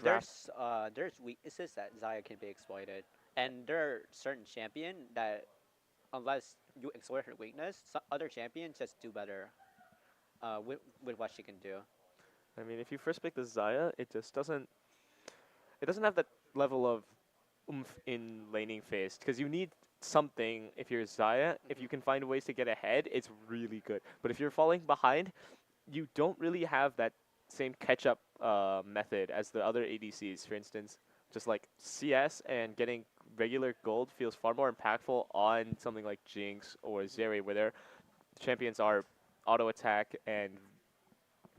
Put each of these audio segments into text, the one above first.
draft. there's weaknesses that Zaya can be exploited, and there are certain champion that unless you exploit her weakness, other champions just do better with what she can do. I mean, if you first pick the Zaya, it just doesn't. It doesn't have that level of oomph in laning phase because you need something. If you're Zaya, if Hmm. you can find ways to get ahead, it's really good. But if you're falling behind, you don't really have that same catch-up method as the other ADCs. For instance, just like CS and getting regular gold feels far more impactful on something like Jinx or Zeri, where their champions are auto attack and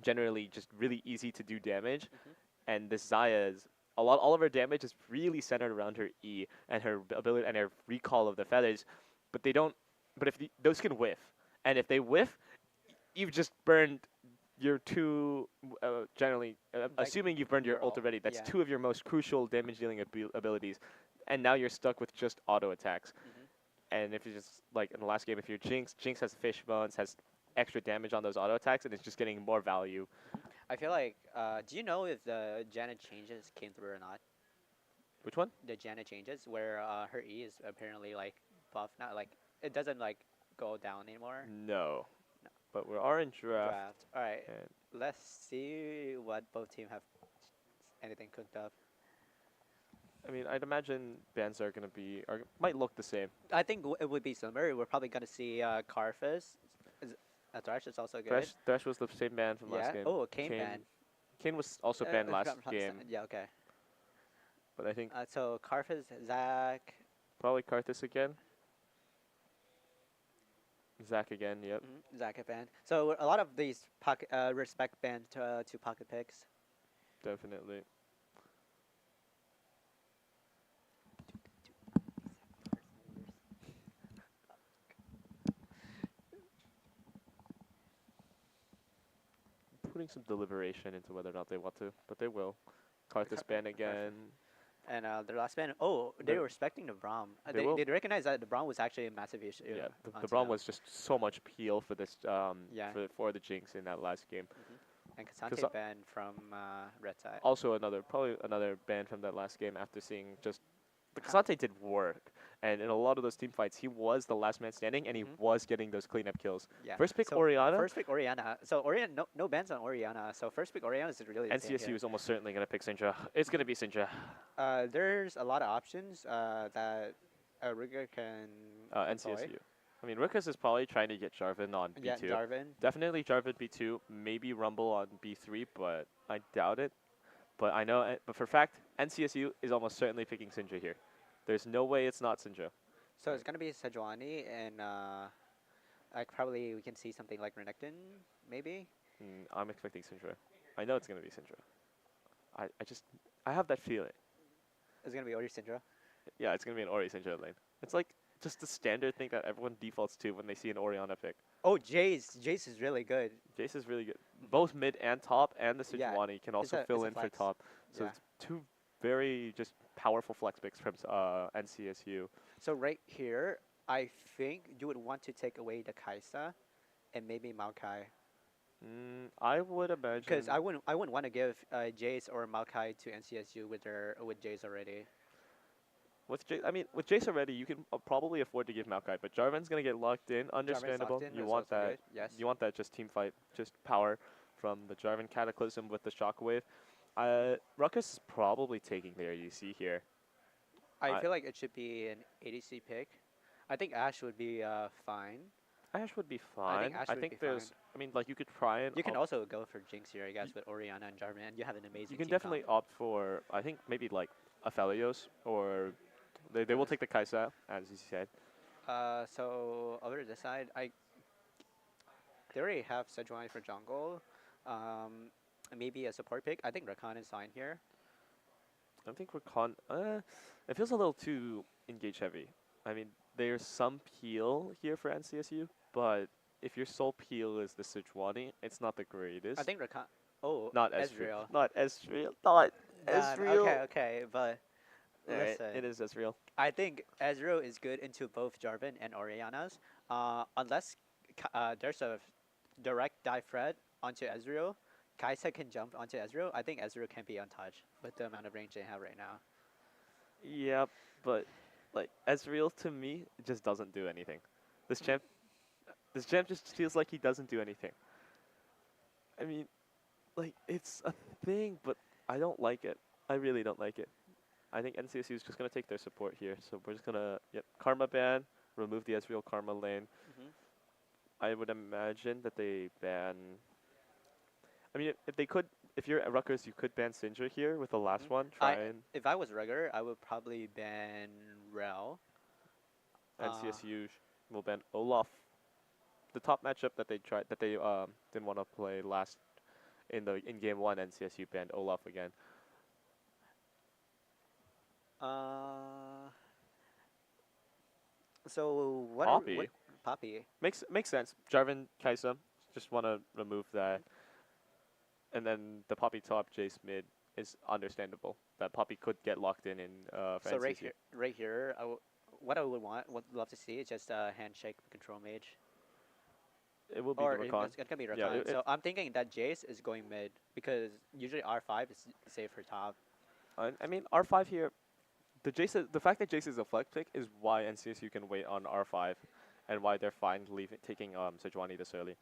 generally just really easy to do damage. Hmm. And this Zaya's all of her damage is really centered around her E and her ability and her recall of the feathers, but they don't. But if those can whiff, and if they whiff, you've just burned your two. Generally, Like assuming you've burned your you're ult all already, that's yeah. two of your most crucial damage dealing abilities, and now you're stuck with just auto attacks. Hmm. And if you just like in the last game, if you're Jinx, Jinx has fish bones, has extra damage on those auto attacks, and it's just getting more value. I feel like do you know if the Janet changes came through or not? Which one? The Janet changes where her E is apparently like buff now, like it doesn't like go down anymore. No, No. but we are in draft. Draft. All right, And let's see what both team have anything cooked up. I mean, I'd imagine bands are gonna be are might look the same. I think it would be similar. We're probably gonna see Carfus. Is, Thresh is also good. Thresh was the same band from last Yeah. game. Oh, Kane Kane ban. Kane was also banned last game, Yeah. Okay. but I think So Carfus, Zach, probably Karthus again. Zach again. Yep, Zach have banned. So a lot of these pocket respect banned to pocket picks. definitely. Putting some deliberation into whether or not they want to, but they will. Karthus ban again. And their last ban, oh, they The- were respecting the Braum. They will. They recognize that the Braum was actually a massive issue. Yeah, the until Braum now. was just so much peel for this Yeah. for the Jinx in that last game. And Because Kasante banned from Red Side. also probably another ban from that last game after seeing just the How- Kasante did work, and in a lot of those team fights, he was the last man standing, and he Mhm. was getting those cleanup kills. Yeah. First pick So Oriana, first pick Oriana. So Oriana, no bans on Oriana. So first pick Oriana is really the same NCSU here. is almost certainly gonna pick Syndra. It's gonna be Syndra. There's a lot of options that a rigger can employ. NCSU. I mean, Ruckus is probably trying to get Jarvan on Yeah, B2. Darwin. Definitely Jarvan B2, maybe Rumble on B3, but I doubt it. But I know, but for fact, NCSU is almost certainly picking Syndra here. There's no way it's not Syndra. So it's gonna be Sejuani and like probably we can see something like Renekton, maybe. I'm expecting Syndra. I know it's gonna be Syndra. I have that feeling. It's gonna be Ori Syndra. Yeah, it's gonna be an Ori Syndra lane. It's like just the standard thing that everyone defaults to when they see an Orianna pick. Oh, Jace is really good. Jace is really good. Both mid and top, and the Yeah, Sejuani can also fill it's a in for flex. top. So Yeah. it's two very just powerful flex picks from NCSU. So right here, I think you would want to take away the Kaisa, and maybe Maokai, I would imagine. because I wouldn't want to give Jace or Maokai to NCSU with Jace already. I mean, with Jace already, you can probably afford to give Maokai, but Jarvan's gonna get locked in. Understandable. locked in You is want also that. good, yes. You want that just team fight, just power from the Jarvan Cataclysm with the Shockwave. Ruckus is probably taking the ADC here. I I- feel like it should be an ADC pick. I think Ashe would be fine. Ash would be I fine. think Ashe would be there's. fine. I mean, like you could try and You can also go for Jinx here, I guess, with Oriana and Jarvan, and you have an amazing you can team definitely comp. opt for. I think maybe like Aphelios or they will take the Kaisa as you said. So over this side, they already have Sejuani for jungle. Maybe a support pick. I think Rakan is fine here. I think Rakan. It feels a little too engage heavy. I mean, there's some peel here for NCSU, but if your sole peel is the Sejuani, it's not the greatest. I think Rakan. Oh, Not Ezreal. Ezreal. Not Ezreal. Not Ezreal. Okay, but Alright, listen. it is Ezreal. I think Ezreal is good into both Jarvan and Oriana's. Unless there's a direct die threat onto Ezreal, Kaisa can jump onto Ezreal, I think Ezreal can be untouched with the amount of range they have right now. Yeah, but like Ezreal to me just doesn't do anything. This Mhm. champ, this champ just feels like he doesn't do anything. I mean, like it's a thing, but I don't like it. I really don't like it. I think NCSU is just gonna take their support here, so we're just gonna Karma ban, remove the Ezreal Karma lane. Mhm. I would imagine that they ban. I mean, if they could, if you're at Rutgers, you could ban Sindra here with the last Mhm. one. I Try and If I was regular, I would probably ban Rel. Uh, NCSU will ban Olaf. The top matchup that they tried that they didn't want to play last in game one, NCSU banned Olaf again. uh, so what Poppy Poppy? makes sense. Jarvan Kaisa just want to remove that, and then the Poppy top Jace mid is understandable. That Poppy could get locked in for So NCSU. right here, what I would love to see is just a handshake control mage, It will be the or Rakan. it's gonna be Yeah, Rakan. So I'm thinking that Jace is going mid because usually R5 is safe for top. I mean R5 here. The fact that Jace is a flex pick is why NCSU can wait on R5, and why they're fine taking Sejuani this early.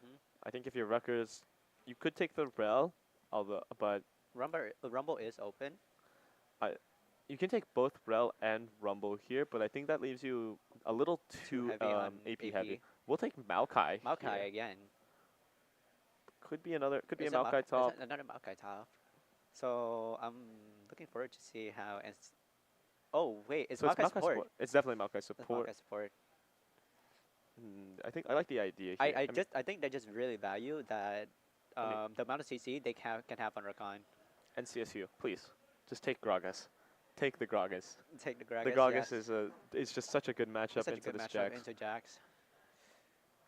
Hmm. I think if you're Rutgers, you could take the Rel, although but Rumble is open. I you can take both Rel and Rumble here, but I think that leaves you a little Too too heavy on AP heavy. AP. We'll take Maokai Maokai here. again. Could be a Maokai Is top. it another Maokai top? So I'm looking forward to see how. Oh wait, it's So it's Maokai Maokai support. support. It's definitely Maokai That's support. Maokai support. I think I like the idea here. I think they just really value that I mean the amount of CC they can have on Rakan. NCSU, please, just take Gragas. Take the Gragas. Take the The Gragas, Gragas yes. is just such a good It's matchup such a into good this matchup Jax. into Jax.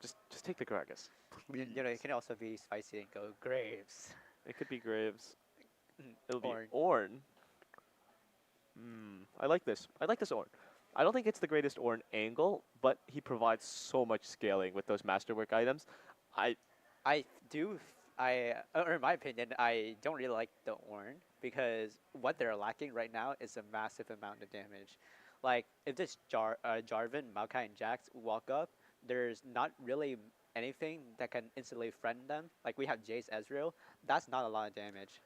Just take the Gragas, please. You know, it can also be spicy and go Graves. It could be Graves. It'll be Or Ornn. I like this. I like this Ornn. I don't think it's the greatest Ornn angle, but he provides so much scaling with those masterwork items. I I do, or in my opinion, I don't really like the Ornn because what they're lacking right now is a massive amount of damage. Like, if this Jarvan, Maokai, and Jax walk up, there's not really anything that can instantly friend them. Like, we have Jace Ezreal, that's not a lot of damage.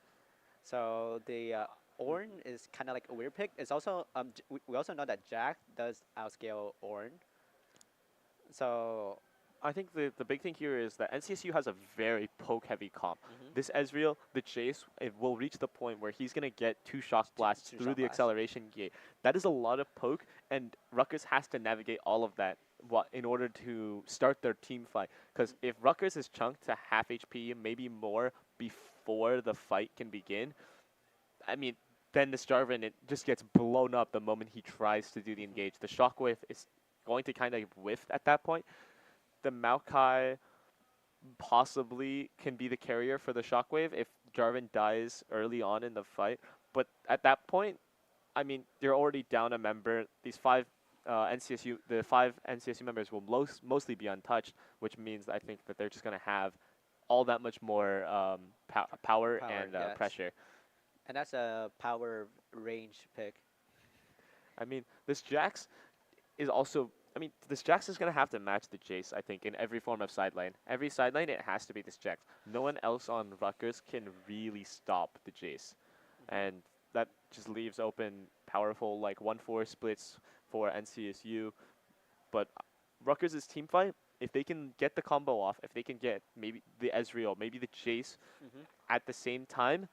So the Ornn is kind of like a weird pick. It's also, we also know that Jax does outscale Ornn. So, I think the big thing here is that NCSU has a very poke heavy comp. mhm, This Ezreal, the Chase, it will reach the point where he's gonna get two shock blasts two through shot the blast. acceleration gate. That is a lot of poke, and Rutgers has to navigate all of that in order to start their team fight. Because if Rutgers is chunked to half HP, maybe more, before the fight can begin, I mean, then this Jarvan, it just gets blown up the moment he tries to do the Mhm. engage. The shockwave is going to kind of whiff at that point. The Maokai possibly can be the carrier for the shockwave if Jarvan dies early on in the fight. But at that point, I mean, you're already down a member. These the five NCSU members will mostly be untouched, which means I think that they're just gonna have all that much more power Power, and yes. pressure. And that's a power range pick. I mean, this Jax is also. I mean, this Jax is gonna have to match the Jace. I think in every form of side lane. Every side lane, it has to be this Jax. No one else on Rutgers can really stop the Jace, Mhm. and that just leaves open powerful like 1-4 splits for NCSU. But Rutgers' team fight, if they can get the combo off, if they can get maybe the Ezreal, maybe the Jace Mhm. at the same time,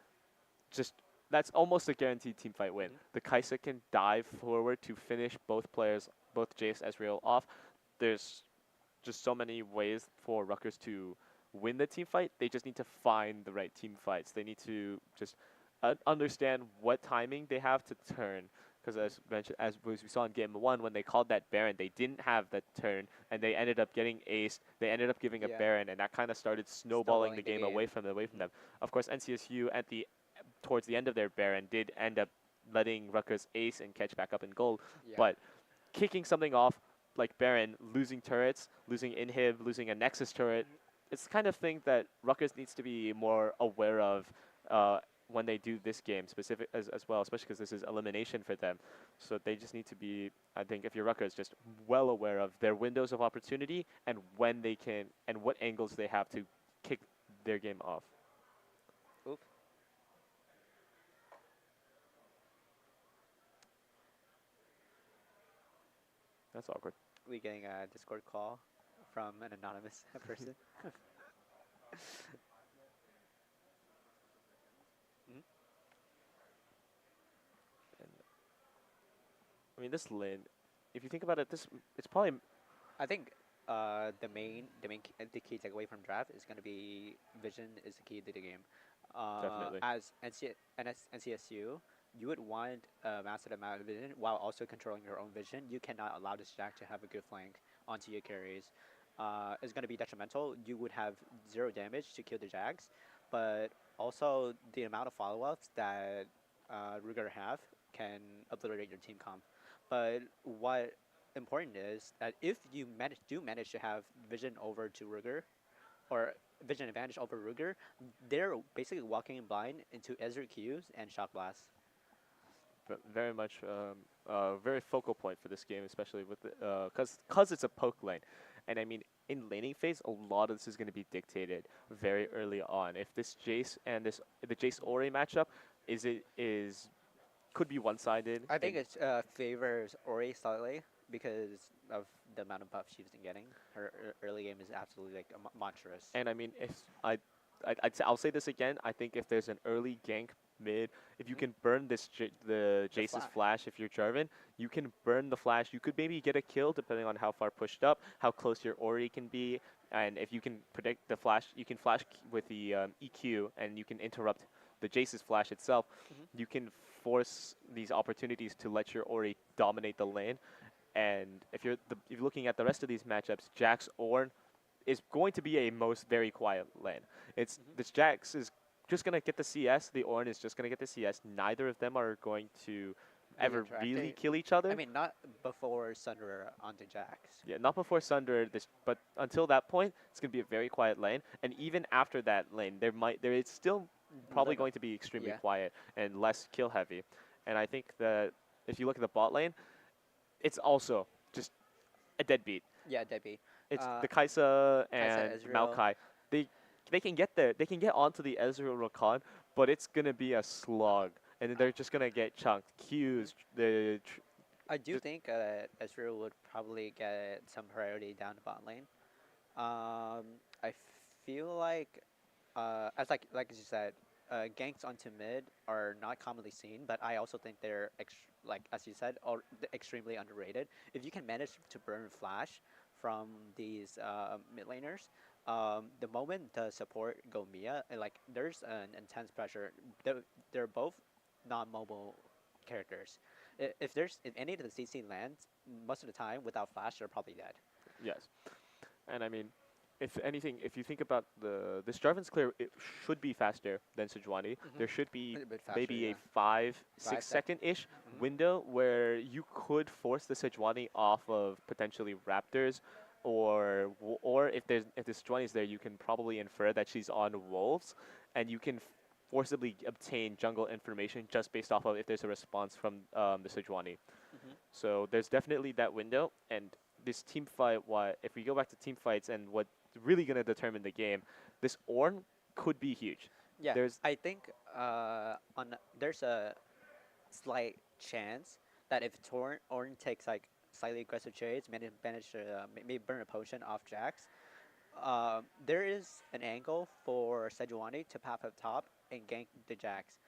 just that's almost a guaranteed team fight win. Mhm. The Kaisa can dive forward to finish both players, both Jace Ezreal off. There's just so many ways for Rutgers to win the team fight. They just need to find the right team fights. They need to just understand what timing they have to turn. Because as mentioned, as we saw in game one, when they called that Baron, they didn't have that turn, and they ended up getting aced. They ended up giving a Yeah. Baron, and that kind of started snowballing the Snowballing the game game. away from Mhm. them. Of course, NCSU towards the end of their Baron did end up letting Rutgers ace and catch back up in gold, Yeah. but kicking something off like Baron, losing turrets, losing inhib, losing a Nexus turret, it's the kind of thing that Rutgers needs to be more aware of uh, when they do this game specific as well, especially because this is elimination for them. So they just need to be, I think, if you're Rutgers, just well aware of their windows of opportunity and when they can and what angles they have to kick their game off. Oop. That's awkward. We getting a Discord call from an anonymous person. Mhm. And I mean, this lane, if you think about it, this it's probably I think the key takeaway from draft is going to be vision is the key to the game. definitely. As NCSU, you would want a massive amount of vision while also controlling your own vision. You cannot allow this jack to have a good flank onto your carries. It's going to be detrimental. You would have zero damage to kill the jacks, but also the amount of follow-ups that Ruger have can obliterate your team comp. But what important is that if you manage to have vision over to Ruger, or vision advantage over Ruger, they're basically walking in blind into Ezra Qs and Shock Blast. Very much very focal point for this game, especially with the because it's a poke lane, and I mean in laning phase, a lot of this is going to be dictated very early on. If this Jace and the Jace Ori matchup is could be one sided. I think it favors Ori slightly because of the amount of buffs she's been getting. Her early game is absolutely like monstrous. And I mean, if I'll say this again. I think if there's an early gank mid, if you Mhm. can burn the The Jace's flash. flash, if you're Jarvan, you can burn the flash. You could maybe get a kill depending on how far pushed up, how close your Ori can be, and if you can predict the flash, you can flash with the EQ, and you can interrupt the Jace's flash itself. Mhm. You can force these opportunities to let your Ori dominate the lane. And if you're looking at the rest of these matchups, Jax Ornn is going to be a most very quiet lane. It's Mhm. this Jax is just gonna get the CS. The Ornn is just gonna get the CS. Neither of them are going to Be ever really interacting. kill each I other. mean, not before Sunder onto Jax. Yeah, not before Sunder. But until that point, it's gonna be a very quiet lane. And even after that lane, there is still probably Limit. going to be extremely Yeah. quiet and less kill heavy. And I think that if you look at the bot lane, it's also just a deadbeat. Yeah, Debbie. It's Uh, the Kaisa Kaisa and Ezreal. Maokai. They they can get there. They can get onto the Ezreal Rakan, but it's gonna be a slog, and then they're just gonna get chunked. Mhm. Qs, the I do just think Ezreal would probably get some priority down the bot lane. I feel like, as like you said, ganks onto mid are not commonly seen, but I also think they're like as you said, extremely underrated. If you can manage to burn flash from these mid laners, the moment the support go Mia, like there's an intense pressure. They're both non-mobile characters. If any of the CC lands, most of the time without flash, they're probably dead. yes. And I mean, if anything, if you think about this Jarvan's clear, it should be faster than Sejuani. Mm-hmm. There should be A bit faster, maybe a yeah. 5, 6 5 sec. second ish Mm-hmm. window where you could force the Sejuani off of potentially Raptors, or if the Sejuani is there, you can probably infer that she's on Wolves, and you can forcibly obtain jungle information just based off of if there's a response from the Sejuani. Mm-hmm. So there's definitely that window, and this team fight. What if we go back to team fights and what's really gonna determine the game? This Ornn could be huge. Yeah, There's I think there's a slight chance that if Orn takes like slightly aggressive trades, manage to maybe burn a potion off Jax, there is an angle for Sejuani to pop up top and gank the Jax,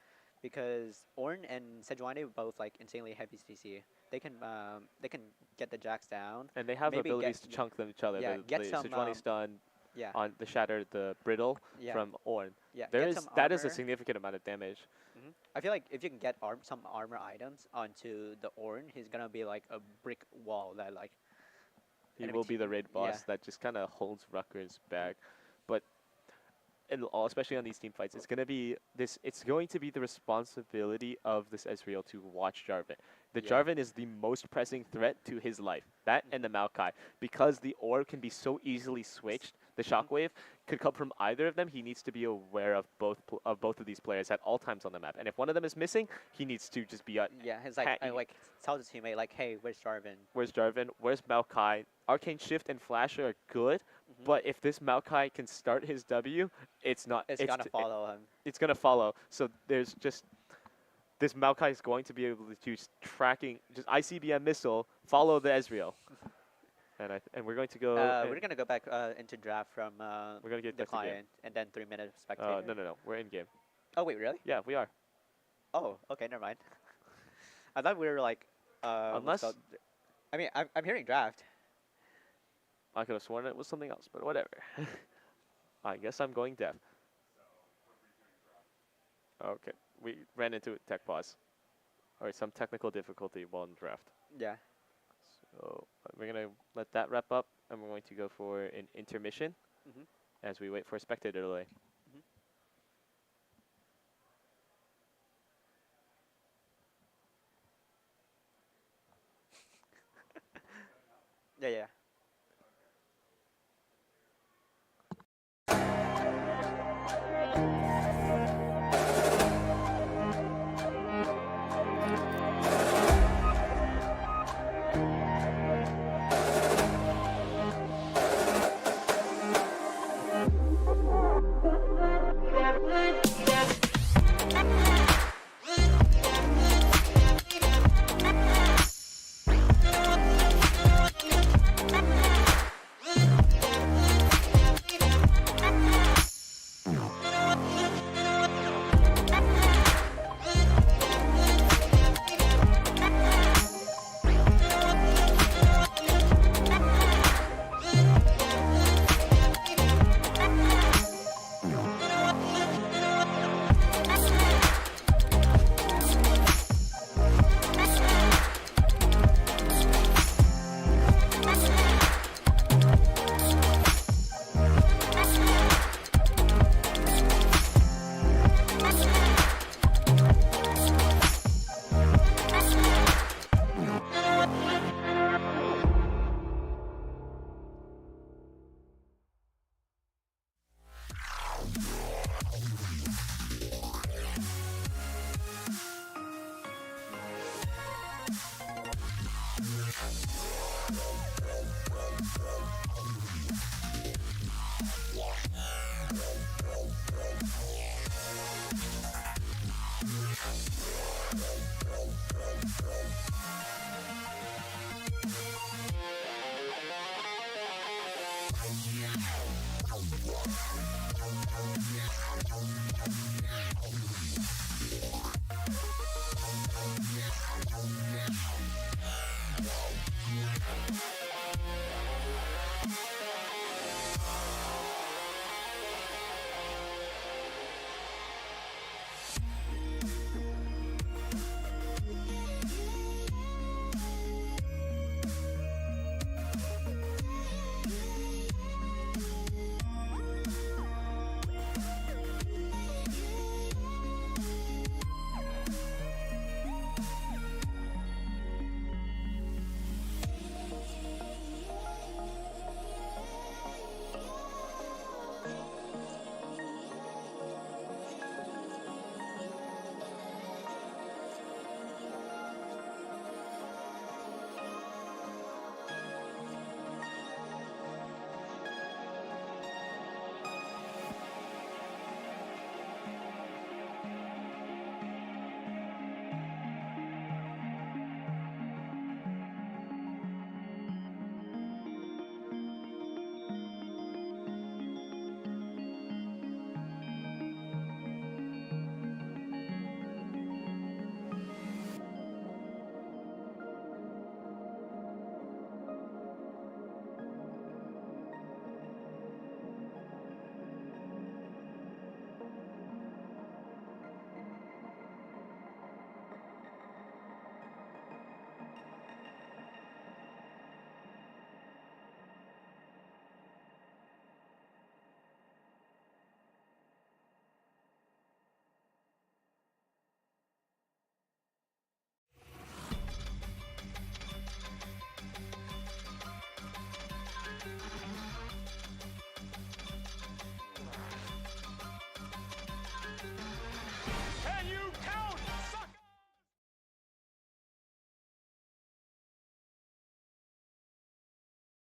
because Orn and Sejuani are both like insanely heavy CC. They can get the Jax down, and they have maybe abilities to chunk them each other. yeah, The get some Sejuani stun yeah, on the shatter, the brittle yeah, from Ornn. yeah, There get is some that is a armor. significant amount of damage. I feel like if you can get some armor items onto the Orn, he's gonna be like a brick wall that like He enemy will be the raid yeah. boss that just kind of holds Rutgers back. But and especially on these team fights, it's gonna be this. It's going to be the responsibility of this Ezreal to watch Jarvan. The Yeah. Jarvan is the most pressing threat to his life. That and the Maokai, because the orb can be so easily switched. The shockwave could come from either of them. He needs to be aware of both of these players at all times on the map. And if one of them is missing, he needs to just be Yeah, it's like I like tell the teammate like, hey, where's Jarvan? Where's Jarvan? Where's Maokai? Arcane Shift and Flash are good, but if this Maokai can start his W, it's Gonna follow him. It's gonna follow. So there's just this Maokai is going to be able to choose tracking, just ICBM missile, follow the Ezreal, and we're going to go. We're gonna go back into draft from we're gonna get the back to game. client and then 3 minutes spectator. No, we're in game. Oh wait, really? Yeah, we are. Oh, okay, never mind. I thought we were like. Unless I mean, I'm hearing draft. I could have sworn it was something else, but whatever. I guess I'm going deaf. Okay, we ran into a tech pause, or some technical difficulty while in draft. Yeah. So we're gonna let that wrap up, and we're going to go for an intermission as we wait for a spectator delay. Yeah.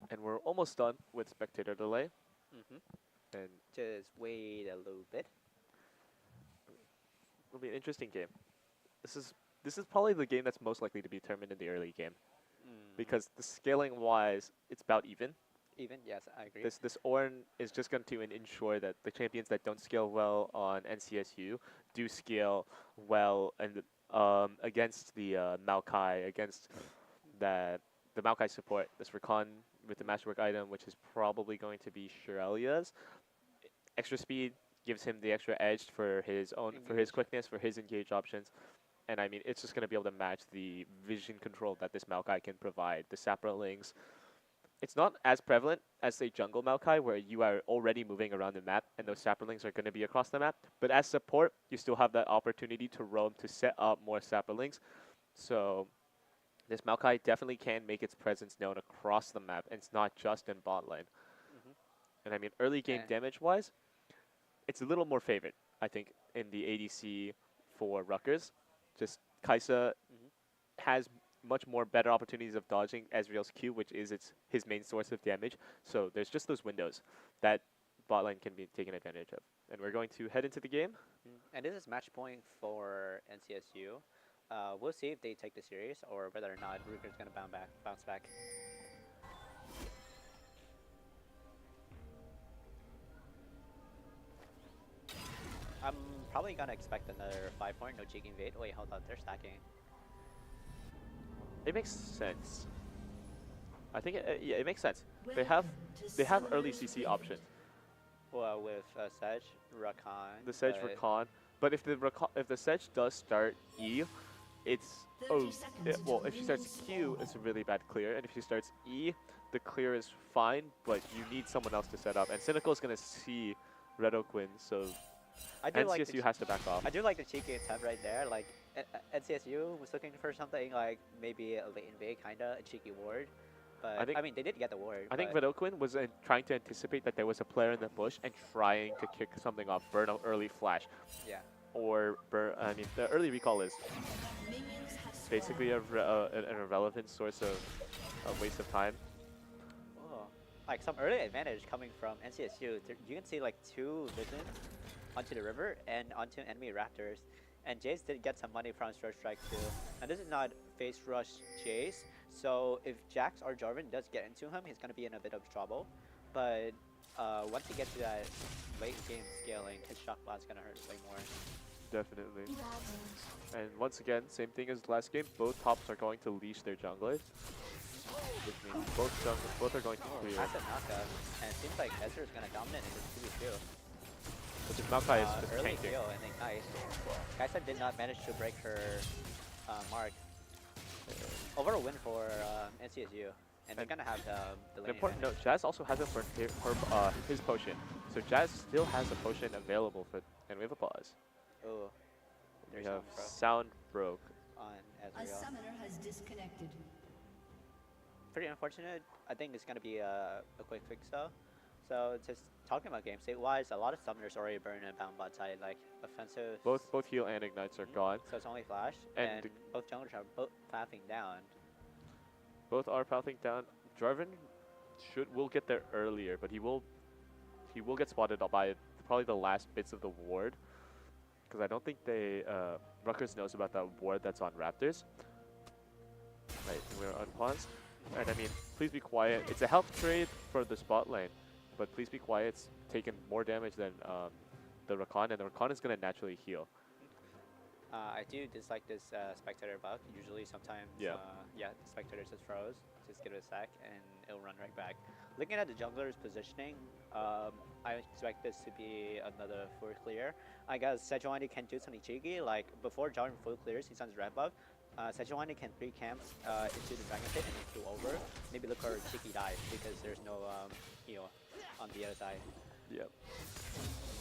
And we're almost done with spectator delay. Hmm. And Just wait a little bit. it'll be an interesting game. This is this is probably the game that's most likely to be determined in the early game Hmm. because the scaling wise, it's about even. Even yes, I agree. This Ornn is just going to ensure that the champions that don't scale well on NCSU do scale well and against the Maokai, against the Maokai support. This Recon with the Masterwork item, which is probably going to be Shirelia's. Extra speed gives him the extra edge for his own, for his Engage. quickness, for his engage options. And I mean, it's just going to be able to match the vision control that this Maokai can provide. The Saprolings, it's not as prevalent as say jungle Maokai, where you are already moving around the map and those Saprolings are going to be across the map. But as support, you still have that opportunity to roam to set up more Saprolings. So this Maokai definitely can make its presence known across the map, and it's not just in bot lane. Hmm. And I mean, early game And damage wise, it's a little more favored, I think, in the ADC for Rutgers. Just Kaisa hmm. has much more better opportunities of dodging Ezreal's Q, which is his main source of damage. So there's just those windows that bot lane can be taken advantage of. And we're going to head into the game. And this is match point for NCSU. We'll see if they take the series or whether or not Ruger's gonna bounce back. I'm probably gonna expect another 5-point, no cheeky invade. Wait, hold on, they're stacking. It makes sense. I think yeah, it makes sense. They have early CC options. Well, with Sedge, Rakan, The Sedge Recon, but if the Sedge does start E, it's well, if she starts Q, it's a really bad clear, and if she starts E, the clear is fine, but you need someone else to set up. And Cynical is gonna see Red Quinn, so I do like NCSU has to back off. I do like the cheeky attempt right there. Like NCSU was looking for something like maybe a late invade, kinda a cheeky ward. But I mean, they did get the ward. I think Red Quinn was trying to anticipate that there was a player in the bush and trying to kick something off, burn an early flash, yeah. or I mean, the early recall is basically an irrelevant source of waste of time. Oh, like some early advantage coming from NCSU. You can see like 2 vision onto the river and onto enemy raptors. And Jace did get some money from Stroke Strike too. And this is not face rush Jace, so if Jax or Jarvan does get into him, he's gonna be in a bit of trouble. But once he gets to that late game scaling, his shock blast is gonna hurt way more. Definitely. And once again, same thing as last game. Both tops are going to leash their junglers, which means both are going to clear. That's a knockup, and it seems like Ezra is gonna dominate in this 2v2. But this Maokai is just Early tanking. kill and Ignite. Kaisa did not manage to break her mark. Overall win for NCSU, and they're gonna have the An lane important advantage. note: Jazz also hasn't burned his potion, so Jazz still has a potion available for. And we have a pause. Oh, We there's have no sound broke. on A Ezreal. summoner has disconnected. Pretty unfortunate. I think it's gonna be a quick fix though. So just talking about game state wise, a lot of summoners already burn and bound bot side, like offensive. Both heal and ignites are gone. So it's only flash, And and both junglers are both faffing down. Both are pathing down. Jarvan will get there earlier, but he will get spotted by probably the last bits of the ward, because I don't think Rutgers knows about that ward that's on Raptors. Right, we're unpaused. And I mean, please be quiet. It's a health trade for the spot lane, but please be quiet. It's taken more damage than the Rakan, and the Rakan is gonna naturally heal. I do dislike this spectator buff. Usually, sometimes, Yeah. The spectator just froze. Just give it a sec, and it'll run right back. Looking at the jungler's positioning, I expect this to be another full clear. I guess Sejuani can do something cheeky, like before Jarvan full clears, he's on his red buff. Sejuani can 3 camps into the Dragon Pit and then Q over. Maybe look for a cheeky dive because there's no heal on the other side. Yep.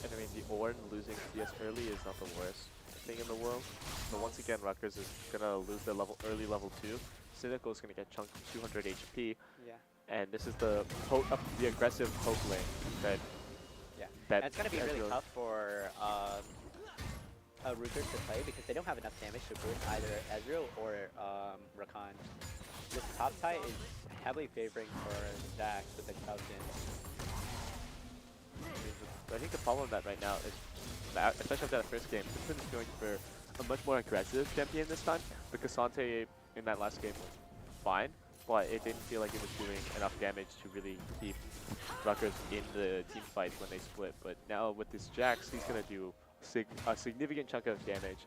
And I mean, the Ornn losing CS early is not the worst thing in the world. So once again, Rutgers is gonna lose their early level 2. Cynical is gonna get chunked 200 HP. Yeah. And this is the aggressive poke lane that Yeah. that And it's gonna be really Ezreal- tough for rooters to play because they don't have enough damage to boost either Ezreal or Rakan. This top side is heavily favoring for Jax with the Falcon. I think the problem with that right now is that, especially after that first game, Simpson is going for a much more aggressive champion this time. The Cassante in that last game was fine, but it didn't feel like it was doing enough damage to really keep Rutgers in the team fights when they split. But now with this Jax, he's going to do a significant chunk of damage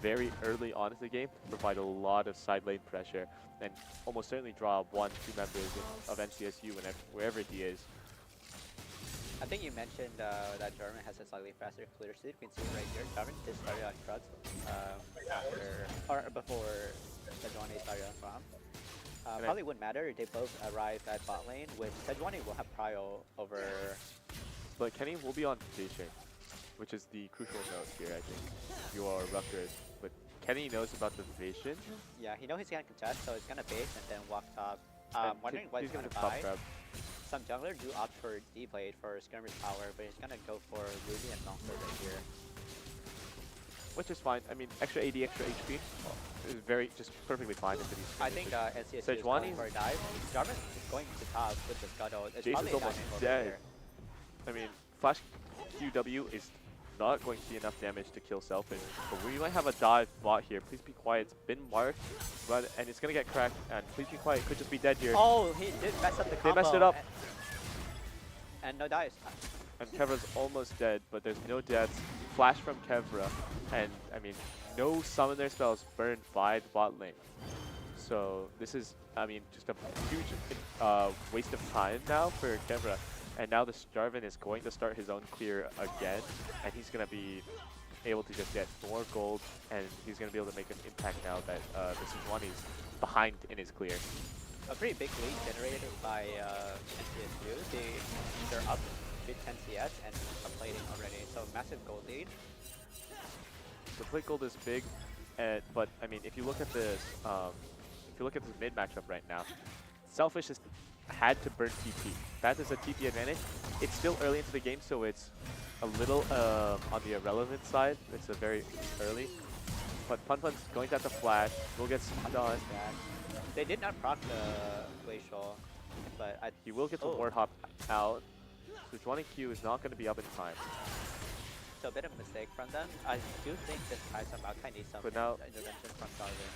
very early on in the game, provide a lot of side lane pressure, and almost certainly draw 1-2 members of NCSU wherever he is. I think you mentioned that Jarvan has a slightly faster clear speed. You can see it right here. Jarvan just started on trucks before Sejuani started on farm. Probably wouldn't matter if they both arrive at bot lane, which Sejuani will have prio over. But Kenny will be on vision, which is the crucial note here, I think. You are Rutgers, but Kenny knows about the vision. Yeah, he knows he's gonna contest, so he's gonna base and then walk top. Wondering what he's gonna top buy. grab. Some jungler do opt for D-Blade for skirmish power, but he's gonna go for Ruby and Monster right here. Which is fine. I mean, extra AD, extra HP is just perfectly fine into these. I think NCSU is going for a dive. Jarvan is going to top with the Scuttle. It's Jason's probably a almost dive dead. here. I mean, Flash QW is not going to be enough damage to kill Selfish, but we might have a dive bot here. Please be quiet. It's been marked, and it's gonna get cracked. And please be quiet. Could just be dead here. Oh, he did mess up the combo. They messed it up. And no dice. And Kevra's almost dead, but there's no deaths. Flash from Kevra, and I mean, no summoner spells burned by the bot lane. So this is, I mean, just a huge waste of time now for Kevra. And now the Jarvan is going to start his own clear again, and he's going to be able to just get more gold, and he's going to be able to make an impact now that the Sejuani's behind in his clear. A pretty big lead generated by NCSU. They're up mid 10 CS and plating already, so massive gold lead. The plate gold is big, but I mean, if you look at this mid matchup right now, Selfish has had to burn TP. That is a TP advantage. It's still early into the game, so it's a little on the irrelevant side. It's a very early, but Punpun's going to have to flash. Will get stunned. They did not proc the Glacial, but he will get the ward hop out. Sejuani Q is not going to be up in time. So a bit of a mistake from them. I do think this Kai'Sa Maokai needs some intervention from Jarvan.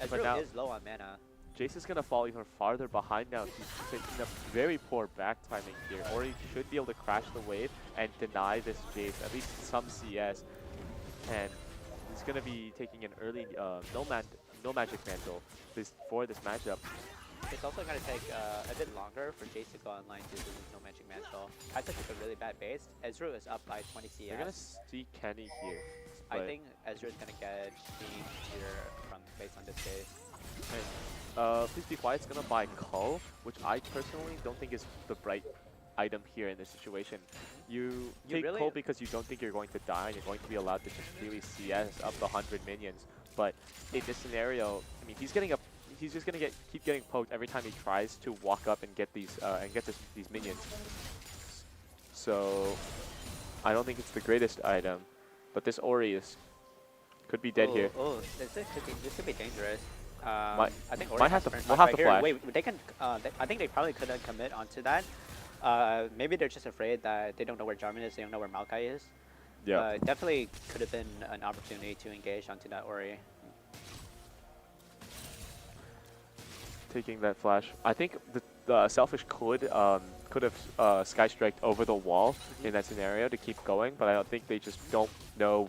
Ezreal is low on mana. Jace is going to fall even farther behind now. He's taking a very poor back timing here, or he should be able to crash the wave and deny this Jace at least some CS. And he's going to be taking an early no magic mantle for this matchup. It's also going to take a bit longer for Jace to go online due to his no magic mantle. Kai'Sa took a really bad base. Ezreal is up by 20 CS. They're going to see Kenny here. I think Ezreal is going to get steamed here based on this base. And please be quiet, it's gonna buy Cull, which I personally don't think is the right item here in this situation. You take really Cull because you don't think you're going to die and you're going to be allowed to just freely CS up to 100 minions. But in this scenario, I mean, he's just gonna keep getting poked every time he tries to walk up and get these these minions. So I don't think it's the greatest item, but this Ori could be dead here. Oh, this could be dangerous. I think Ori we'll have to flash. Wait, they can. I think they probably couldn't commit onto that. Maybe they're just afraid that they don't know where Jarvan is. They don't know where Maokai is. Yeah. Definitely could have been an opportunity to engage onto that Ori. Taking that flash, I think the Selfish could have Sky Striked over the wall in that scenario to keep going, but I don't think they just don't know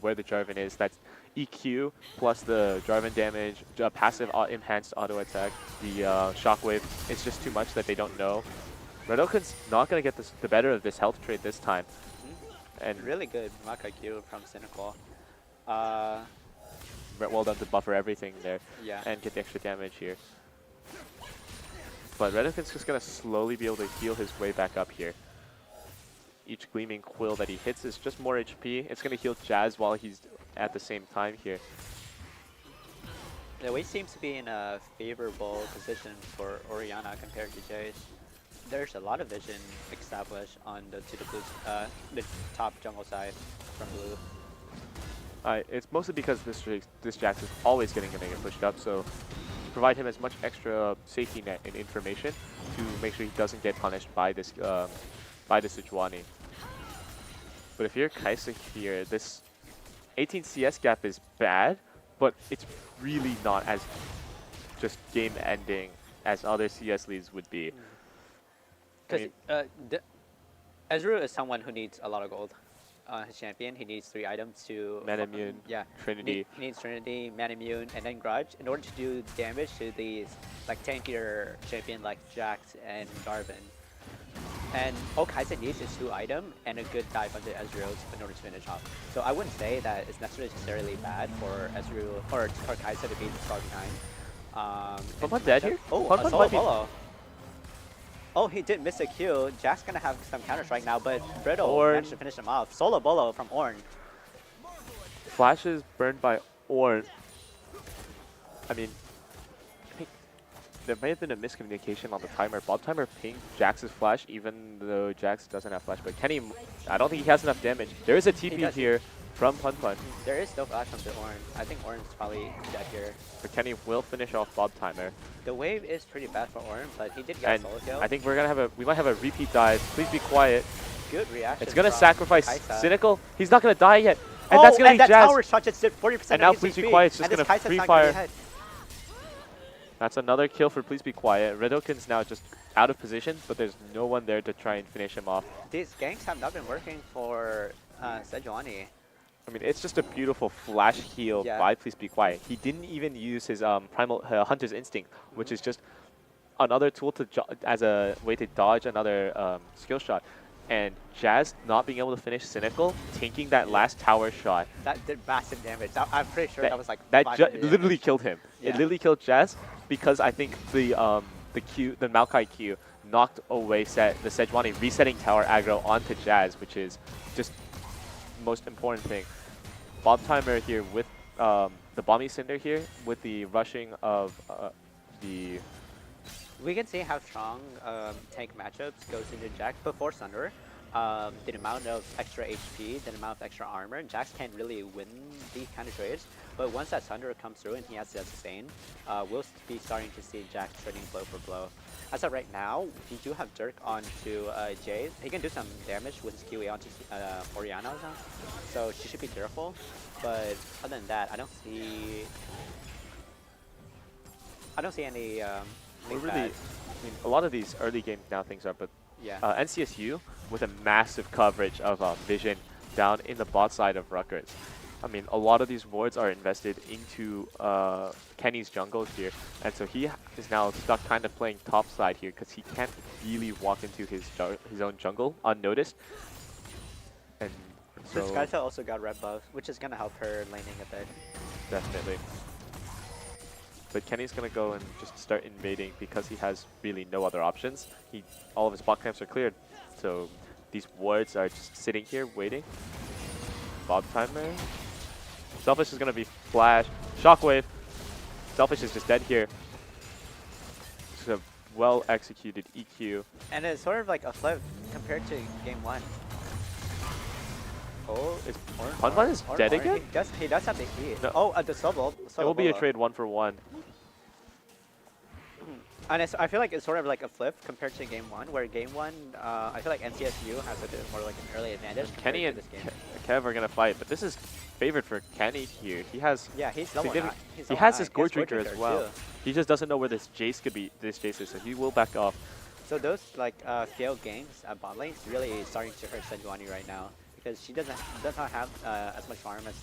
where the Jarvan is. That's EQ plus the Jarvan damage, passive enhanced auto attack, the shockwave. It's just too much that they don't know. Red Oaken's not going to get the better of this health trade this time. And really good Maokai Q from Cynical. Well done to buffer everything there and get the extra damage here. But Red Oaken's just going to slowly be able to heal his way back up here. Each Gleaming Quill that he hits is just more HP. It's going to heal Jazz while he's at the same time here. The Wave seems to be in a favorable position for Orianna compared to Jace. There's a lot of vision established on the top jungle side from blue. It's mostly because this Jax is always getting pushed up, so provide him as much extra safety net and information to make sure he doesn't get punished by this Sejuani. But if you're Kaisa here, this 18 CS gap is bad, but it's really not as just game-ending as other CS leads would be. Because Ezreal is someone who needs a lot of gold. His champion, he needs 3 items to Manamune, Trinity. He needs Trinity, Manamune, and then Grudge in order to do damage to these like tankier champion like Jax and Garvin. And all Kai'Sa needs is 2 items and a good dive onto Ezreal in order to finish off. So I wouldn't say that it's necessarily bad for Ezreal or for Kai'Sa to be far behind. Pun dead here? Oh, a solo bolo. Oh, he did miss a Q. Jack's gonna have some counter strike now, but Brittle managed to finish him off. Solo bolo from Ornn. Flash is burned by Ornn. I mean, I think there may have been a miscommunication on the timer. Bob timer pinged Jax's flash, even though Jax doesn't have flash. But Kenny, I don't think he has enough damage. There is a TP here from Pun. There is no flash from the Ornn. I think Ornn's probably dead here. But Kenny will finish off Bob timer. The wave is pretty bad for Ornn, but he did get a solo kill. I think we might have a repeat dive. Please be quiet. Good reaction. It's gonna sacrifice Kaisa. Cynical. He's not gonna die yet. And that's gonna be that Jazz. tower shot just did 40% And now of Please Be HP, Quiet is just and gonna this Kai'Sa's free not gonna fire. be ahead. That's another kill for Please Be Quiet. Redokin's now just out of position, but there's no one there to try and finish him off. These ganks have not been working for Sejuani. I mean, it's just a beautiful flash heal by Please Be Quiet. He didn't even use his primal Hunter's Instinct, which is just another tool to as a way to dodge another skill shot. And Jazz not being able to finish Cynical, taking that last tower shot. That did massive damage. I'm pretty sure that was like that 500 literally killed him. Yeah. It literally killed Jazz because I think the Maokai Q knocked away the Sejuani resetting tower aggro onto Jazz, which is just the most important thing. Bob timer here with the Bomby Cinder here with the rushing of the. We can see how strong tank matchups goes into Jax before Sunder. The amount of extra HP, the amount of extra armor, Jax can't really win these kind of trades. But once that Sunder comes through and he has that sustain, we'll be starting to see Jax trading blow for blow. As of right now, we do have Dirk onto Jade. He can do some damage with his QA onto Orianna now, so she should be careful. But other than that, I don't see any. Really, I mean, a lot of these early game now things are, but yeah. NCSU with a massive coverage of Vision down in the bot side of Rutgers. I mean, a lot of these wards are invested into Kenny's jungle here, and so he is now stuck kind of playing top side here because he can't really walk into his own jungle unnoticed. And so This Kaisa also got red buff, which is gonna help her laning a bit. Definitely. But Kenny's gonna go and just start invading because he has really no other options. All of his bot camps are cleared, so these wards are just sitting here waiting. Bob timer. Selfish is gonna be flash. Shockwave. Selfish is just dead here. Just a well executed EQ. And it's sort of like a flip compared to game 1. Oh, is Pun is dead again? He does have the key. No. Oh, the solo. It will be a trade 1-for-1. And I feel like it's sort of like a flip compared to game 1, where game 1, I feel like NCSU has a bit more like an early advantage. Kenny and this game. Kev are gonna fight, but this is favored for Kenny here. He has he's he has his Gore Drinker as well. Too. He just doesn't know where this Jace is, so he will back off. So those like failed games at bot lane is really starting to hurt Sejuani right now because she does not have as much farm as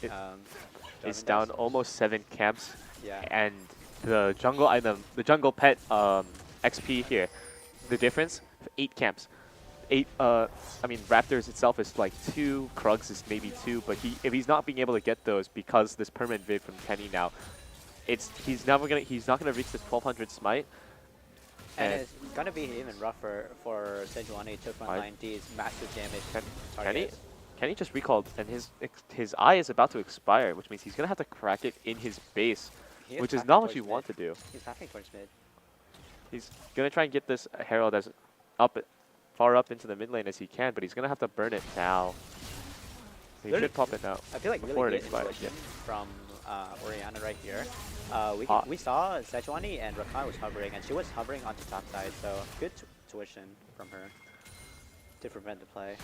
It's down almost 7 camps. Yeah. And the jungle item, the jungle pet XP here, the difference 8 camps. 8. I mean, Raptors itself is like 2. Krugs is maybe 2. But if he's not being able to get those because this permanent vid from Kenny now, he's not gonna reach this 1200 smite. And it's gonna be even rougher for Sejuani to frontline these massive damage. Kenny just recalled, and his eye is about to expire, which means he's gonna have to crack it in his base, which is not what you want to do. He's backing towards mid. He's gonna try and get this Herald as far up into the mid lane as he can, but he's gonna have to burn it now. He Really- should pop it now. I feel like Before really it good expires, intuition from Oriana right here. Ah. We saw Sejuani and Rakan was hovering, and she was hovering onto top side, so good tuition from her to prevent the play.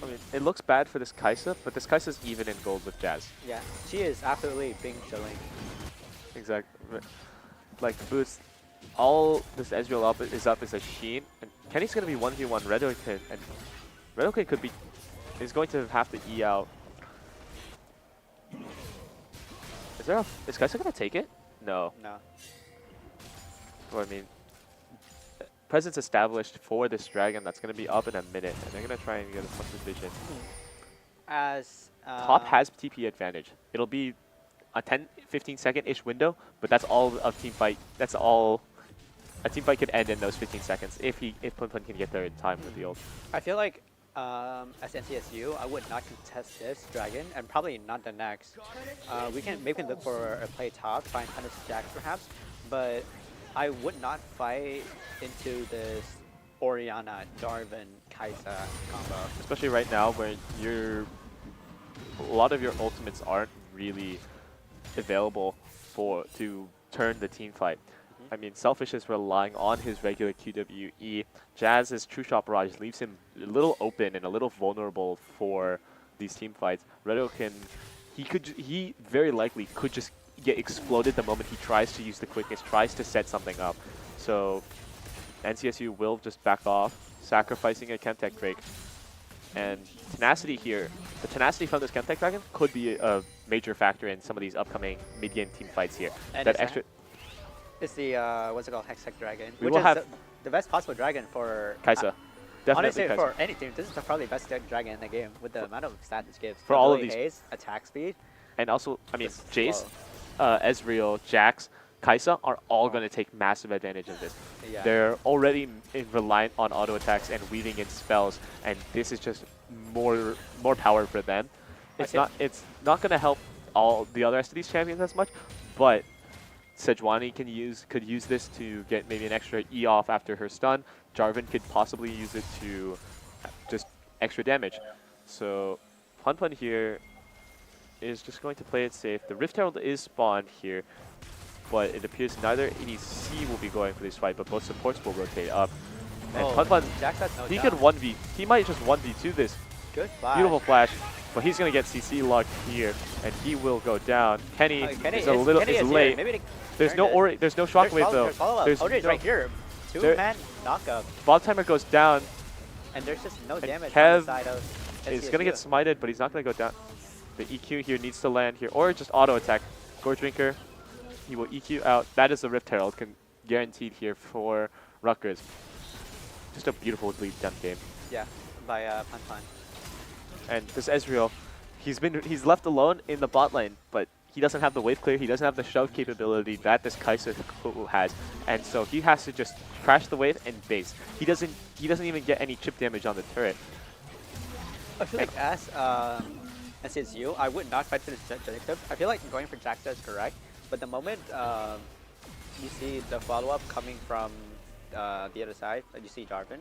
I mean, it looks bad for this Kaisa, but this Kaisa's even in gold with Jazz. Yeah, she is absolutely being chilling. Exactly. Like, boost. All this Ezreal up is a Sheen, and Kenny's gonna be 1v1 Redokin, and Redokin is going to have to E out. Is Kaisa gonna take it? No. No. Well, I mean, presence established for this dragon that's gonna be up in a minute, and they're gonna try and get as much as vision. As Top has TP advantage. It'll be a 10-15 second-ish window, but that's all a team fight. That's all a team fight could end in those 15 seconds if Pun Pun can get there in time with the ult. I feel like as NCSU, I would not contest this dragon, and probably not the next. We can maybe look for a play top, try and punish Jax perhaps, but I would not fight into this Oriana, Jarvan, Kaisa combo. Especially right now where a lot of your ultimates aren't really available to turn the team fight. I mean, Selfish is relying on his regular QWE. Jazz's True Shot Barrage leaves him a little open and a little vulnerable for these team fights. Redo he very likely could just get exploded the moment he tries to use the quickness, tries to set something up. So NCSU will just back off, sacrificing a Chemtech Drake. And Tenacity here, the Tenacity from this Chemtech Dragon could be a major factor in some of these upcoming mid-game team fights here. And that extra. It's the what's it called, Hextech Dragon, We which will is have the best possible dragon for Kaisa. Definitely honestly, Kaisa. for any team, this is probably the best dragon in the game with the amount of stats it gives. For all of Ability these. haste, attack speed. And also, I mean, Just Jace, slow. Ezreal, Jax, Kaisa are all going to take massive advantage of this. Yeah. They're already reliant on auto attacks and weaving in spells, and this is just more power for them. It's not going to help all the other rest of these champions as much, but Sejuani could use this to get maybe an extra E off after her stun. Jarvan could possibly use it to just extra damage. So Pun Pun here is just going to play it safe. The Rift Herald is spawned here, but it appears neither ADC will be going for this fight, but both supports will rotate up. And Pun Pun, Jax has no he jump. could 1v, he might just 1v2 this. Good flash. Beautiful flash, but he's going to get CC locked here, and he will go down. Kenny is Kenny is is late. Here. Maybe There's no shockwave though. There's follow-up. There's Odin's no- right here. Two-man knockup. Bob Timer goes down, And there's just no And damage Kev on the side of is going to get SCSU. smited, but he's not going to go down. The EQ here needs to land here, or just auto attack. Gore Drinker, he will EQ out. That is the Rift Herald, guaranteed here for Rutgers. Just a beautiful lead done game. Yeah, by Pun Pun. And this Ezreal, he's left alone in the bot lane, but he doesn't have the wave clear, he doesn't have the shove capability that this Kaisa has, and so he has to just crash the wave and base. He doesn't even get any chip damage on the turret. I feel like as NCSU, I would not fight for this objective. I feel like going for Jax is correct, but the moment you see the follow-up coming from the other side, like you see Jarvan,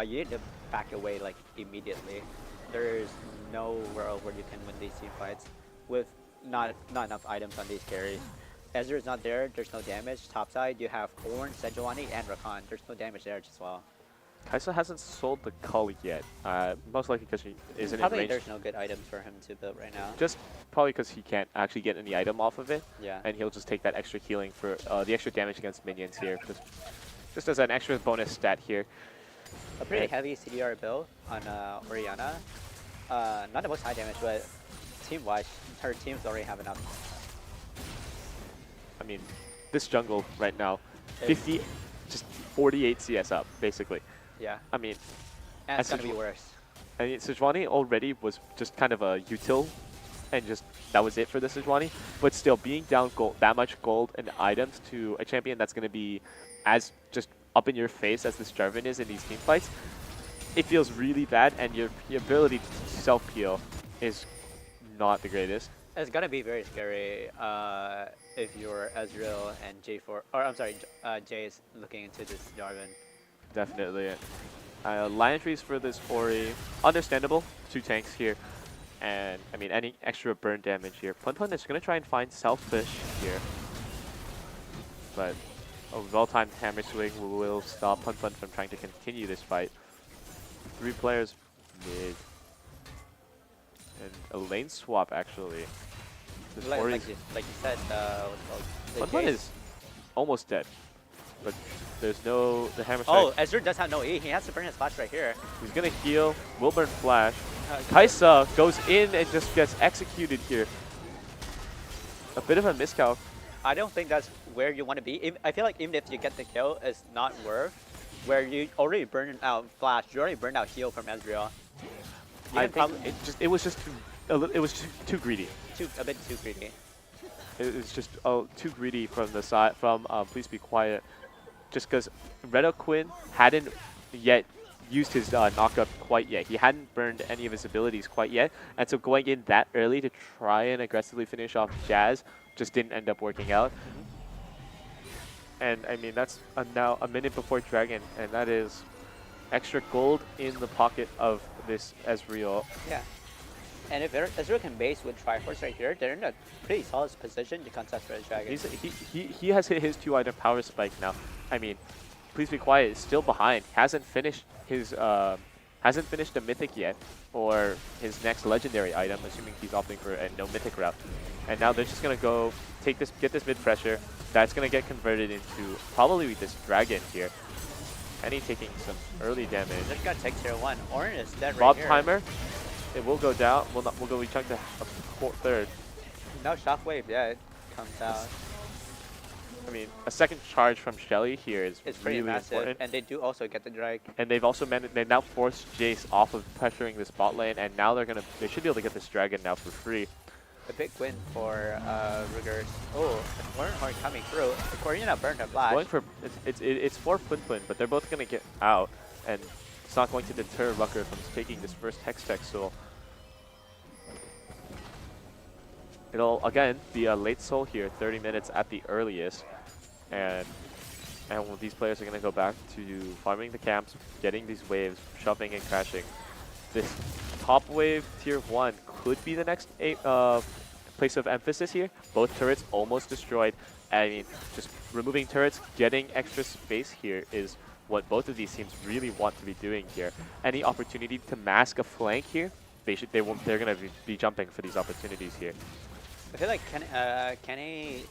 you need to back away like immediately. There's no world where you can win these team fights with not enough items on these carries. Ezra is not there, there's no damage. Topside, you have Ornn, Sejuani, and Rakan. There's no damage there as well. Kaisa hasn't sold the Cull yet, most likely because he isn't Probably in range. there's no good items for him to build right now. Just probably because he can't actually get any item off of it, Yeah. and he'll just take that extra healing for the extra damage against minions here, just as an extra bonus stat here. A pretty heavy CDR build on Oriana. Not the most high damage, but team-wise, her teams already have enough. I mean, this jungle right now, It's- 50, just 48 CS up, basically. Yeah, I mean, and it's As gonna be worse. I mean, Sejuani already was just kind of a util, and just that was it for the Sejuani. But still, being down that much gold and items to a champion that's going to be as just up in your face as this Jarvan is in these team fights, it feels really bad, and your ability to self-heal is not the greatest. It's gonna be very scary if you're Ezreal and J4, or I'm sorry, Jay is looking into this Jarvan. Definitely. Lion trees for this Ori, understandable. 2 tanks here. And, I mean, any extra burn damage here. Pun Pun is going to try and find Selfish here. But a well-timed hammer swing will stop Pun Pun from trying to continue this fight. 3 players mid. And a lane swap, actually. This Like, Ori like you said, what's it called? The Pun Pun Jace. is almost dead. But there's no... The hammer Oh, strike. Ezreal does have no E. He has to burn his flash right here. He's going to heal. Will burn flash. Uh, Kaisa goes in and just gets executed here. A bit of a miscalc. I don't think that's where you want to be. I feel like even if you get the kill, it's not worth. Where you already burned out flash, you already burned out heal from Ezreal. You I can think probably it was just too greedy. a bit too greedy. It was just too greedy from the side from Please Be Quiet, just because Quinn hadn't yet used his knockup quite yet. He hadn't burned any of his abilities quite yet, and so going in that early to try and aggressively finish off Jazz just didn't end up working out. And I mean, that's now a minute before Dragon, and that is extra gold in the pocket of this Ezreal. Yeah. And if Ezreal can base with Triforce right here, they're in a pretty solid position to contest for the Dragon. He has hit his 2-item power spike now. I mean, Please Be Quiet is still behind. Hasn't finished his the mythic yet, or his next legendary item, assuming he's opting for a no mythic route. And now they're just gonna go get this mid pressure. That's gonna get converted into probably this dragon here. Kenny taking some early damage. They're gonna take tier 1. Orin is dead right Bob here. timer. It will go down. We'll go rechunk to a third. No shockwave yet comes out. I mean, a second charge from Shelly here is It's pretty really massive, important. and they do also get the drag. And they've also they've now forced Jace off of pressuring this bot lane, and now they should be able to get this dragon now for free. A big win for Riggers. Oh, Warrenhorn coming through. Corina burned her flash. Going for it's for Pun Pun, but they're both gonna get out, and it's not going to deter Rucker from taking this first Hextech Soul. It'll again be a late soul here, 30 minutes at the earliest, and these players are gonna go back to farming the camps, getting these waves, shoving and crashing. This top wave tier 1 could be the next place of emphasis here. Both turrets almost destroyed. I mean, just removing turrets, getting extra space here is what both of these teams really want to be doing here. Any opportunity to mask a flank here, they're gonna be jumping for these opportunities here. I feel like Kenny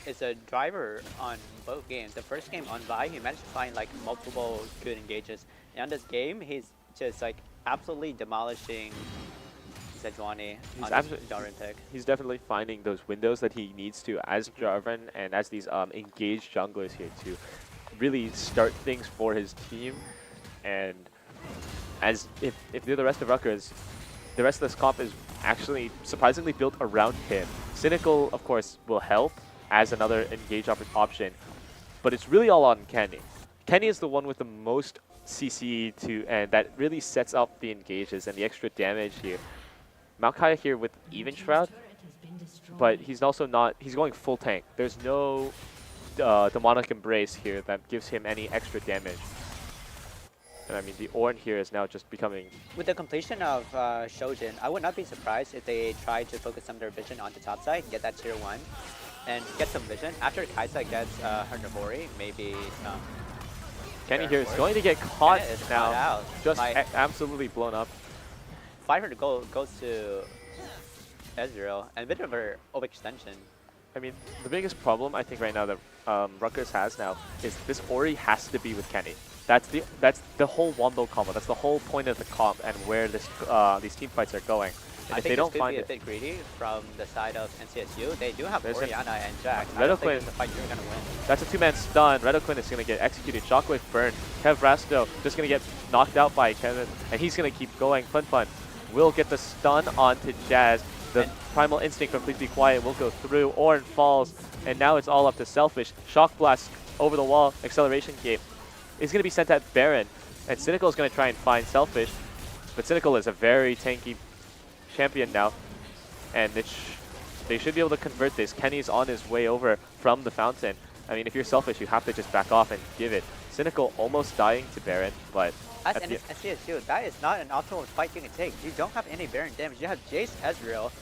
is a driver on both games. The first game on Vi, he managed to find like multiple good engages. And on this game, he's just like absolutely demolishing Sejuani on this Jarvan pick. He's definitely finding those windows that he needs to as Jarvan and as these engaged junglers here to really start things for his team. And as if they're the rest of Rutgers, the rest of this comp is actually surprisingly built around him. Cynical, of course, will help as another engage option, but it's really all on Kenny. Kenny is the one with the most CC and that really sets up the engages and the extra damage here. Maokai here with Even Shroud, but he's also not, he's going full tank. There's no demonic embrace here that gives him any extra damage. And I mean, the Ornn here is now just becoming... With the completion of Shojin, I would not be surprised if they try to focus some of their vision on the top side, get that tier 1, and get some vision. After Kaisa gets her Navori, maybe some... Kenny here is going to get caught now, out. just absolutely blown up. 500 gold goes to Ezreal, and a bit of an overextension. I mean, the biggest problem I think right now that Rutgers has now is this Ori has to be with Kenny. That's the whole Wombo combo. That's the whole point of the comp and where these team fights are going. And I if think they don't this could find be it, a bit greedy from the side of NCSU. They do have There's Orianna and Jack. I Red don't think Quinn. it's a fight you're gonna win. that's a 2-man stun. Red Quinn is going to get executed. Shockwave burn. Kev Rasto just going to get knocked out by Kevin, and he's going to keep going. Fun will get the stun onto Jazz. The Primal Instinct from Please Be Quiet will go through. Ornn falls, and now it's all up to Selfish. Shock Blast over the wall. Acceleration Gate is going to be sent at Baron, and Cynical is going to try and find Selfish, but Cynical is a very tanky champion now, and they should be able to convert this. Kenny's on his way over from the fountain. I mean, if you're Selfish, you have to just back off and give it. Cynical almost dying to Baron, but As at an the, SCSU, that is not an optimal fight you can take. You don't have any Baron damage. You have Jace, Ezreal,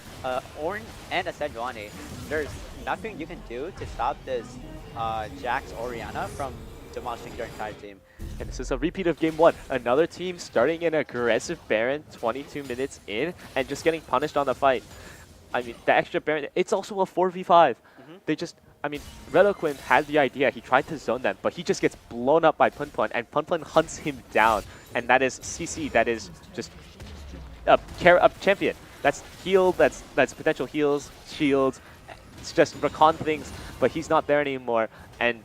Ornn, and a Sejuani. There's nothing you can do to stop this Jax Orianna from demolishing your entire team. and this is a repeat of game 1. Another team starting an aggressive Baron 22 minutes in and just getting punished on the fight. I mean, the extra Baron, it's also a 4v5. They just, I mean, Redoquin had the idea. He tried to zone them, but he just gets blown up by Punpun, and Punpun hunts him down. And that is CC, that is just a champion. That's heal, that's potential heals, shields. It's just recon things, but he's not there anymore. And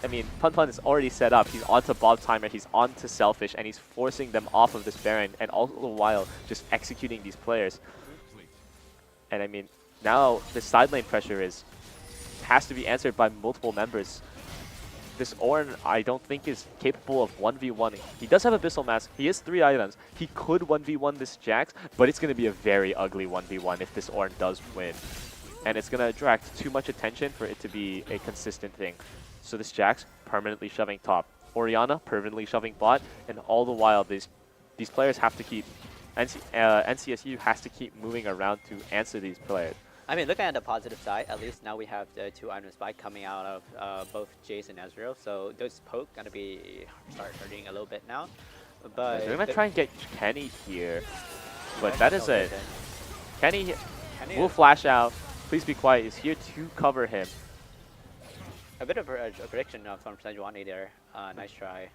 I mean, Punpun is already set up. He's onto Bob Timer, he's onto Selfish, and he's forcing them off of this Baron, and all the while just executing these players. And I mean, now the side lane pressure has to be answered by multiple members. This Ornn, I don't think, is capable of 1v1ing. He does have Abyssal Mask. He has 3 items. He could 1v1 this Jax, but it's going to be a very ugly 1v1 if this Ornn does win. And it's going to attract too much attention for it to be a consistent thing. So this Jax permanently shoving top. Orianna permanently shoving bot, and all the while these players have to keep... NCSU has to keep moving around to answer these players. I mean, looking at the positive side, at least now we have the 2 items by coming out of both Jace and Ezreal, so those poke gonna start hurting a little bit now. But they're gonna try and get Kenny here, but that is it. Kenny will flash out. Please be quiet. Is here to cover him. A bit of a prediction from Sejuani there. Nice try.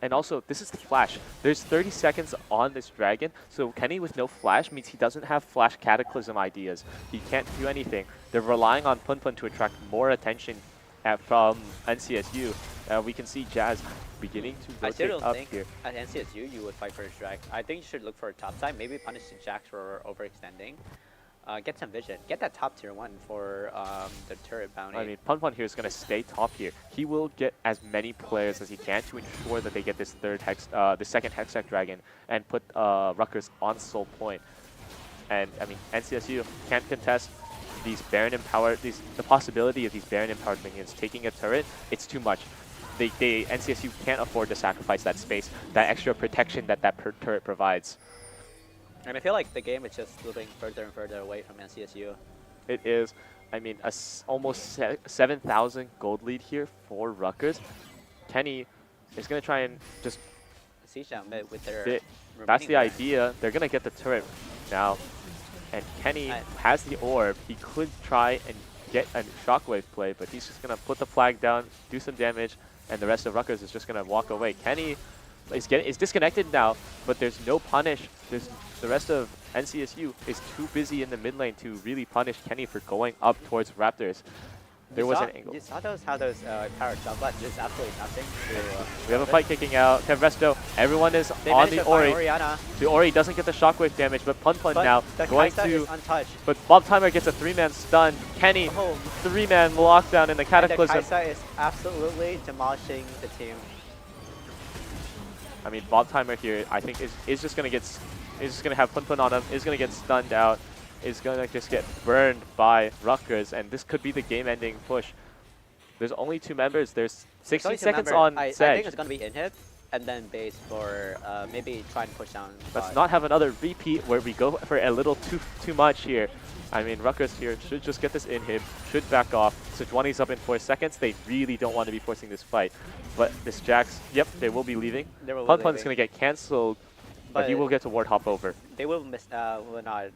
And also, this is the flash. There's 30 seconds on this dragon, so Kenny with no flash means he doesn't have flash cataclysm ideas. He can't do anything. They're relying on Punpun to attract more attention from NCSU. We can see Jazz beginning to rotate up here. At NCSU you would fight for a drag. I think you should look for a top side, maybe punish the Jax for overextending. Get some vision. Get that top tier 1 for the turret bounty. I mean, Punpun here is going to stay top here. He will get as many players as he can to ensure that they get this the second Hextech Dragon and put Rutgers on Soul Point. And I mean, NCSU can't contest these Baron empowered, the possibility of these Baron empowered minions taking a turret. It's too much. NCSU can't afford to sacrifice that space, that extra protection that turret provides. And I feel like the game is just moving further and further away from NCSU. It is. I mean, almost 7,000 gold lead here for Rutgers. Kenny is going to try and just... Siege down mid with their... That's the idea. They're going to get the turret now. And Kenny has the orb. He could try and get a shockwave play, but he's just going to put the flag down, do some damage, and the rest of Rutgers is just going to walk away. Kenny is disconnected now, but there's no punish. The rest of NCSU is too busy in the mid lane to really punish Kenny for going up towards Raptors. There was an angle. You saw how those power jump just absolutely nothing. We have a fight kicking out. Resto, everyone is on the Ori. The Ori doesn't get the shockwave damage, but Punpun now going to... But Bob Timer gets a 3-man stun. Kenny, 3-man lockdown in the Cataclysm. And the Kaisa is absolutely demolishing the team. I mean, Bob Timer here, I think, is just going to get... Is just going to have Punpun on him, is going to get stunned out, is going to just get burned by Rutgers, and this could be the game-ending push. There's only 2 members. There's 60 seconds on Sedge. I think it's going to be inhib, and then base for maybe try and push down. Let's not have another repeat where we go for a little too much here. I mean, Rutgers here should just get this inhib, should back off. Sejuani's up in 4 seconds. They really don't want to be forcing this fight. But this Jax, yep, they will be leaving. Punpun is going to get cancelled. But he will get to ward hop over. They will not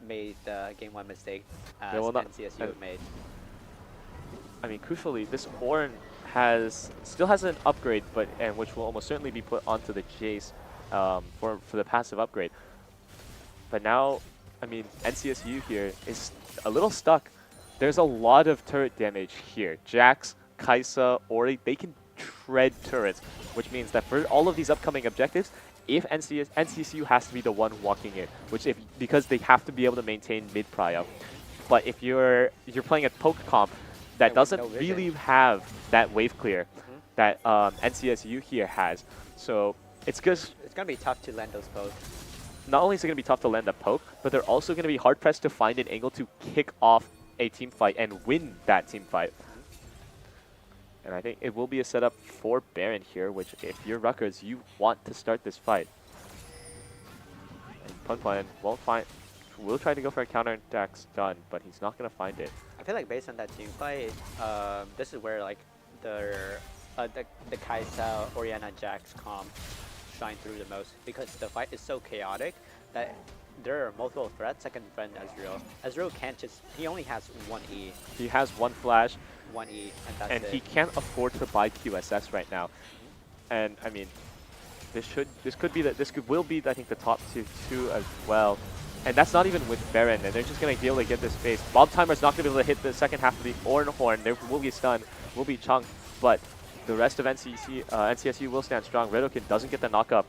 made the game 1 mistake as NCSU made. I mean, crucially, this Ornn still has an upgrade, which will almost certainly be put onto the Jace for the passive upgrade. But now, I mean, NCSU here is a little stuck. There's a lot of turret damage here. Jax, Kaisa, Ori, they can tread turrets, which means that for all of these upcoming objectives, if NCSU has to be the one walking it, because they have to be able to maintain mid prio. But if you're playing a poke comp that doesn't really have that wave clear that NCSU here has, so it's gonna be tough to land those pokes. Not only is it gonna be tough to land a poke, but they're also gonna be hard pressed to find an angle to kick off a team fight and win that team fight. And I think it will be a setup for Baron here, which if you're Rutgers, you want to start this fight. And Punplan won't find, will try to go for a counterattack stun, but he's not going to find it. I feel like based on that team fight, this is where like the Kaisa, Oriana, Jax comp shine through the most because the fight is so chaotic that there are multiple threats that can defend Ezreal. Ezreal can't just, he only has one E. He has one flash, One E, and that's and it. he can't afford to buy QSS right now. And I mean, this will be I think the top two as well. And that's not even with Baron, and they're just gonna be able to get this space. Bob Timer's not gonna be able to hit the second half of the Horn. There will be stun, will be chunked, but the rest of NCSU will stand strong. Redokin doesn't get the knockup,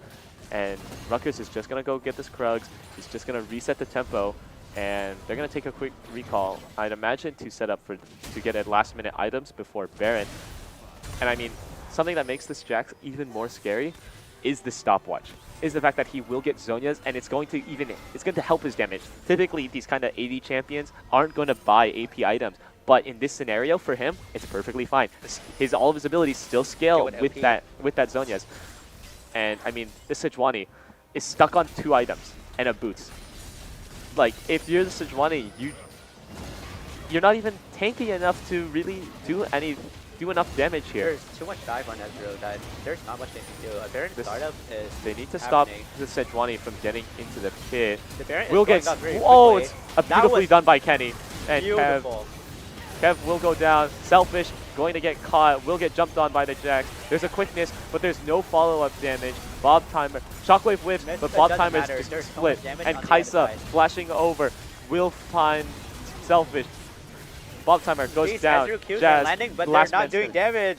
and Rutgers is just gonna go get this Krugs. He's just gonna reset the tempo, and they're gonna take a quick recall. I'd imagine to set up to get at last-minute items before Baron. And I mean, something that makes this Jax even more scary is the stopwatch. Is the fact that he will get Zhonya's, and it's going to help his damage. Typically, these kind of AD champions aren't going to buy AP items, but in this scenario, for him, it's perfectly fine. All of his abilities still scale with that Zhonya's. And I mean, this Sejuani is stuck on 2 items and a boots. Like, if you're the Sejuani, you're not even tanky enough to really do enough damage here. There's too much dive on Ezreal that there's not much they can do. A Baron startup is They need to happening. stop the Sejuani from getting into the pit. The Baron Will is get going up very oh, quickly. it's beautifully done by Kenny. And Beautiful. Kev will go down. Selfish, going to get caught, will get jumped on by the Jax. There's a quickness, but there's no follow-up damage. Bob Timer, Shockwave whiffs, but Bob Timer is just There's so split. much damage And on the Kaisa other side. flashing over will find Selfish. Bob Timer goes These down. Ezreal Qs are Jazz, landing, but they're last not man doing standing. damage.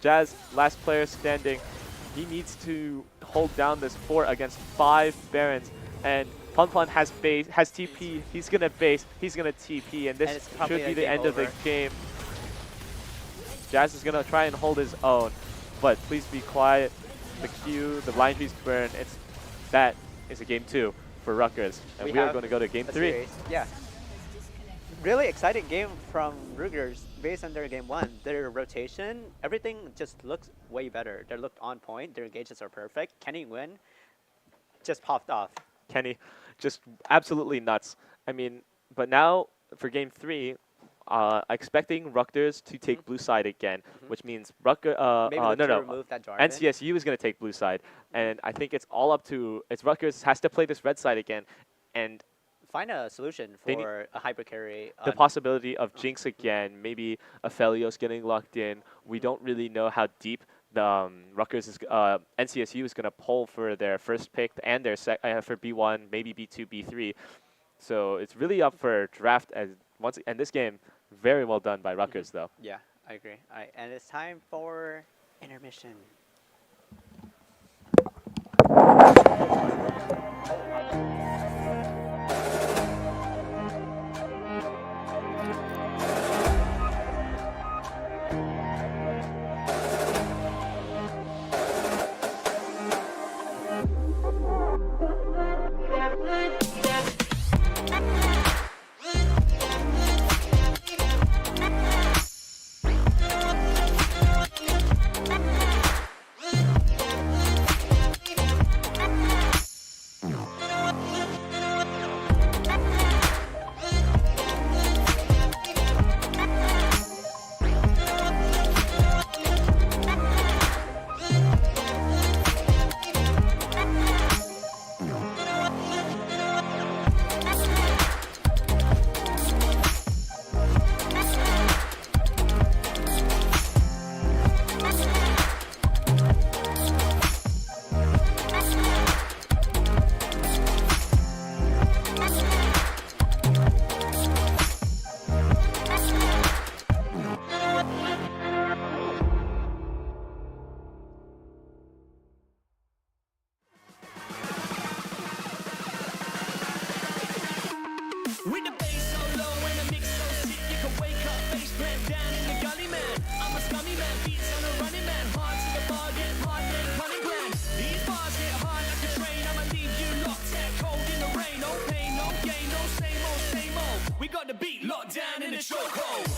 Jazz, last player standing. He needs to hold down this 4 against 5 Barons. And Punpun has TP. He's going to base. He's going to TP. And this should be the end of the game. Jazz is going to try and hold his own. But please be quiet. The Q, the blind trees burn. That is a game 2 for Rutgers. And we are going to go to game 3. Series. Yeah. Really exciting game from Rutgers based on their game 1. Their rotation, everything just looks way better. They looked on point. Their engagements are perfect. Kenny Nguyen just popped off. Kenny, just absolutely nuts. I mean, but now for game 3, expecting Rutgers to take blue side again, which means Rutgers. Remove that Jarvan. NCSU is going to take blue side, and I think it's all up to Rutgers has to play this red side again, and find a solution for a hyper carry. The possibility of Jinx again, maybe Aphelios getting locked in. We don't really know how deep the NCSU is going to pull for their first pick and their for B1, maybe B2, B3. So it's really up for draft. And this game, very well done by Rutgers, though. Yeah, I agree. All right, and it's time for intermission. With the bass so low and the mix so sick, you can wake up, face plant down in the gully, man. I'm a scummy man, beats on a running man, hard to the bargain, hard man, running plan. These bars hit hard like a train, I'ma leave you locked out cold in the rain. No pain, no gain, no same old, same old. We got the beat locked down in the chokehold.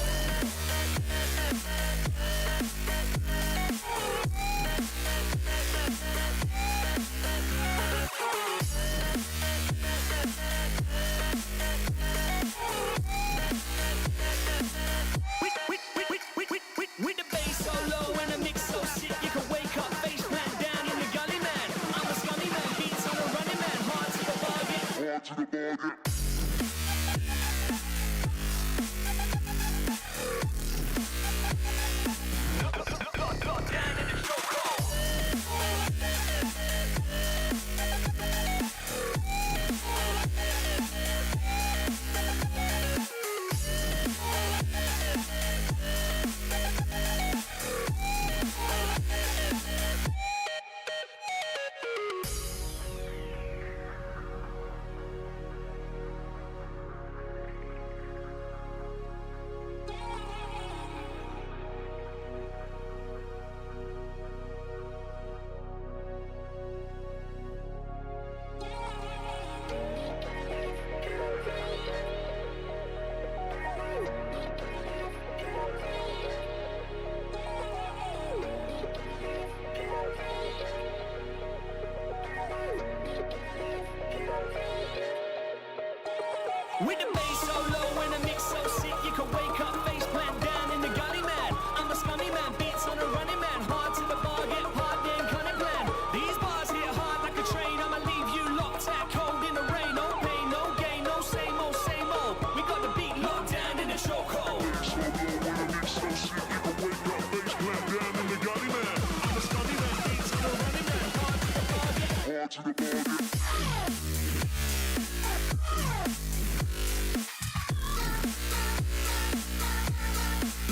With the bass so low and the mix so sick, you can wake up face plant down in the gully, man. I'm a scummy man, beats on a running man. Hard to the bar, get hard, then cunning plan. These bars hit hard like a train. I'ma leave you locked out cold in the rain. No pain, no gain, no same old, same old. We got the beat locked down in the chokehold. So low when the mix so sick, you can wake up face plant down in the gully, man. I'm a scummy man, beats on a running man. Hard to the bar, get Hard to the ball, get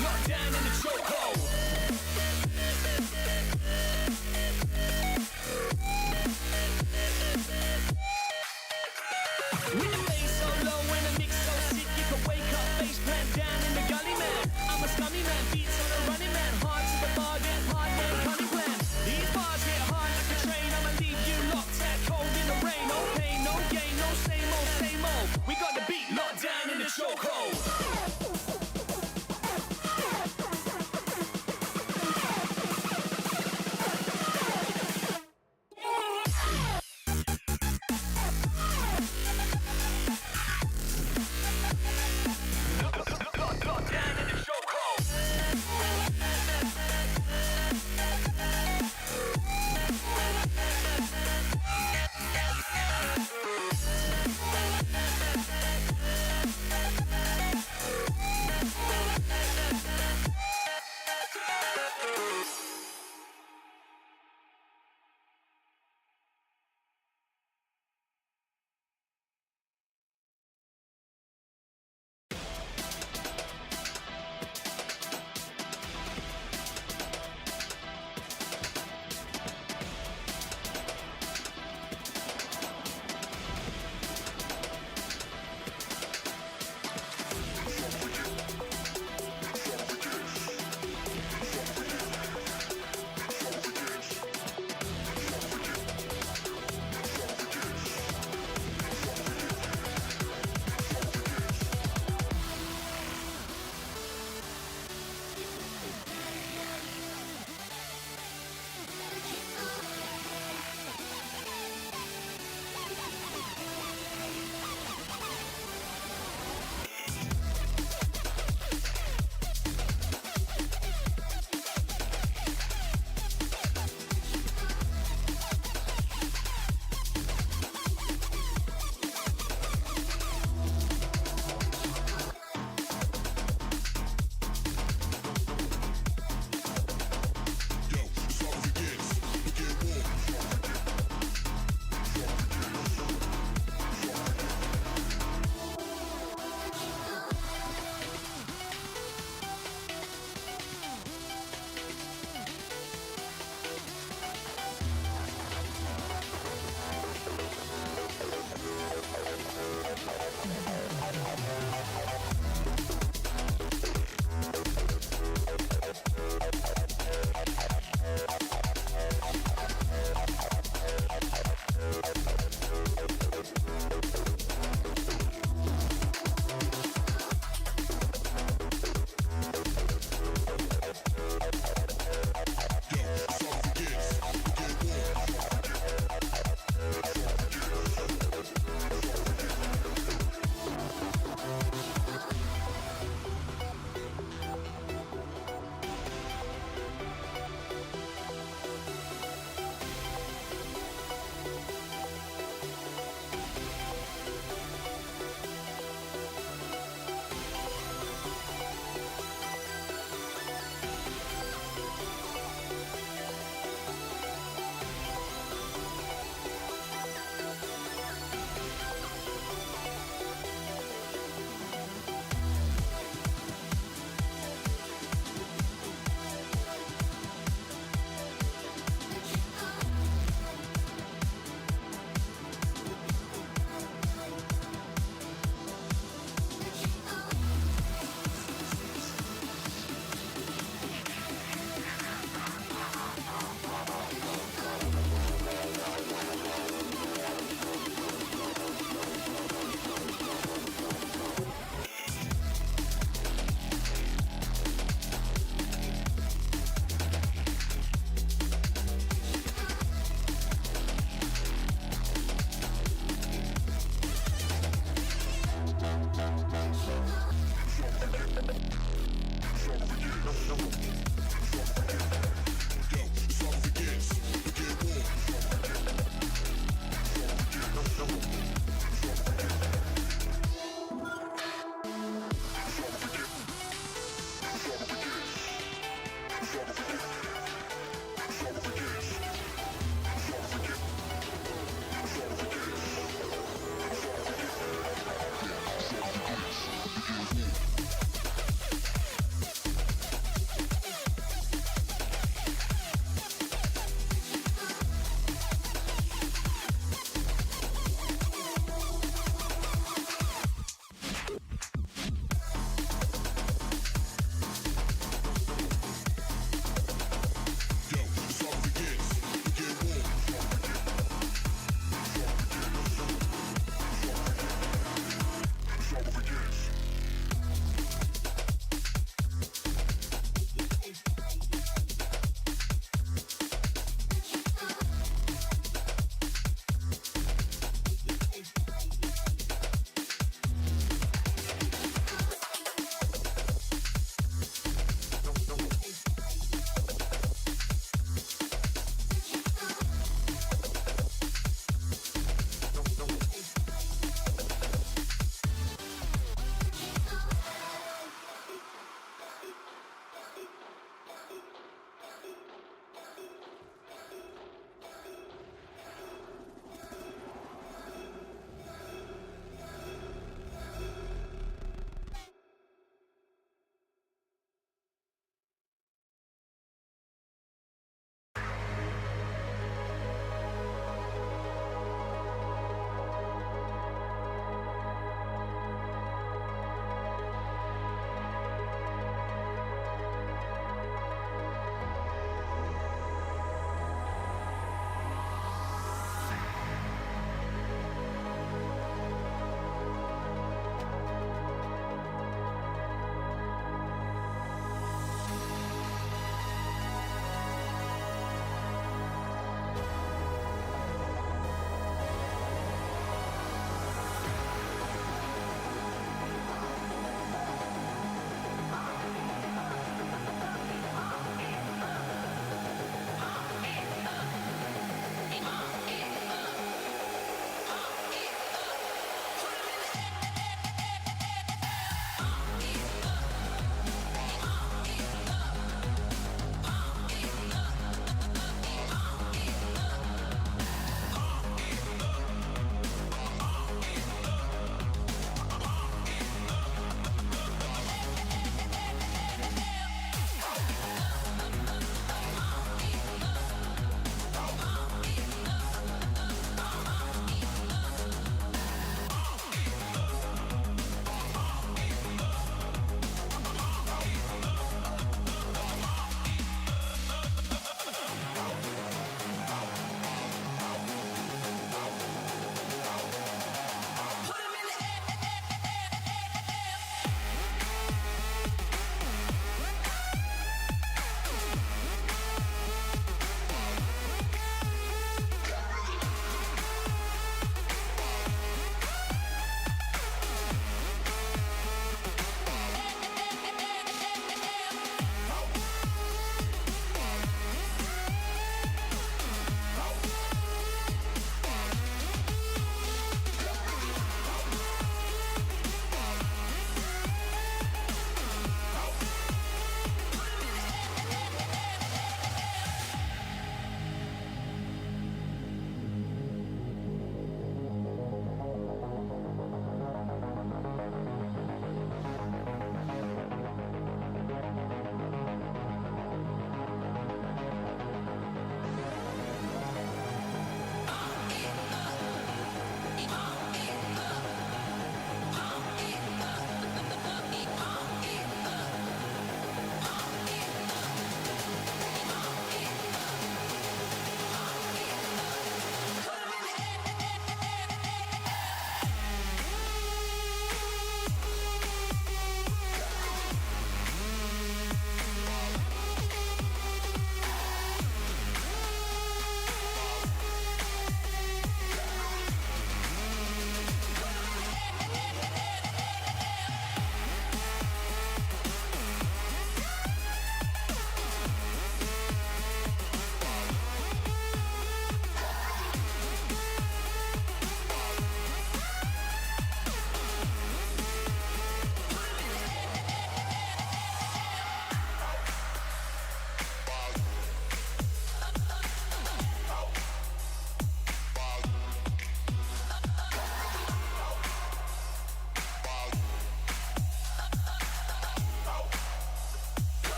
locked down in the chokehold. With the bass so low and the mix so sick, you can wake up face plant down in the gully, man. I'm a scummy man, beats on a running man. Hard to the bar, get hard, then cunning plan. These bars hit hard like a train. I'ma leave you locked out cold in the rain. No pain, no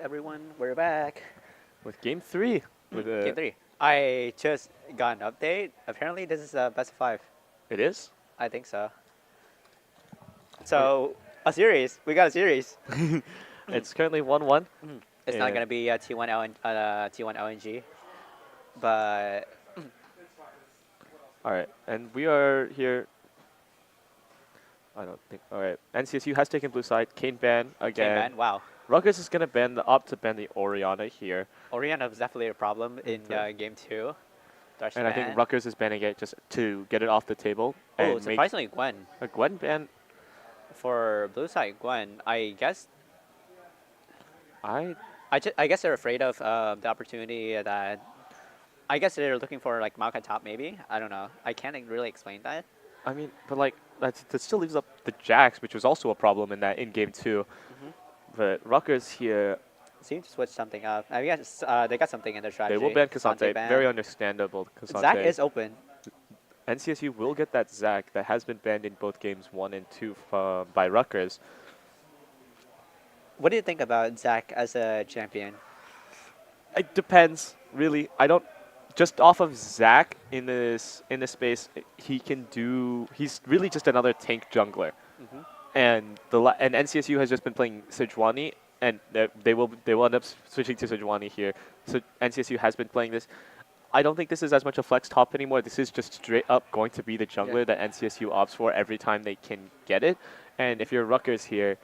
everyone. We're back. With game 3. With Game 3. I just got an update. Apparently, this is a best of 5. It is? I think so. So, a series. We got a series. It's currently 1-1. It's not And- going to be T1 LNG. But, Alright, and we are here. I don't think. Alright, NCSU has taken blue side. Kane ban okay, again. man, wow. Rutgers is going to opt to ban the Oriana here. Oriana was definitely a problem in Okay. game 2. Darcy And I think ban. Rutgers is banning it just to get it off the table. Oh, And make surprisingly, Gwen. a Gwen ban. For blue side, Gwen, I guess I I guess they're afraid of the opportunity that. I guess they're looking for like Maokai top maybe. I don't know. I can't really explain that. mean, but like that still leaves up the Jax, which was also a problem in game 2. But Rutgers here, Seem to switch something up. I guess they got something in their they strategy. will ban Cassante. ban. Very understandable. Cassante. Zach is open. NCSU will get that Zac that has been banned in both games 1 and 2 by Rutgers. What do you think about Zach as a champion? It depends, really. I don't. Just off of Zac in this space, he's really just another tank jungler. And and NCSU has just been playing Sejuani, and they will end up switching to Sejuani here. So NCSU has been playing this. I don't think this is as much a flex top anymore. This is just straight up going to be the jungler that NCSU opts for every time they can get it. And if you're Rutgers here,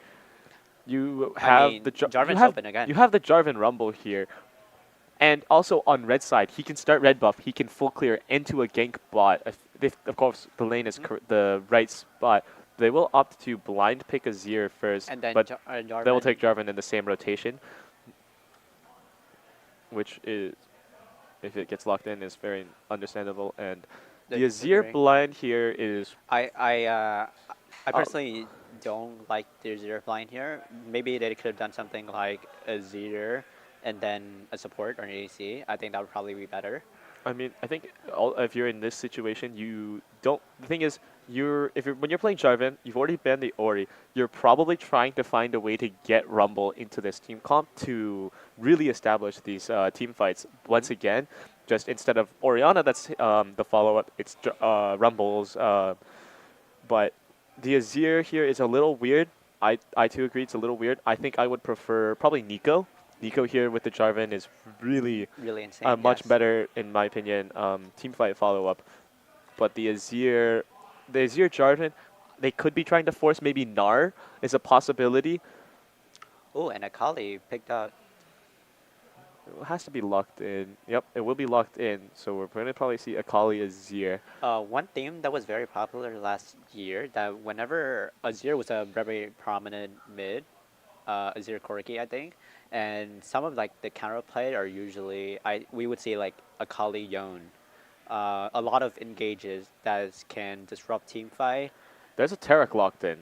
you have mean, the Jarvan's open again. You have the Jarvan Rumble here. And also on red side, he can start red buff. He can full clear into a gank bot. If of course, the lane is the right spot. They will opt to blind pick a Azir first, And then but Jarvan. they will take Jarvan in the same rotation. Which is, if it gets locked in, is very understandable. And the Azir very- blind here is I Oh. personally don't like the Azir blind here. Maybe they could have done something like Azir and then a support or an ADC. I think that would probably be better. I mean, I think if you're in this situation, you don't. The thing is, when you're playing Jarvan, you've already banned the Ori. You're probably trying to find a way to get Rumble into this team comp to really establish these team fights once again. Just instead of Oriana, that's the follow-up. It's Rumbles. But the Azir here is a little weird. I too agree, it's a little weird. I think I would prefer probably Nico. Nico here with the Jarvan is really Really insane. much yes. better, in my opinion, team fight follow-up. But the Azir Jarvan, they could be trying to force maybe Gnar is a possibility. Oh, and Akali picked up. It has to be locked in. Yep, it will be locked in. So we're going to probably see Akali Azir. One theme that was very popular last year, that whenever Azir was a very prominent mid, Azir Korki, I think, and some of like the counterplay are usually we would see like Akali Yone, a lot of engages that can disrupt team fight. There's a Tarek locked in.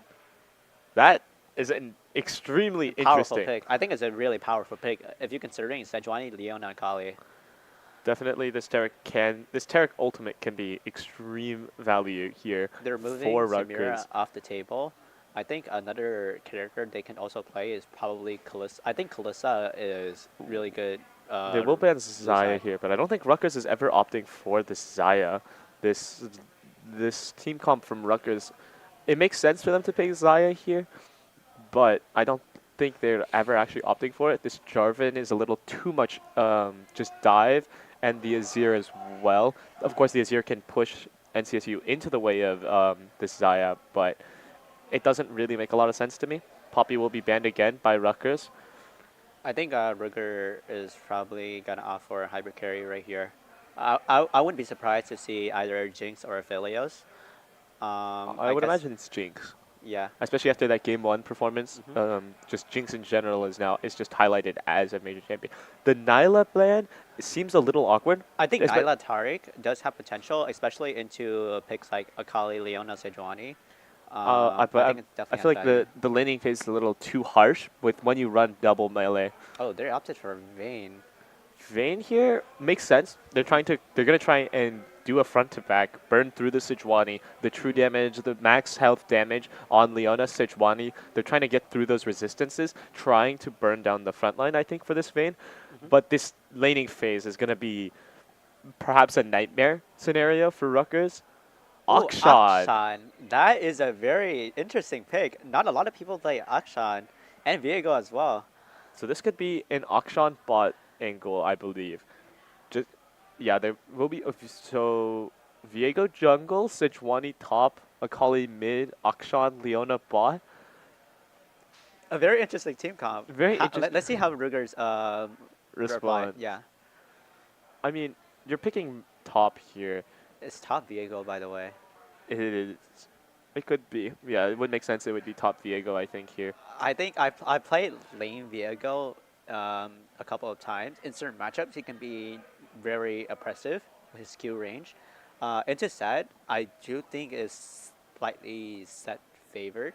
That is an extremely Powerful interesting. pick. I think it's a really powerful pick if you're considering Sejuani, Leon, and Akali. Definitely, this Tarek ultimate can be extreme value here. They're moving For Samira Rutgers. off the table. I think another character they can also play is probably Kalissa. I think Kalissa is really good. They will ban Zaya side. here, but I don't think Rutgers is ever opting for this Zaya. This team comp from Rutgers, it makes sense for them to pick Zaya here, but I don't think they're ever actually opting for it. This Jarvan is a little too much just dive, and the Azir as well. Of course, the Azir can push NCSU into the way of this Zaya, but it doesn't really make a lot of sense to me. Poppy will be banned again by Rutgers. I think Ruger is probably gonna opt for a hybrid carry right here. I wouldn't be surprised to see either Jinx or Aphelios. I would guess- imagine it's Jinx. Yeah. Especially after that game 1 performance, just Jinx in general is just highlighted as a major champion. The Nyla plan seems a little awkward. I think Espe- Nyla Tariq does have potential, especially into picks like Akali, Leona, Sejuani. But I think it's I definitely feel like has value. the laning phase is a little too harsh with when you run double melee. Oh, they opted for Vayne. Vayne here makes sense. They're gonna try and do a front to back, burn through the Sejuani, the true damage, the max health damage on Leona Sejuani. They're trying to get through those resistances, trying to burn down the front line, I think, for this Vayne. But this laning phase is going to be perhaps a nightmare scenario for Rutgers. Ooh, Akshan. Akshan. That is a very interesting pick. Not a lot of people play Akshan and Viego as well. So this could be an Akshan bot angle, I believe. Just yeah, there will be so Viego jungle, Sejuani top, Akali mid, Akshan, Leona bot. A very interesting team comp. Very interesting. Let's see how Ruger's reply. Respond. Yeah, I mean, you're picking top here. it's top Viego, by the way. It is. It could be. Yeah, it would make sense. It would be top Viego, I think here. I think I played lane Viego a couple of times. In certain matchups, he can be very oppressive with his Q range. Into set, I do think is slightly set favored,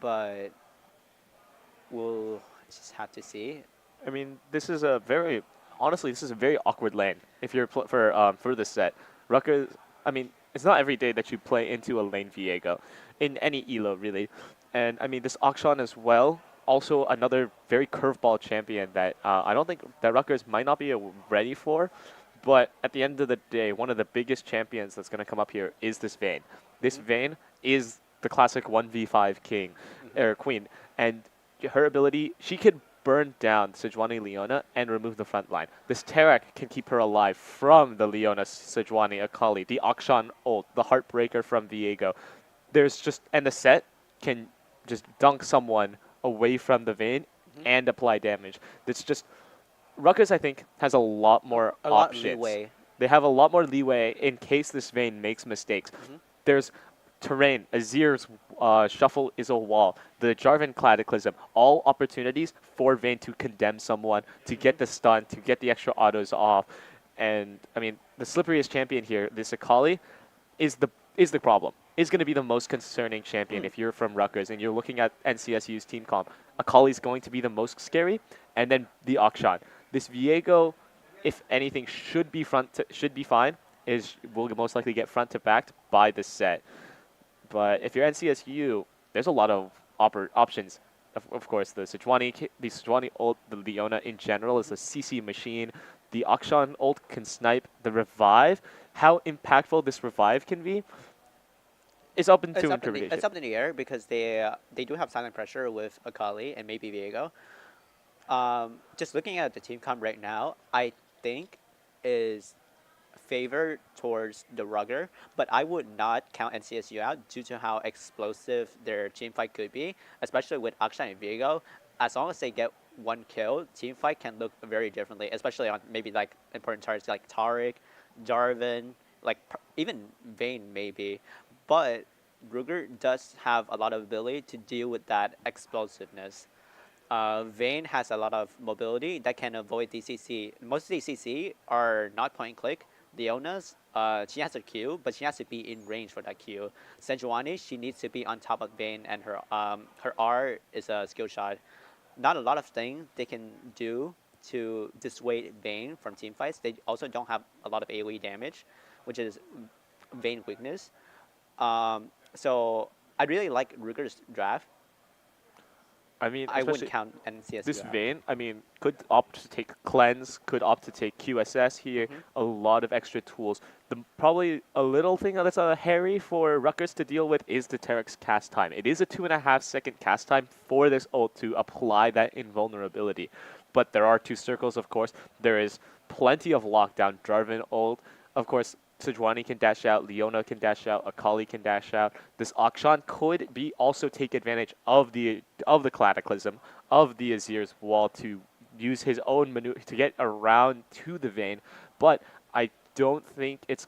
but we'll just have to see. I mean, this is a very honestly, this is a very awkward lane if you're for this set. Rutgers. I mean, it's not every day that you play into a lane Viego in any elo really, and I mean this Akshan as well. Also another very curveball champion that I don't think that Rutgers might not be ready for, but at the end of the day, one of the biggest champions that's going to come up here is this Vayne. This Vayne is the classic 1v5 king or queen, and her ability, she could burn down Sejuani Leona and remove the front line. This Tarak can keep her alive from the Leona Sejuani Akali, the Akshan ult, the Heartbreaker from Viego. There's just, and the set can just dunk someone away from the Vayne and apply damage. It's just, Rutgers, I think, has a lot more A lot options. leeway. They have a lot more leeway in case this Vayne makes mistakes. There's terrain, Azir's shuffle is a wall, the Jarvan Cataclysm, all opportunities for Vayne to condemn someone, to get the stun, to get the extra autos off. And I mean, the slipperiest champion here, this Akali, is the problem. Is going to be the most concerning champion if you're from Rutgers and you're looking at NCSU's team comp. Akali's going to be the most scary, and then the Akshan. This Viego, if anything, should be fine. Will most likely get front to back by the set. But if you're NCSU, there's a lot of options. Of course, the Sejuani ult, the Leona in general is a CC machine. The Akshan ult can snipe. The revive, how impactful this revive can be, is open to interpretation. It's up in the air because they do have silent pressure with Akali and maybe Viego. Just looking at the team comp right now, I think is favored towards the Rugger, but I would not count NCSU out due to how explosive their team fight could be, especially with Akshan and Viego. As long as they get one kill, team fight can look very differently, especially on maybe like important targets like Taric, Jarvan, like even Vayne maybe. But Ruger does have a lot of ability to deal with that explosiveness. Vayne has a lot of mobility that can avoid DCC. Most DCC are not point click. Leona's, she has a Q, but she has to be in range for that Q. Sejuani, she needs to be on top of Vayne, and her R is a skill shot. Not a lot of things they can do to dissuade Vayne from team fights. They also don't have a lot of AoE damage, which is Vayne weakness. So I really like Ruger's draft. I mean, I wouldn't count NCSU this out. Vayne, I mean, could opt to take cleanse, could opt to take QSS here. A lot of extra tools. Probably a little thing that's hairy for Rutgers to deal with is the Taric's cast time. It is a 2.5 second cast time for this ult to apply that invulnerability. But there are 2 circles, of course. There is plenty of lockdown. Jarvan ult, of course. Sejuani can dash out, Leona can dash out, Akali can dash out. This Akshan could be also take advantage of the Cataclysm, of the Azir's wall to use his own maneuver to get around to the Vayne. But I don't think it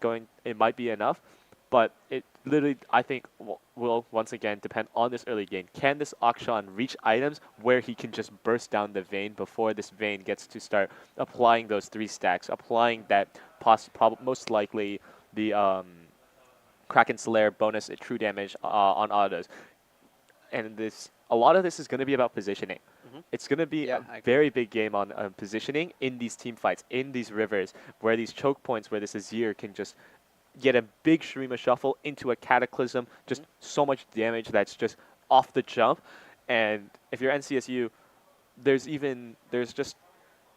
might be enough. But it literally, I think, will once again depend on this early game. Can this Akshan reach items where he can just burst down the Vayne before this Vayne gets to start applying those 3 stacks, applying that most likely the Kraken Slayer bonus true damage on autos. And a lot of this is going to be about positioning. It's going to be a very big game on positioning in these team fights, in these rivers, where these choke points, where this Azir can just get a big Shurima shuffle into a Cataclysm, just so much damage that's just off the jump. And if you're NCSU, there's just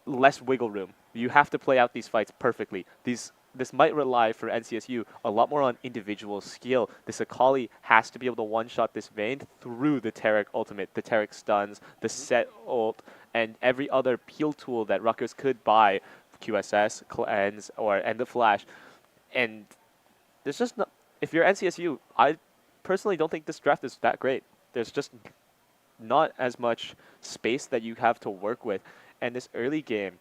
less wiggle room. You have to play out these fights perfectly. This might rely for NCSU a lot more on individual skill. This Akali has to be able to one-shot this Vayne through the Taric ultimate, the Taric stuns, the set ult, and every other peel tool that Rutgers could buy, QSS, Cleanse, and the Flash. And there's just not, if you're NCSU, I personally don't think this draft is that great. There's just not as much space that you have to work with. And this early game,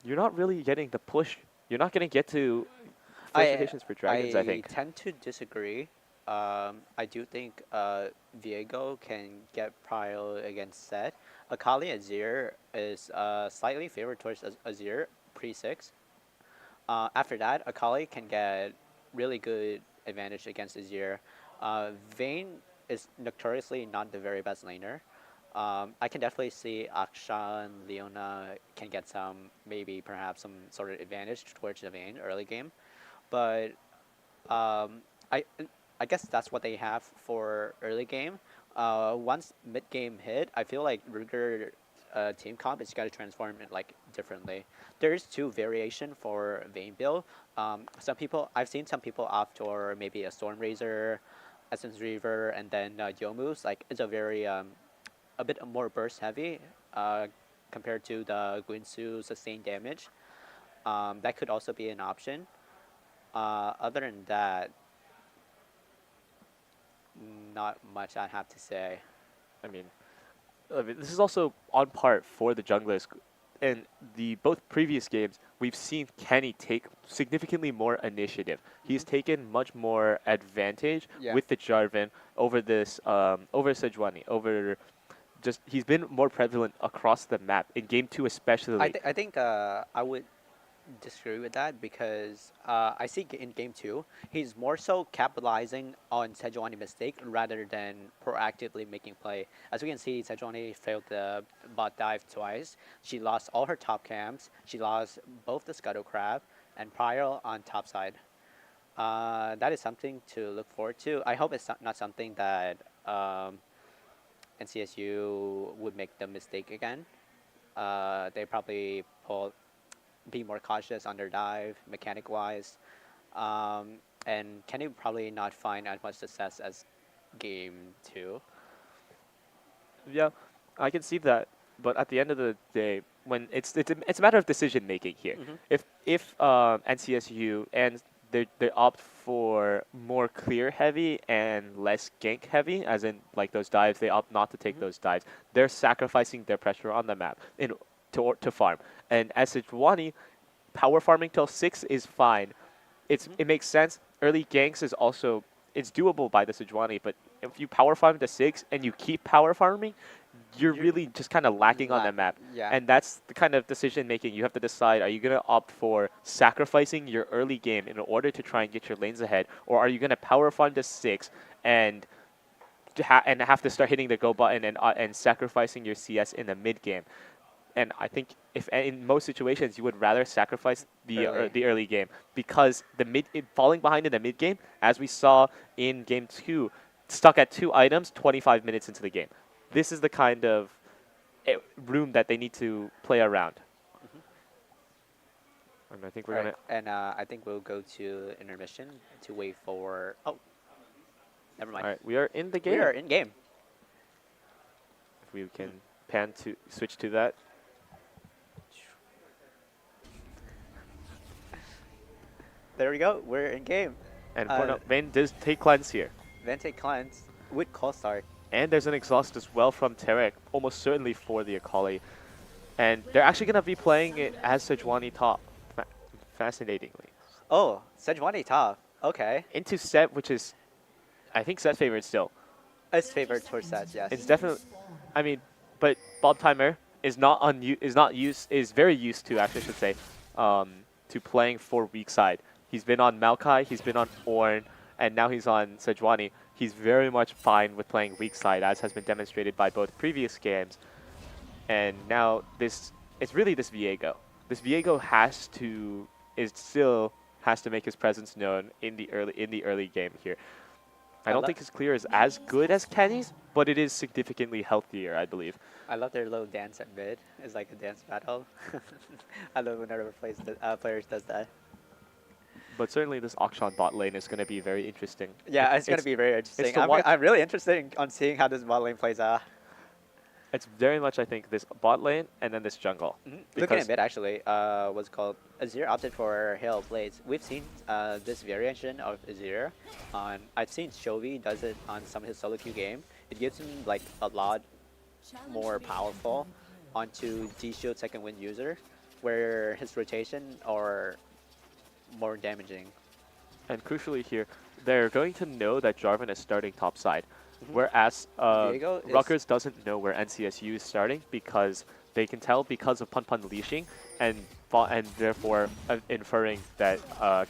you're not really getting the push. You're not going to get to first rotations for Dragons, I think. tend to disagree. I do think Viego can get Prio against Set. Akali Azir is slightly favored towards Azir pre-6. After that, Akali can get really good advantage against Azir. Vayne is notoriously not the very best laner. I can definitely see Akshan, Leona can get maybe perhaps some sort of advantage towards the Vayne early game. But I guess that's what they have for early game. Once mid game hit, I feel like Ruger team comp is got to transform it like differently. There is 2 variation for Vayne build. I've seen some people opt for maybe a Storm Razor, Essence Reaver, and then Yomu's. Like it's a very a bit more burst heavy compared to the Guinsoo sustained damage. That could also be an option. Other than that, not much I have to say. I mean, this is also on part for the junglers. In the both previous games, we've seen Kenny take significantly more initiative. He's taken much more advantage with the Jarvan over this, over Sejuani, he's been more prevalent across the map in game 2 especially. I think I would disagree with that because I see in game 2 he's more so capitalizing on Sejuani mistake rather than proactively making play. As we can see, Sejuani failed the bot dive twice. She lost all her top camps. She lost both the Scuttle Crab and Prio on top side. That is something to look forward to. I hope it's not something that NCSU would make the mistake again. They probably be more cautious on their dive, mechanic-wise, and Kenny would probably not find as much success as game 2. Yeah, I can see that, but at the end of the day, when it's a matter of decision making here. If NCSU and they opt for more clear heavy and less gank heavy, as in like those dives, they opt not to take those dives. They're sacrificing their pressure on the map to farm. And as Sejuani, power farming till 6 is fine. It makes sense. Early ganks is also it's doable by the Sejuani, but if you power farm to 6 and you keep power farming, you're really just kind of lacking on the map. Yeah. And that's the kind of decision making you have to decide. Are you going to opt for sacrificing your early game in order to try and get your lanes ahead? Or are you going to power farm to 6 and have to start hitting the go button and sacrificing your CS in the mid game? And I think if in most situations you would rather sacrifice the early game, because falling behind in the mid game, as we saw in game 2, stuck at 2 items 25 minutes into the game. This is the kind of room that they need to play around. And I think we're gonna. And I think we'll go to intermission to wait for. Oh, never mind. All right, we are in the game. We are in game. If we can pan to switch to that. There we go. We're in game. And Vayne does take cleanse here. Vente cleanse with call start. And there's an exhaust as well from Taric, almost certainly for the Akali. And they're actually going to be playing it as Sejuani top, fascinatingly. Oh, Sejuani top. Okay. Into Set, which is, I think, Set's favorite still. It's favored towards Set, yes. It's definitely, I mean, but Bob Timer is very used to, actually, I should say, to playing for weak side. He's been on Maokai, he's been on Ornn, and now he's on Sejuani. He's very much fine with playing weak side, as has been demonstrated by both previous games. And now it's really this Viego. This Viego is still has to make his presence known in the early game here. I I don't lo- think his clear is as good as Kenny's, but it is significantly healthier, I believe. I love their little dance at mid. It's like a dance battle. I love whenever players does that. But certainly this Akshan bot lane is going to be very interesting. Yeah, it's gonna be very interesting. to watch- I'm really interested on seeing how this bot lane plays out. It's very much, I think, this bot lane and then this jungle. Looking Because- at mid, actually, what's called Azir opted for Hail Blades. We've seen this variation of Azir on. I've seen Chovy does it on some of his solo queue game. It gives him like a lot more powerful onto D Shield second wind user, where his rotation are more damaging. And crucially here, they're going to know that Jarvan is starting top side. Mhm. Whereas Viego is- Rutgers doesn't know where NCSU is starting because they can tell because of Pun Pun leashing and therefore inferring that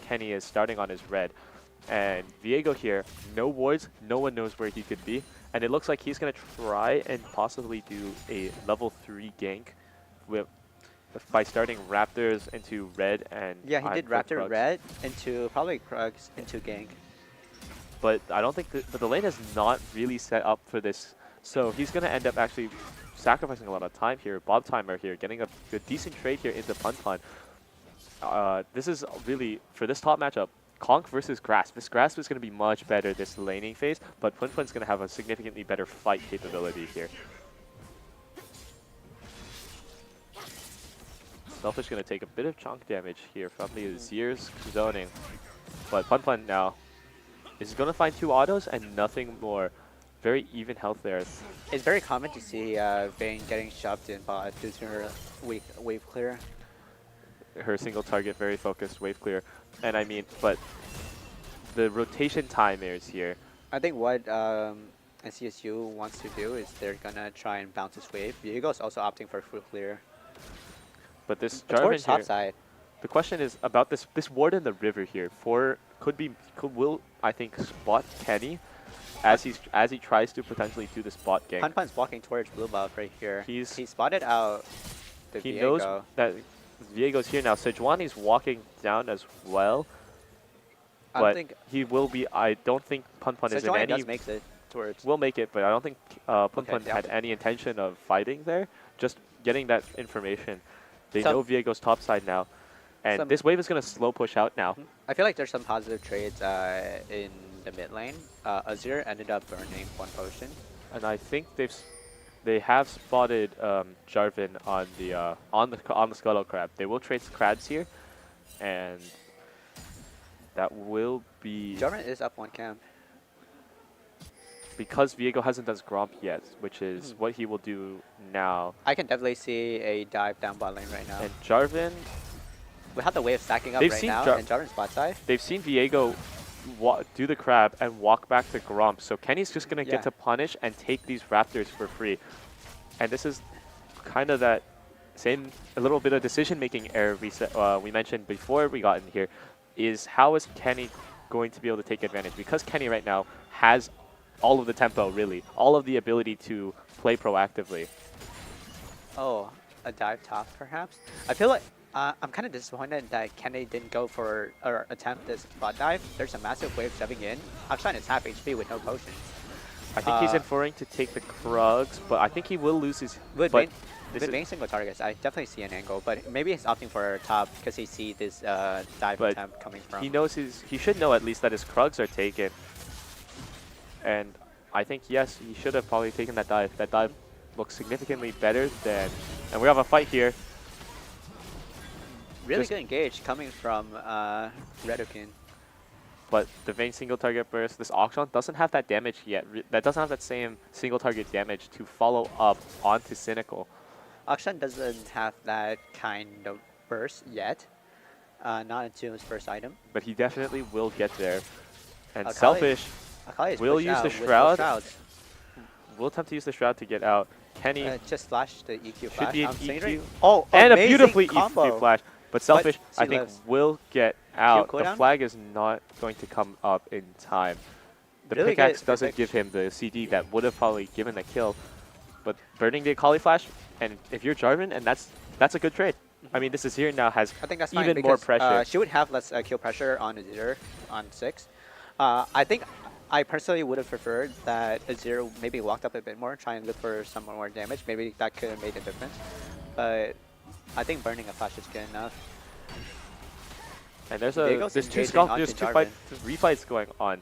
Kenny is starting on his red. And Viego here, no wards, no one knows where he could be. And it looks like he's going to try and possibly do a level 3 gank by starting Raptors into red and Yeah, he did for Raptor Krugs. red into probably Krugs into gank. But I don't think the lane is not really set up for this. So he's going to end up actually sacrificing a lot of time here. Bob Timer here, getting a decent trade here into Pun Pun. This is really, for this top matchup, Conk versus Grasp. This Grasp is going to be much better this laning phase, but Pun Pun's going to have a significantly better fight capability here. Selfish going to take a bit of chunk damage here from the Azir's zoning. But Pun Pun now is going to find 2 autos and nothing more. Very even health there. It's very common to see Vayne getting shoved in bot due to her wave clear. Her single target, very focused, wave clear. And I mean, but the rotation timers here. I think what NCSU wants to do is they're gonna try and bounce this wave. Viego's also opting for full clear. But this But towards Jarvan top here, side, the question is about this ward in the river here. Will I think spot Kenny as he tries to potentially do the spot gank. Pun Pun's walking towards blue buff right here. He spotted out the He Viego. knows that Viego's here now. Sejuani's walking down as well, I don't but think he will be. I don't think Pun Pun is in Sejuani any. does makes it towards. Will make it, but I don't think Pun Okay, Pun yeah. had any intention of fighting there. Just getting that information. They So- know Viego's top side now, and Some- this wave is going to slow push out now. I feel like there's some positive trades in the mid lane. Azir ended up burning 1 potion. And I think they have spotted Jarvan on the Scuttle Crab. They will trade crabs here, and that will be Jarvan is up 1 camp. because Viego hasn't done Gromp yet, which is Mhm. what he will do now. I can definitely see a dive down bot lane right now. And Jarvan, We have the wave stacking up They've right seen now, Jar- and Jarvan's bot side. they've seen Viego do the crab and walk back to Gromp, so Kenny's just gonna Yeah. get to punish and take these Raptors for free. And this is kind of that a little bit of decision-making error we mentioned before we got in here, is how is Kenny going to be able to take advantage? Because Kenny right now has all of the tempo, really, all of the ability to play proactively. Oh, a dive top perhaps? I feel like I'm kind of disappointed that Kenny didn't go for or attempt this bot dive. There's a massive wave shoving in. Akshan is half HP with no potions. I think he's Uh, inferring to take the Krugs, but I think he will lose his... With but main, this with is- main single targets, I definitely see an angle, but maybe he's opting for top because he see this dive But attempt coming from. He knows he should know at least that his Krugs are taken. And I think, yes, he should have probably taken that dive. That dive looks significantly better than... And we have a fight here. Really just- good engage coming from Redokin. But the Vayne single target burst, this Auction doesn't have that damage yet. That doesn't have that same single target damage to follow up onto Cynical. Akshan doesn't have that kind of burst yet. Not into his first item. But he definitely will get there. And Akali- Selfish Akali is will pushed use out the with both Shroud. shrouds. will attempt to use the Shroud to get out. Kenny Just flash the EQ should flash. be an I'm saying EQ. right- Oh, And a amazing beautifully combo. EQ flash. But Selfish, I she think, lives. will get out. The cooldown? flag is not going to come up in time. The Really good pickaxe doesn't protection. give him the CD that would have probably given the kill. But burning the Akali flash, and if you're Jarvan, and that's a good trade. I mean, this is here now has I think that's fine even more because pressure. she would have less kill pressure on Azir on 6. I think I personally would have preferred that Azir maybe walked up a bit more, try and look for some more damage. Maybe that could have made a difference. But I think burning a flash is good enough. And there's Diego's there's engaging onto three fights going on.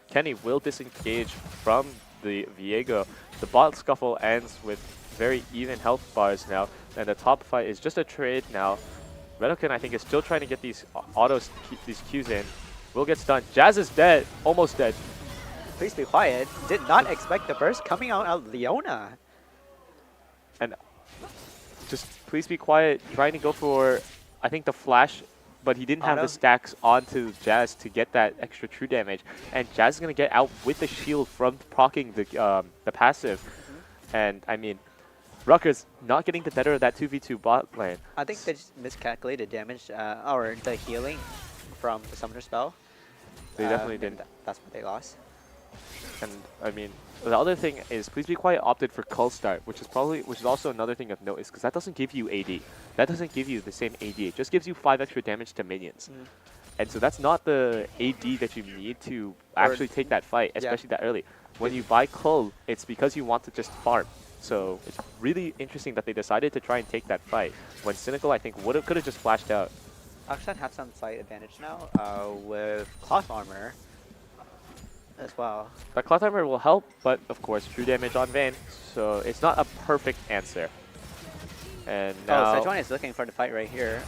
Kenny will disengage from the Viego. The bot scuffle ends with very even health bars now, and the top fight is just a trade now. Redokin, I think, is still trying to get these these Qs in. Will get stunned. Jazz is dead, almost dead. Please be quiet. Did not expect the burst coming out of Leona. And just please be quiet. Trying to go for, I think, the flash, but he didn't have Auto. the stacks onto Jazz to get that extra true damage. And Jazz is gonna get out with the shield from proccing the passive. And I mean, Rutgers not getting the better of that 2v2 bot lane. I think they just miscalculated damage or the healing from the summoner spell. They definitely and didn't. That's what they lost. And I mean, the other thing is, Please Be Quiet opted for Cull Start, which is also another thing of note, is because that doesn't give you AD. That doesn't give you the same AD. It just gives you 5 extra damage to minions. And so that's not the AD that you need to actually take that fight, especially that early. When you buy Cull, it's because you want to just farm. So it's really interesting that they decided to try and take that fight. When Cynical, I think, could have just flashed out. Akshan has some slight advantage now with cloth armor as well. That Cloth Armor will help, but of course, true damage on Vayne, so it's not a perfect answer. And now Sejuani is looking for the fight right here.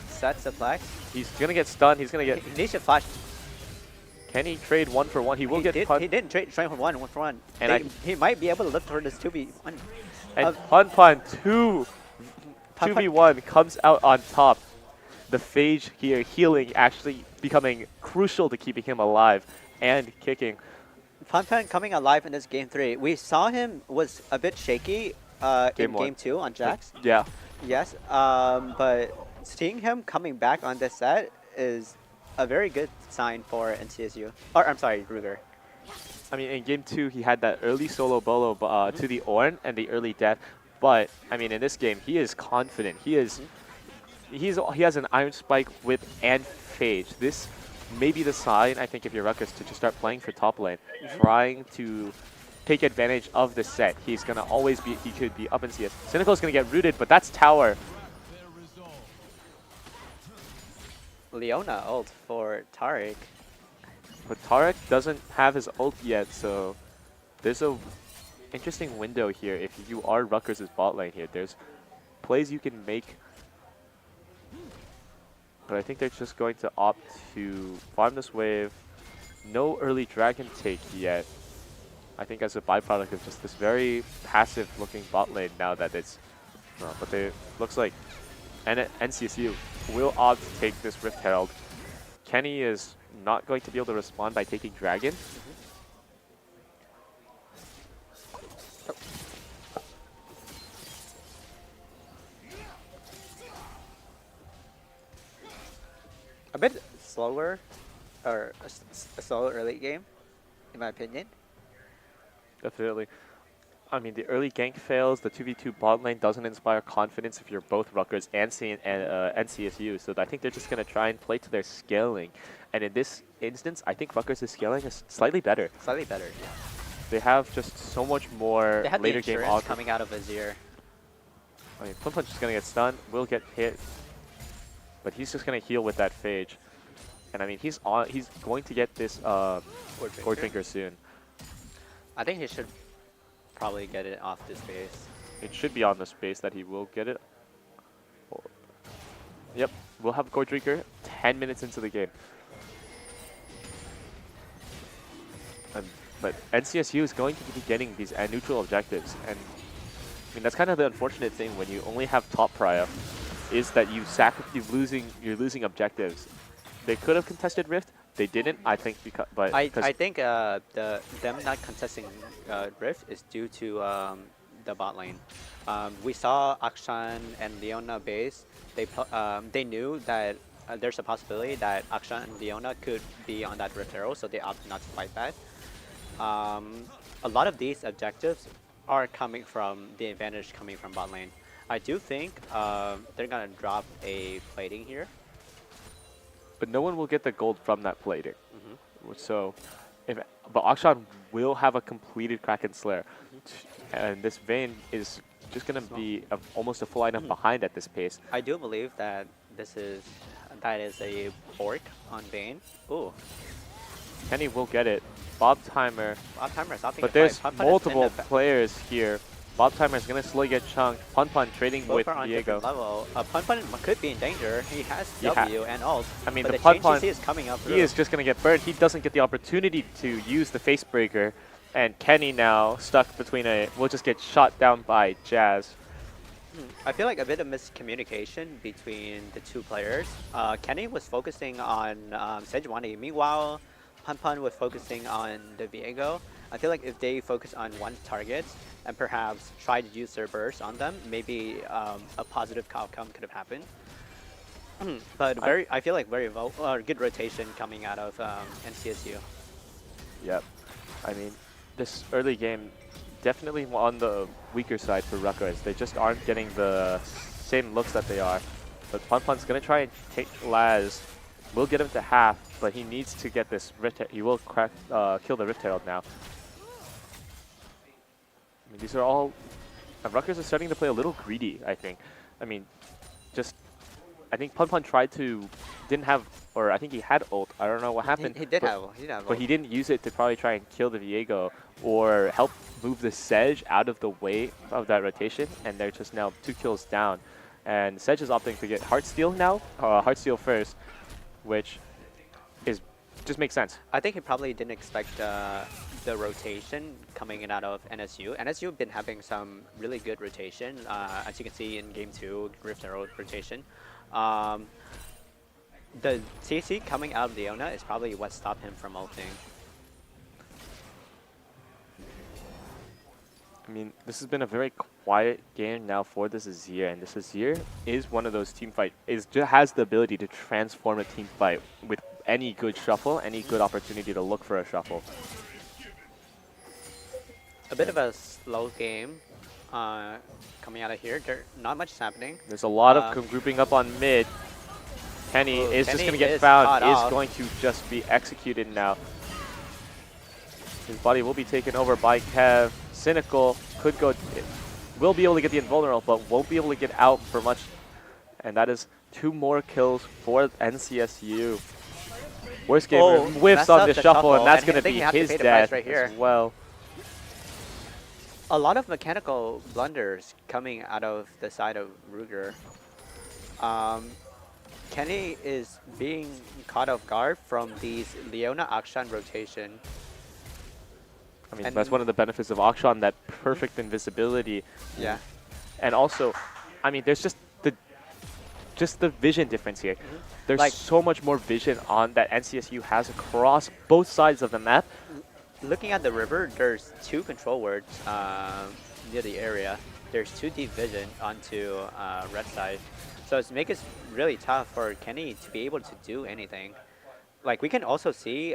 Sets the flag. he's gonna get stunned. He's gonna get. He needs to flash. Can he trade 1 for 1? He will get He didn't trade for one for one. And He might be able to look for this 2v1. And Pun 2v1 comes out on top. The Phage here healing actually becoming crucial to keeping him alive and kicking. Pan coming alive in this game 3. We saw him was a bit shaky in game 2 on Jax. Yeah. Yes, but seeing him coming back on this set is a very good sign for NCSU. Or I'm sorry, Ruger. I mean, in game 2, he had that early solo bolo to the Ornn and the early death. But I mean, in this game, he is confident. He has an Iron Spike with and Phage. This may be the sign, I think, if you're Ruckus, to just start playing for top lane, trying to take advantage of the set. He's gonna always be. He could be up in CS. Cynical's gonna get rooted, but that's tower. Leona ult for Taric. But Taric doesn't have his ult yet, so there's a interesting window here. If you are Rutgers' bot lane here, there's plays you can make. But I think they're just going to opt to farm this wave. No early dragon take yet. I think as a byproduct of just this very passive looking bot lane now that it's... but they looks like NCSU will opt to take this Rift Herald. Kenny is not going to be able to respond by taking Dragon. A bit slower, or a slow early game, in my opinion. Definitely. I mean, the early gank fails, the 2v2 bot lane doesn't inspire confidence if you're both Rutgers and NCSU, so I think they're just going to try and play to their scaling. And in this instance, I think Rutgers' scaling is slightly better. Slightly better, yeah. They have just so much more They have later the game insurance coming out of Azir. I mean, Plum Punch is going to get stunned, will get hit, but he's just going to heal with that Phage. And I mean, he's going to get this Gourd Drinker soon. I think he should probably get it off this base. It should be on the space that he will get it. Yep, we'll have Gourd Drinker 10 minutes into the game. But NCSU is going to be getting these neutral objectives, and I mean that's kind of the unfortunate thing when you only have top prio, is that you're losing objectives. They could have contested Rift, they didn't. I think I think them not contesting Rift is due to the bot lane. We saw Akshan and Leona base. They knew that there's a possibility that Akshan and Leona could be on that Rift Arrow, so they opted not to fight that. A lot of these objectives are coming from the advantage coming from bot lane. I do think they're gonna drop a plating here. But no one will get the gold from that plating. Hmm. So, but Akshan will have a completed Kraken Slayer. And this Vayne is just going to be almost a full item behind at this pace. I do believe that that is a fork on Vayne. Ooh, Kenny will get it. Bob Timer. Bob Timer is opting But to there's fight. Pun Pun is in multiple the players here. Bob Timer is going to slowly get chunked. Pun Pun trading both with are on Diego. different level. Pun Pun could be in danger. He has He W and ult. I mean, but the the Pun chain Pun, CC is coming up through. he is just going to get burned. He doesn't get the opportunity to use the face breaker. And Kenny now stuck between will just get shot down by Jazz. I feel like a bit of miscommunication between the two players. Kenny was focusing on Sejuani. Meanwhile, Pun Pun was focusing on the Viego. I feel like if they focus on one target and perhaps try to use their burst on them, maybe a positive outcome could have happened. But I feel like very good rotation coming out of NCSU. Yep. I mean, this early game definitely on the weaker side for Rutgers. They just aren't getting the same looks that they are. But Pun Pun's going to try and take Laz. Will get him to half, but he needs to get this Rift. He will kill the Rift Herald now. I mean, these are all... Rutgers is starting to play a little greedy, I think. I mean, I think Pun Pun tried to... Didn't have... Or I think he had ult. I don't know what happened. He did have But ult. he didn't use it to probably try and kill the Viego or help move the Sedge out of the way of that rotation. And they're just now 2 kills down. And Sedge is opting to get Heartsteel now. Heartsteel first, which just makes sense. I think he probably didn't expect the rotation coming in out of NSU. NSU have been having some really good rotation, as you can see in Game 2, Rift Herald rotation. The CC coming out of Leona is probably what stopped him from ulting. I mean, this has been a very quiet game now for this Azir, and this Azir is one of those team fight. Has the ability to transform a team fight with any good shuffle, any good opportunity to look for a shuffle. A bit of a slow game coming out of here. Not much is happening. There's a lot of grouping up on mid. Kenny is just Kenny going to get is found, caught is off. going to just be executed now. His body will be taken over by Kev. Cynical will be able to get the invulnerable, but won't be able to get out for much. And that is 2 more kills for NCSU. Worst gamer whiffs messed on up the the shuffle, and shuffle, that's and going to I think be he has to his pay the price death right here. as well. A lot of mechanical blunders coming out of the side of Ruger. Kenny is being caught off guard from these Leona Akshan rotation. I mean, And- that's one of the benefits of Akshan, that perfect invisibility. Yeah. And also, I mean, there's just the vision difference here. There's Like- so much more vision on that NCSU has across both sides of the map. Looking at the river, there's 2 control wards near the area. There's 2 deep vision onto red side. So it's making it really tough for Kenny to be able to do anything. Like, we can also see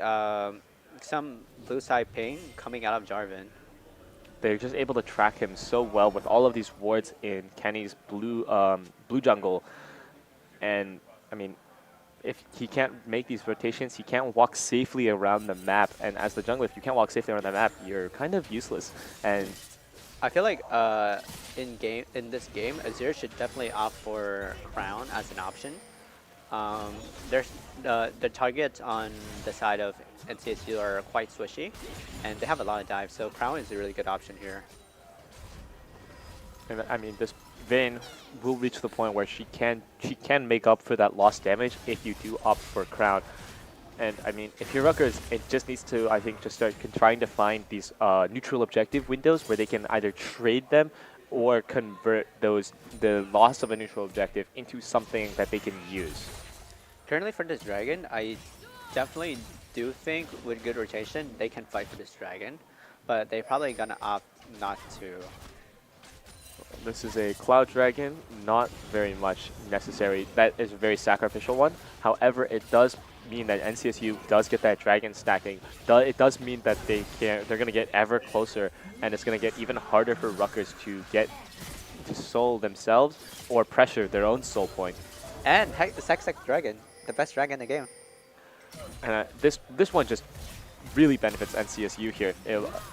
some blue side ping coming out of Jarvan. They're just able to track him so well with all of these wards in Kenny's blue jungle. And, I mean, if he can't make these rotations, he can't walk safely around the map. And as the jungler, if you can't walk safely around the map, you're kind of useless. And I feel like in this game, Azir should definitely opt for Crown as an option. There's the targets on the side of NCSU are quite swishy, and they have a lot of dives, so Crown is a really good option here. And I mean, this Vayne will reach the point where she can make up for that lost damage if you do opt for Crown. And I mean, if you're Rutgers, it just needs to, I think, just start trying to find these neutral objective windows where they can either trade them or convert the loss of a neutral objective into something that they can use. Currently for this dragon, I definitely do think with good rotation, they can fight for this dragon, but they're probably gonna opt not to. This is a Cloud Dragon, not very much necessary. That is a very sacrificial one. However, it does mean that NCSU does get that dragon stacking. It does mean that they're going to get ever closer, and it's going to get even harder for Rutgers to get to soul themselves or pressure their own soul point. And the Sex Dragon, the best dragon in the game. And this one just really benefits NCSU here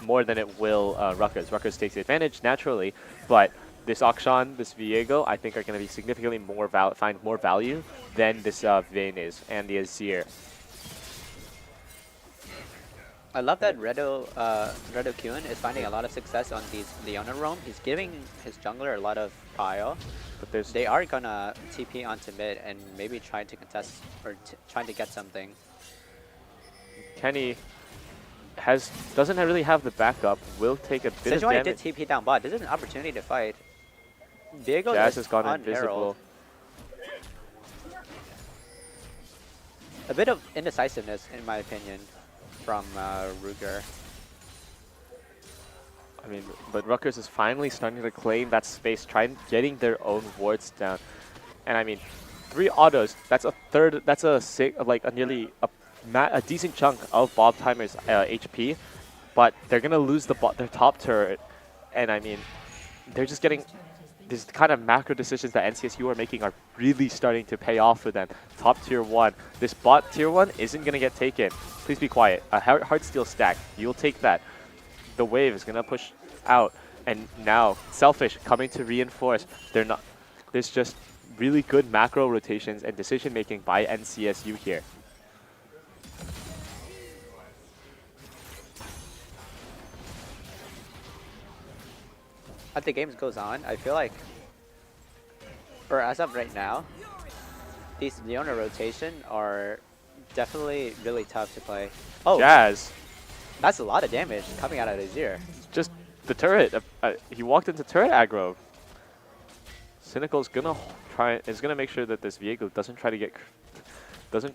more than it will Rutgers. Rutgers takes the advantage naturally, but this Akshan, this Viego, I think are going to be significantly more find more value than this Vayne is, and the Azir. I love that Redo Kyun is finding a lot of success on these Leona roam. He's giving his jungler a lot of pile. But they are gonna TP onto mid and maybe try to contest or trying to get something. Kenny doesn't really have the backup. Will take a bit of damage. did TP down bot. This is an opportunity to fight. Viego Jazz is has gone on invisible. Herald. A bit of indecisiveness, in my opinion, from Ruger. I mean, but Rutgers is finally starting to claim that space, getting their own wards down. And I mean, 3 autos, that's a third, that's a nearly a decent chunk of Bob Timer's HP, but they're going to lose their top turret. And I mean, they're just getting, these kind of macro decisions that NCSU are making are really starting to pay off for them. Top tier 1, this bot tier 1 isn't going to get taken. Please be quiet. A Heartsteel stack, you'll take that. The wave is going to push out, and now Selfish coming to reinforce. There's just really good macro rotations and decision making by NCSU here. As the game goes on, I feel like, or as of right now, these Leona rotation are definitely really tough to play. Oh, Jazz. That's a lot of damage coming out of Azir. Just the turret. He walked into turret aggro. Cynical's gonna gonna make sure that this Viego doesn't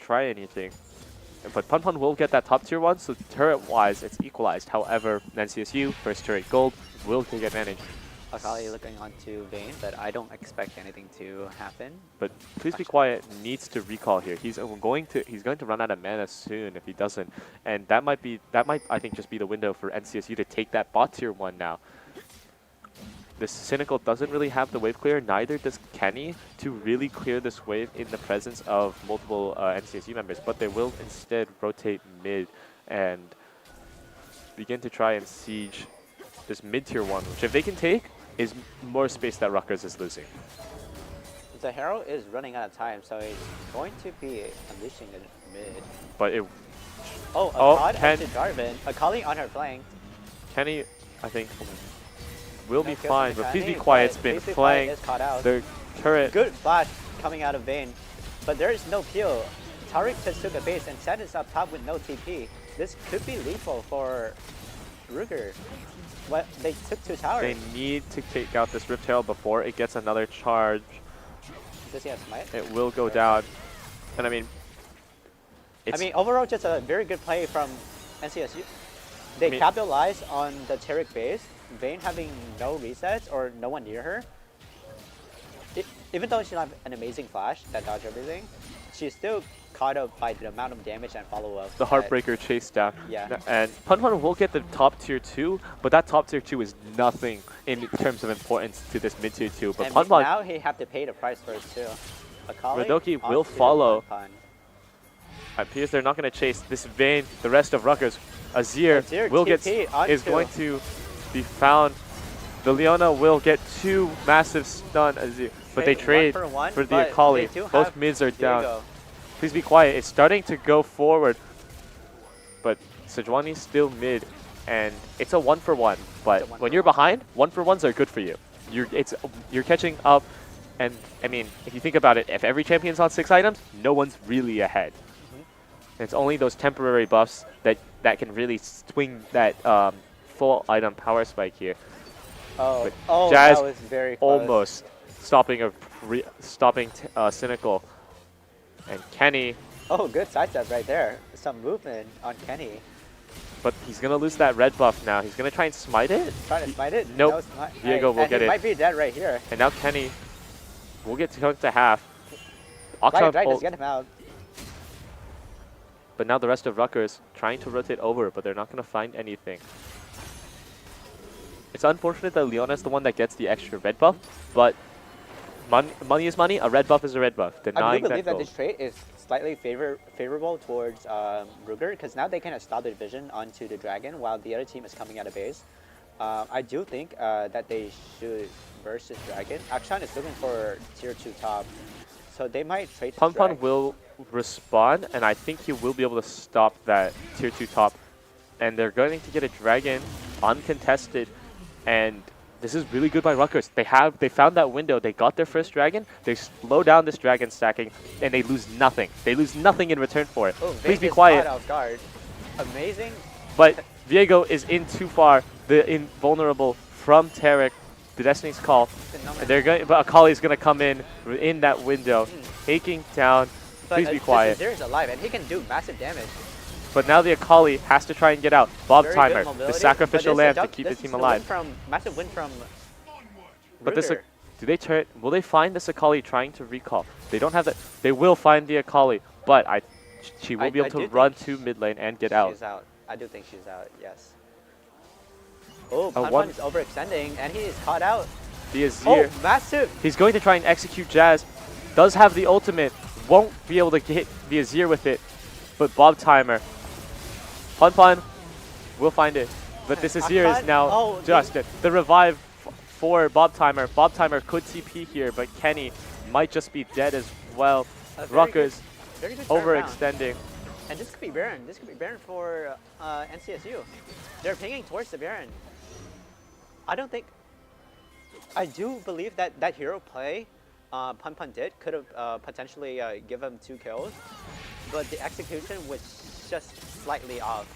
try anything. But Pun Pun will get that top tier 1, so turret wise it's equalized. However, NCSU first turret gold will take advantage. Akali looking onto Vayne, but I don't expect anything to happen. But please be quiet. Needs to recall here. He's going to run out of mana soon if he doesn't, and that might I think just be the window for NCSU to take that bot tier 1 now. This Cynical doesn't really have the wave clear. Neither does Kenny to really clear this wave in the presence of multiple NCSU members. But they will instead rotate mid and begin to try and siege this mid tier 1, which if they can take, is more space that Rutgers is losing. The Herald is running out of time, so he's going to be unleashing the mid. But it... Oh, Akali onto Jarvan. Akali on her flank. Kenny, I think, will be kills fine, from but please be Kenny, quiet. It's but been please be flying. quiet is caught out. The turret... Good flash coming out of Vayne, but there is no peel. Tariq just took a base and Sand is up top with no TP. This could be lethal for Ruger. What, they took 2 towers. They need to take out this Rift Herald before it gets another charge. Does he have smite? It will go down. And I mean... overall just a very good play from NCSU. They capitalize on the Tariq base, Vayne having no resets or no one near her. Even though she doesn't have an amazing flash that dodged everything, she's still caught up by the amount of damage and follow-up. The Heartbreaker chase down. Yeah. And Pun Pun will get the top tier 2, but that top tier 2 is nothing in terms of importance to this mid tier 2. But and Pun Pun... now he have to pay the price for it too. Akali Radoki will follow. Pun. It appears they're not going to chase this Vayne, the rest of Rutgers. Azir will is going to be found. The Leona will get 2 massive stun Azir, but they trade for the Akali. Both mids are down. Please be quiet. It's starting to go forward, but Sejuani's still mid, and it's a 1-for-1. But when you're behind, 1-for-1s are good for you. You're catching up, and I mean, if you think about it, if every champion's on 6 items, no one's really ahead. It's only those temporary buffs that can really swing that full item power spike here. Oh, Jazz that was very close. almost stopping Cynical. And Kenny. Oh, good sidestep right there. Some movement on Kenny. But he's going to lose that red buff now. He's going to try and smite it. Trying to smite it? Nope. No smite. Viego will get he it. might be dead right here. And now Kenny will get cooked to half. Right, just get him out. But now the rest of Rutgers trying to rotate over, but they're not going to find anything. It's unfortunate that Leona's the one that gets the extra red buff, but money is money. A red buff is a red buff. I do Denying believe that that gold. this trade is slightly favorable towards Ruger, because now they can stop the division onto the Dragon while the other team is coming out of base. I do think that they should versus Dragon. Akshan is looking for tier 2 top, so they might trade to Pun Dragon. will respond, and I think he will be able to stop that tier 2 top. And they're going to get a dragon uncontested, and this is really good by Rutgers. They found that window. They got their first dragon. They slow down this dragon stacking, and they lose nothing. They lose nothing in return for it. Oh, Please be Vegas quiet. caught off guard. Amazing. But Viego is in too far. The invulnerable from Tarek, the Destiny's Call. And they're going, but Akali is going to come in that window, taking down. Please be quiet. Azir is alive, and he can do massive damage. But now the Akali has to try and get out. Bob Very Timer, good the mobility, sacrificial but lamb this to is keep the this team is a alive. massive win from But this, Ruger. do they turn? Will they find this Akali trying to recall? They don't have that. They will find the Akali, but she will be able to do run think to mid lane and get out. She's out. I do think she's out, yes. Oh, A Pun one- is overextending, and he is caught out. The Azir, Oh, massive! he's going to try and execute Jazz. Does have the ultimate. Won't be able to hit the Azir with it. But Bob Timer, Pun will find it. But this Azir is now Oh, just it. The revive for Bob Timer. Bob Timer could TP here, but Kenny might just be dead as well. A very Rutgers Very good turnaround. overextending. And this could be Baron. This could be Baron for NCSU. They're pinging towards the Baron. I don't think... I do believe that that hero play Pun did could have potentially give him 2 kills, but the execution was just slightly off.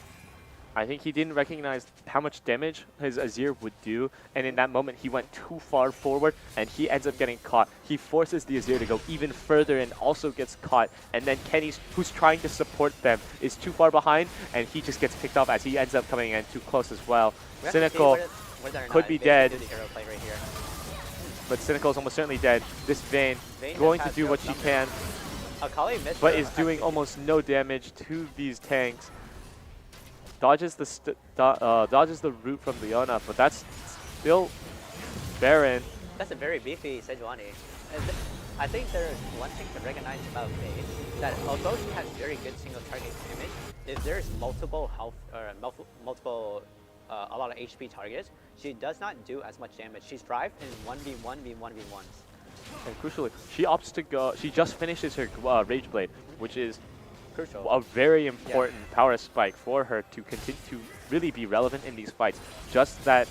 I think he didn't recognize how much damage his Azir would do, and in that moment he went too far forward and he ends up getting caught. He forces the Azir to go even further and also gets caught, and then Kenny, who's trying to support them, is too far behind and he just gets picked off as he ends up coming in too close as well. We have to see Cynical, whether or could not be Vayne dead. can do the hero play right here. but Cynical is almost certainly dead. This Vayne Vayne going has to do no what she numbers. can, Akali missed but her is doing execution. almost no damage to these tanks. Dodges the root from Leona, but that's still Baron. That's a very beefy Sejuani. I think there's one thing to recognize about Vayne, that although she has very good single target damage, if there's multiple health or multiple a lot of HP targets, she does not do as much damage. She's thrived in 1v1 v1v1s. And crucially, she opts to go. She just finishes her Rage Blade, which is Crucial. a very important power spike for her to continue to really be relevant in these fights. Just that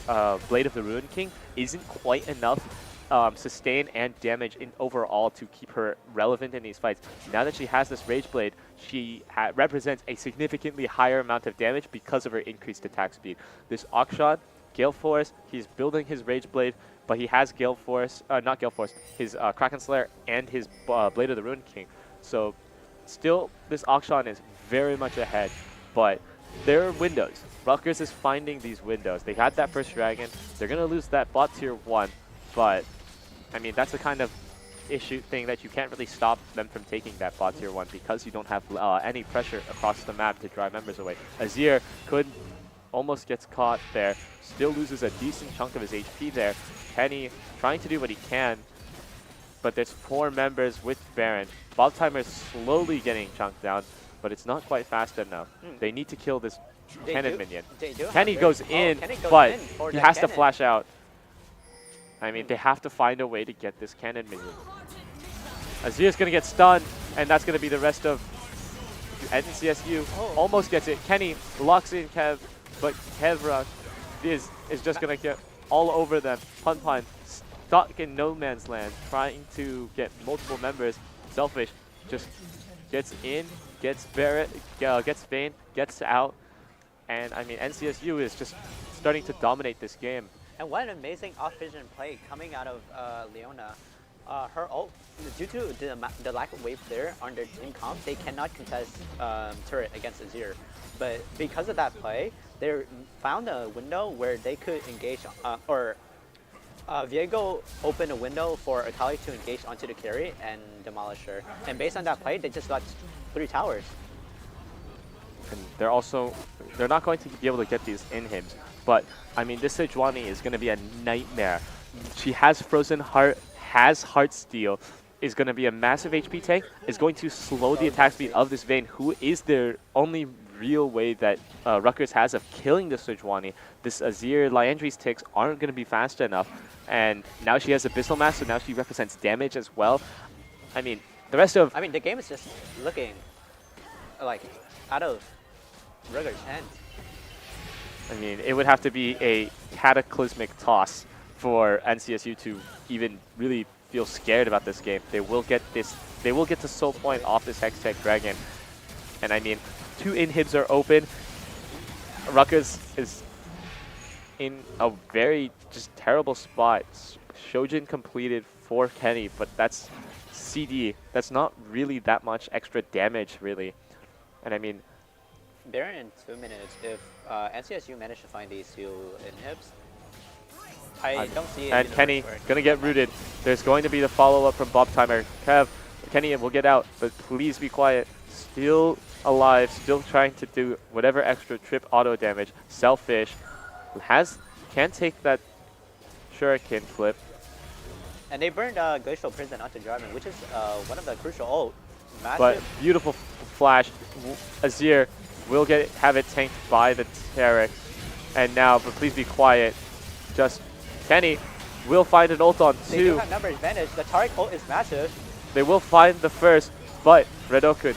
Blade of the Ruin King isn't quite enough sustain and damage in overall to keep her relevant in these fights. Now that she has this Rage Blade, she represents a significantly higher amount of damage because of her increased attack speed. This Akshan, Gale Force, he's building his Rage Blade, but he has Gale Force, not Gale Force, his Kraken Slayer and his Blade of the Ruin King. So still, this Akshan is very much ahead, but there are windows. Rutgers is finding these windows. They had that first dragon. They're going to lose that bot tier 1, but I mean, that's the kind of thing that you can't really stop them from taking that bot tier 1 because you don't have any pressure across the map to drive members away. Azir almost gets caught there, still loses a decent chunk of his HP there. Kenny trying to do what he can, but there's 4 members with Baron. Bob Timer is slowly getting chunked down, but it's not quite fast enough. They need to kill this cannon minion. Kenny goes in, but he has to flash out. I mean, they have to find a way to get this cannon minion. Azir's going to get stunned, and that's going to be the rest of NCSU. Almost gets it. Kenny locks in Kev, but Kevra is just going to get all over them. Pun stuck in no man's land, trying to get multiple members. Selfish just gets in, gets Barrett, gets Vayne, gets out, and I mean NCSU is just starting to dominate this game. And what an amazing off-vision play coming out of Leona. Her ult, due to the lack of wave clear on their team comp, they cannot contest turret against Azir. But because of that play, they found a window where they could engage, Viego opened a window for Akali to engage onto the carry and demolish her. And based on that play, they just got 3 towers. And they're not going to be able to get these inhibs. But, I mean, this Sejuani is going to be a nightmare. She has Frozen Heart, has Heart Steel, is going to be a massive HP tank, is going to slow the attack speed of this Vayne, who is their only real way that Rutgers has of killing the Sejuani. This Azir Liandry's ticks aren't going to be fast enough, and now she has Abyssal Mass, so now she represents damage as well. I mean, the rest of... I mean, the game is just looking like out of Rutgers' hands. I mean, it would have to be a cataclysmic toss for NCSU to even really feel scared about this game. They will get this. They will get to Soul Point off this Hextech Dragon, and I mean, 2 inhibs are open. Rutgers is in a very just terrible spot. Shojin completed for Kenny, but that's CD. That's not really that much extra damage, really. And I mean, Baron in 2 minutes. If NCSU manage to find these 2 inhibs, I don't see it. And Kenny gonna get rooted. There's going to be the follow-up from Bob Timer. Kenny will get out, but please be quiet. Still alive, still trying to do whatever extra trip auto damage. Selfish can take that Shuriken flip. And they burned Glacial Prison onto Jarvan, which is one of the crucial. Oh, massive. But beautiful flash. Azir will have it tanked by the Taric. And now, but please be quiet. Just Kenny will find an ult on 2. They do have number advantage. The Taric ult is massive. They will find the first, but Redokun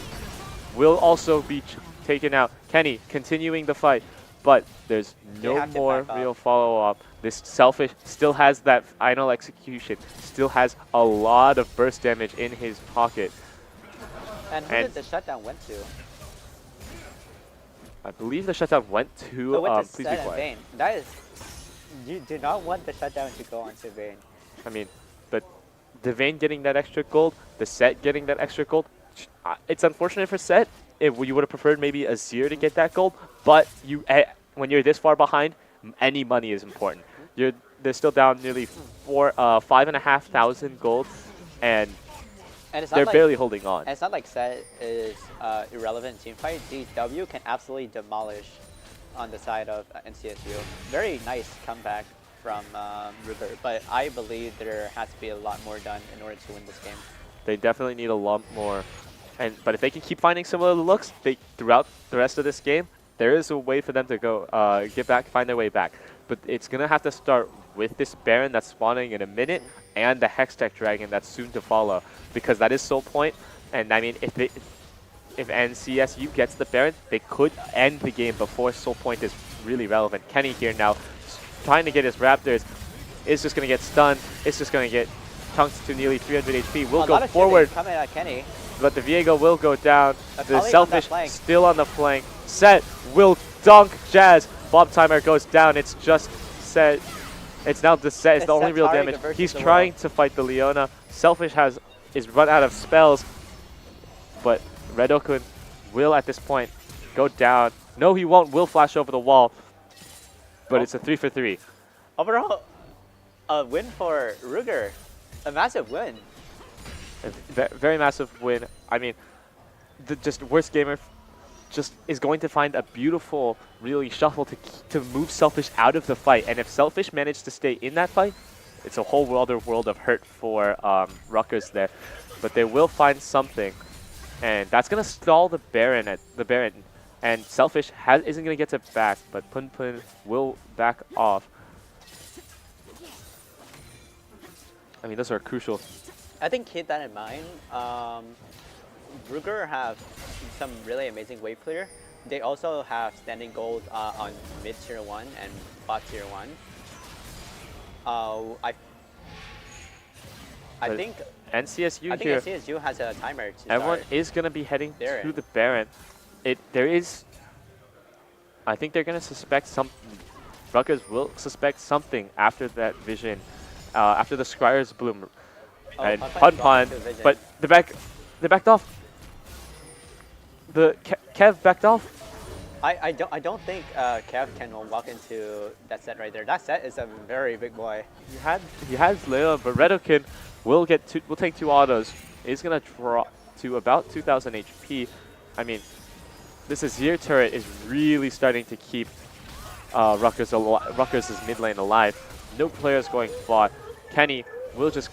will also be taken out. Kenny continuing the fight, but there's no more real follow-up. This Selfish still has that final execution, still has a lot of burst damage in his pocket. And who did the shutdown went to? I believe the shutdown went to, please be quiet. Vayne. That is, you do not want the shutdown to go onto Vayne. I mean, but the Vayne getting that extra gold, the Set getting that extra gold, it's unfortunate for Set. If you would have preferred maybe Azir to get that gold, but when you're this far behind, any money is important. They're still down nearly 5,500 gold, and they're barely holding on. And it's not like Set is irrelevant in team fight. DW can absolutely demolish on the side of NCSU. Very nice comeback from Ruger, but I believe there has to be a lot more done in order to win this game. They definitely need a lot more. But if they can keep finding similar looks throughout the rest of this game, there is a way for them to go find their way back. But it's gonna have to start with this Baron that's spawning in a minute and the Hextech Dragon that's soon to follow, because that is Soul Point. And I mean, if NCSU gets the Baron, they could end the game before Soul Point is really relevant. Kenny here now, trying to get his Raptors, is just gonna get stunned. It's just gonna get chunked to nearly 300 HP. Will go forward. Coming at Kenny. But the Viego will go down. The Akali Selfish still on the flank. Set will dunk Jazz. Bob Timer goes down. It's just Set. It's now the Set. It's the only real damage. He's trying to fight the Leona. Selfish is run out of spells. But Redokun will at this point go down. No, he won't. Will flash over the wall. But it's a 3 for 3. Overall, a win for Ruger. A massive win. A very massive win. I mean, the just worst gamer just is going to find a beautiful, really shuffle to move Selfish out of the fight. And if Selfish managed to stay in that fight, it's a whole world of hurt for Rutgers there. But they will find something, and that's gonna stall the Baron And Selfish isn't gonna get to back, but Pun Pun will back off. I mean, those are crucial. I think keep that in mind. Ruger have some really amazing wave clear. They also have standing gold on mid tier 1 and bot tier 1. I think NCSU has a timer to Everyone start. is gonna be heading to the Baron. I think they're gonna suspect Rutgers will suspect something after that vision, after the Scryer's Bloom. And Pun, but they backed off. The Kev backed off. I don't think Kev can walk into that set right there. That set is a very big boy. He has Leon, but Redokun will take 2 autos. He's gonna drop to about 2,000 HP. I mean, this Azir turret is really starting to keep Rutgers' mid lane alive. No players going bot. Kenny will just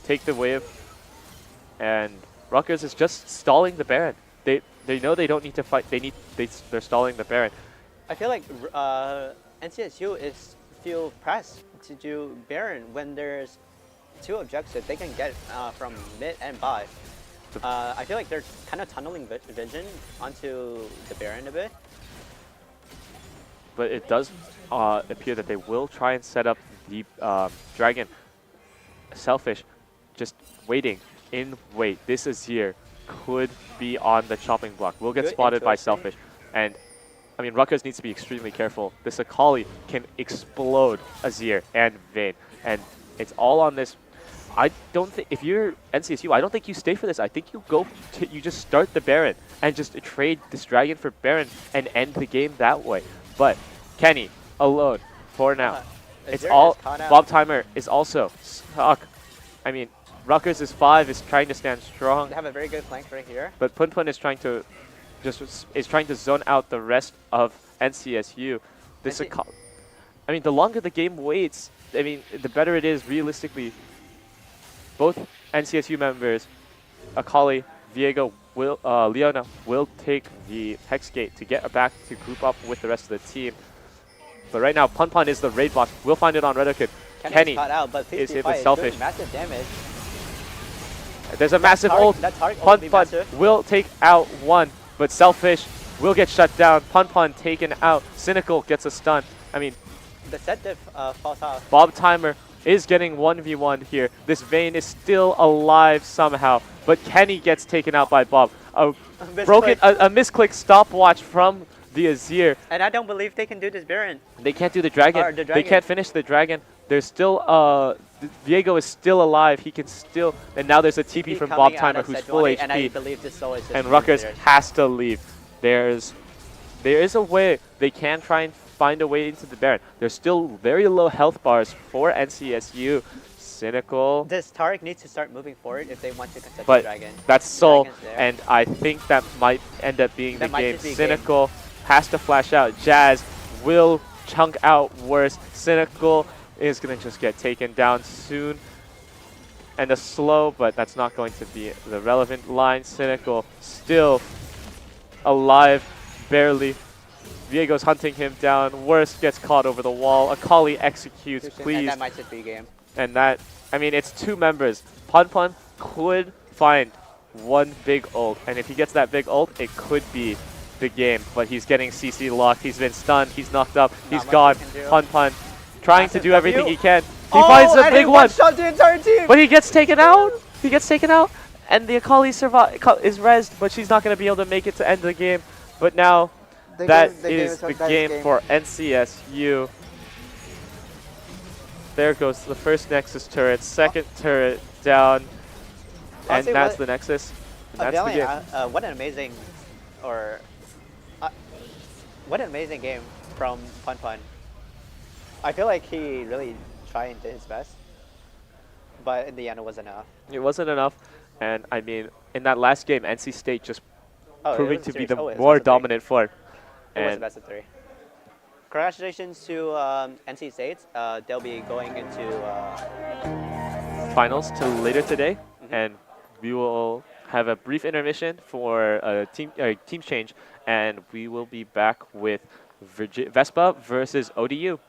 take the wave, and Rutgers is just stalling the Baron. They know they don't need to fight. They're stalling the Baron. I feel like NCSU is feel pressed to do Baron when there's 2 objectives they can get from mid and bot. I feel like they're kind of tunneling vision onto the Baron a bit. But it does appear that they will try and set up the Dragon. Selfish, just waiting in wait. This Azir could be on the chopping block. Will get Good spotted by intuition. Selfish. And I mean, Rutgers needs to be extremely careful. This Akali can explode Azir and Vayne. And it's all on this. I don't think, if you're NCSU, I don't think you stay for this. I think you you just start the Baron and just trade this Dragon for Baron and end the game that way. But Kenny alone for now. It's Azir all, is caught out. Bob Timer is also stuck. I mean, Rutgers is 5, is trying to stand strong. They have a very good flank right here. But Pun Pun is trying to zone out the rest of NCSU. This I mean, the longer the game waits, I mean, the better it is realistically. Both NCSU members, Akali, Viego, Leona will take the Hex Gate to get back to group up with the rest of the team. But right now, Pun Pun is the raid boss. We'll find it on Redokid. Kenny caught out, but is hit 55 with Selfish. doing massive damage. There's a massive ult. That target Pun will be Pun massive. will take out one, but Selfish will get shut down. Pun Pun taken out. Cynical gets a stun. I mean, The set diff falls off. Bob Timer is getting 1v1 here. This Vayne is still alive somehow, but Kenny gets taken out by Bob. A misclick stopwatch from the Azir. And I don't believe they can do this Baron. They can't do the dragon. Or the They dragon. can't finish the dragon. There's still Viego is still alive. He can still, and now there's a TP from Bob Coming out Timer of who's set full 20, And I HP, believe this soul is just and really Rutgers theirs. has to leave. There is a way they can try and find a way into the Baron. There's still very low health bars for NCSU. Cynical, This Taric needs to start moving forward if they want to contest the but dragon. that's Soul, Dragon's there. and I think that might end up being That the might game. just be a game. Cynical has to flash out. Jazz will chunk out worse. Cynical is going to just get taken down soon. And a slow, but that's not going to be the relevant line. Cynical still alive, barely. Viego's hunting him down. Worst gets caught over the wall. Akali executes, And please. that might just be a game. And that, I mean, it's 2 members. Pun Pun could find one big ult. And if he gets that big ult, it could be the game. But he's getting CC locked. He's been stunned. He's knocked up. He's much gone. he can do. Pun Pun trying to Massive do everything W. he can. He finds a and big he one. one-shot the entire team. But he gets taken out. He gets taken out. And the Akali is rezzed, but she's not going to be able to make it to end the game. But now, that is the game for NCSU. There goes the first Nexus turret, second turret down, and Honestly, that's what- the Nexus. And that's the Valiant, game. what an amazing, what an amazing game from Pun Pun. I feel like he really tried and did his best, but in the end it wasn't enough. It wasn't enough, and I mean, in that last game, NC State just Oh, it proving was a to be series. the Oh, it was more best of three. dominant force. It was the And best of 3. Congratulations to NC State. They'll be going into finals till later today, Mhm. and we will have a brief intermission for a team change, and we will be back with Vespa versus ODU.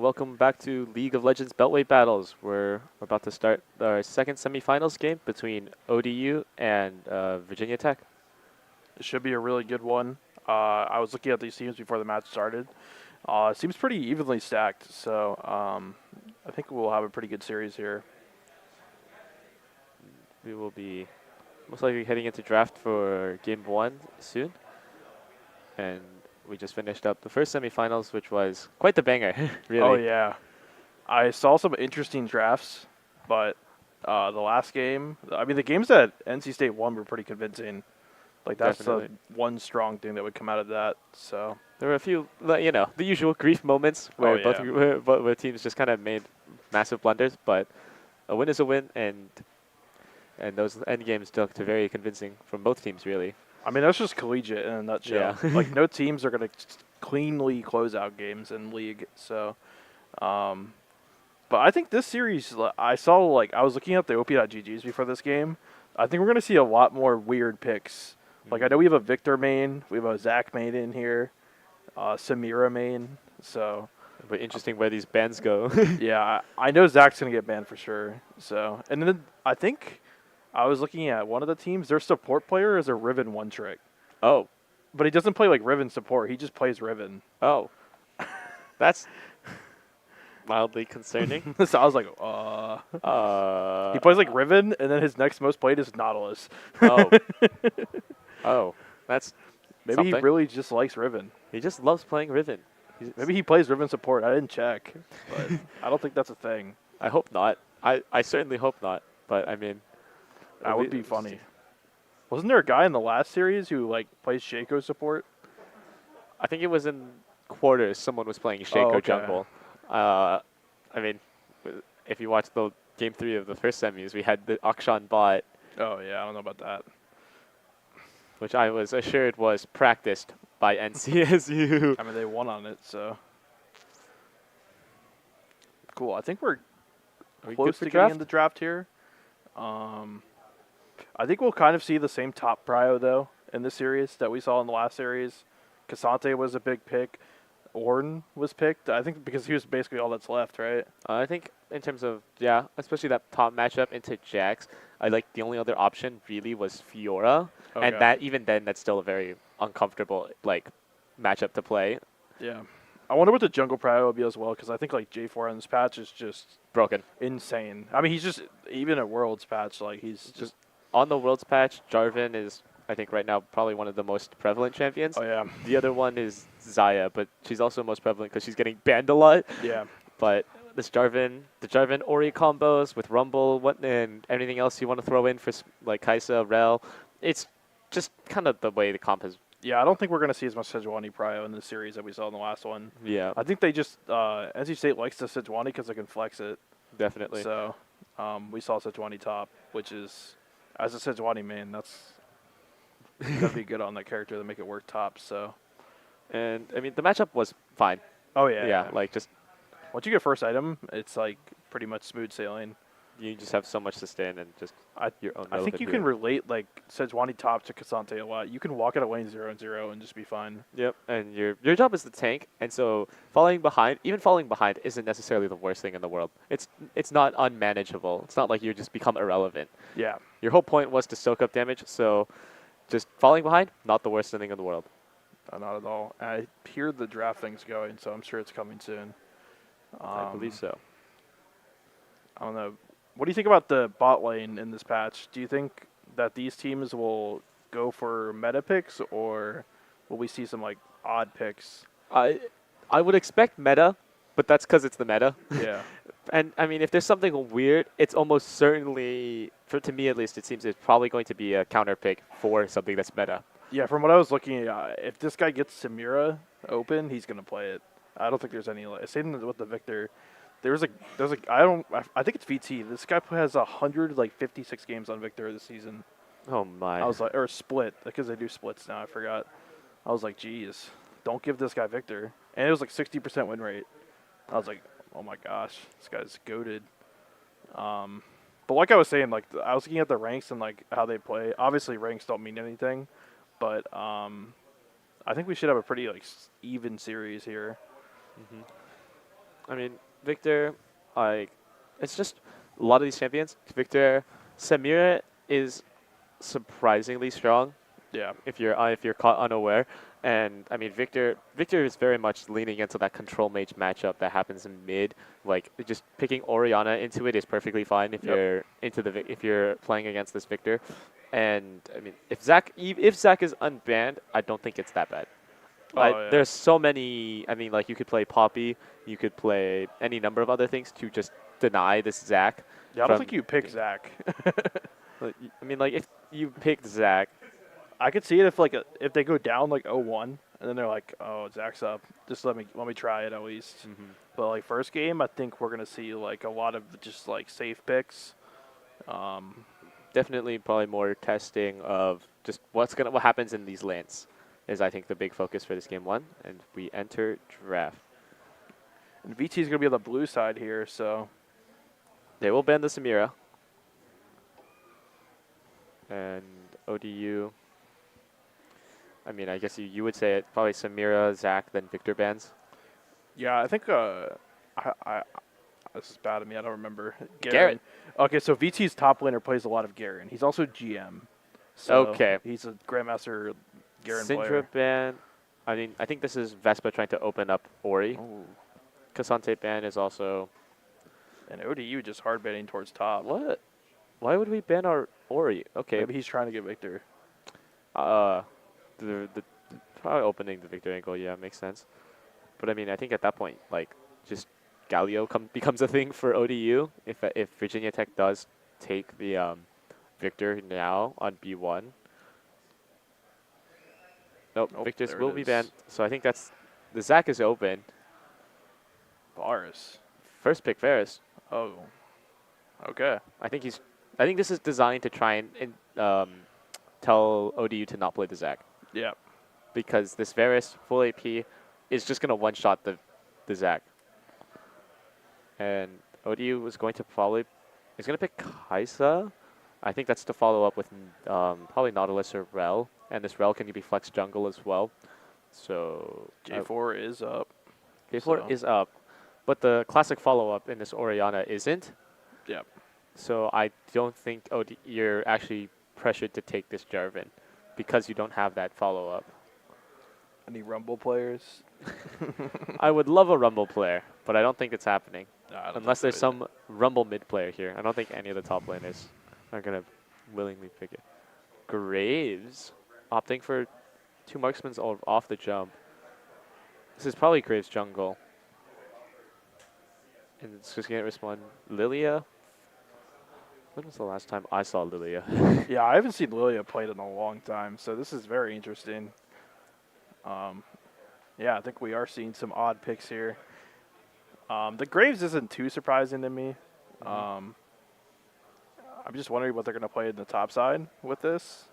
welcome back to League of Legends Beltway Battles. We're about to start our second semifinals game between ODU and Virginia Tech. It should be a really good one. I was looking at these teams before the match started. It seems pretty evenly stacked, so I think we'll have a pretty good series here. We will be most likely heading into draft for game 1 soon. And we just finished up the first semifinals, which was quite the banger, really. Oh, yeah. I saw some interesting drafts, but the last game, I mean, the games that NC State won were pretty convincing. Like, that's the one strong thing that would come out of that, so. There were a few, you know, the usual grief moments where both teams just kind of made massive blunders, but a win is a win, and those end games looked very convincing from both teams, really. I mean, that's just collegiate in a nutshell. Yeah. Like, no teams are going to cleanly close out games in league, so. But I think this series, I saw, like, I was looking at the OP.GGs before this game. I think we're going to see a lot more weird picks. Like, I know we have a Victor main, we have a Zach main in here, Samira main, so. But interesting where these bans go. Yeah, I know Zach's going to get banned for sure, so. And then I think I was looking at one of the teams, their support player is a Riven one-trick. Oh. But he doesn't play, like, Riven support, he just plays Riven. Oh. That's mildly concerning. So I was like, He plays, like, Riven, and then his next most played is Nautilus. Oh. Oh. That's Maybe something. he really just likes Riven. He just loves playing Riven. Maybe he plays Riven support. I didn't check, but I don't think that's a thing. I hope not. I certainly hope not. But I mean, That would be funny. Wasn't there a guy in the last series who like plays Shaco support? I think it was in quarters. Someone was playing Shaco okay. jungle. I mean, if you watch the game 3 of the first semis, we had the Akshan bot, Oh yeah, I don't know about that. which I was assured was practiced by NCSU. I mean, they won on it, so cool. I think we're Are we close good to for getting draft? in the draft here. I think we'll kind of see the same top prio though in this series that we saw in the last series. Cassante was a big pick. Orton was picked. I think because he was basically all that's left, right? I think in terms of, yeah, especially that top matchup into Jax, I like the only other option really was Fiora. Okay. And that even then, that's still a very uncomfortable like matchup to play. Yeah. I wonder what the jungle prio will be as well, because I think like J4 on this patch is just Broken. insane. I mean, he's just, even at Worlds patch, like he's just. On the Worlds patch, Jarvan is, I think right now, probably one of the most prevalent champions. Oh yeah. The other one is Xayah, but she's also most prevalent because she's getting banned a lot. Yeah. But this the Jarvan Ori combos with Rumble, and everything else you want to throw in for like Kaisa, Rel, it's just kind of the way the comp has. Yeah, I don't think we're going to see as much Sejuani prio in this series that we saw in the last one. Yeah, I think they just, NC State likes the Sejuani because they can flex it. definitely. So, we saw Sejuani top, which is, as a Sejuani main, that's got to be good on that character to make it work top, so. And, I mean, the matchup was fine. Oh, yeah. Yeah, like just, Once you get first item, it's like pretty much smooth sailing. you just have so much to stand and just your own I think relevant you can hero. relate like Sejuani top to Cassante a lot. You can walk out of lane 0-0 and just be fine. Yep, and your job is the tank, and so even falling behind isn't necessarily the worst thing in the world. It's not unmanageable. It's not like you just become irrelevant. Yeah. Your whole point was to soak up damage, so just falling behind, not the worst thing in the world. Not at all. I hear the draft thing's going, so I'm sure it's coming soon. I believe so. I don't know. What do you think about the bot lane in this patch? Do you think that these teams will go for meta picks, or will we see some like odd picks? I would expect meta, but that's because it's the meta. Yeah. And I mean, if there's something weird, it's almost certainly, to me at least, it seems it's probably going to be a counter pick for something that's meta. Yeah, from what I was looking at, if this guy gets Samira open, he's gonna play it. I don't think there's any. Same with the Victor. There's a. I think it's VT. This guy has 156 games on Victor this season. Oh my. I was like, or split, because they do splits now. I forgot. I was like, geez, don't give this guy Victor. And it was like 60% win rate. I was like, oh my gosh, this guy's goated. But like I was saying, like I was looking at the ranks and like how they play. Obviously, ranks don't mean anything, but I think we should have a pretty like even series here. I mean, Victor, like, it's just a lot of these champions. Victor, Samira is surprisingly strong Yeah. if you're caught unaware. And I mean, Victor is very much leaning into that control mage matchup that happens in mid. Like, just picking Oriana into it is perfectly fine if Yep. you're if you're playing against this Victor. And I mean, if Zach is unbanned, I don't think it's that bad. Like, Oh, yeah. there's so many. I mean, like, you could play Poppy, you could play any number of other things to just deny this Zach. Yeah, I don't from- think you pick Zach. I mean, like, if you picked Zach, I could see it if they go down like 0-1 and then they're like, oh, Zach's up. Just let me try it at least. But like first game, I think we're gonna see like a lot of just like safe picks. definitely probably more testing of just what happens in these lanes is, I think, the big focus for this game one. And we enter draft. And VT is gonna be on the blue side here, so They will ban the Samira. And ODU. I mean, I guess you would say it probably Samira, Zach, then Victor bans. yeah, I think I this is bad of me. I don't remember. Garrett. Okay, so VT's top laner plays a lot of Garen. He's also GM. So Okay. He's a Grandmaster Garen Syndra player. ban. I mean, I think this is Vespa trying to open up Ori. Ooh. Cassante ban is also. And ODU just hard banning towards top. What? Why would we ban our Ori? Okay. Maybe he's trying to get Victor. The probably opening the Victor angle, yeah, makes sense. But I mean, I think at that point, like, just Galio becomes a thing for ODU if Virginia Tech does take the Victor now on B1. Nope, Victor's there it will be is. banned. So I think that's the Zach is open. Varus. First pick Varus. Oh. Okay. I think this is designed to try and tell ODU to not play the Zach, Yeah. because this Varus full AP is just gonna one shot the Zach. And ODU was going to is gonna pick Kaisa. I think that's to follow up with probably Nautilus or Rel, and this Rel can be flex jungle as well. So J4 is up. J4 so- is up, but the classic follow up in this Oriana isn't. Yep. So I don't think you're actually pressured to take this Jarvan because you don't have that follow up. Any Rumble players? I would love a Rumble player, but I don't think it's happening. Nah, I don't Unless think there's so some Rumble mid player here. I don't think any of the top laners are going to willingly pick it. Graves opting for 2 marksmen off the jump. This is probably Graves jungle. And it's just going to respond. Lilia? When was the last time I saw Lilia? either. Yeah, I haven't seen Lilia played in a long time, so this is very interesting. Yeah, I think we are seeing some odd picks here. The Graves isn't too surprising to me. I'm just wondering what they're going to play in the top side with this.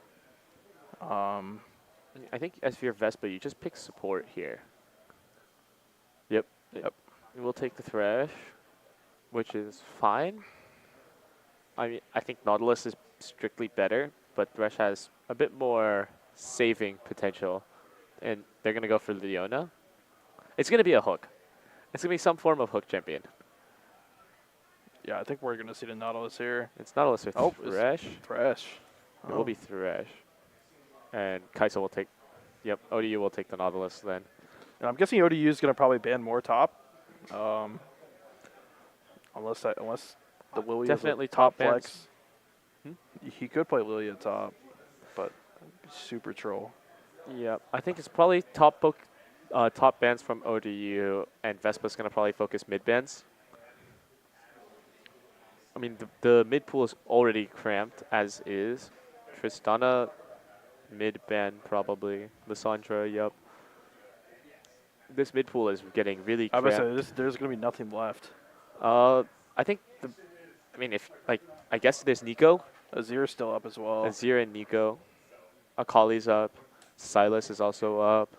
I think as for your Vespa, you just pick support here. Yep. We'll take the Thresh, which is fine. I mean, I think Nautilus is strictly better, but Thresh has a bit more saving potential. And they're going to go for Leona. It's going to be a hook. It's going to be some form of hook champion. Yeah, I think we're going to see the Nautilus here. It's Nautilus or Oh, it's Thresh. Thresh. It will be Thresh. And Kaisa will take... Yep, ODU will take the Nautilus then. And I'm guessing ODU is going to probably ban more top. Unless the Lilia Definitely is a top top bans. flex. He could play Lilia top, but super troll. Yep, I think it's probably top bans from ODU, and Vespa's going to probably focus mid bans. I mean, the mid pool is already cramped as is. Tristana, mid ban probably. Lissandra, yep. This mid pool is getting really I was cramped. gonna say there's going to be nothing left. I think I guess there's Nico, Azir's still up as well. Azir and Nico. Akali's up. Silas is also up.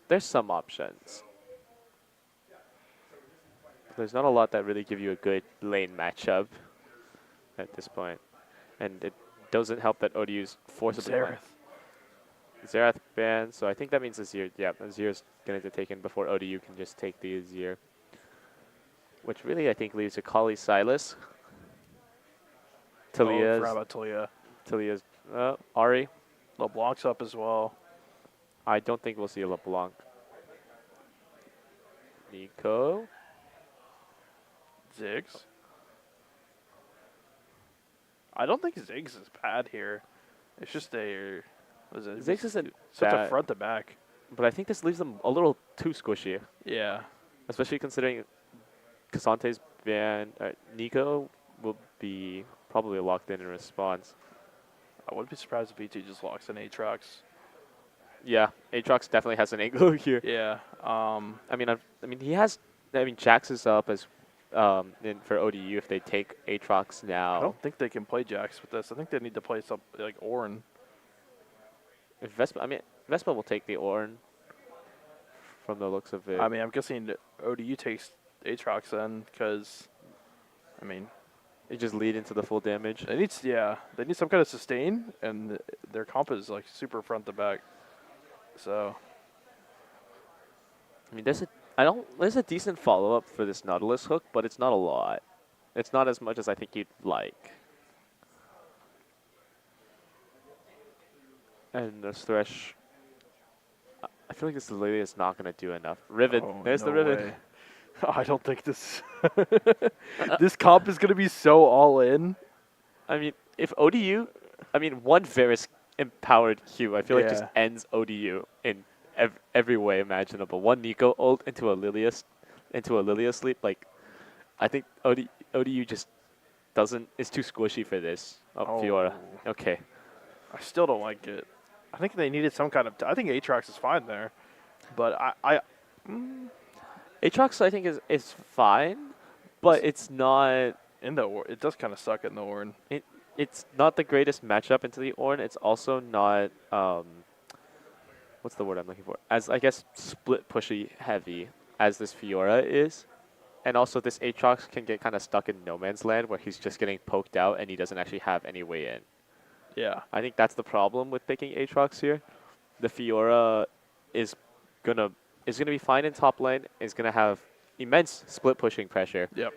There's some options. There's not a lot that really give you a good lane matchup at this point. And it doesn't help that ODU's forcibly Xerath. Xerath banned, so I think that means Azir. Yeah, Azir is going to take in before ODU can just take the Azir. which really I think leaves Akali Silas. Oh, Talia's, forgot about Talia. Talia's, Ari. LeBlanc's up as well. I don't think we'll see a LeBlanc. Nico. Ziggs. I don't think Ziggs is bad here. It's just Ziggs isn't such bad. a front to back. But I think this leaves them a little too squishy, Yeah. especially considering Casante's ban. Nico will be probably locked in response. I wouldn't be surprised if BT just locks in Aatrox. Yeah, Aatrox definitely has an angle here. Yeah. I mean, he has. I mean, Jax is up as in for ODU if they take Aatrox now. I don't think they can play Jax with this. I think they need to play some like Ornn. If Vespa will take the Ornn from the looks of it. I mean, I'm guessing ODU takes Aatrox then, because, I mean, It just lead into the full damage. they need some kind of sustain, and their comp is like super front to back. So I mean, there's a decent follow up for this Nautilus hook, but it's not a lot. It's not as much as I think you'd like. And this Thresh, I feel like this lady is not gonna do enough. Riven, there's the no Riven. way. I don't think this this comp is gonna be so all in. I mean, if ODU, one Varus empowered Q, I feel like just Yeah. ends ODU in every way imaginable. One Nico ult into a Lilia sleep. Like, I think ODU just is too squishy for this. Oh, Fiora. Okay. I still don't like it. I think they needed some kind of. I think Aatrox is fine there, but Aatrox, I think, is fine, but it's not. it does kind of suck in the Ornn. It's not the greatest matchup into the Ornn. It's also not what's the word I'm looking for? As I guess split pushy heavy as this Fiora is, and also this Aatrox can get kind of stuck in no man's land where he's just getting poked out and he doesn't actually have any way in. Yeah. I think that's the problem with picking Aatrox here. The Fiora is gonna be fine in top lane. Is gonna have immense split pushing pressure. Yep.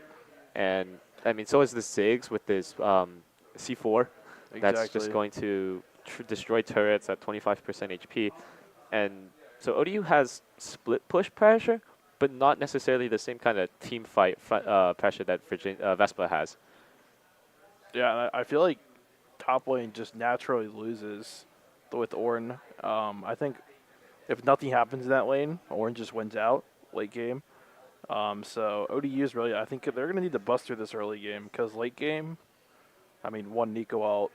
And I mean, so is the Ziggs with this C4. That's just Exactly. going to destroy turrets at 25% HP. And so ODU has split push pressure, but not necessarily the same kind of team fight pressure that Vespa has. Yeah, and I feel like top lane just naturally loses with Ornn. I think if nothing happens in that lane, Ornn just wins out late game. So ODU is really, I think they're going to need to bust through this early game, because late game, I mean, one Nico ult,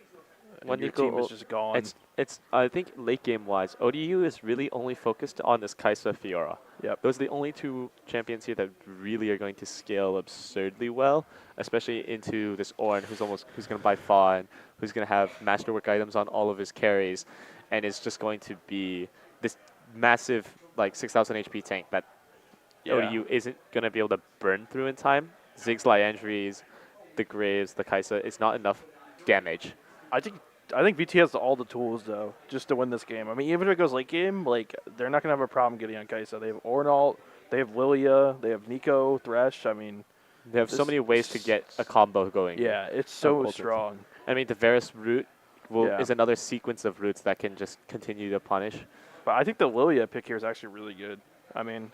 and your team is just gone. It's I think late game wise, ODU is really only focused on this Kai'Sa Fiora. Yep. Those are the only two champions here that really are going to scale absurdly well, especially into this Ornn who's going to buy Fawn, who's going to have masterwork items on all of his carries, and it's just going to be this massive like 6,000 HP tank that ODU isn't going to be able to burn through in time. Ziggs, Liandry's, the Graves, the Kai'Sa, it's not enough damage. I think VT has all the tools though, just to win this game. I mean, even if it goes late game, like they're not gonna have a problem getting on Kai'Sa. They have Ornn ult, they have Lilia, they have Nico, Thresh. I mean, They have so many ways to get a combo going. yeah, it's so ultimate. strong. I mean, the Varus route Yeah. is another sequence of routes that can just continue to punish. But I think the Lilia pick here is actually really good. I mean,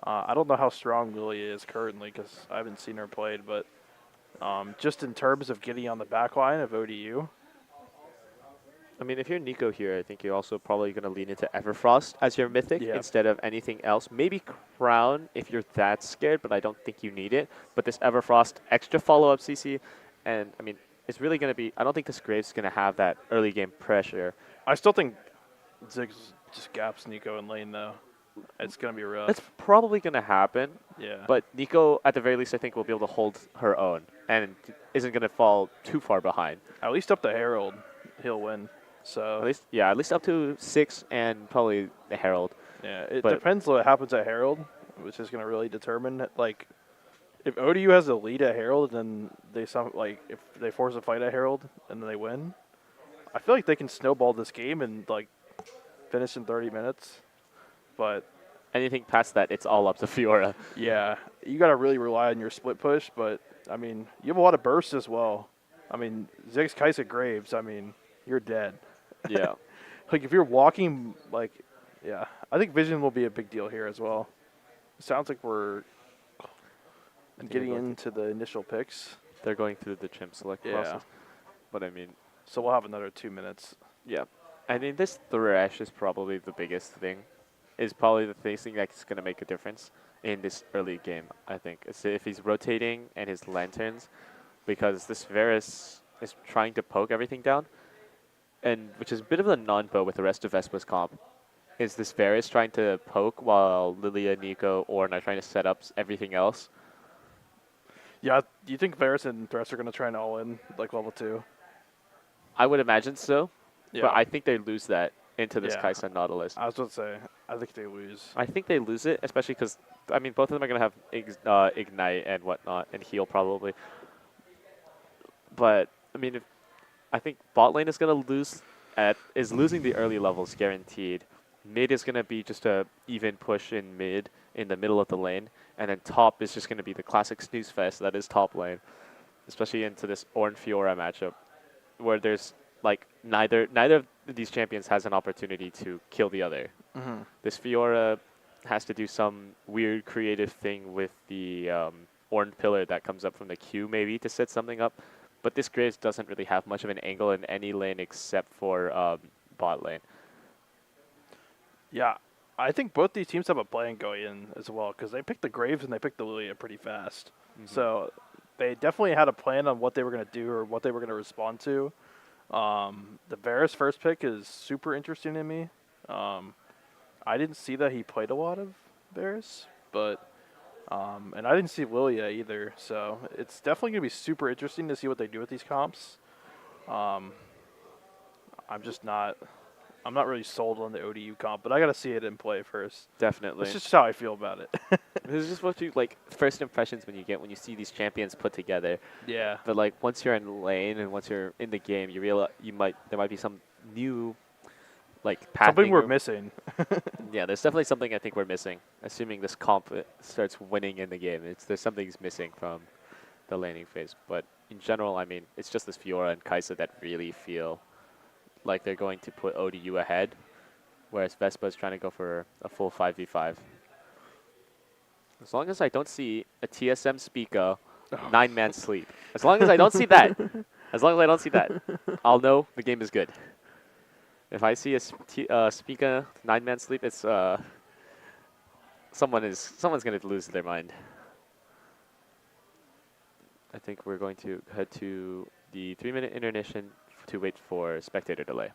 I don't know how strong Lilia is currently because I haven't seen her played, but just in terms of getting on the back line of ODU. I mean, if you're Nico here, I think you're also probably going to lean into Everfrost as your mythic Yep. instead of anything else. Maybe Crown if you're that scared, but I don't think you need it. But this Everfrost extra follow-up CC, and I mean, it's really going to be, I don't think this Graves is going to have that early game pressure. I still think Ziggs just gaps Nico in lane though. It's gonna be rough. That's probably going to happen, Yeah. but Nico, at the very least, I think will be able to hold her own and isn't going to fall too far behind. At least up to Herald, he'll win. So At least up to 6 and probably the Herald. yeah, it but- depends what happens at Herald, which is gonna really determine like if ODU has a lead at Herald, then if they force a fight at Herald and then they win, I feel like they can snowball this game and like finish in 30 minutes. But anything past that, it's all up to Fiora. Yeah, you got to really rely on your split push, but I mean, you have a lot of bursts as well. I mean, Ziggs, Kaisa, Graves, I mean, you're dead. Yeah. Like, if you're walking, like, yeah, I think Vision will be a big deal here as well. Sounds like we're getting into the initial picks. They're going through the chimp select process. But I mean, so we'll have another 2 minutes. yeah. I mean, this thrash is probably the biggest thing. Is probably the thing that's going to make a difference in this early game, I think. It's if he's rotating and his lanterns, because this Varus is trying to poke everything down, and which is a bit of a non-bow with the rest of Vespa's comp. Is this Varus trying to poke while Lilia, Nico, Ornn are trying to set up everything else? Yeah, do you think Varus and Thresh are going to try and all in, like level 2? I would imagine so, Yeah. but I think they lose that into this Yeah. Kaisa Nautilus. I was going to say, I think they lose. I think they lose it, especially because, I mean, both of them are going to have Ignite and whatnot, and heal probably. But, I mean, I think bot lane is going to losing the early levels guaranteed. Mid is going to be just a even push in mid in the middle of the lane, and then top is just going to be the classic snooze fest that is top lane, especially into this Ornn Fiora matchup, where there's like neither of these champions has an opportunity to kill the other. Mm-hmm. This Fiora has to do some weird creative thing with the Ornn pillar that comes up from the Q maybe to set something up, but this Graves doesn't really have much of an angle in any lane except for bot lane. Yeah, I think both these teams have a plan going in as well, because they picked the Graves and they picked the Lilia pretty fast. Mm-hmm. So they definitely had a plan on what they were going to do or what they were going to respond to. The Varus first pick is super interesting to me. I didn't see that he played a lot of Varus, but and I didn't see Lilia either. So it's definitely going to be super interesting to see what they do with these comps. I'm not really sold on the ODU comp, but I got to see it in play first. Definitely. That's just how I feel about it. This is just what you like first impressions when you see these champions put together. Yeah. But like once you're in lane and once you're in the game, you realize there might be some new like pathing. Something we're missing. Yeah, there's definitely something I think we're missing. Assuming this comp starts winning in the game, there's something's missing from the laning phase. But in general, I mean, it's just this Fiora and Kaisa that really feel like they're going to put ODU ahead, whereas Vespa is trying to go for a full 5v5. As long as I don't see a TSM Spica 9-man sleep. As long as I don't see that, I'll know the game is good. If I see a Spica 9-man sleep, it's someone's going to lose their mind. I think we're going to head to the 3-minute intermission to wait for spectator delay.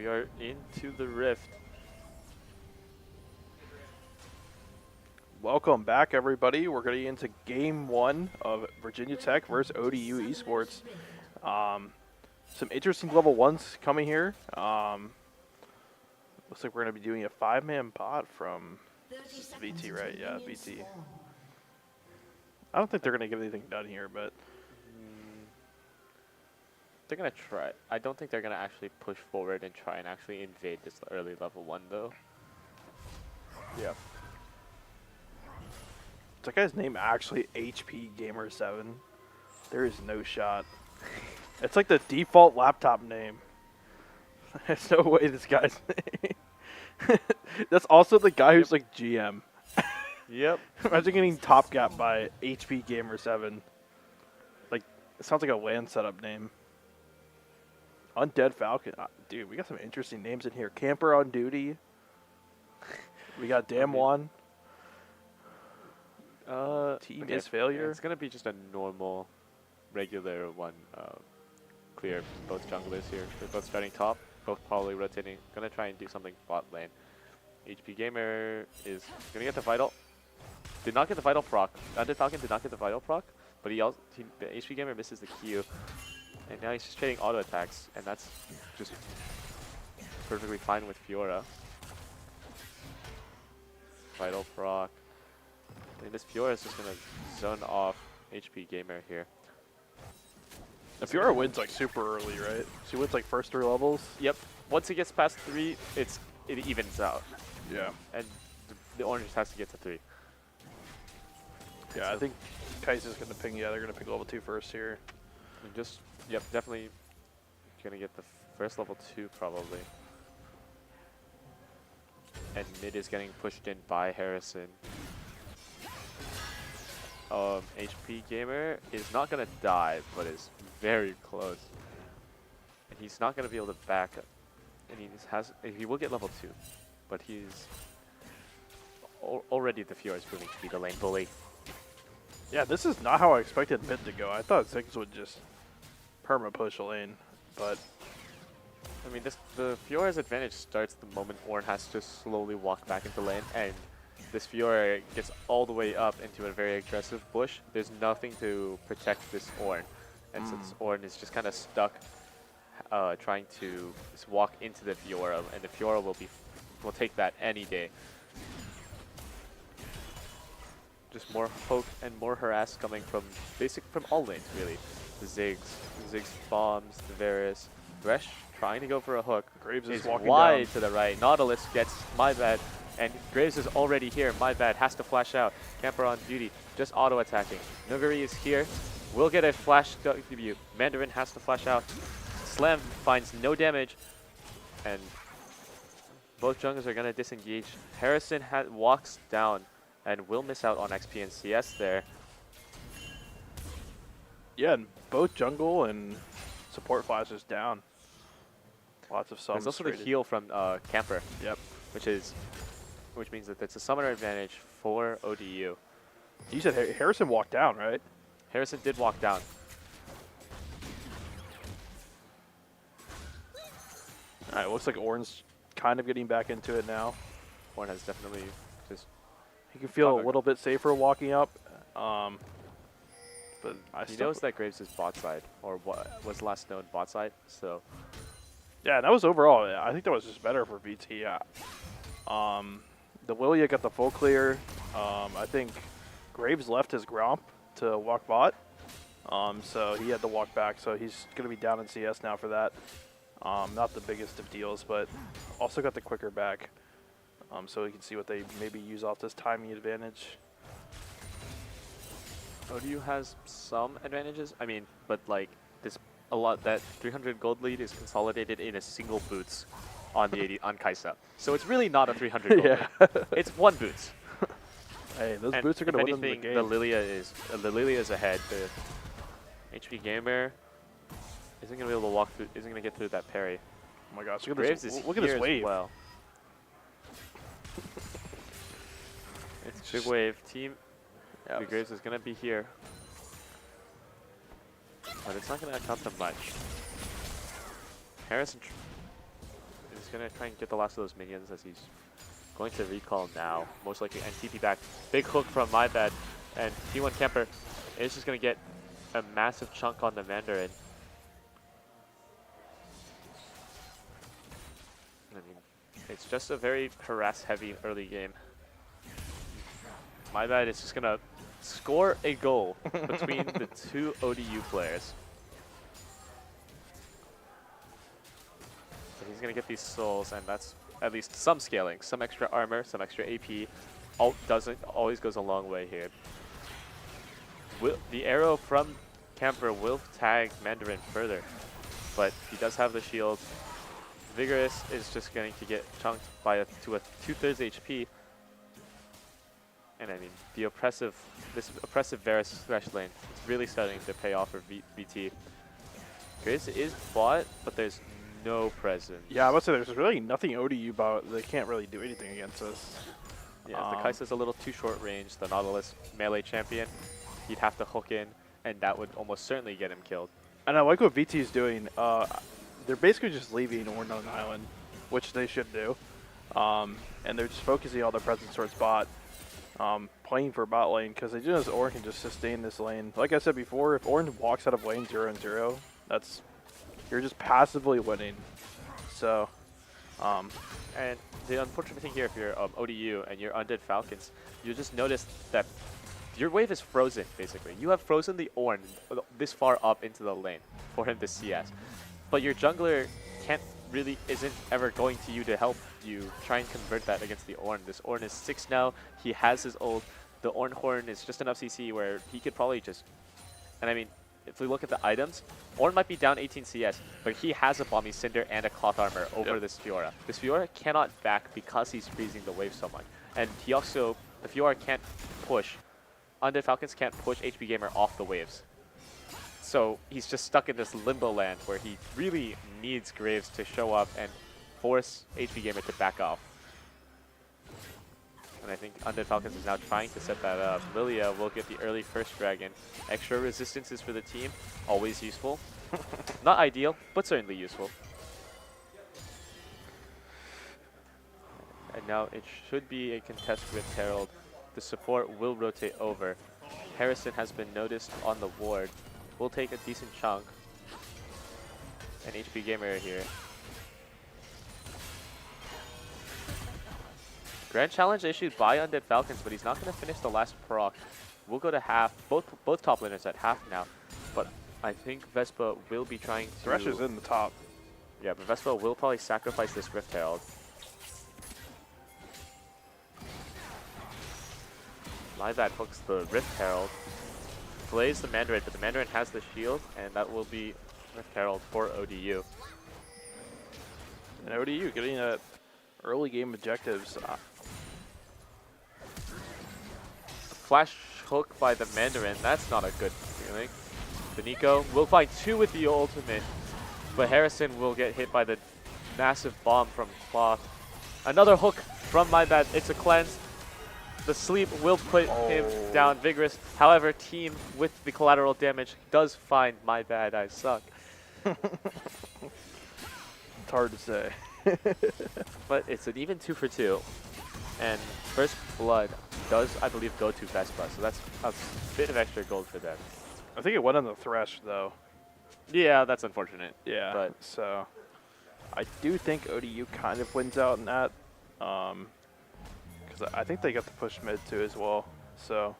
We are into the rift. Welcome back, everybody. We're getting into Game 1 of Virginia Tech versus ODU Esports. Some interesting level 1s coming here. Looks like we're going to be doing a 5-man bot from VT, right? Yeah, VT. I don't think they're going to get anything done here, but They're going to try. I don't think they're going to actually push forward and try and actually invade this early level 1, though. Yeah. is that guy's name actually HP Gamer 7? There is no shot. It's like the default laptop name. There's no way this guy's name. That's also the guy who's like GM. Yep. Imagine getting top gap by HP Gamer 7. Like, it sounds like a LAN setup name. Undead Falcon. Dude, we got some interesting names in here. Camper on Duty. We got Damwon. Team okay, is failure. It's gonna be just a normal, regular one. Clear both junglers here. They're both starting top, both probably rotating. Gonna try and do something bot lane. HP Gamer is gonna get the vital. Did not get the vital proc. Undead Falcon did not get the vital proc, but HP Gamer misses the Q, and now he's just trading auto attacks, and that's just perfectly fine with Fiora. Vital proc. I mean, this Fiora is just gonna zone off HP Gamer here. If Fiora wins like super early, right? She wins like first 3 levels. Yep. Once it gets past 3, it evens out, Yeah. and the orange has to get to 3. Yeah, I think Kaiser's gonna ping. Yeah, they're gonna pick level 2 first here. And just definitely gonna get the first level 2 probably. And mid is getting pushed in by Harrison. HP Gamer is not gonna die, but is very close. And he's not gonna be able to back up. And he will get level 2, but he's already the Fiora is proving to be the lane bully. Yeah, this is not how I expected mid to go. I thought Ziggs would just perma push a lane, but I mean, the Fiora's advantage starts the moment Ornn has to slowly walk back into lane, and this Fiora gets all the way up into a very aggressive bush. There's nothing to protect this Ornn, and since Ornn is just kind of stuck trying to just walk into the Fiora, and the Fiora will take that any day. Just more poke and more harass coming from all lanes really. The Ziggs bombs, the Varus, Thresh trying to go for a hook. Graves is is walking wide down. to the right. Nautilus gets my bad, and Graves is already here. My bad has to flash out. Camper on duty, just auto attacking. Nuguri is here. Will get a flash W. Mandarin has to flash out. Slam finds no damage, and both junglers are gonna disengage. Harrison walks down and will miss out on XP and CS there. yeah, and both jungle and support flashes down. Lots of summons. There's also the traded. heal from Camper, Yep. which means that it's a summoner advantage for ODU. You said Harrison walked down, right? Harrison did walk down. All right, looks like Ornn's kind of getting back into it now. Ornn has definitely just He can feel a Fuck. little bit safer walking up. But he knows that Graves is bot side, or what was last known bot side. So Yeah, that was overall. I think that was just better for VT. Yeah. The Lilia got the full clear. I think Graves left his Gromp to walk bot. So he had to walk back. So he's going to be down in CS now for that. Not the biggest of deals, but also got the quicker back. So we can see what they maybe use off this timing advantage. ODU has some advantages. I mean, but like that 300 gold lead is consolidated in a single boots on the 80 on Kaisa. So it's really not a 300 gold Yeah. lead. It's 1 boots. Hey, those And boots are going to if win them the anything, game. the Lilia is ahead. The HP Gamer isn't going to be able to walk through. Isn't going to get through that parry. Oh my gosh, look at Graves this! is Look at here this as wave. well. It's big wave team. Yeah, The Graves is going to be here, but it's not going to account to much. Harrison is gonna try and get the last of those minions as he's going to recall now. Most likely, and TP back. Big hook from my bad. And T1 Camper is just gonna get a massive chunk on the Mandarin. I mean, it's just a very harass-heavy early game. My bad is just gonna score a goal between the two ODU players. So he's gonna get these souls, and that's at least some scaling, some extra armor, some extra AP. Ult doesn't always goes a long way here. The arrow from Camper will tag Mandarin further, but he does have the shield. Vigorous is just going to get chunked by to a 2/3 HP. And I mean, this oppressive Varus Thresh lane is really starting to pay off for VT. Grizz is bought, but there's no presence. Yeah, I would say there's really nothing ODU about. They can't really do anything against us. Yeah, the Kai'Sa's a little too short range. The Nautilus melee champion, he'd have to hook in, and that would almost certainly get him killed. And I like what VT is doing. They're basically just leaving Orn on an island, which they should do. And they're just focusing all their presence towards bot, playing for bot lane, because they just Orn can just sustain this lane. Like I said before, if Orn walks out of lane 0-0, you're just passively winning. So, and the unfortunate thing here, if you're ODU and you're Undead Falcons, you just notice that your wave is frozen, basically. You have frozen the Orn this far up into the lane for him to CS. But your jungler isn't ever going to you to help you try and convert that against the Orn. This Orn is 6 now. He has his ult. The Orn Horn is just enough CC where he could probably just... And I mean, if we look at the items, Orn might be down 18 CS, but he has a Bomby Cinder and a Cloth Armor over this Fiora. This Fiora cannot back because he's freezing the wave so much. And he also... The Fiora can't push. Undead Falcons can't push HP Gamer off the waves. So he's just stuck in this limbo land where he really needs Graves to show up and force HP Gamer to back off. And I think Undead Falcons is now trying to set that up. Lilia will get the early first dragon. Extra resistances for the team, always useful. Not ideal, but certainly useful. And now it should be a contest with Herald. The support will rotate over. Harrison has been noticed on the ward. Will take a decent chunk. And HP Gamer here. Grand Challenge issued by Undead Falcons, but he's not going to finish the last proc. We'll go to half. Both top laners at half now. But I think VESPA will be trying to... Thresh is in the top. Yeah, but VESPA will probably sacrifice this Rift Herald. My bad hooks the Rift Herald. Plays the Mandarin, but the Mandarin has the shield, and that will be Rift Herald for ODU. And ODU getting early game objectives. Flash hook by the Mandarin, that's not a good feeling. Beniko will find 2 with the ultimate, but Harrison will get hit by the massive bomb from Cloth. Another hook from my bad, it's a cleanse. The sleep will put him down vigorous. However, team with the collateral damage does find my bad, I suck. It's hard to say. But it's an even 2 for 2. And first blood does, I believe, go to VESPA. So that's a bit of extra gold for them. I think it went on the Thresh, though. Yeah, that's unfortunate. Yeah, but so I do think ODU kind of wins out in that. I think they get the push mid too as well. So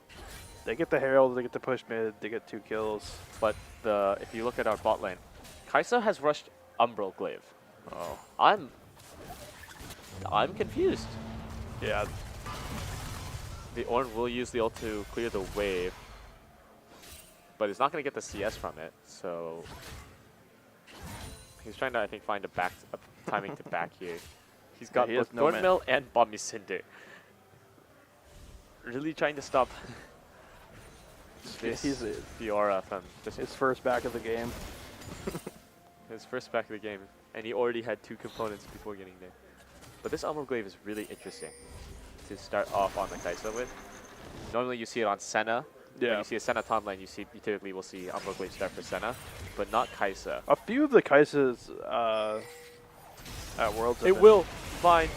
they get the Herald, they get the push mid, they get 2 kills. But if you look at our bot lane, Kai'Sa has rushed Umbral Glaive. Oh, I'm confused. yeah. The Orn will use the ult to clear the wave, but he's not going to get the CS from it. So he's trying to, I think, find a timing to back here. He's got he both has no Thornmill and Bomby Cinder. Really trying to stop this Fiora from just His first back of the game. his first back of the game, and he already had 2 components before getting there. But this Umbral Glaive is really interesting to start off on the Kai'Sa with. Normally you see it on Senna. Yeah. When you see a Senna top lane, you typically will see Umbral Glaive start for Senna, but not Kai'Sa. A few of the Kai'Sas Worlds. It will find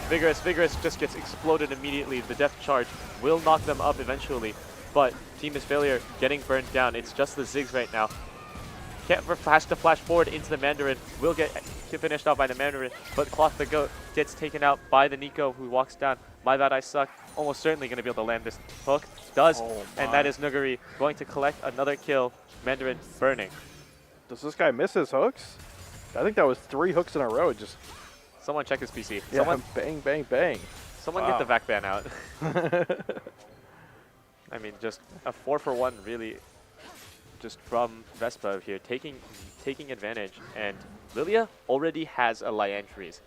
Vigorous. Vigorous just gets exploded immediately. The death charge will knock them up eventually, but Team is Failure getting burned down. It's just the Ziggs right now. Can't has to flash forward into the Mandarin. Will get finished off by the Mandarin, but Cloth the Goat gets taken out by the Nico, who walks down. My bad, I suck. Almost certainly going to be able to land this hook. Does, and that is Nuguri going to collect another kill. Mandarin burning. Does this guy miss his hooks? I think that was 3 hooks in a row. Just Someone check his PC. yeah, Someone, bang, bang, bang. someone Wow. get the VAC ban out. I mean, just a 4-for-1 really, just from VESPA here, taking advantage. And Lilia already has a LAN freeze.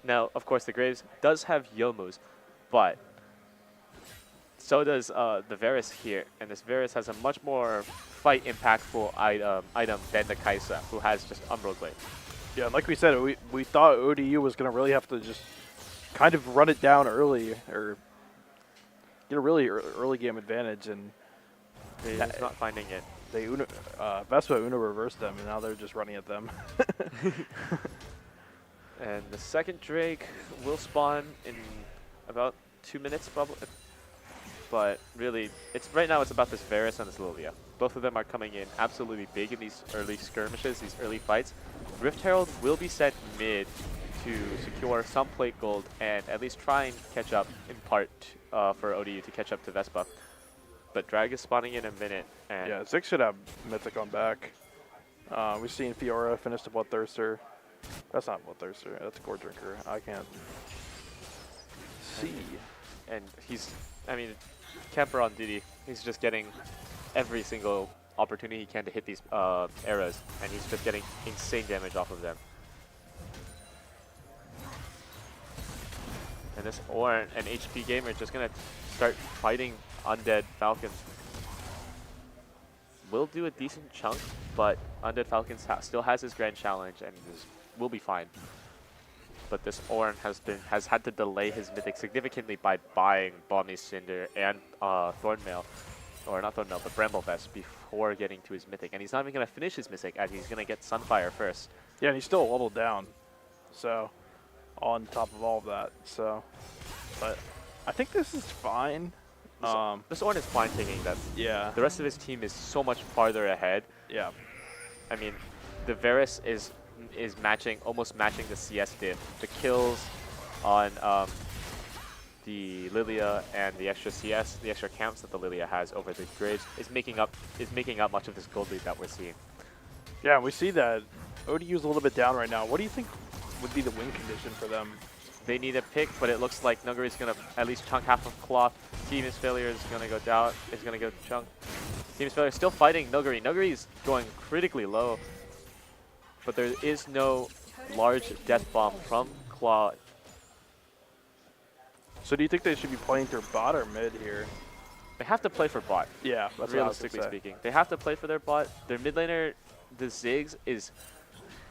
Now, of course, the Graves does have Yomus, but so does the Varus here. And this Varus has a much more fight impactful item than the Kaisa, who has just Umbral Blade. Yeah, and like we said, we thought ODU was going to really have to just kind of run it down early or get a really early game advantage, and They're just not finding it. they Vespa Uno reversed them, and now they're just running at them. And the second Drake will spawn in about 2 minutes, probably. But really, right now it's about this Varus and this Lilia. Both of them are coming in absolutely big in these early skirmishes, these early fights. Rift Herald will be sent mid to secure some plate gold and at least try and catch up in part for ODU to catch up to Vespa. But Drag is spawning in a minute. And Yeah, Zix should have Mythic on back. We've seen Fiora finish the Bloodthirster. That's not Bloodthirster, that's Gore Drinker. I can't see. And he's, I mean, Camper on duty. He's just getting every single opportunity he can to hit these arrows, and he's just getting insane damage off of them. And this Orn, an HP gamer, just gonna start fighting Undead Falcons. Will do a decent chunk, but Undead Falcons still has his grand challenge and will be fine. But this Orn has had to delay his mythic significantly by buying Balmy Cinder and Thornmail, or not Thornmail, but Bramble Vest before getting to his mythic. And he's not even gonna finish his mythic, as he's gonna get Sunfire first. Yeah, and he's still a level down, so on top of all of that. So, but I think this is fine. This Orn is fine taking that. Yeah. The rest of his team is so much farther ahead. Yeah. I mean, the Varus is almost matching the CS diff. The kills on the Lilia and the extra CS, the extra camps that the Lilia has over the Graves is making up much of this gold lead that we're seeing. Yeah, and we see that ODU's a little bit down right now. What do you think would be the win condition for them? They need a pick, but it looks like Nuguri is gonna at least chunk half of Cloth. Team is Failure is gonna go down. Is gonna go chunk. Team is Failure still fighting Nuguri. Nuguri is going critically low, but there is no large death bomb from Claw. So do you think they should be playing through bot or mid here? They have to play for bot. Yeah, that's Realistically what I was gonna say. speaking, they have to play for their bot. Their mid laner, the Ziggs, is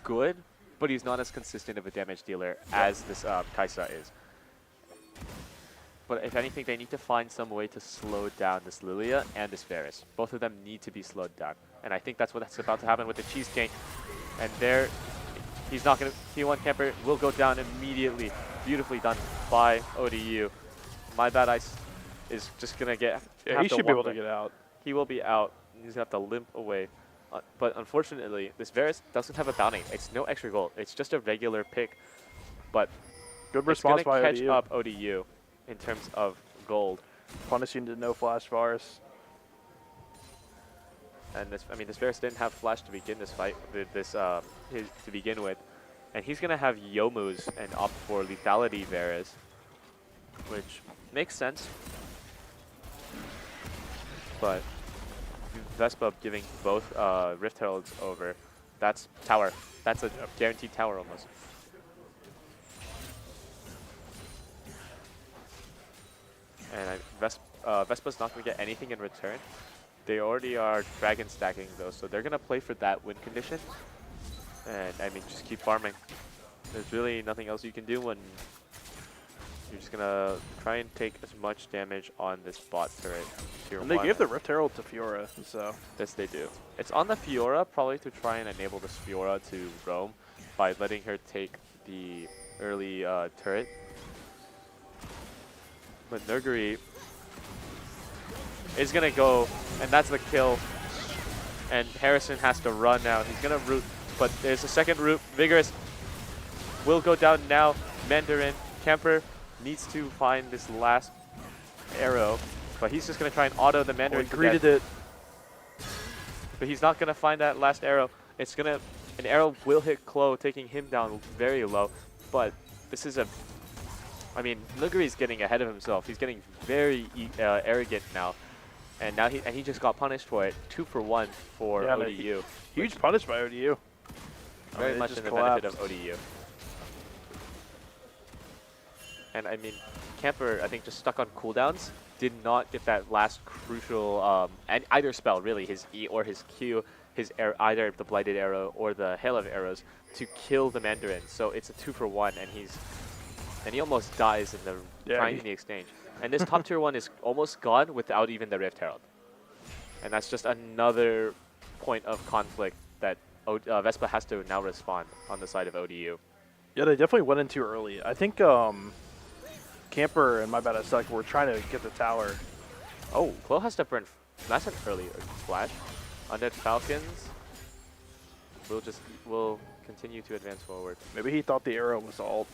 good, but he's not as consistent of a damage dealer as this Kaisa is. But if anything, they need to find some way to slow down this Lilia and this Varus. Both of them need to be slowed down. And I think that's what's about to happen with the Cheese King. And there, he's not going to, T1 Camper will go down immediately. Beautifully done by ODU. My bad ice is just going to get... Yeah, he should be able to get out. He will be out. He's going to have to limp away. But unfortunately, this Varus doesn't have a bounty. It's no extra gold. It's just a regular pick. But Good response by catch ODU. up ODU in terms of gold. Punishing the no flash Varus. And this, I mean, this Varus didn't have flash to begin this fight. To begin with, and he's gonna have Yomus and opt for lethality Varus, which makes sense. But Vespa giving both Rift Heralds over. That's tower. That's a guaranteed tower almost. And Vespa's not going to get anything in return. They already are dragon stacking though, so they're going to play for that win condition. And I mean, just keep farming. There's really nothing else you can do when you're just going to try and take as much damage on this bot turret. And they gave the Rift Herald to Fiora, so... Yes, they do. It's on the Fiora, probably to try and enable this Fiora to roam by letting her take the early turret. But Nurguri is going to go, and that's the kill. And Harrison has to run now. He's going to root, but there's a second root. Vigorous will go down now. Mandarin, Camper needs to find this last arrow, but he's just going to try and auto the Mandarin. Oh, greeted it. But he's not going to find that last arrow. It's going to, an arrow will hit Klo, taking him down very low. But this is a, I mean, Nuguri's getting ahead of himself. He's getting very arrogant now. And now he just got punished for it. 2 for 1 for Yeah, ODU. Huge punish by ODU. Very it much just in the collapsed. benefit of ODU. And I mean, Camper, I think, just stuck on cooldowns. Did not get that last crucial, and either spell really, his E or his Q, his either the Blighted Arrow or the Hail of Arrows to kill the Mandarin. So it's a 2 for 1, and he almost dies in the trying in the exchange. And this top tier 1 is almost gone without even the Rift Herald. And that's just another point of conflict that VESPA has to now respond on the side of ODU. Yeah, they definitely went in too early. I think Camper and my bad, I suck. We're trying to get the tower. Oh, Klo has to burn. That's an early flash. Undead Falcons will continue to advance forward. Maybe he thought the arrow was ult.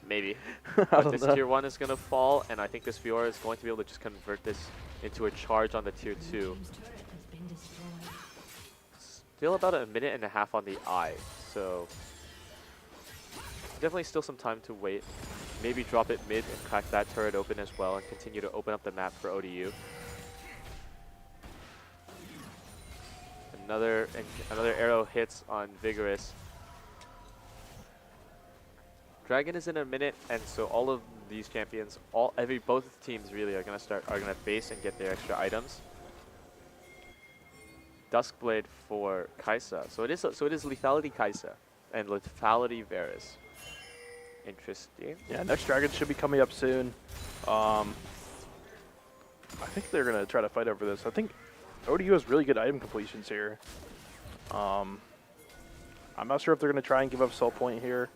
Maybe. I But don't this know. tier 1 is going to fall, and I think this Fiora is going to be able to just convert this into a charge on the tier 2. Still about a minute and a half on the eye, so definitely still some time to wait. Maybe drop it mid and crack that turret open as well and continue to open up the map for ODU. Another arrow hits on Vigorous. Dragon is in a minute, and so all of these champions, both teams really are gonna base and get their extra items. Duskblade for Kaisa. So it is lethality Kaisa and lethality Varus. Interesting. Yeah, next dragon should be coming up soon. I think they're gonna try to fight over this. I think ODU has really good item completions here. I'm not sure if they're gonna try and give up soul point here.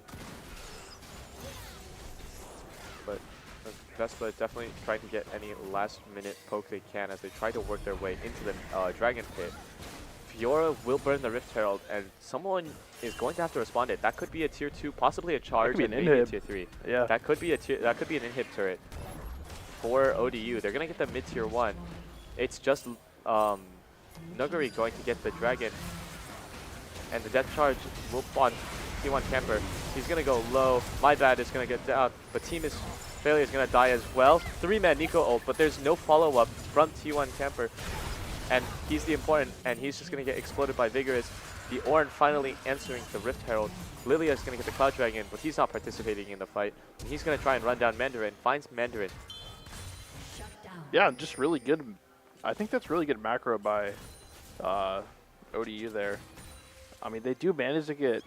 But VESPA definitely trying to get any last minute poke they can as they try to work their way into the Dragon Pit. Fiora will burn the Rift Herald, and someone is going to have to respond it. That could be a tier 2, possibly a charge, be and an maybe a inhib. tier 3. Yeah. That could be an inhib turret for ODU. They're gonna get the mid tier 1. It's just Nuguri going to get the dragon, and the death charge will spawn T1 Camper. He's gonna go low. My bad is gonna get down, but Failure is gonna die as well. 3-man Nico ult, but there's no follow up from T1 Camper. And he's the important, and he's just going to get exploded by Vigorous. The Ornn finally answering the Rift Herald. Lilia is going to get the Cloud Dragon, but he's not participating in the fight. And he's going to try and run down Mandarin, finds Mandarin. Yeah, just really good. I think that's really good macro by ODU there. I mean, they do manage to get.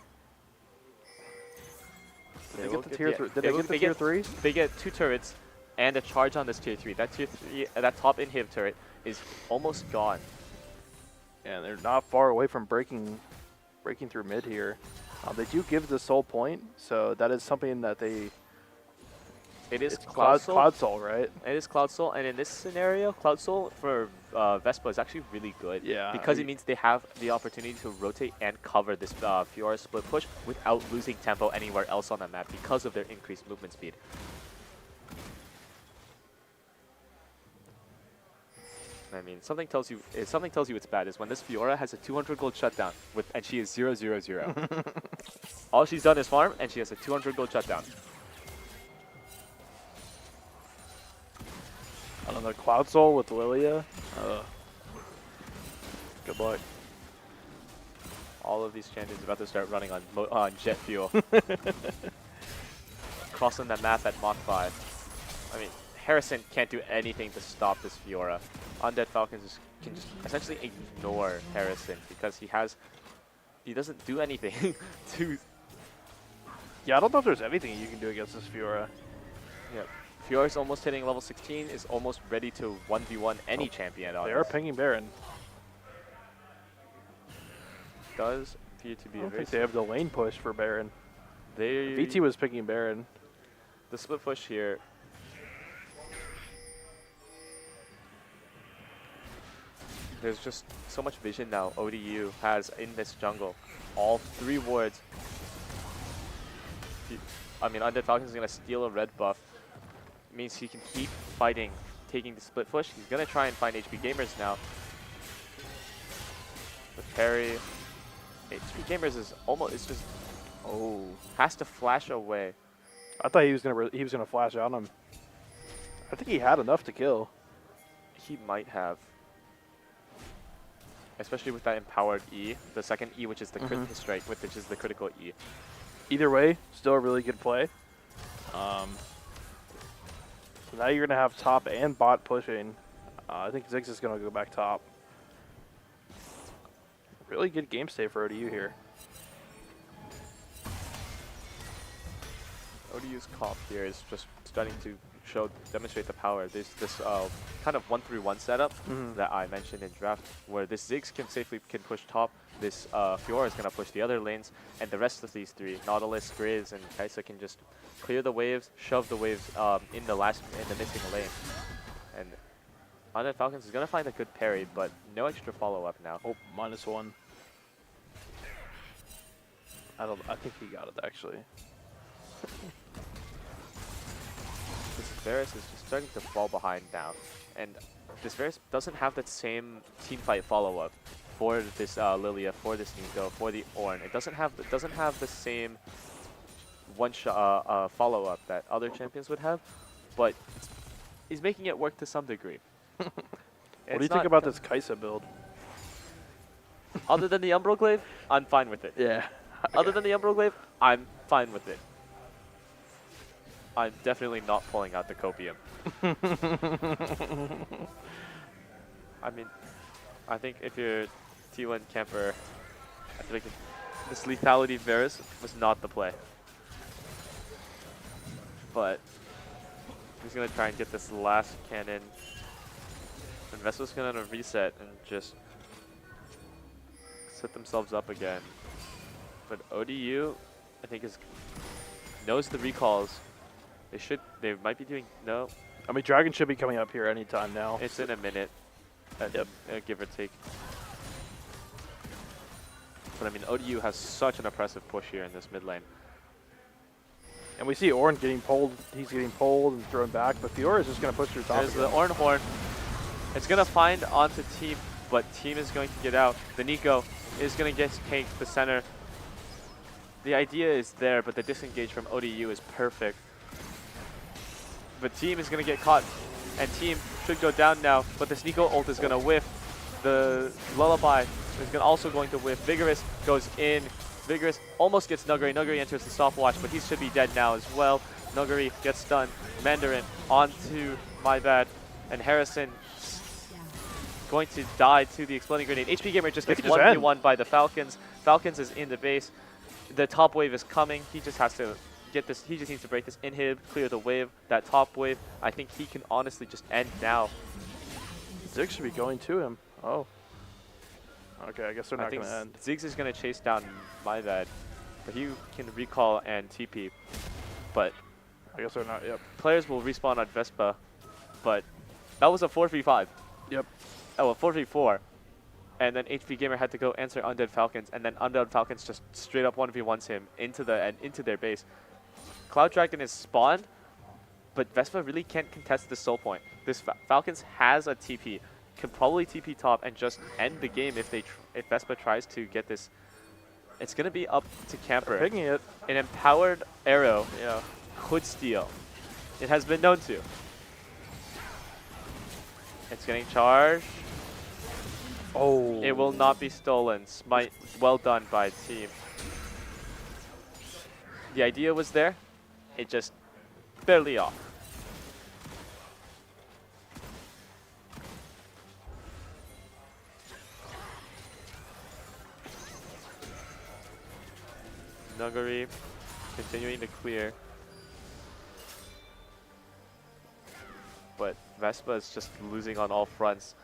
Did they get the tier 3? Did they get the tier 3? They get 2 turrets and a charge on this tier 3. That tier 3, that top inhib turret is almost gone. And they're not far away from breaking through mid here. They do give the soul point, so that is something that they. It's Cloud Soul, right? It is Cloud Soul, and in this scenario, Cloud Soul for VESPA is actually really good. Yeah. Because it means they have the opportunity to rotate and cover this Fiora split push without losing tempo anywhere else on the map because of their increased movement speed. I mean, something tells you it's bad is when this Fiora has a 200 gold shutdown and she is 0-0-0. All she's done is farm, and she has a 200 gold shutdown. I don't know, Cloud Soul with Lilia. Good luck. All of these champions about to start running on jet fuel. Crossing that map at Mach 5. I mean, Harrison can't do anything to stop this Fiora. Undead Falcons can just essentially ignore Harrison because he doesn't do anything to. Yeah, I don't know if there's anything you can do against this Fiora. Yeah, Fiora's almost hitting level 16, is almost ready to 1v1 any champion. They are pinging Baron. Does appear to be I a don't very think they have the lane push for Baron. VT was picking Baron. The split push here. There's just so much vision now ODU has in this jungle. All 3 wards. I mean, Undead Falcons is going to steal a red buff. It means he can keep fighting, taking the split push. He's going to try and find HP Gamers now. The parry. HP Gamers is almost, it's just, has to flash away. I thought he was gonna flash on him. I think he had enough to kill. He might have. Especially with that empowered E, the second E, which is the crit strike, which is the critical E. Either way, still a really good play. So now you're gonna have top and bot pushing. I think Ziggs is gonna go back top. Really good game state for ODU here. ODU's comp here is just starting to demonstrate the power. There's this kind of 1-3-1 setup that I mentioned in draft, where this Ziggs can safely push top, this Fiora is gonna push the other lanes, and the rest of these 3, Nautilus, Grizz, and Kaisa can just clear the waves, shove the waves in the missing lane. And Undead Falcons is gonna find a good parry, but no extra follow-up now. Oh, -1. I think he got it actually. This Varus is just starting to fall behind now, and this Varus doesn't have that same team fight follow-up for this Lilia, for this Nico, for the Ornn. It doesn't have the same one-shot follow-up that other champions would have, but he's making it work to some degree. What do you think about this Kaisa build? Other than the Umbral Glaive, I'm fine with it. Yeah. Other than the Umbral Glaive, I'm fine with it. I'm definitely not pulling out the Copium. I mean, I think if you're T1 camper, I feel like this lethality Varus was not the play. But he's going to try and get this last cannon. And Vespa's going to reset and just set themselves up again. But ODU, I think, knows the recalls. They might be doing, no. I mean, Dragon should be coming up here anytime now. It's in a minute, give or take. But I mean, ODU has such an impressive push here in this mid lane. And we see Ornn getting pulled. He's getting pulled and thrown back, but Fiora is just going to push through top. There's the Ornn Horn. It's going to find onto Team, but Team is going to get out. The Nico is going to take the center. The idea is there, but the disengage from ODU is perfect. But Team is going to get caught, and Team should go down now, but this Nico ult is going to whiff. The Lullaby is also going to whiff. Vigorous goes in. Vigorous almost gets Nuguri. Nuguri enters the stopwatch, but he should be dead now as well. Nuguri gets stunned. Mandarin onto My Bad, and Harrison going to die to the exploding grenade. HP Gamer just gets 1v1 by the Falcons. Falcons is in the base. The top wave is coming. He just has to get this. He just needs to break this inhib, clear the wave. That top wave, I think he can honestly just end now. Ziggs should be going to him. Oh. Okay, I guess they're not going to end. Ziggs is going to chase down My Bad, but he can recall and TP. But I guess they're not. Yep. Players will respawn on Vespa, but that was a 4v5. Yep. Oh, a 4v4. And then HP Gamer had to go answer Undead Falcons, and then Undead Falcons just straight up 1v1s him into their base. Cloud Dragon is spawned, but Vespa really can't contest the soul point. This Falcons has a TP, can probably TP top and just end the game if Vespa tries to get this. It's gonna be up to camper. They're picking it. An empowered arrow, could steal. It has been known to. It's getting charged. Oh. It will not be stolen. Smite, well done by Team. The idea was there. It just barely off. Nuguri continuing to clear. But Vespa is just losing on all fronts.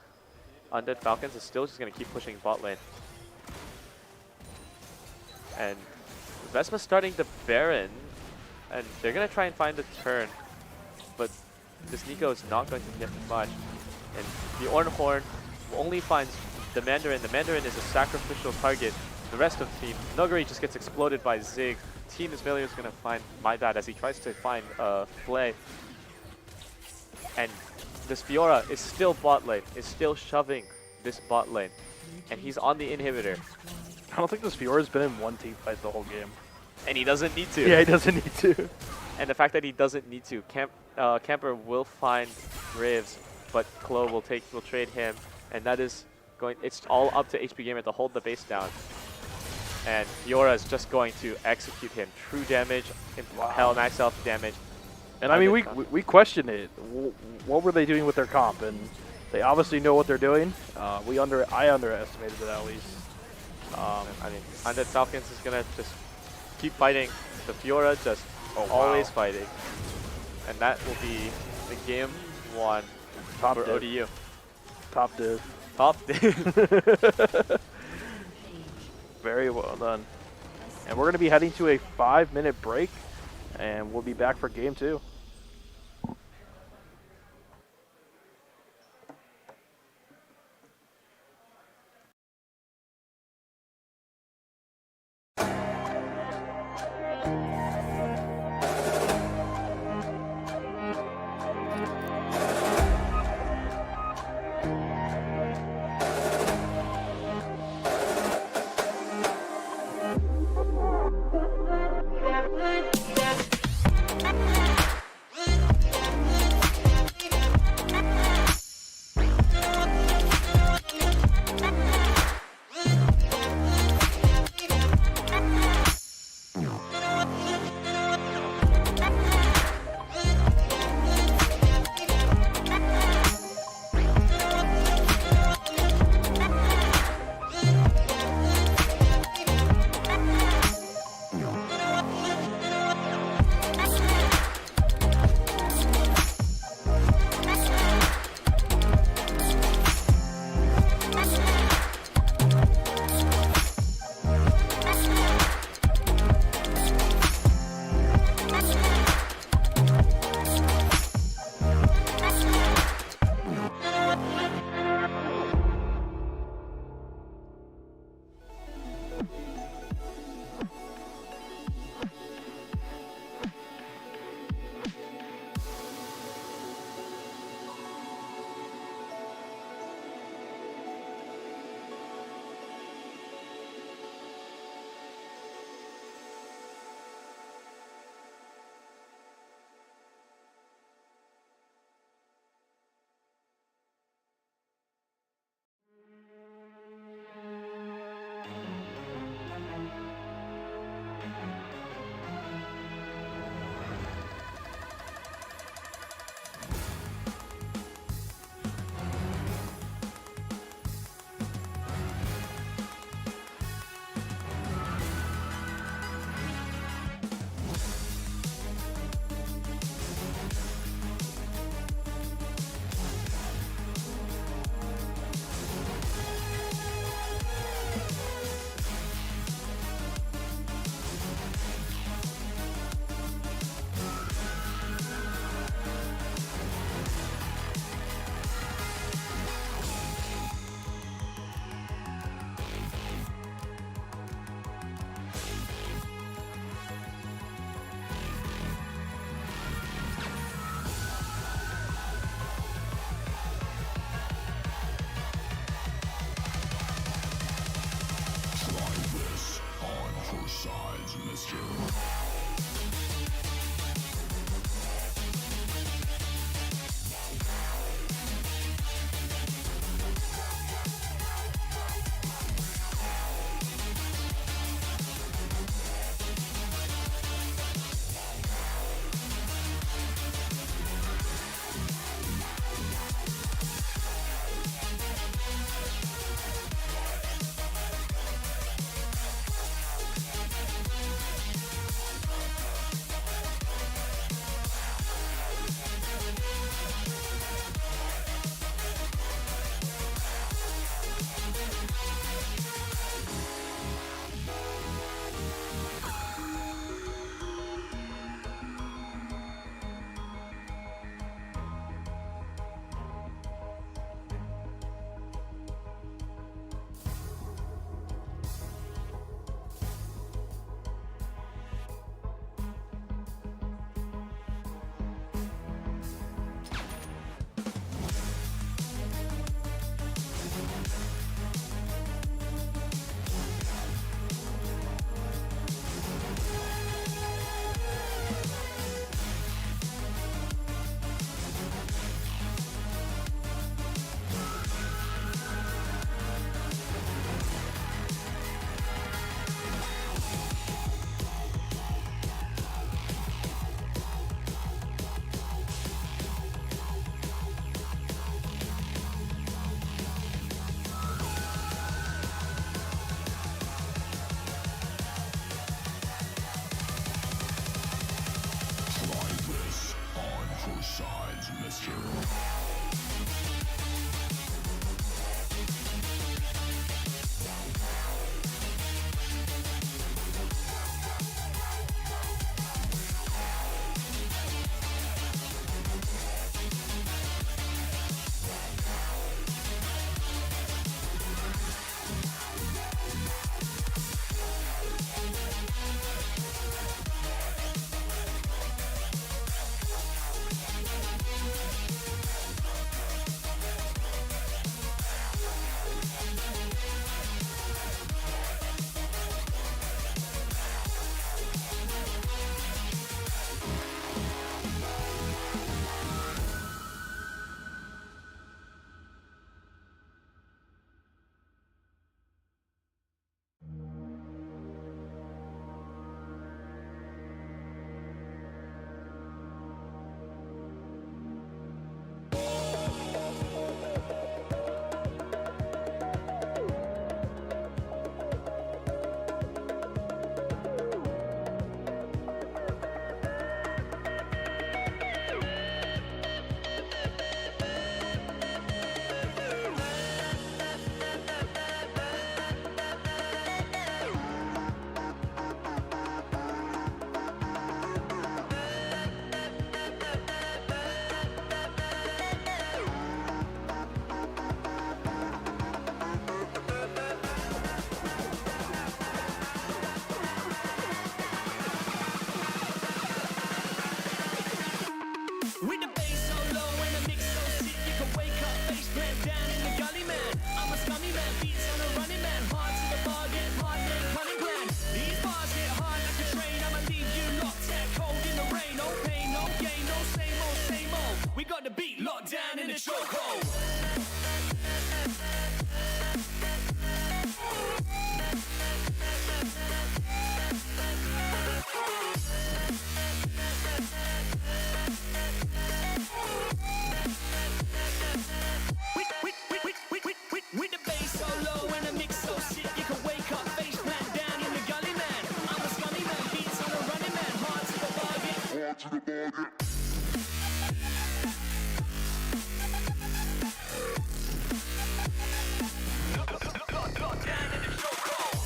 Undead Falcons is still just going to keep pushing bot lane. And Vespa starting the Baron, and they're gonna try and find the turn, but this Nico is not going to get much. And the Ornhorn only finds the Mandarin. The Mandarin is a sacrificial target. The rest of the team, Nuguri just gets exploded by Zig. Team Ismailier is gonna find my bad as he tries to find Flay. And this Fiora is still bot lane, is still shoving this bot lane. And he's on the inhibitor. I don't think this Fiora's been in one team fight the whole game. And he doesn't need to. Yeah, he doesn't need to. And the fact that he doesn't need to, Camper will find Graves, but Klo will trade him, and that is going. It's all up to HP Gamer to hold the base down. And Fiora is just going to execute him. True damage, hell max health damage. And I mean, we questioned it. What were they doing with their comp? And they obviously know what they're doing. I underestimated it at least. I mean, Undead Falcons is gonna just keep fighting. The Fiora just always fighting, and that will be the game 1 Top for div. ODU. Top div. Top div. Very well done. And we're going to be heading to a 5-minute break, and we'll be back for game 2. sides, mister. With the bass so low and the mix so sick, you can wake up, face plant down in the gully, man. I'm a scummy man, beats on a running man, hard to the bargain, hard man, cunning plan. These bars hit hard like a train, I'ma leave you locked out cold in the rain. No pain, no gain, no same old, same old. We got the beat locked down in the chokehold. With the bass so low and the mix so sick, you can wake up, face plant down in the gully, man. I'm a scummy man, beats on a running man, hard to the bargain. Hard to the bargain. Down in the chokehold.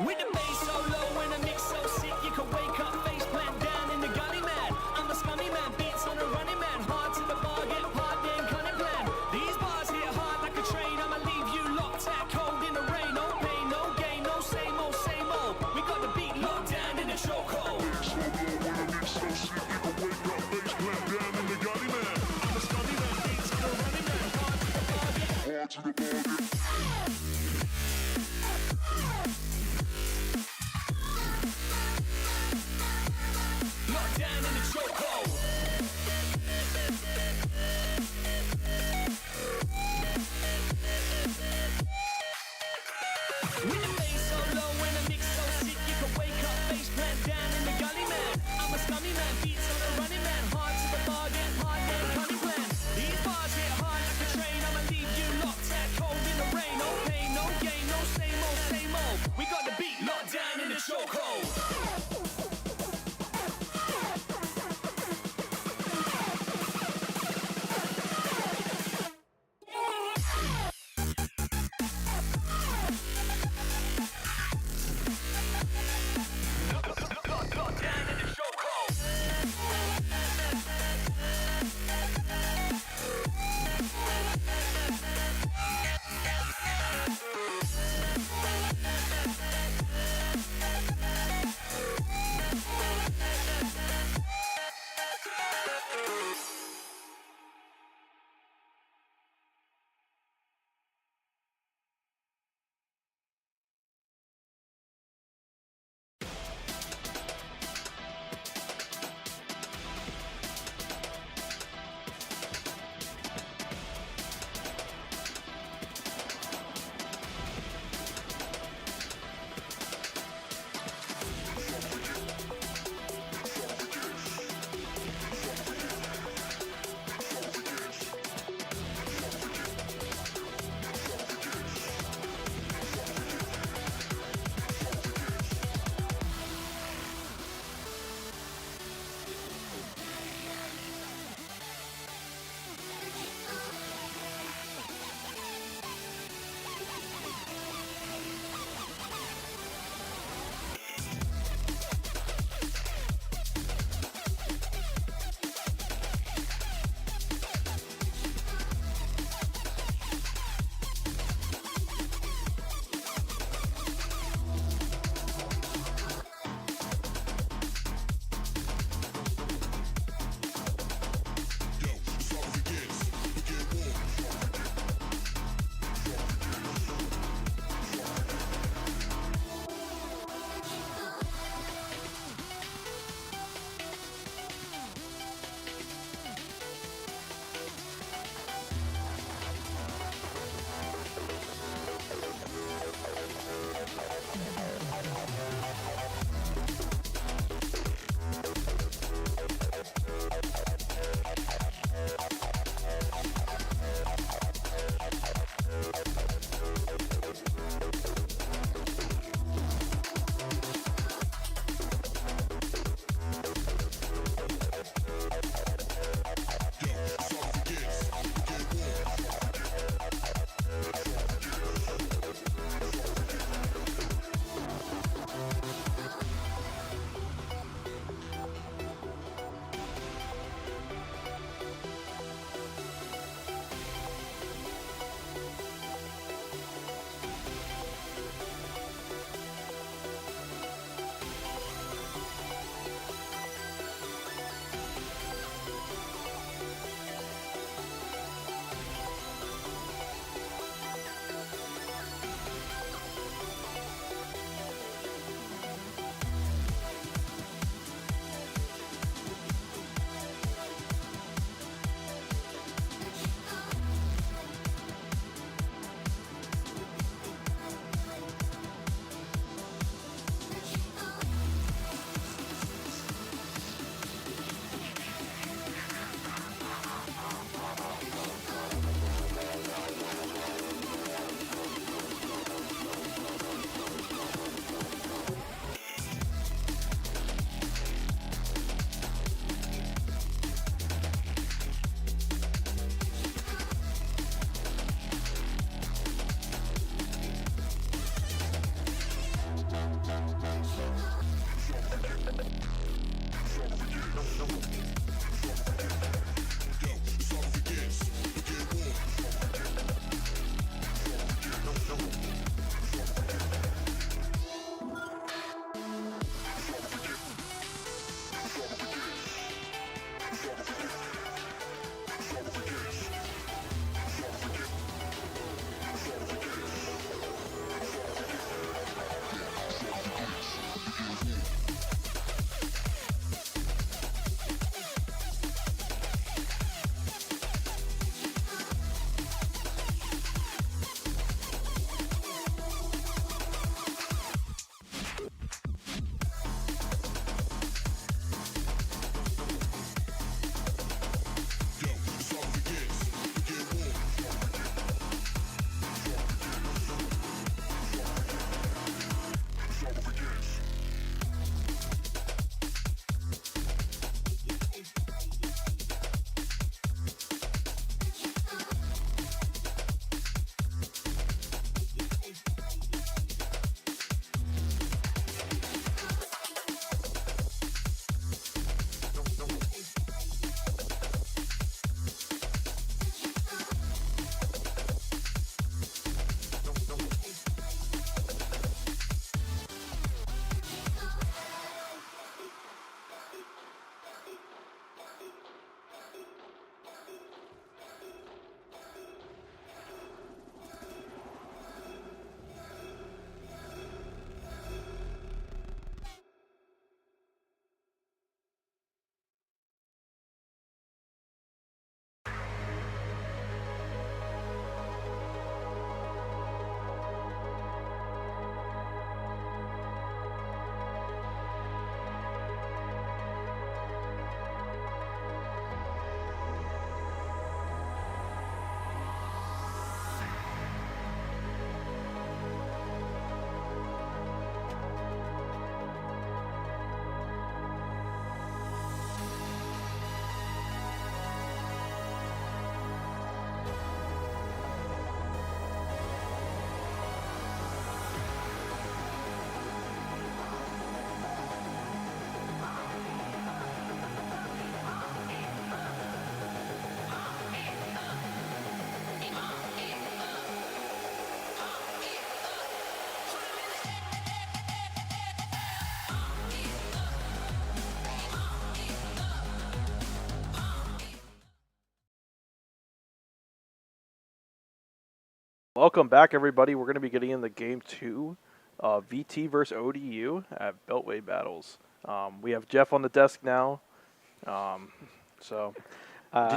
With the bass so low and the mix so sick, you can wake up, face plant down in the gully, man. I'm a scummy man, beats on a running man, hard to the bargain, hard man, cunning plan. These bars hit hard like a train, I'ma leave you locked out cold in the rain. No pain, no gain, no same old, same old. We got the beat locked down in the chokehold. So low when the mix so sick, you can wake up, face plant down in the gully, man. I'm a scummy man, beats on a running man, hard to the bargain. Hard to the bargain. Welcome back, everybody. We're going to be getting into Game 2 of VT versus ODU at Beltway Battles. We have Jeff on the desk now. Did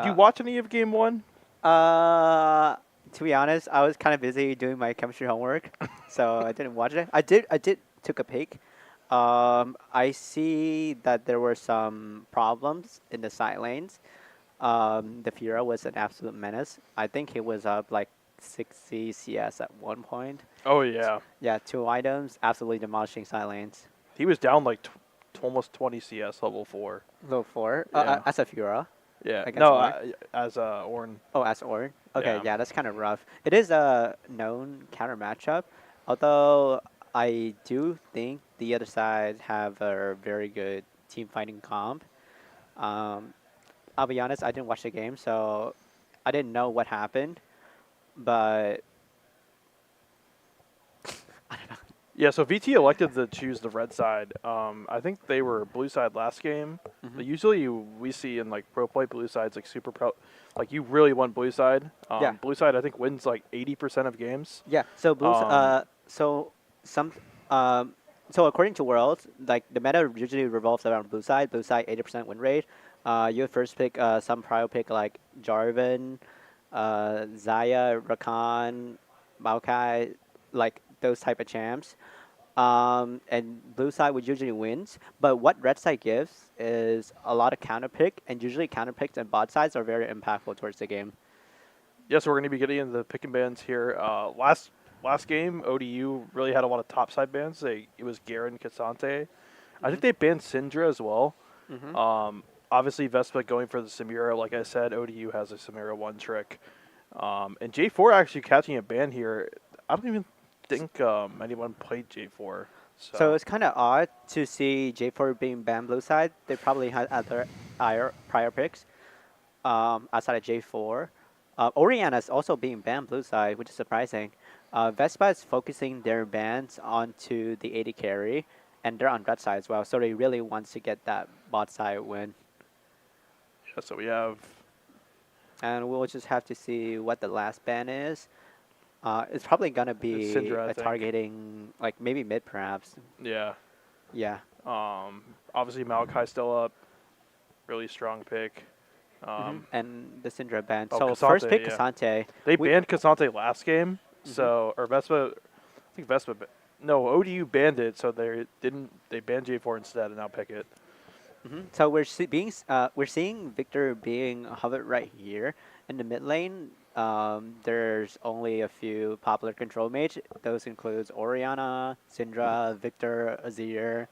you watch any of Game 1? To be honest, I was kind of busy doing my chemistry homework, so I didn't watch it. I did took a peek. I see that there were some problems in the side lanes. The Fura was an absolute menace. I think he was up like 60 CS at one point. Oh, yeah. Yeah, 2 items, absolutely demolishing side lanes. He was down like almost 20 CS level 4. Level 4? Yeah. As a Fura? Yeah. Against No, Orn? as Orn. Oh, as Orn? Okay, Yeah. yeah, that's kind of rough. It is a known counter matchup, although I do think the other side have a very good team fighting comp. I'll be honest, I didn't watch the game, so I didn't know what happened, but Yeah, so VT elected to choose the red side. I think they were blue side last game. Mhm. But usually we see in like pro play blue sides like super pro, like you really want blue side. Yeah. Blue side I think wins like 80% of games. yeah, so blues, Um, so according to Worlds, like the meta usually revolves around blue side 80% win rate. You first pick some prio pick like Jarvan, Zaya, Rakan, Maokai, like those type of champs. And blue side would usually wins, but what red side gives is a lot of counter pick, and usually counter picks and bot sides are very impactful towards the game. Yeah, so we're going to be getting into the pick and bans here. Last game, ODU really had a lot of top side bans. It was Garen, Cassante. I think they banned Syndra as well. Mm-hmm. Obviously, Vespa going for the Samira. Like I said, ODU has a Samira one trick. And J4 actually catching a ban here. I don't even think anyone played J4. So it's kind of odd to see J4 being banned blue side. They probably had other prior picks outside of J4. Oriana's also being banned blue side, which is surprising. Vespa is focusing their bans onto the AD carry, and they're on red side as well, so they really want to get that bot side win. Yeah, so we have... And we'll just have to see what the last ban is. It's probably going to be Syndra, I think. targeting, like, maybe mid, perhaps. Yeah. Yeah. Obviously, Maokai still up. Really strong pick. And the Syndra ban. Oh, So Cassante, first pick, yeah. Cassante. They We- banned Cassante last game, so or Vespa. I think Vespa. No, ODU banned it, so they didn't. They banned J4 instead, and now pick it. So we're seeing Victor being hovered right here in the mid lane. There's only a few popular control mage. Those includes Oriana, Syndra, Victor, Azir.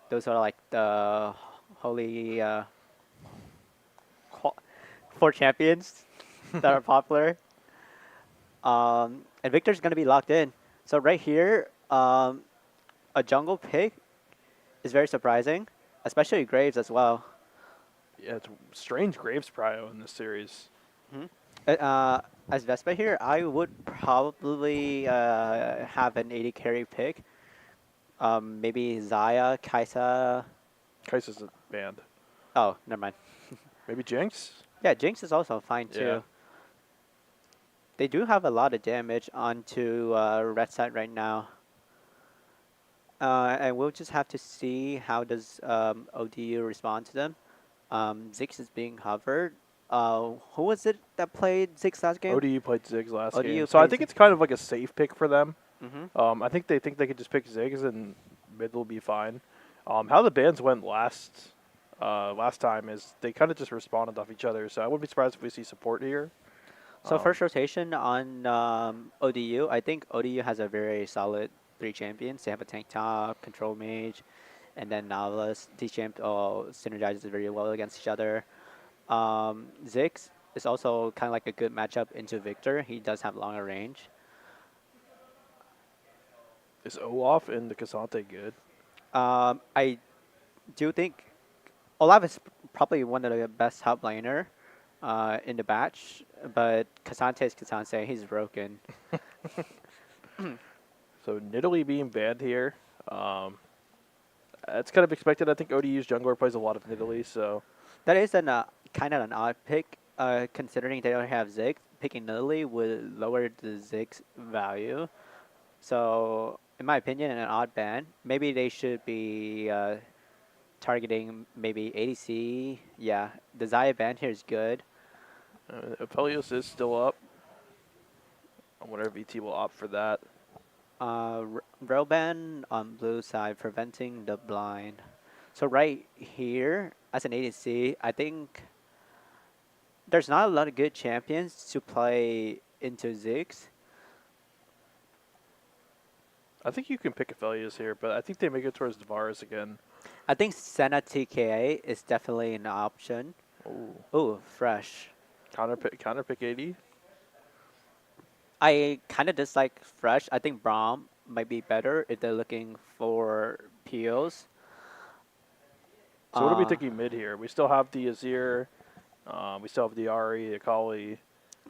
Those are like the holy 4 champions that are popular. And Victor's gonna be locked in. So right here, a jungle pick is very surprising, especially Graves as well. Yeah, it's strange Graves prio in this series. As Vespa here, I would probably have an 80 carry pick. Maybe Zaya, Kaisa. Kaisa's banned. Oh, never mind. Maybe Jinx. Yeah, Jinx is also fine too. Yeah. They do have a lot of damage onto red side right now. And we'll just have to see how does ODU respond to them. Ziggs is being hovered. Who was it that played Ziggs last game? ODU played Ziggs last ODU game, so I played think Ziggs. it's kind of like a safe pick for them. Mm-hmm. I think they could just pick Ziggs and mid will be fine. How the bans went last time is they kind of just responded off each other, so I wouldn't be surprised if we see support here. So first rotation on ODU, I think ODU has a very solid 3 champions. They have a tank top, control mage, and then Nautilus. These champ all synergizes very well against each other. Ziggs is also kind of like a good matchup into Victor. He does have longer range. Is Olaf and the Cassante good? I do think Olaf is probably one of the best top laner in the batch, but Cassante is Cassante. He's broken. So Nidalee being banned here. It's kind of expected. I think ODU's jungler plays a lot of Nidalee, so That is an kind of an odd pick, considering they don't have Ziggs. picking Lily would lower the Ziggs value. So, in my opinion, an odd ban. Maybe they should be targeting maybe ADC. Yeah, the Xayah ban here is good. Aphelios is still up. I wonder if VT will opt for that. Rail ban on blue side, preventing the blind. So right here, as an ADC, I think there's not a lot of good champions to play into Ziggs. I think you can pick Aphelios here, but I think they make it towards Davaris again. I think Senna TKA is definitely an option. Ooh. Ooh, fresh. Counter pick 80. I kind of dislike fresh. I think Braum might be better if they're looking for POs. So what are we thinking mid here? We still have the Azir. We still have the Ahri, the Akali.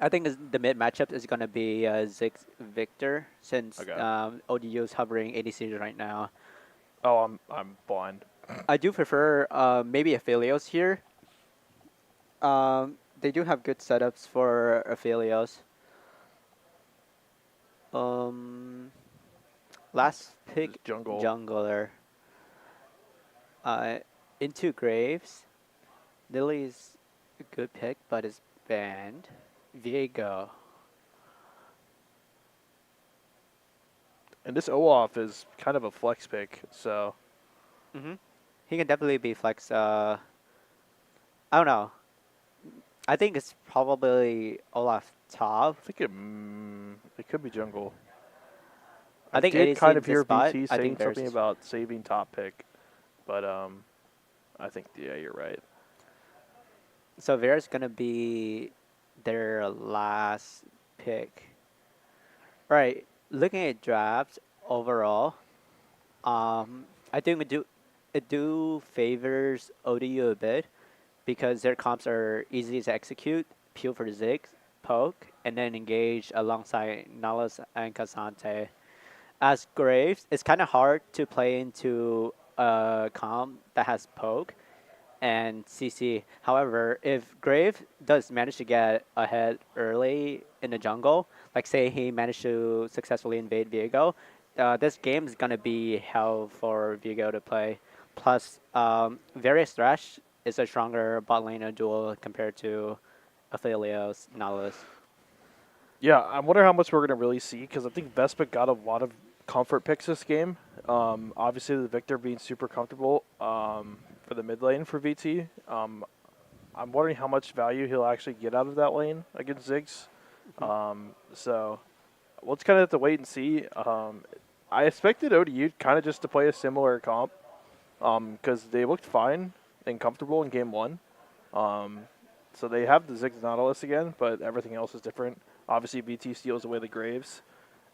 I think the mid matchup is going to be Ziggs Victor since Okay. ODU is hovering ADCs right now. Oh, I'm blind. I do prefer maybe Aphelios here. They do have good setups for Aphelios. Last pick, Jungle. jungler. Into Graves. Lily's a good pick, but it's banned. Viego. And this Olaf is kind of a flex pick, so He can definitely be flex. I don't know. I think it's probably Olaf top. I think it could be jungle. I think did ADC kind in of this hear spot, BT I saying think there's- something about saving top pick, but I think yeah, you're right. So Vera's gonna be their last pick. Right. Looking at drafts overall, I think it do favors ODU a bit because their comps are easy to execute, peel for Ziggs, poke, and then engage alongside Nalus and Cassante. As Graves, it's kind of hard to play into a comp that has poke and CC. However, if Grave does manage to get ahead early in the jungle, like say he managed to successfully invade Viego, this game is going to be hell for Viego to play. Plus, Various Thresh is a stronger bot laner duel compared to Aphelios, Nalus. Yeah, I wonder how much we're gonna really see because I think VESPA got a lot of comfort picks this game. Obviously, the Victor being super comfortable for the mid lane for VT. I'm wondering how much value he'll actually get out of that lane against Ziggs. So we'll just kind of have to wait and see. I expected ODU kind of just to play a similar comp because they looked fine and comfortable in game one. So they have the Ziggs Nautilus again, but everything else is different. Obviously, VT steals away the Graves.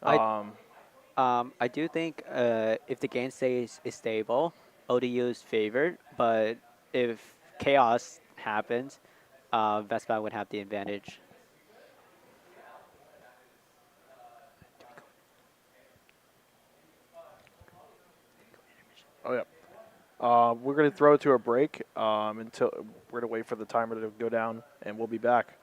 I do think if the game stays is stable, ODU is favored, but if chaos happens, Vespa would have the advantage. Oh yeah. We're gonna throw it to a break until we're gonna wait for the timer to go down, and we'll be back.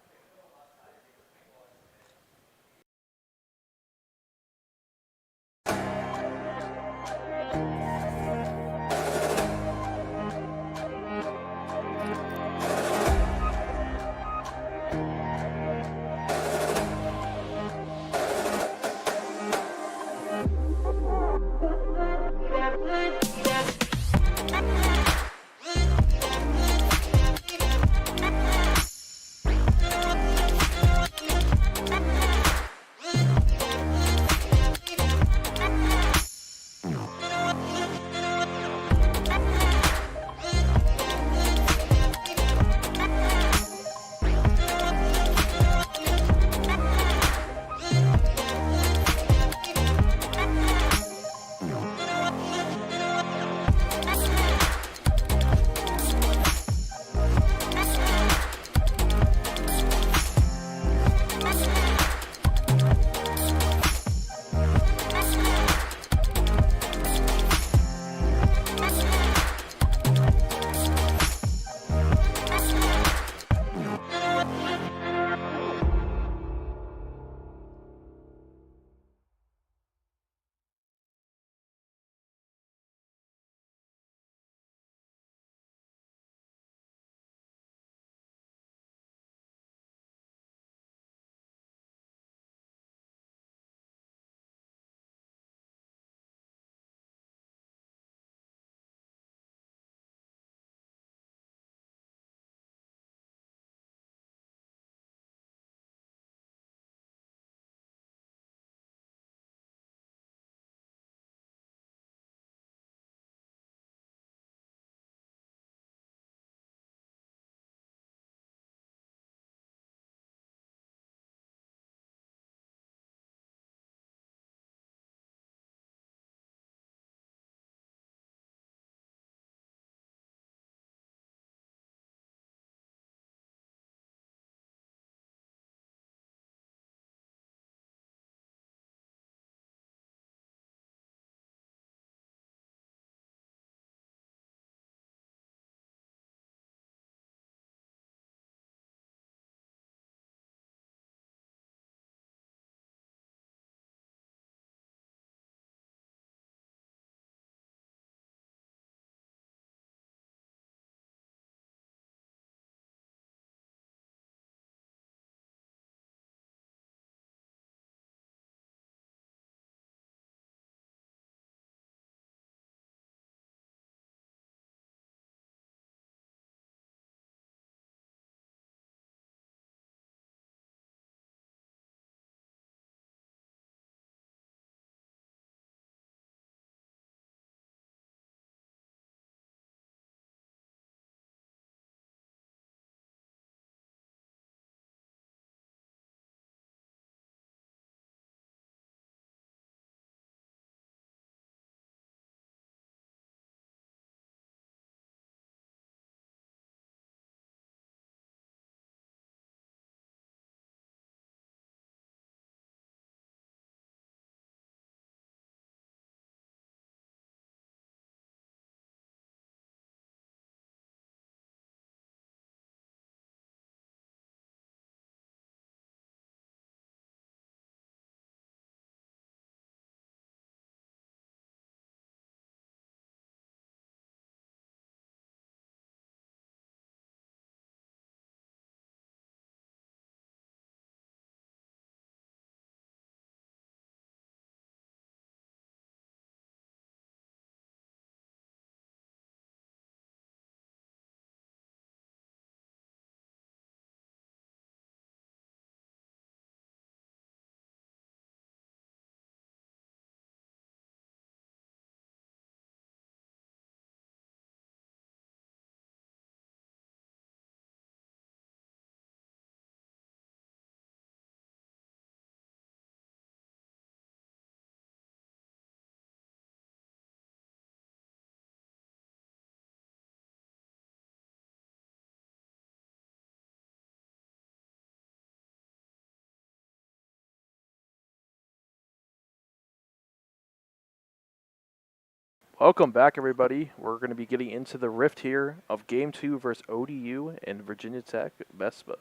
Welcome back, everybody. We're going to be getting into the rift here of Game 2 versus ODU and Virginia Tech VESPA.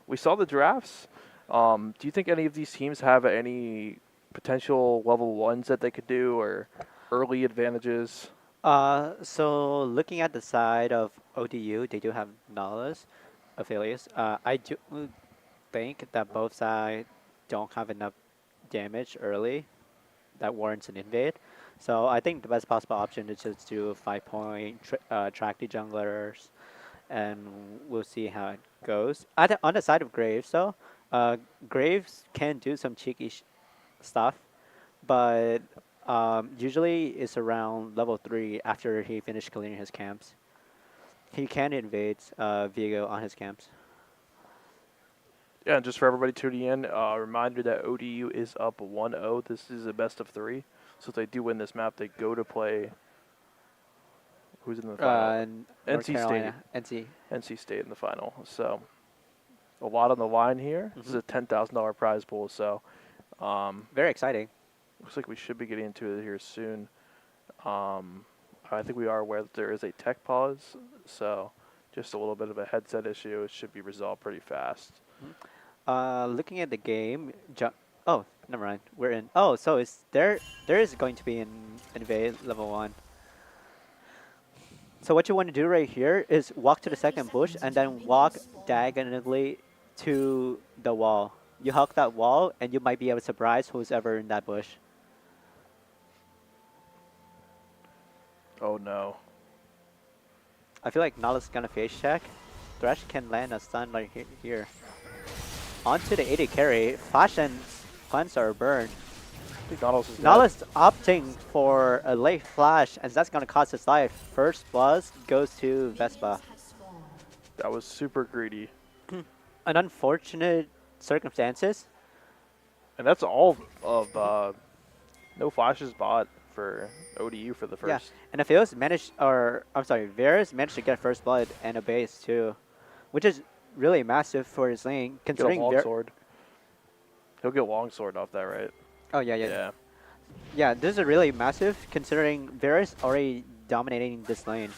We saw the drafts. Do you think any of these teams have any potential level 1s that they could do or early advantages? So looking at the side of ODU, they do have Nautilus affiliates. I do think that both sides don't have enough damage early that warrants an invade. So I think the best possible option is just do 5-point track the junglers, and we'll see how it goes. On the side of Graves, though, Graves can do some cheeky stuff, but usually it's around level 3 after he finished clearing his camps. He can invade Vigo on his camps. Yeah, and just for everybody tuning in, a reminder that ODU is up 1-0. This is a best of 3. So if they do win this map, they go to play. Who's in the final? North NC Carolina, State. NC State in the final. So a lot on the line here. This is a $10,000 prize pool. So very exciting. looks like we should be getting into it here soon. I think we are aware that there is a tech pause. So just a little bit of a headset issue. It should be resolved pretty fast. Looking at the game, oh, never mind. We're in. Oh, so there is going to be an invade level 1. So what you want to do right here is walk to the second bush and then walk diagonally to the wall. You hug that wall and you might be able to surprise who's ever in that bush. Oh no. I feel like Nautilus is gonna face check. Thresh can land a stun right here. Onto the 80 carry. Flash and cleanse are burned. I think Nautilus is dead. Nautilus opting for a late flash, and that's gonna cost his life. First buzz goes to VESPA. That was super greedy. An unfortunate circumstances. And that's all of no flashes bought for ODU for the first. Yeah, and if Varus managed to get first blood and a base too, which is really massive for his lane. Considering Get a longsword. He'll get longsword off that, right? Oh yeah. This is a really massive considering Varus already dominating this lane.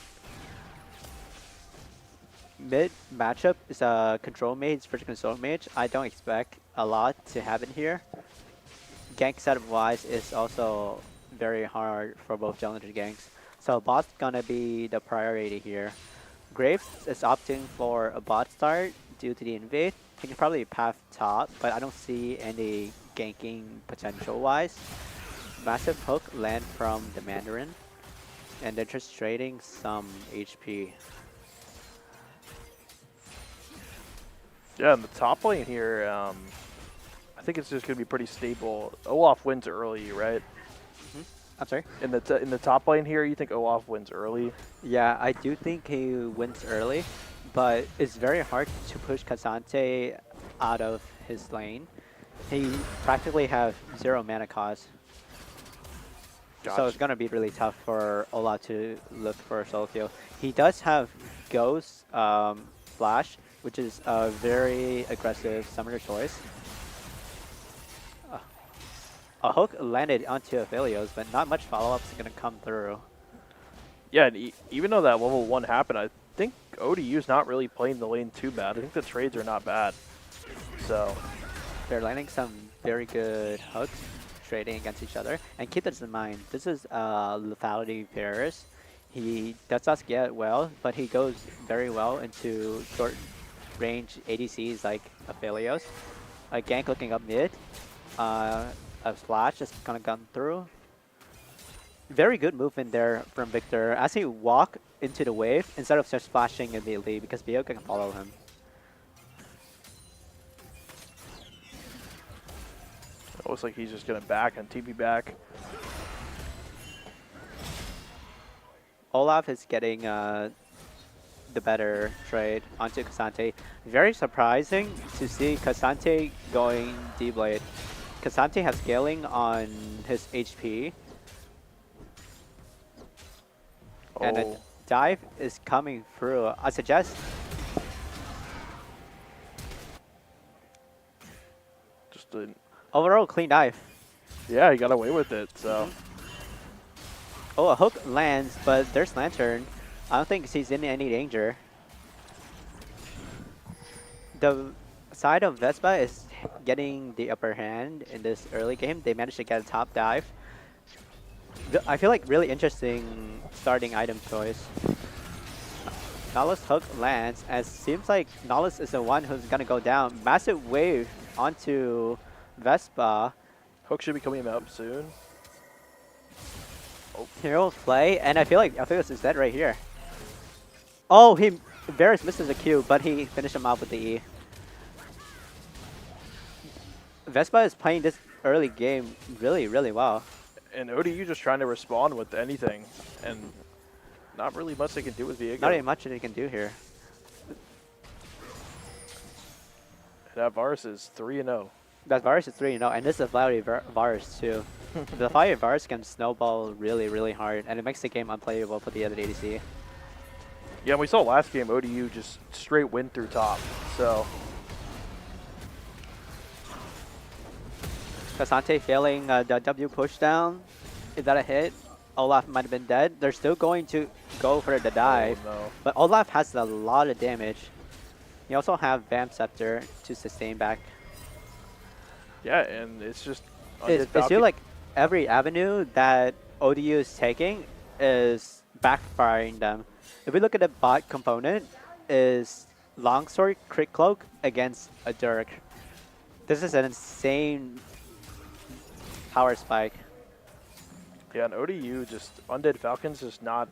Mid matchup is a control mage versus control mage. I don't expect a lot to happen here. Gank setup wise is also very hard for both challenger ganks. So bot's gonna be the priority here. Graves is opting for a bot start due to the invade. He can probably path top, but I don't see any ganking potential wise. Massive hook land from the Mandarin, and they're just trading some HP. Yeah, in the top lane here, I think it's just going to be pretty stable. Olaf wins early, right? I'm sorry? In the top lane here, you think Olaf wins early? Yeah, I do think he wins early, but it's very hard to push Cassante out of his lane. He practically has 0 mana cost. Gotcha. So it's going to be really tough for Olaf to look for a solo kill. He does have Ghost Flash, which is a very aggressive summoner choice. A hook landed onto Aphelios, but not much follow-ups going to come through. Yeah, and even though that level 1 happened, I think ODU's not really playing the lane too bad. I think the trades are not bad. So they're landing some very good hooks, trading against each other. And keep this in mind, this is lethality Varus. He does not get well, but he goes very well into short range ADCs like Aphelios. A gank looking up mid. A flash is gonna come through. Very good movement there from Victor as he walk into the wave instead of just flashing immediately because Bio can follow him. it looks like he's just going to back and TP back. Olaf is getting the better trade onto Cassante. Very surprising to see Cassante going D-Blade. Cassante has scaling on his HP. And a dive is coming through. I suggest just a, overall clean dive. yeah, he got away with it. So Oh, a hook lands, but there's Lantern. I don't think he's in any danger. The side of Vespa is getting the upper hand in this early game. They managed to get a top dive. I feel like really interesting starting item choice. Nalus hook lands, and seems like Nalus is the one who's gonna go down. Massive wave onto Vespa. Hook should be coming up soon. Hero play, and I feel like this is dead right here. Oh, Varus misses a Q, but he finished him off with the E. Vespa is playing this early game really, really well. And ODU just trying to respond with anything, and not really much they can do with Viego. Not even much that he can do here. That Varus is 3-0. That Varus is 3-0, and this is Valley Varus too. The Fire Varus can snowball really, really hard, and it makes the game unplayable for the other ADC. Yeah, we saw last game ODU just straight win through top. So Cassante failing the W pushdown. Is that a hit? Olaf might have been dead. They're still going to go for the dive, oh, no. but Olaf has a lot of damage. You also have Vamp Scepter to sustain back. Yeah, and it's just It feels like every avenue that ODU is taking is backfiring them. If we look at the bot component, is Longsword Crit Cloak against a Dirk. This is an insane power spike. Yeah, and ODU just Undead Falcon's just not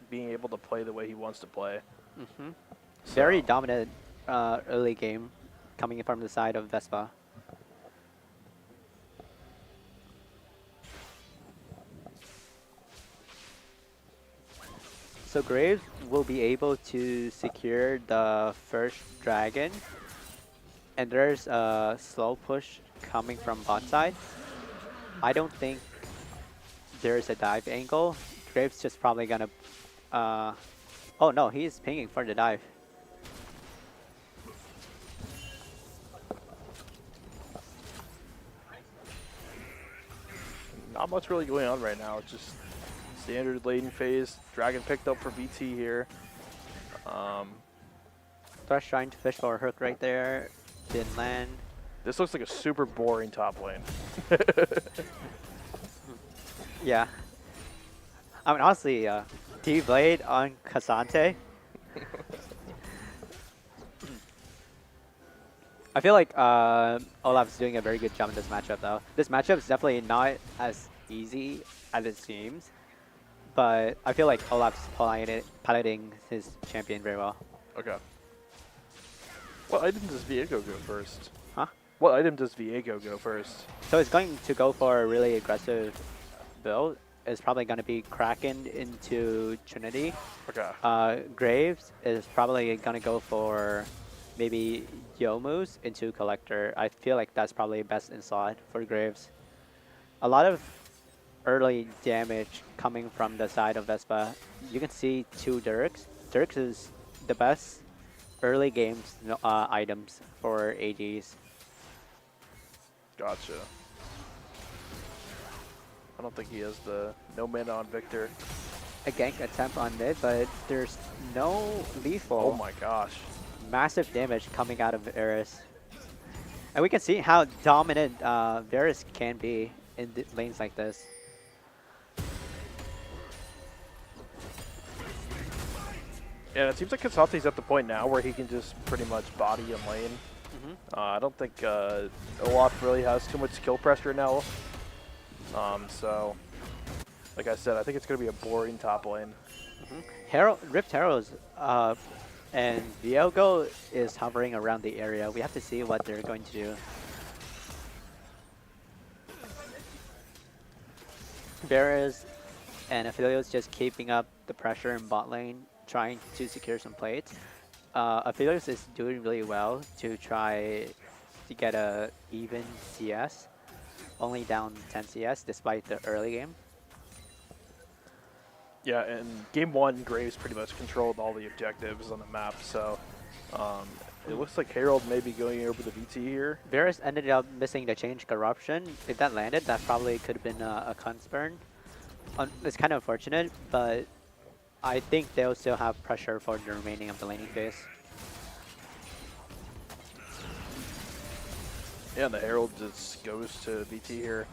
being able to play the way he wants to play. Very dominant early game coming from the side of Vespa. So Graves will be able to secure the first dragon, and there's a slow push coming from bot side. I don't think there's a dive angle. Graves just probably gonna oh no, he's pinging for the dive. Not much really going on right now. It's just standard laden phase. Dragon picked up for VT here. Thresh trying to fish for a hook right there. Didn't land. This looks like a super boring top lane. Yeah. I mean, honestly, T-Blade on Cassante. I feel like Olaf is doing a very good job in this matchup, though. This matchup is definitely not as easy as it seems, but I feel like Olaf's piloting his champion very well. Okay. What item does Viego go first? Huh? What item does Viego go first? So it's going to go for a really aggressive build. It's probably going to be Kraken into Trinity. Okay. Graves is probably going to go for maybe Yomu's into Collector. I feel like that's probably best in slot for Graves. A lot of early damage coming from the side of Vespa. You can see two Dirks. Dirks is the best early games items for ADs. Gotcha. I don't think he has the no mana on Victor. A gank attempt on mid, but there's no lethal. Oh my gosh. Massive damage coming out of Varus. And we can see how dominant Varus can be in lanes like this. Yeah, it seems like Kasate's at the point now where he can just pretty much body and lane. I don't think Olaf really has too much skill pressure now. So, like I said, I think it's going to be a boring top lane. Rift Heralds and Viego is hovering around the area. We have to see what they're going to do. Varus and Aphelios just keeping up the pressure in bot lane, trying to secure some plates. Aphelios is doing really well to try to get a even CS. Only down 10 CS despite the early game. Yeah, and game one, Graves pretty much controlled all the objectives on the map, so it looks like Herald may be going over the VT here. Varus ended up missing the change corruption. If that landed, that probably could have been a cleanse burn. It's kind of unfortunate, but I think they'll still have pressure for the remaining of the laning phase. Yeah, and the Herald just goes to VT here.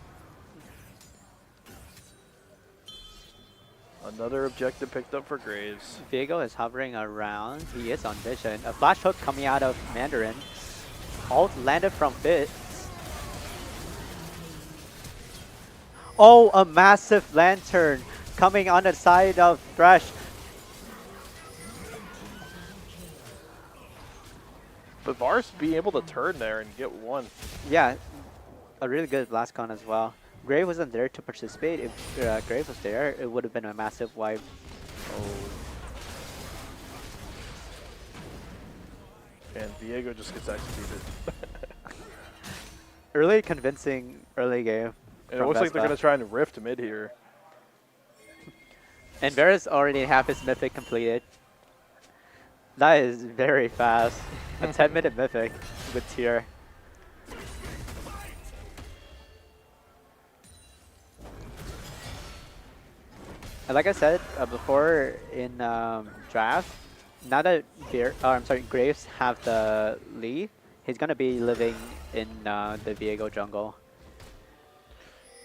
Another objective picked up for Graves. Viego is hovering around. He is on vision. A flash hook coming out of Mandarin. Ult landed from Fitz. Oh, a massive lantern coming on the side of Thresh. But Varus being able to turn there and get one. Yeah, a really good Blastcon as well. Grave wasn't there to participate. If Grave was there, it would have been a massive wipe. Oh. And Viego just gets executed. Really convincing early game. And it from looks like they're Vespa. going to try and rift mid here. And Varus already have his mythic completed. That is very fast. A 10-minute mythic with tier. And like I said before in draft, now that Graves have the lead, he's gonna be living in the Viego jungle.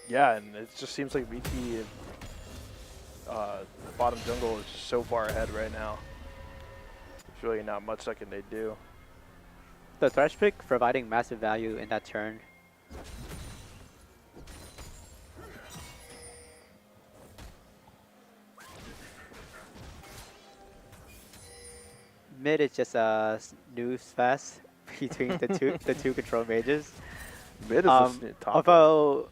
Yeah, and it just seems like VT bottom jungle is just so far ahead right now. There's really not much that they do. The Thresh pick providing massive value in that turn. Mid is just a snooze fest between the two control mages. Mid is the top. Although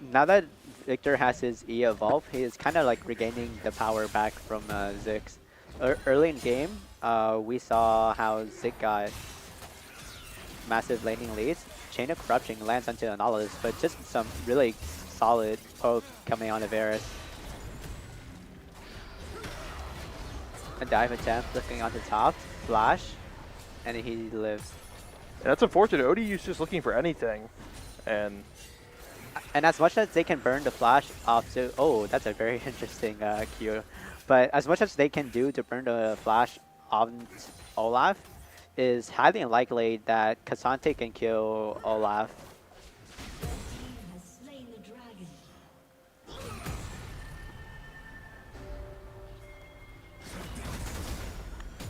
now that Victor has his E evolve, he is kind of like regaining the power back from Ziggs. Early in game, we saw how Zig got massive laning leads. Chain of Corruption lands onto Anolis, but just some really solid poke coming on Varus. A dive attempt looking on the top, flash, and he lives. And that's unfortunate. ODU's just looking for anything. And as much as they can burn the flash off to, oh, that's a very interesting cue. But as much as they can do to burn the flash on Olaf, is highly unlikely that Cassante can kill Olaf.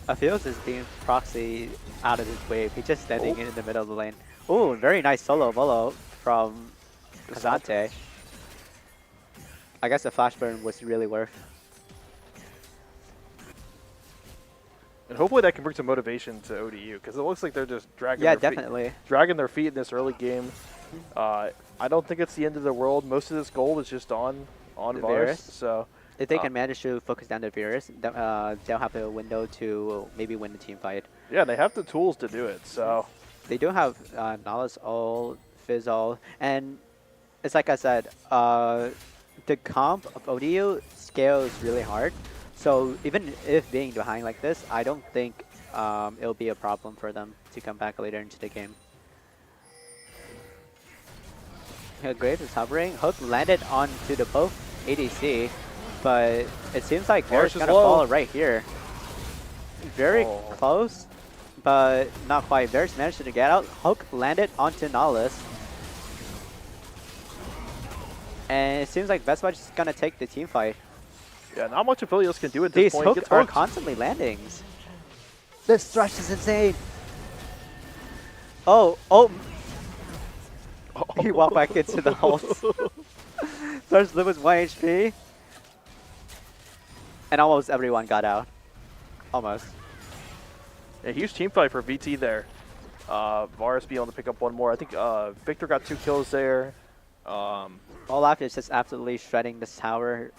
Aphios is being proxy out of his wave. He's just standing in the middle of the lane. Oh, very nice solo bolo from Cassante. I guess the flash burn was really worth. And hopefully that can bring some motivation to ODU, because it looks like they're just dragging definitely. their feet in this early game. I don't think it's the end of the world. Most of this gold is just on Varus. So if they can manage to focus down the Varus, they'll have a window to maybe win the team fight. yeah, they have the tools to do it. So They do have Nala's ult, Fizz ult, and it's like I said, the comp of ODU scales really hard. So even if being behind like this, I don't think it'll be a problem for them to come back later into the game. Graves is hovering. Hook landed onto the both ADC, but it seems like Varus is gonna fall right here. Very close, but not quite. Varus managed to get out. Hook landed onto Nalus. And it seems like VESPA is gonna take the team fight. yeah, not much Aphelios can do at this These point. hooks are constantly landings. This Thresh is insane. Oh. He walked back into the ult. Thresh was 1 HP. And almost everyone got out. Almost. A huge team fight for VT there. Varus being able to pick up one more. I think Victor got 2 kills there. Olaf is just absolutely shredding this tower.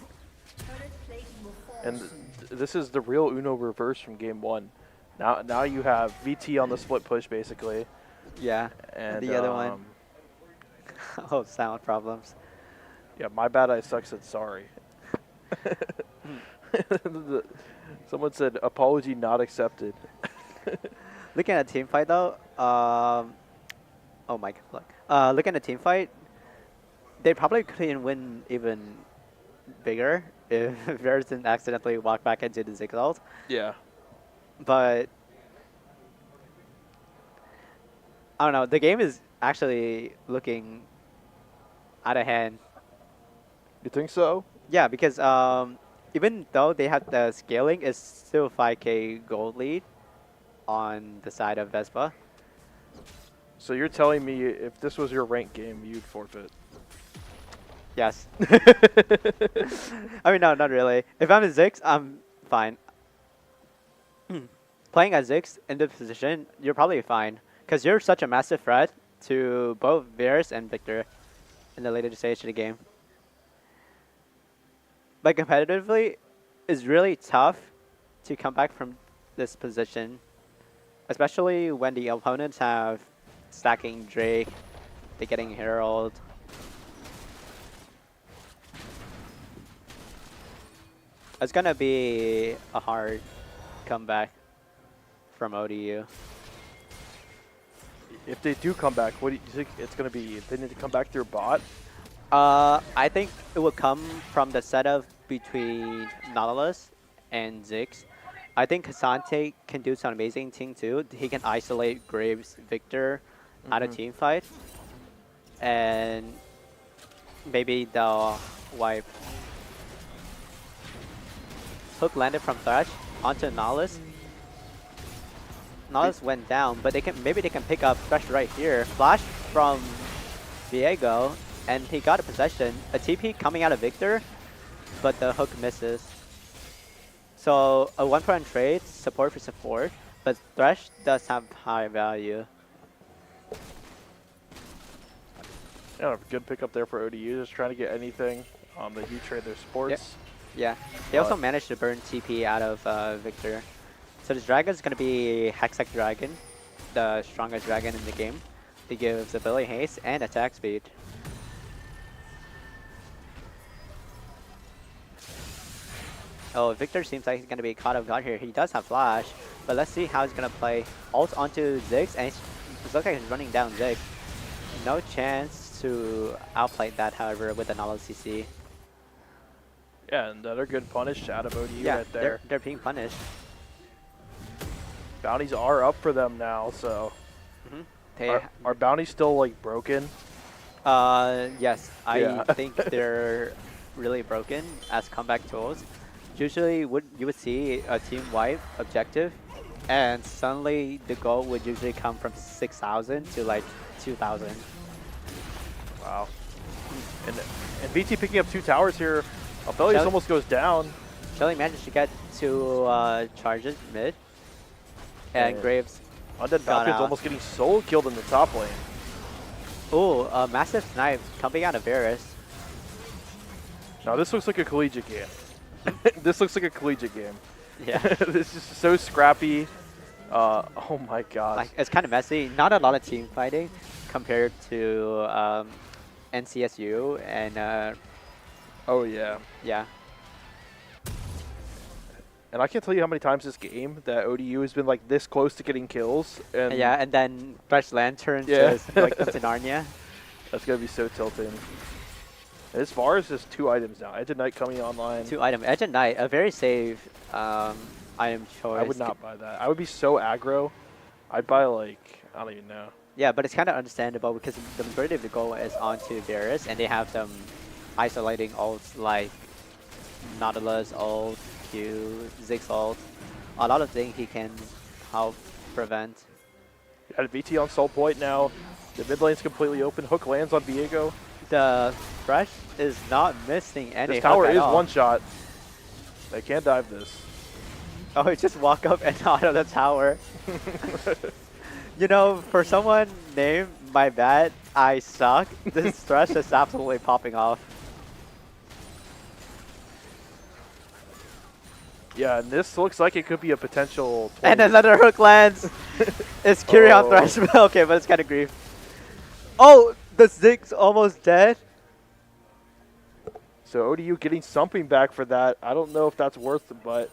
And this is the real Uno reverse from game 1. Now you have VT on the split push basically. Yeah. And the other one. Oh, sound problems. Yeah, my bad. I suck. Said sorry. Someone said apology not accepted. Looking at team fight though, oh my god, look. Looking at team fight, they probably couldn't win even bigger if Varus didn't accidentally walk back into the Ziggs ult. Yeah. But I don't know. The game is actually looking out of hand. You think so? Yeah, because even though they have the scaling, it's still 5k gold lead on the side of Vespa. So you're telling me if this was your ranked game, you'd forfeit? Yes. I mean, no, not really. If I'm a Ziggs, I'm fine. Playing as Ziggs in this position, you're probably fine. Because you're such a massive threat to both Varus and Victor in the later stage of the game. But competitively, it's really tough to come back from this position. Especially when the opponents have stacking Drake, they're getting Herald. It's gonna be a hard comeback from ODU. If they do come back, what do you think it's going to be? They need to come back through bot? I think it will come from the setup between Nautilus and Ziggs. I think Cassante can do some amazing thing too. He can isolate Graves, Victor out of team fight. And maybe they'll wipe. Hook landed from Thresh onto Nautilus. Nautilus went down, but maybe they can pick up Thresh right here. Flash from Viego, and he got a possession. A TP coming out of Victor, but the hook misses. So a 1-for-1 trade, support for support, but Thresh does have high value. Yeah, good pickup there for ODU. Just trying to get anything. They do trade their supports. Yeah, they also managed to burn TP out of Victor. So this dragon is going to be Hextech Dragon, the strongest dragon in the game. He gives ability haste and attack speed. Oh, Victor seems like he's going to be caught off guard here. He does have flash, but let's see how he's going to play. Ult onto Ziggs, and it looks like he's running down Ziggs. No chance to outplay that, however, with the Nautilus CC. Yeah, another good punish out of ODU Yeah, right there. they're being punished. Bounties are up for them now, so They are bounties still like broken? yes, Yeah. I think they're really broken as comeback tools. Usually, you would see a team wipe objective, and suddenly the goal would usually come from 6,000 to like 2,000. Wow. And BT picking up 2 towers here. Aphelios almost goes down. Shelly managed to get 2 charges mid, and Graves. Undead Falcon's almost getting soul killed in the top lane. Ooh, a massive snipe coming out of Varus. Now this looks like a collegiate game. This looks like a collegiate game. Yeah. This is so scrappy. Oh my gosh. Like, it's kind of messy. Not a lot of team fighting compared to NCSU and Oh yeah. yeah. And I can't tell you how many times this game that ODU has been like this close to getting kills. And Yeah, and then Fresh Lantern Yeah. just like comes to Narnia. that's gonna be so tilting. And as far as just 2 items now, Edge of Night coming online. 2 item Edge and Knight, a very safe item choice. I would not buy that. I would be so aggro. I'd buy like, I don't even know. Yeah, but it's kind of understandable because the majority of the goal is onto Varus, and they have them isolating ults like Nautilus ult, Q, Ziggs ult. A lot of things he can help prevent. Had a VT on Soul Point now. The mid lane's completely open. Hook lands on Viego. The Thresh is not missing any This tower hook at is all. one shot. They can't dive this. Oh, he just walk up and out of the tower. You know, for someone named My Bad, I Suck, this Thresh is absolutely popping off. Yeah, and this looks like it could be a potential 20. And another hook lands. It's Kyrian Oh. Thresh. Okay, but it's kind of grief. Oh, the Ziggs almost dead. So ODU getting something back for that. I don't know if that's worth it, but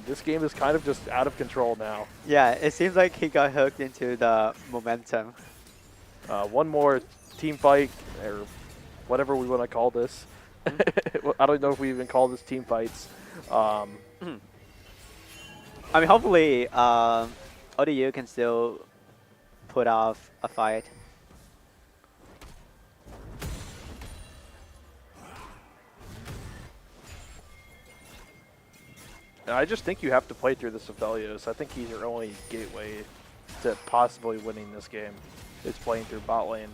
this game is kind of just out of control now. Yeah, it seems like he got hooked into the momentum. One more team fight, or whatever we want to call this. I don't know if we even call this team fights. I mean, hopefully, ODU can still put off a fight. And I just think you have to play through the Aphelios. I think he's your only gateway to possibly winning this game. Is playing through bot lane.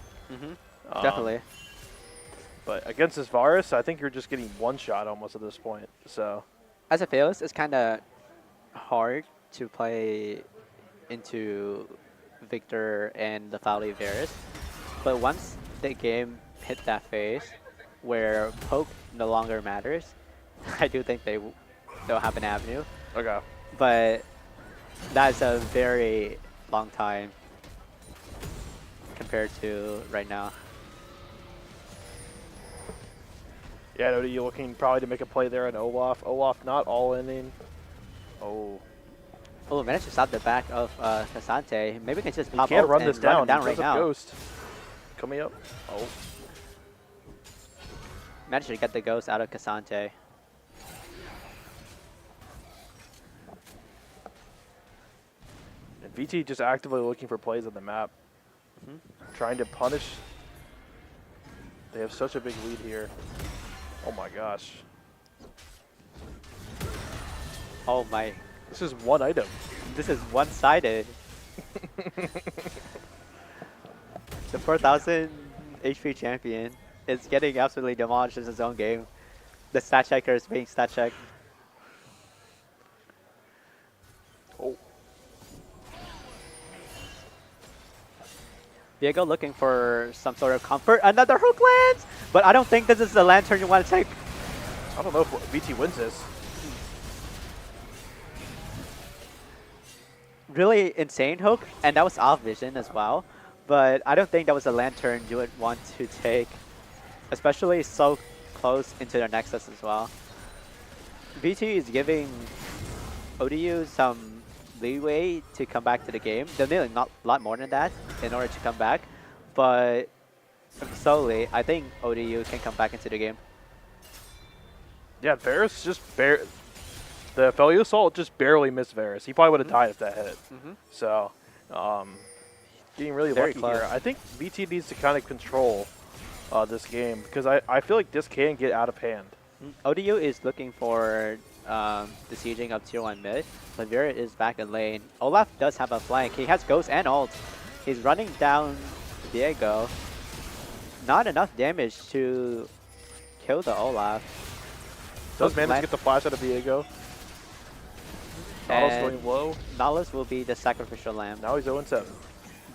Definitely. But against this Varus, I think you're just getting one shot almost at this point. So As a Phalos, it's kind of hard to play into Victor and the Fowley Varus. But once the game hit that phase where poke no longer matters, I do think they'll have an avenue. okay. But that's a very long time compared to right now. Yeah, ODU looking probably to make a play there on Olaf. Olaf not all inning. Oh. Oh, managed to stop the back of Cassante. Maybe we can just He pop can't ult run and this down. Run it down He right does have now. Ghost. Coming up. Oh. Managed to get the ghost out of Cassante. And VT just actively looking for plays on the map. Trying to punish. They have such a big lead here. Oh my gosh. Oh my. This is one item. This is one-sided. The 4,000 HP champion is getting absolutely demolished in his own game. The stat checker is being stat checked. Oh. Diego looking for some sort of comfort. Another hook lands! But I don't think this is the lantern you want to take. I don't know if VT wins this. Really insane hook, and that was off vision as well. But I don't think that was a lantern you would want to take, especially so close into the Nexus as well. VT is giving ODU some leeway to come back to the game. They're needing not a lot more than that in order to come back, but slowly, I think ODU can come back into the game. Yeah, Varus just the Aphelios Assault just barely missed Varus. He probably would have died if that hit. So, getting really Very lucky close. here. I think VT needs to kind of control this game because I feel like this can get out of hand. ODU is looking for the sieging of tier 1 mid, but Vera is back in lane. Olaf does have a flank. He has Ghost and ult. He's running down Diego. Not enough damage to kill the Olaf. Does manage to land- get the flash out of Diego. Nautilus And going low. Nautilus will be the sacrificial lamb. Now he's 0-7.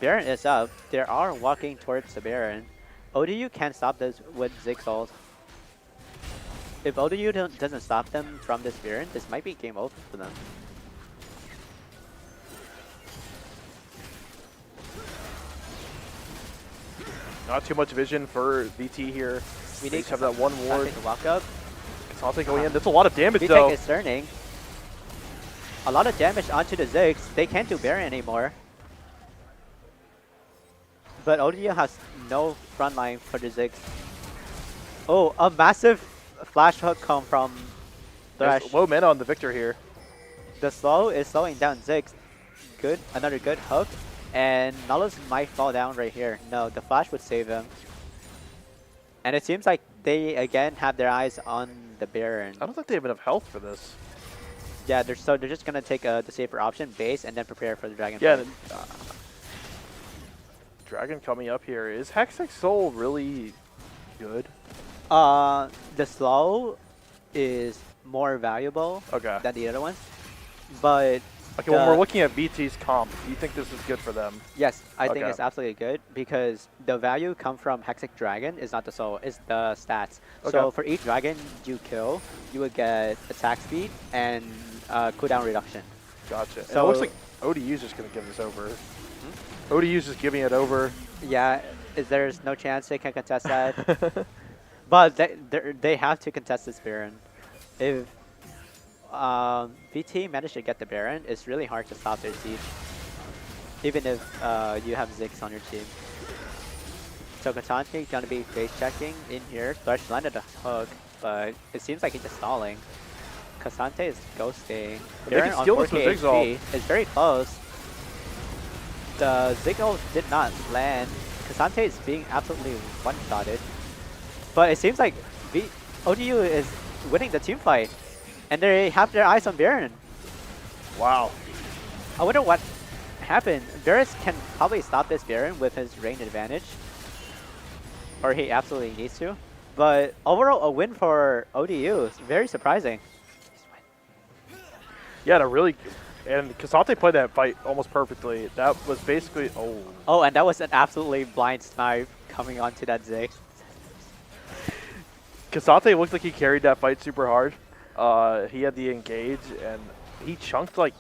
Baron is up. They are walking towards the Baron. ODU can't stop this with Ziggs ult. If ODU doesn't stop them from this Baron, this might be game over for them. Not too much vision for VT here. We They need just have that one ward. to walk up. Kasante going in. That's a lot of damage VTech though. is turning. A lot of damage onto the Ziggs. They can't do Baron anymore. But ODU has no front line for the Ziggs. Oh, a massive flash hook come from Thresh. There's low mana on the Victor here. The slow is slowing down Ziggs. Good, another good hook. And Nautilus might fall down right here. No, the flash would save him. And it seems like they again have their eyes on the Baron. I don't think they have enough health for this. Yeah, they're just gonna take the safer option, base, and then prepare for the Dragon. Yeah. Fight. Dragon coming up here. Is Hextech Soul really good? The slow is more valuable Okay. than the other ones, but Okay, when we're looking at VT's comp, do you think this is good for them? yes, I think Okay. it's absolutely good because the value come from Hexic Dragon is not the soul, it's the stats. So Okay. for each dragon you kill, you would get attack speed and cooldown reduction. Gotcha. And it So- looks like ODU's just going to give this over. ODU's just giving it over. Yeah, there's no chance they can contest that. But they have to contest this Baron. If VT managed to get the Baron, it's really hard to stop their siege. Even if you have Ziggs on your team. So Katanji is going to be face checking in here. Thresh landed a hook. but it seems like he's just stalling. Cassante is ghosting. They can Baron on steal this with 4K Zigzag. HP is very close. The Zigzag did not land. Cassante is being absolutely one-shotted. But it seems like ODU is winning the team fight. And they have their eyes on Baron. Wow. I wonder what happened. Varus can probably stop this Baron with his range advantage. Or he absolutely needs to. But overall, a win for ODU is very surprising. Yeah, and Cassante played that fight almost perfectly. That was basically, Oh, and that was an absolutely blind snipe coming onto that Zig. Cassante looked like he carried that fight super hard. He had the engage, and he chunked like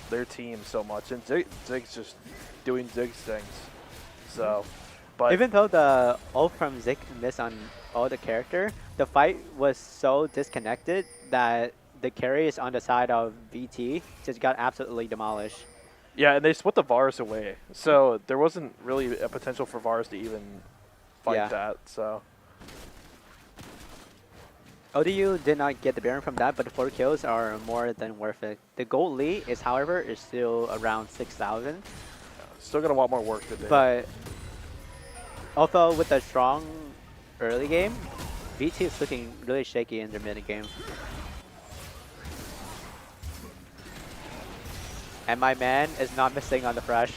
their team so much, and Zig's just doing Zig's things. So, but Even though the ult from Zig missed on all the character, the fight was so disconnected that the carries on the side of VT just got absolutely demolished. yeah, and they split the Varus away, so there wasn't really a potential for Varus to even fight Yeah. that. So. ODU did not get the Baron from that, but the 4 kills are more than worth it. The gold lead is, however, is still around 6,000. Still got a lot more work to do. But although with a strong early game, VT is looking really shaky in their mid game. And my man is not missing on the fresh.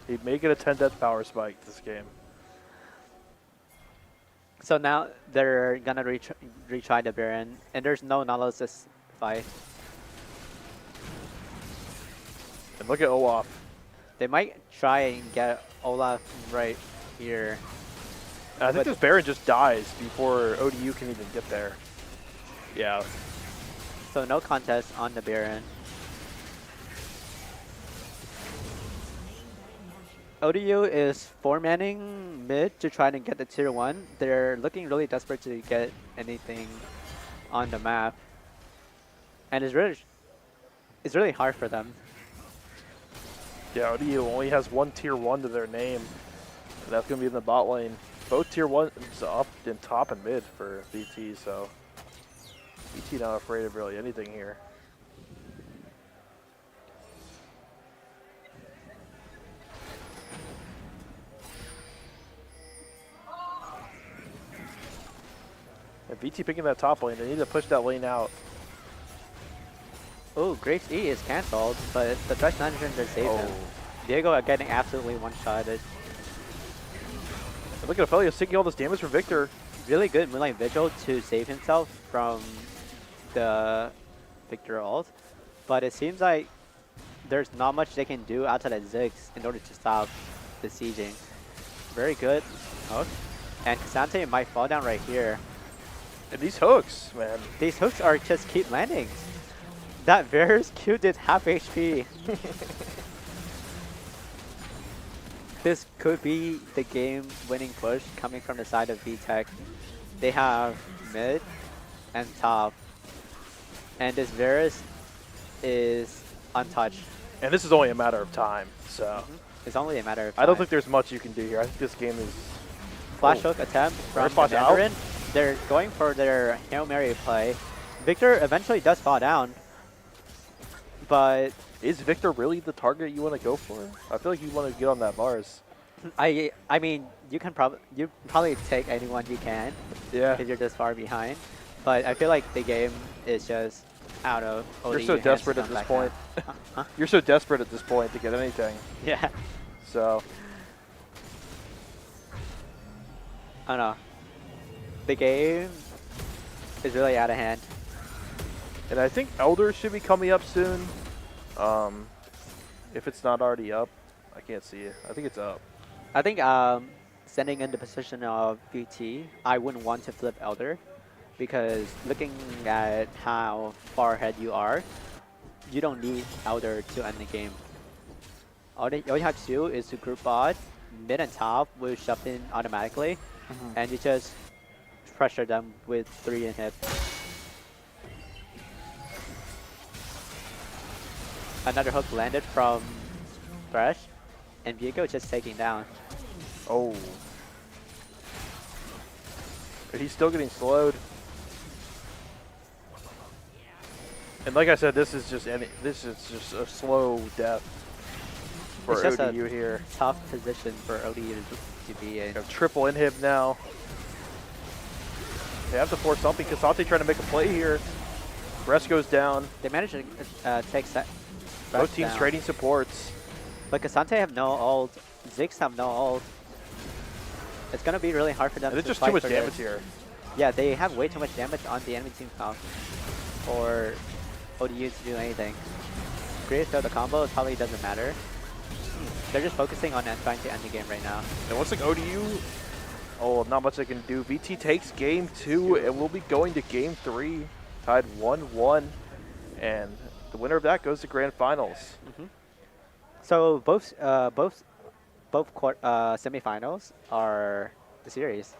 He'd make it a 10 death power spike this game. So now they're gonna retry the Baron, and there's no Nautilus this fight. And look at Olaf. They might try and get Olaf right here. I think But- this Baron just dies before ODU can even get there. Yeah. So no contest on the Baron. ODU is 4-manning mid to try to get the tier 1. They're looking really desperate to get anything on the map. And it's really hard for them. Yeah, ODU only has one tier 1 to their name. And that's going to be in the bot lane. Both tier 1s up in top and mid for VT, so VT not afraid of really anything here. And VT picking that top lane, they need to push that lane out. Oh, Graves E is cancelled, but the Thresh Management does save him. Diego are getting absolutely one-shotted. And look at Ophelia taking all this damage from Victor. Really good Moonlight Vigil to save himself from the Victor ult, but it seems like there's not much they can do outside of Ziggs in order to stop the sieging. Very good hook, and Cassante might fall down right here. And these hooks, man. These hooks are just keep landing. That Varus Q did half HP. This could be the game-winning push coming from the side of VTech. They have mid and top, and this Varus is untouched. And this is only a matter of time, so. It's only a matter of time. I don't think there's much you can do here. I think this game is... Flash Oh. hook attempt from the Flash out. Mandarin. They're going for their Hail Mary play. Victor eventually does fall down, but Is Victor really the target you want to go for? I feel like you want to get on that Mars. I mean you probably take anyone you can Yeah. if you're this far behind. But I feel like the game is just out of You're ODU so hands desperate to at come this back point. now. Huh? You're so desperate at this point to get anything. Yeah. So, I don't know. The game is really out of hand. and I think Elder should be coming up soon. If it's not already up, I can't see it. I think it's up. I think standing in the position of VT, I wouldn't want to flip Elder because looking at how far ahead you are, you don't need Elder to end the game. All you have to do is to group bot, mid and top will shove in automatically, and you just pressure them with 3 inhib. Another hook landed from Thresh, and Viego just taking down. Oh. He's still getting slowed. And like I said, this is just a slow death for It's just a ODU here. tough position for ODU to be in. They have triple inhib now. They have to force something. Kasante trying to make a play here. Rest goes down. They managed to take set. Both teams trading supports. But Kasante have no ult. Ziggs have no ult. It's gonna be really hard for them And to there's just fight too much for damage this. here. Yeah, they have way too much damage on the enemy team comp for ODU to do anything. Greatest throw the combo, it probably doesn't matter. They're just focusing on trying to end the game right now. And looks like ODU, oh, not much they can do. VT takes game 2, and we'll be going to game 3, tied 1-1. And the winner of that goes to grand finals. So both semifinals are the series.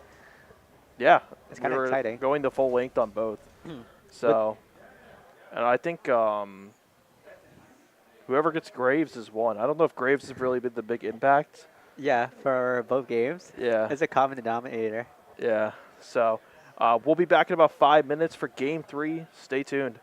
Yeah, It's kinda we were exciting. going the full length on both. So, and I think whoever gets Graves is won. I don't know if Graves has really been the big impact. Yeah, for both games. Yeah. It's a common denominator. Yeah. So, we'll be back in about 5 minutes for game 3. Stay tuned.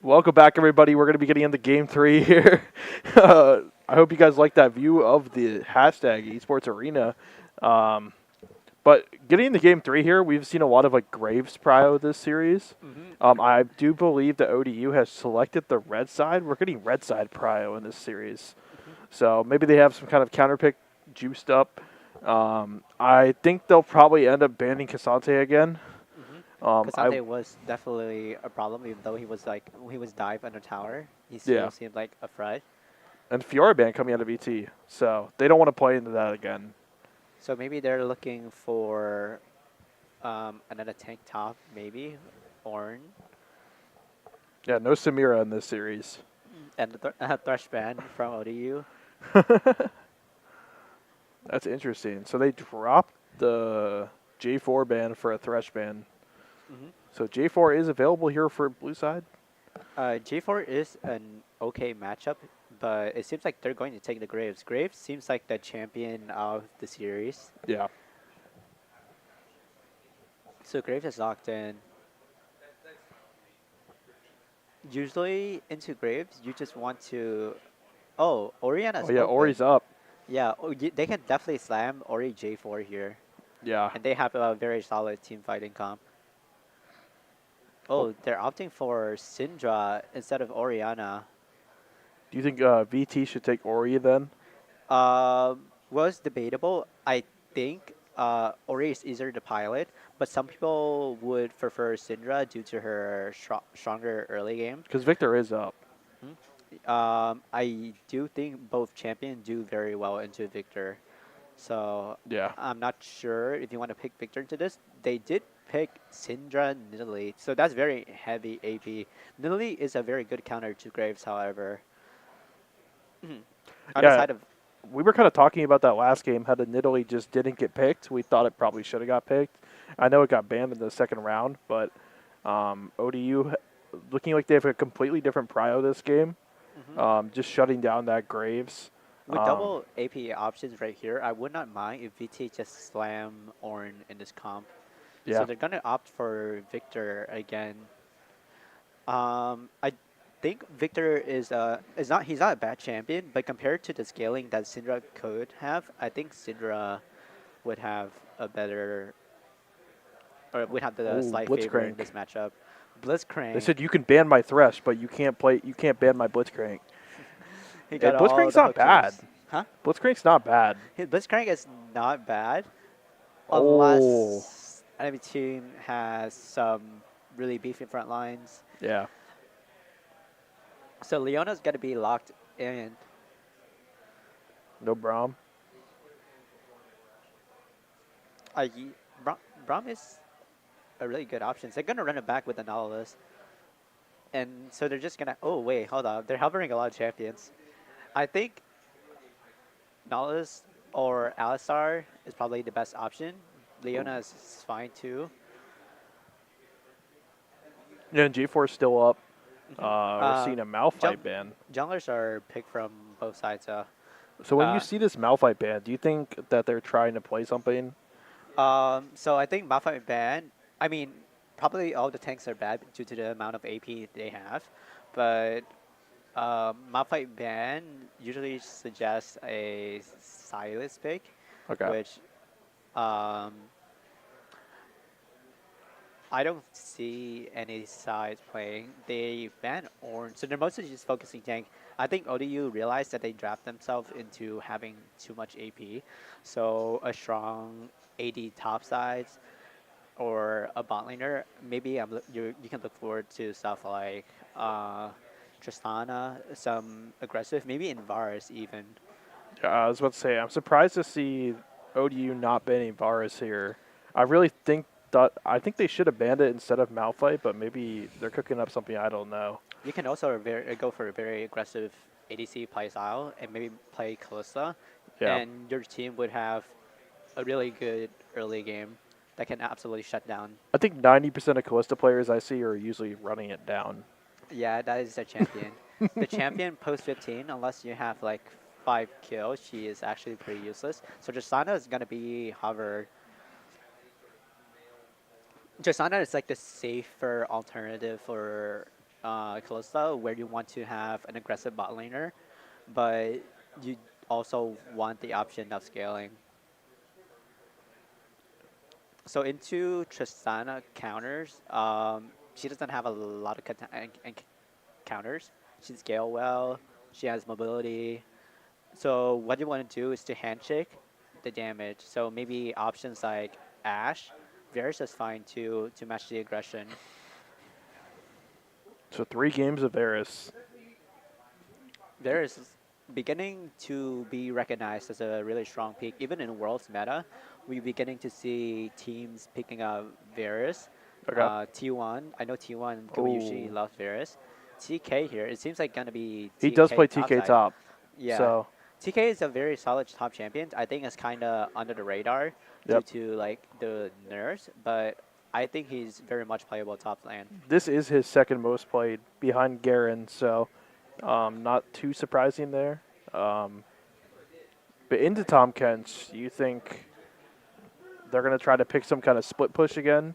Welcome back, everybody. We're going to be getting into Game 3 here. I hope you guys like that view of the hashtag Esports Arena. But getting into Game 3 here, we've seen a lot of like Graves prio this series. I do believe that ODU has selected the red side. We're getting red side prio in this series. So maybe they have some kind of counter pick juiced up. I think they'll probably end up banning Cassante again. Cassante was definitely a problem, even though he was dive under tower. He still seemed like a threat. And Fiora ban coming out of ET, so they don't want to play into that again. So maybe they're looking for another tank top, maybe Ornn, Yeah, no Samira in this series. and the Thresh ban from ODU. That's interesting. So they dropped the J4 ban for a Thresh ban. So J4 is available here for blue side? J4 is an okay matchup, but it seems like they're going to take the Graves. Graves seems like the champion of the series. Yeah. So Graves is locked in. Usually into Graves, you just want to... Oh, Oriana's Oh, yeah, open. Ori's up. Yeah, they can definitely slam Ori J4 here. Yeah. And they have a very solid team fighting comp. Oh, they're opting for Syndra instead of Oriana. Do you think VT should take Ori then? Was debatable. I think Ori is easier to pilot, but some people would prefer Syndra due to her stronger early game. Because Victor is up. I do think both champions do very well into Victor. So Yeah. I'm not sure if you want to pick Victor into this. They did pick Syndra Nidalee, so that's very heavy AP. Nidalee is a very good counter to Graves, however. On the Yeah. side of We were kind of talking about that last game, how the Nidalee just didn't get picked. We thought it probably should have got picked. I know it got banned in the second round, but ODU looking like they have a completely different prio this game. Just shutting down that Graves. with double AP options right here, I would not mind if VT just slam Ornn in this comp. Yeah. So they're gonna opt for Victor again. I think Victor is he's not a bad champion, but compared to the scaling that Syndra could have, I think Syndra would have a better would have the Ooh, slight favor in Blitzcrank. this matchup. Blitzcrank. They said you can ban my Thresh, but you can't ban my Blitzcrank. he Yeah, got all Blitzcrank's the not hook bad. jumps. Huh? Blitzcrank's not bad. Blitzcrank is not bad, Oh. unless enemy team has some really beefy front lines. Yeah. So Leona's got to be locked in. No Braum. Braum is a really good option. They're going to run it back with the Nautilus. And so they're just going to... Oh, wait, hold on. They're hovering a lot of champions. I think Nautilus or Alistar is probably the best option. Leona is fine too. Yeah, and G4 is still up. We're seeing a Malphite ban. Junglers are picked from both sides. So when you see this Malphite ban, do you think that they're trying to play something? So I think Malphite ban, I mean, probably all the tanks are bad due to the amount of AP they have, but Malphite ban usually suggests a Silas pick, Okay. which I don't see any sides playing. They ban Ornn, so they're mostly just focusing tank. I think ODU realized that they draft themselves into having too much AP, so a strong AD top sides or a bot laner. Maybe you can look forward to stuff like Tristana, some aggressive, maybe Invaris even. I was about to say, I'm surprised to see ODU not banning Varus here. I think they should have banned it instead of Malphite, but maybe they're cooking up something I don't know. You can also go for a very aggressive ADC play style and maybe play Kalista, Yeah. and your team would have a really good early game that can absolutely shut down. I think 90% of Kalista players I see are usually running it down. Yeah, that is the champion. The champion post 15, unless you have like 5 kills, she is actually pretty useless. So Tristana is gonna be hovered. Tristana is like the safer alternative for Kalista, where you want to have an aggressive bot laner, but you also want the option of scaling. So into Tristana counters, she doesn't have a lot of counters. She scale well. She has mobility. So what you want to do is to handshake the damage. So maybe options like Ashe, Varus is fine to match the aggression. So 3 games of Varus. Varus is beginning to be recognized as a really strong pick. Even in Worlds meta, we're beginning to see teams picking up Varus. Okay. T1, I know T1 usually Ooh. loves Varus. TK here, it seems like gonna be He TK does play TK side. top. Yeah. So TK is a very solid top champion. I think it's kind of under the radar Yep. due to like the nerfs, but I think he's very much playable top lane. this is his second most played behind Garen, so not too surprising there. But into Tom Kench, you think they're going to try to pick some kind of split push again?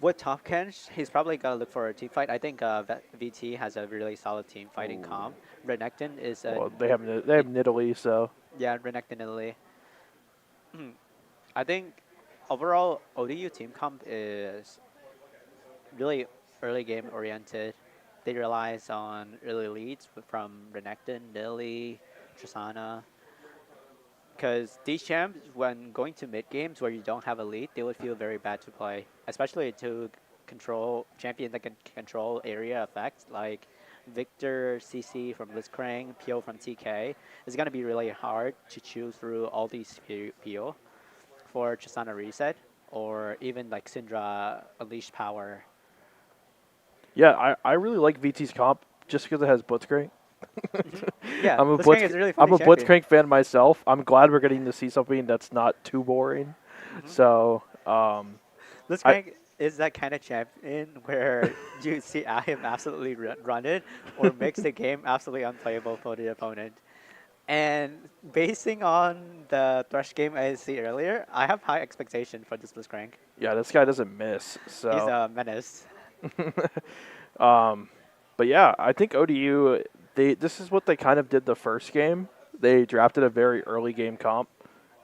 With top Kench, he's probably gonna look for a team fight. I think VT has a really solid team fighting comp. Renekton is a Well, they have Nidalee, so yeah, Renekton Italy. I think overall ODU team comp is really early game oriented. They relies on early leads from Renekton, Nidalee, Tristana. Because these champs, when going to mid games where you don't have a lead, they would feel very bad to play, especially to control champions that can control area effects like Victor, CC from Blitzcrank, PO from TK. It's gonna be really hard to choose through all these PO for Tristana Reset or even like Syndra Unleash Power. yeah, I really like VT's comp just because it has Blitzcrank. Yeah, I'm a Blitzcrank is a really funny I'm a champion. Blitzcrank fan myself. I'm glad we're getting to see something that's not too boring. So, Blitzcrank is that kind of champion where you see him absolutely run it or makes the game absolutely unplayable for the opponent. And basing on the Thresh game I see earlier, I have high expectation for this Blitzcrank. yeah, this guy doesn't miss. So He's a menace. But yeah, I think ODU, this is what they kind of did the first game. They drafted a very early game comp.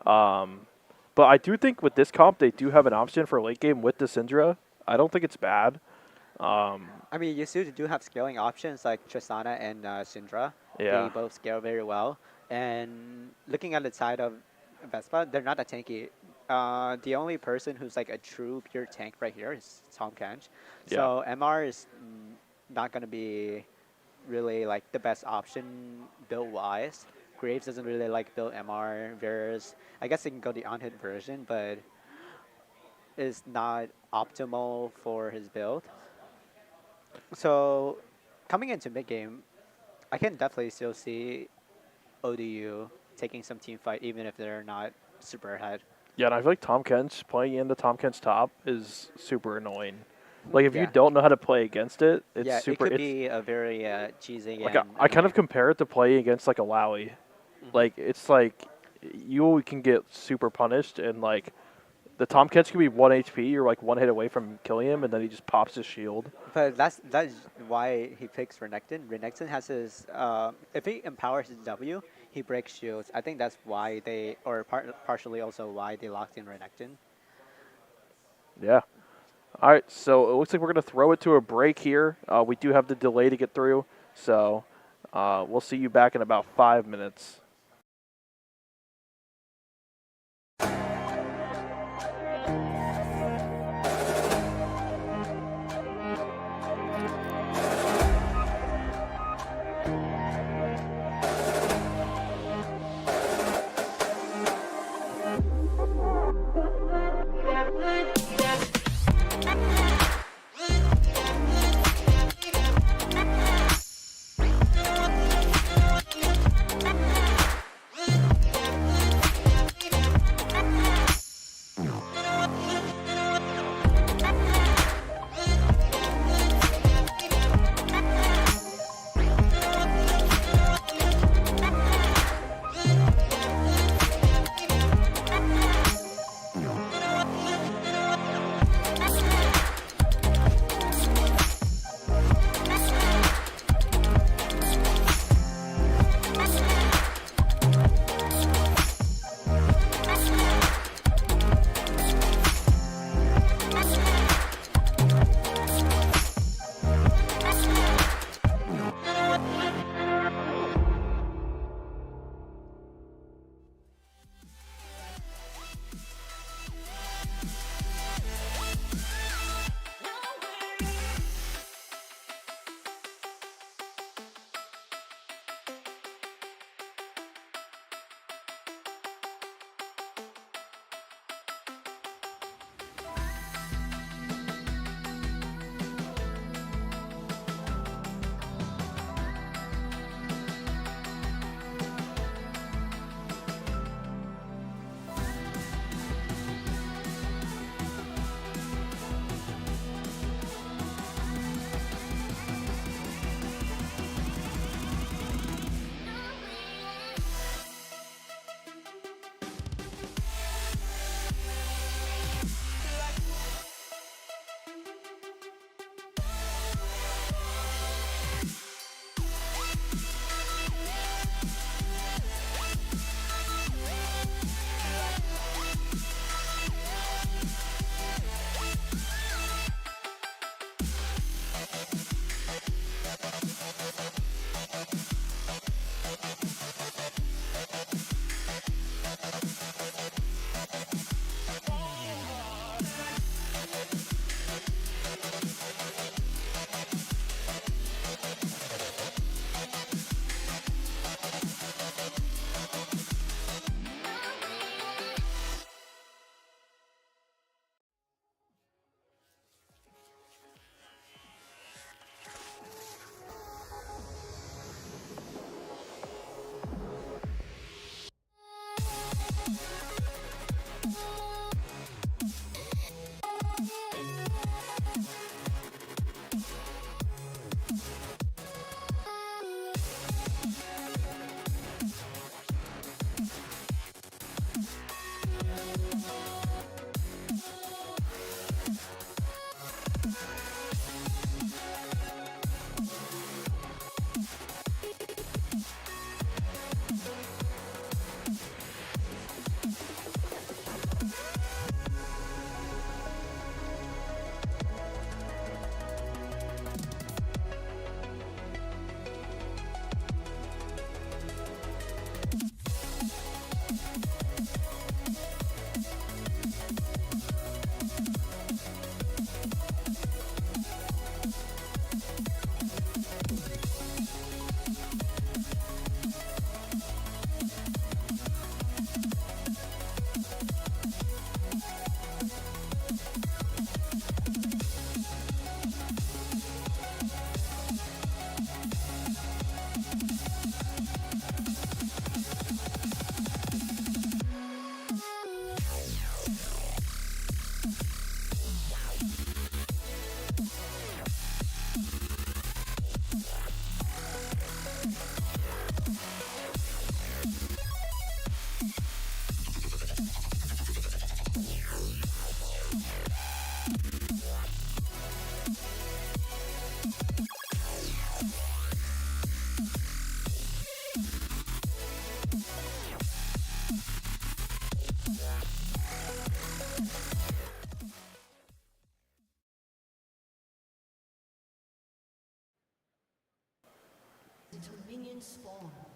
But I do think with this comp, they do have an option for late game with the Syndra. I don't think it's bad. I mean, you still do have scaling options like Tristana and Syndra. Yeah. They both scale very well. And looking at the side of VESPA, they're not that tanky. The only person who's like a true pure tank right here is Tom Kench. So MR is not going to be really like the best option build-wise. Graves doesn't really like build MR. Varus, I guess they can go the on-hit version, but is not optimal for his build. So coming into mid-game, I can definitely still see ODU taking some team fight even if they're not super ahead. Yeah, and I feel like Tom Kench, playing into Tom Kench top is super annoying. Like, if you Yeah. don't know how to play against it, it's Yeah, super... it could be a very cheesy like, and I kind of annoying. compare it to playing against, like, a Lowy. Like, it's like, you can get super punished, and, like, the Tom Kench can be 1 HP, you're, like, 1 hit away from killing him, and then he just pops his shield. But that's why he picks Renekton. Renekton has his if he empowers his W, he breaks shields. I think that's why they, or partially also why they locked in Renekton. Yeah. All right, so it looks like we're going to throw it to a break here. We do have the delay to get through, so we'll see you back in about 5 minutes.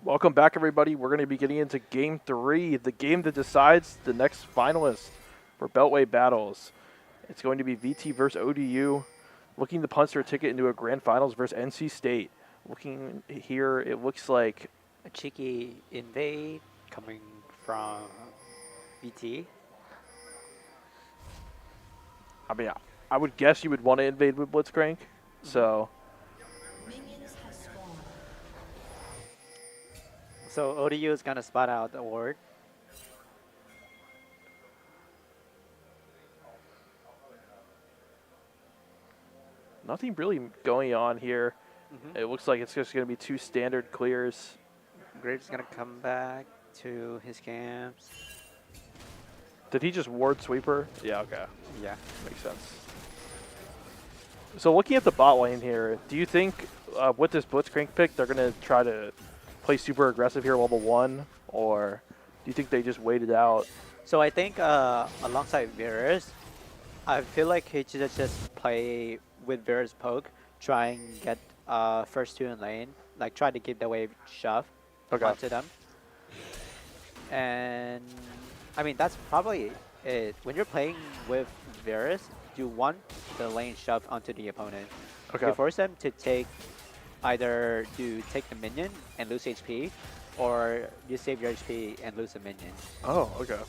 Welcome back, everybody. We're going to be getting into Game 3, the game that decides the next finalist for Beltway battles. It's going to be VT versus ODU, looking to punch their ticket into a grand finals versus NC State. Looking here, it looks like A cheeky invade coming from VT. I mean, I would guess you would want to invade with Blitzcrank. So, So ODU is gonna spot out the ward. nothing really going on here. Mhm. It looks like it's just going to be two standard clears. Graves is gonna come back to his camps. Did he just ward sweeper? Yeah, okay. Yeah. Makes sense. So looking at the bot lane here, do you think with this Blitzcrank pick, they're going to try to play super aggressive here level 1? Or do you think they just wait it out? So I think alongside Virus, I feel like he should just play with Virus poke, try and get first 2 in lane, like try to keep the wave shove onto them. And I mean that's probably it. When you're playing with Virus, you want the lane shove onto the opponent. Okay. You force them to take either to take the minion and lose HP, or you save your HP and lose a minion. Oh, okay.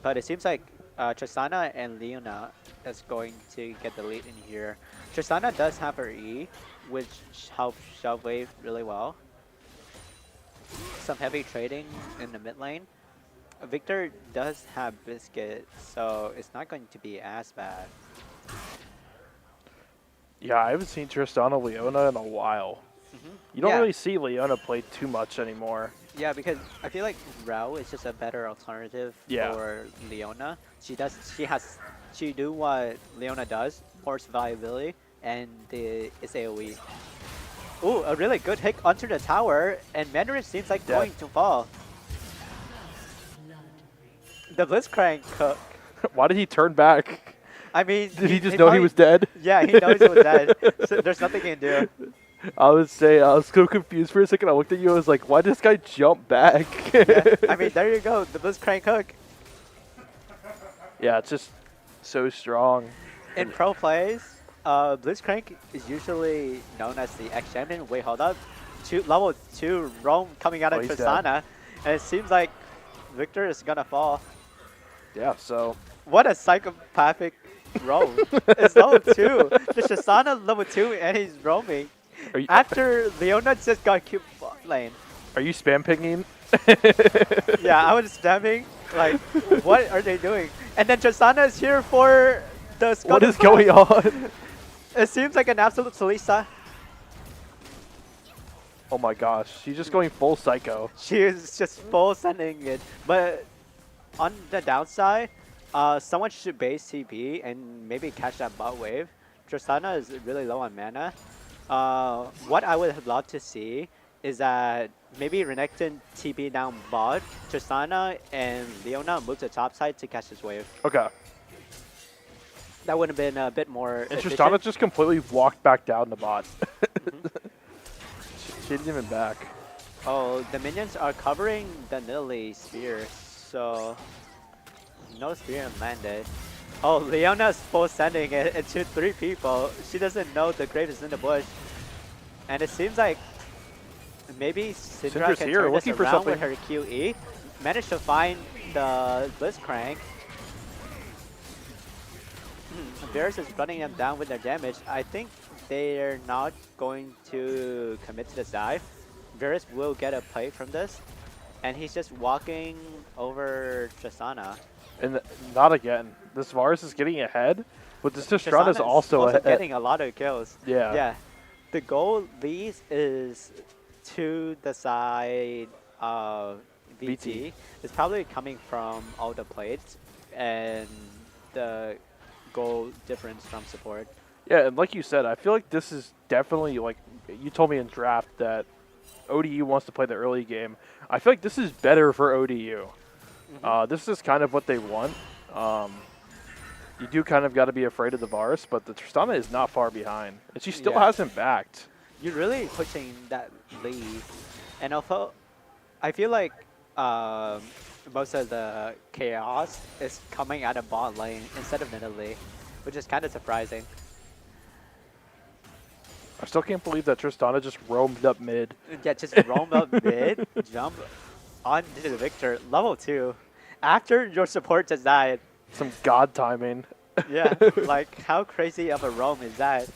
But it seems like Tristana and Leona is going to get the lead in here. Tristana does have her E, which helps shove wave really well. Some heavy trading in the mid lane. Victor does have Biscuit, so it's not going to be as bad. Yeah, I haven't seen Tristana Leona in a while. You don't Yeah. really see Leona play too much anymore. Yeah, because I feel like Rao is just a better alternative Yeah. for Leona. She do what Leona does, more survivability, and it's AoE. Ooh, a really good hit onto the tower, and Mandarin seems like Dead. going to fall. The Blitzcrank cook. Why did he turn back? I mean, Did he just know he probably- was dead? Yeah, he knows he was dead. So there's nothing he can do. I was so confused for a second. I looked at you. I was like, "Why did this guy jump back?" Yeah, I mean, there you go. The Blitzcrank cook. yeah, it's just so strong. In pro plays, Blitzcrank is usually known as the X-Champion. Wait, hold up. Level 2 roam coming out of Oh, he's dead. Tristana. And it seems like Victor is gonna fall. Yeah, so What a psychopathic roam. It's level 2. The Tristana level 2 and he's roaming. are you, After Leona just got cute bot lane. are you spam pinging? Yeah, I was spamming. Like, what are they doing? And then Tristana is here for the Scuttle What is Fight. going on? It seems like an absolute Salisa. Oh my gosh, she's just going full psycho. She is just full sending it. But on the downside, someone should base TP and maybe catch that bot wave. Tristana is really low on mana. What I would love to see is that maybe Renekton TP down bot, Tristana and Leona move to top side to catch this wave. Okay. That would have been a bit more And efficient. Tristana just completely walked back down the bot. she didn't even back. Oh, the minions are covering the Nidalee spear, so no spear landed. Oh, Leona's full sending it into 3 people. She doesn't know the grave is in the bush. And it seems like maybe Syndra Syndra's can here, turn this looking for around with something. her QE. Managed to find the Blitzcrank. Varus is running them down with their damage. I think they're not going to commit to this dive. Varus will get a play from this. And he's just walking over Tristana. And not again. This Varus is getting ahead, but this Tristana is also ahead. getting a lot of kills. Yeah. Yeah. The goal leads is to the side of VT. It's probably coming from all the plates and the goal difference from support. Yeah, and like you said, I feel like this is definitely, like you told me in draft that ODU wants to play the early game. I feel like this is better for ODU. This is kind of what they want. You do kind of got to be afraid of the Varus, but the Tristana is not far behind. And she still Yeah. hasn't backed. you're really pushing that lead, and although I feel like um, most of the chaos is coming out of bot lane instead of Nidalee, which is kind of surprising. I still can't believe that Tristana just roamed up mid. Yeah, just roam up mid, jump onto the Victor, level 2, after your support just died. Some god timing. Yeah, like how crazy of a roam is that?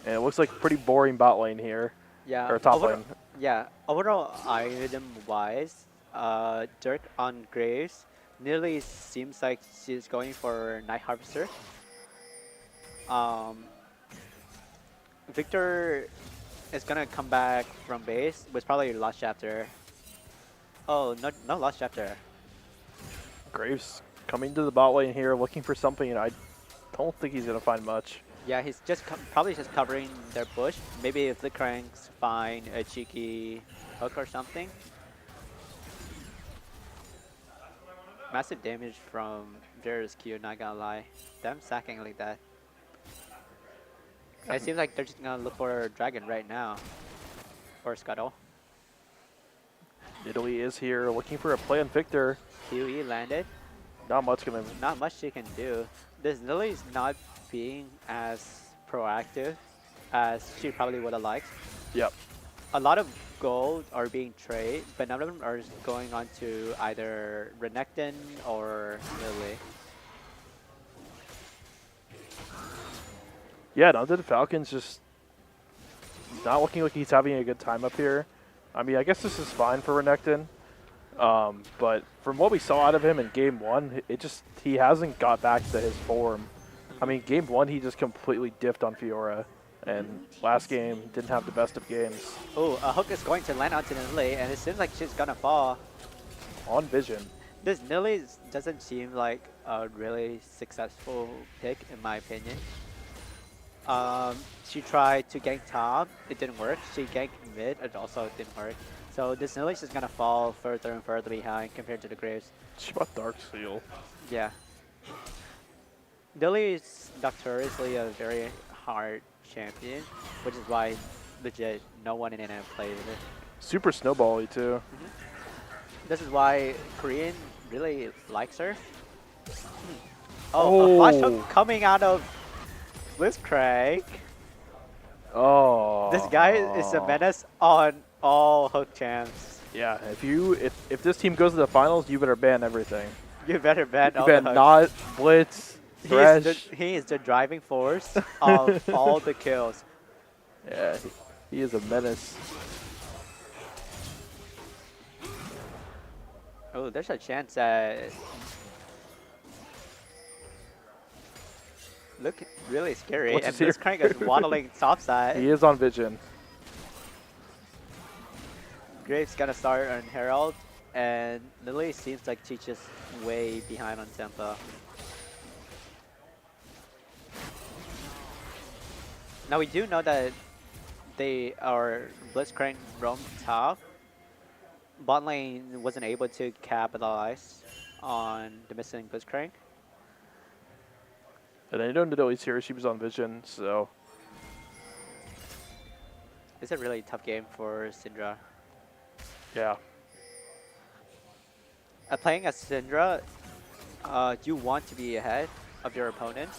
And it looks like pretty boring bot lane here. Yeah, Or top lane. Yeah, overall item wise, Dirk on Graves nearly seems like she's going for Night Harvester. Victor is gonna come back from base with probably last chapter. Oh, no last chapter. Graves coming to the bot lane here looking for something, and I don't think he's going to find much. Yeah, he's just probably just covering their bush. Maybe if the cranks find a cheeky hook or something. Massive damage from Vera's Q, not gonna lie. Them sacking like that. It seems like they're just gonna look for a dragon right now. Or Scuttle. Italy is here looking for a play on Victor. QE landed. Not much going to... Not much she can do. This Lily's not being as proactive as she probably would have liked. Yep. A lot of gold are being traded, but none of them are going on to either Renekton or Lily. Yeah, no, the Falcon's just not looking like he's having a good time up here. I mean, I guess this is fine for Renekton. But from what we saw out of him in Game 1, he hasn't got back to his form. I mean, Game 1, he just completely diffed on Fiora. And last game, didn't have the best of games. Oh, a hook is going to land onto Lily, and it seems like she's gonna fall. On Vision. This Lily doesn't seem like a really successful pick, in my opinion. She tried to gank top, it didn't work. She ganked mid, it also didn't work. So this Lily's just gonna fall further and further behind compared to the Graves. She bought Dark Seal. Yeah. Lily is notoriously a very hard champion, which is why legit no one in NM plays it. Super snowbally, too. This is why Korean really likes her. Oh, a flash hook coming out of Blitzcrank. Oh. This guy is a menace on all hook champs. Yeah, if this team goes to the finals, you better ban everything. You better ban You all better the hooks. not blitz, thresh. He is the driving force of all the kills. Yeah, he is a menace. Oh, there's a chance that... Look really scary, What's and this here? Blitzcrank is waddling topside. He is on Vision. Graves gonna start on Herald, and Lily seems like she's just way behind on tempo. Now we do know that they are Blitzcrank roam top. Bot lane wasn't able to capitalize on the missing Blitzcrank. And I know Nidalee's here. She was on Vision, so... It's a really tough game for Syndra. Yeah. Playing as Syndra, you want to be ahead of your opponent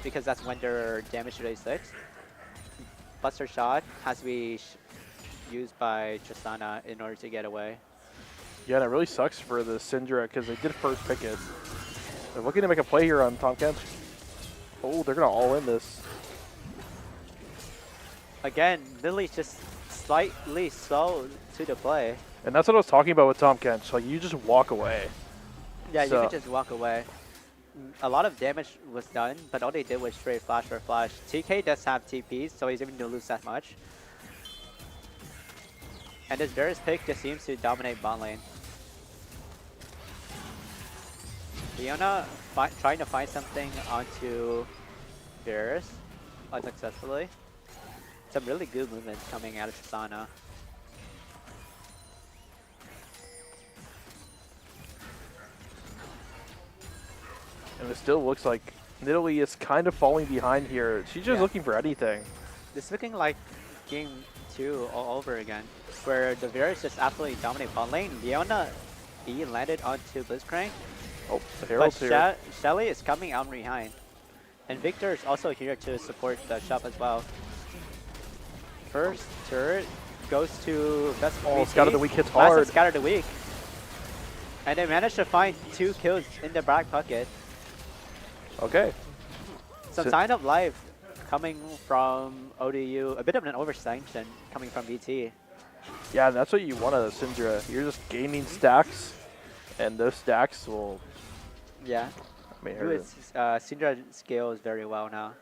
because that's when their damage rate 6. Buster Shot has to be used by Tristana in order to get away. Yeah, and it really sucks for the Syndra because they did first pick it. They're looking to make a play here on Tom Kent. Oh, they're going to all in this. Again, Lily's just slightly slow to the play. And that's what I was talking about with Tom Kent. So you just walk away. Yeah, you So- can just walk away. A lot of damage was done, but all they did was straight flash for flash. TK does have TPs, so he's even going to lose that much. And this Varus pick just seems to dominate bot lane. Fiona trying to find something onto Varus unsuccessfully. Some really good movements coming out of Tristana. And it still looks like Nidalee is kind of falling behind here. She's just Yeah. looking for anything. It's looking like game 2 all over again, where the Varus just absolutely dominate bot lane. Leona E landed onto Blitzcrank, Oh, the but Herald's here. Shelly is coming out behind. And Victor is also here to support the shop as well. First turret goes to VESPA. Oh, Scatter the Weak hits Massive hard. Scatter the Weak. And they managed to find 2 kills in the back pocket. Okay. Some So- sign of life coming from ODU. A bit of an overextension coming from BT. Yeah, and that's what you want out of Syndra. You're just gaining stacks, and those stacks will Yeah. make Who her. is Syndra scales very well now.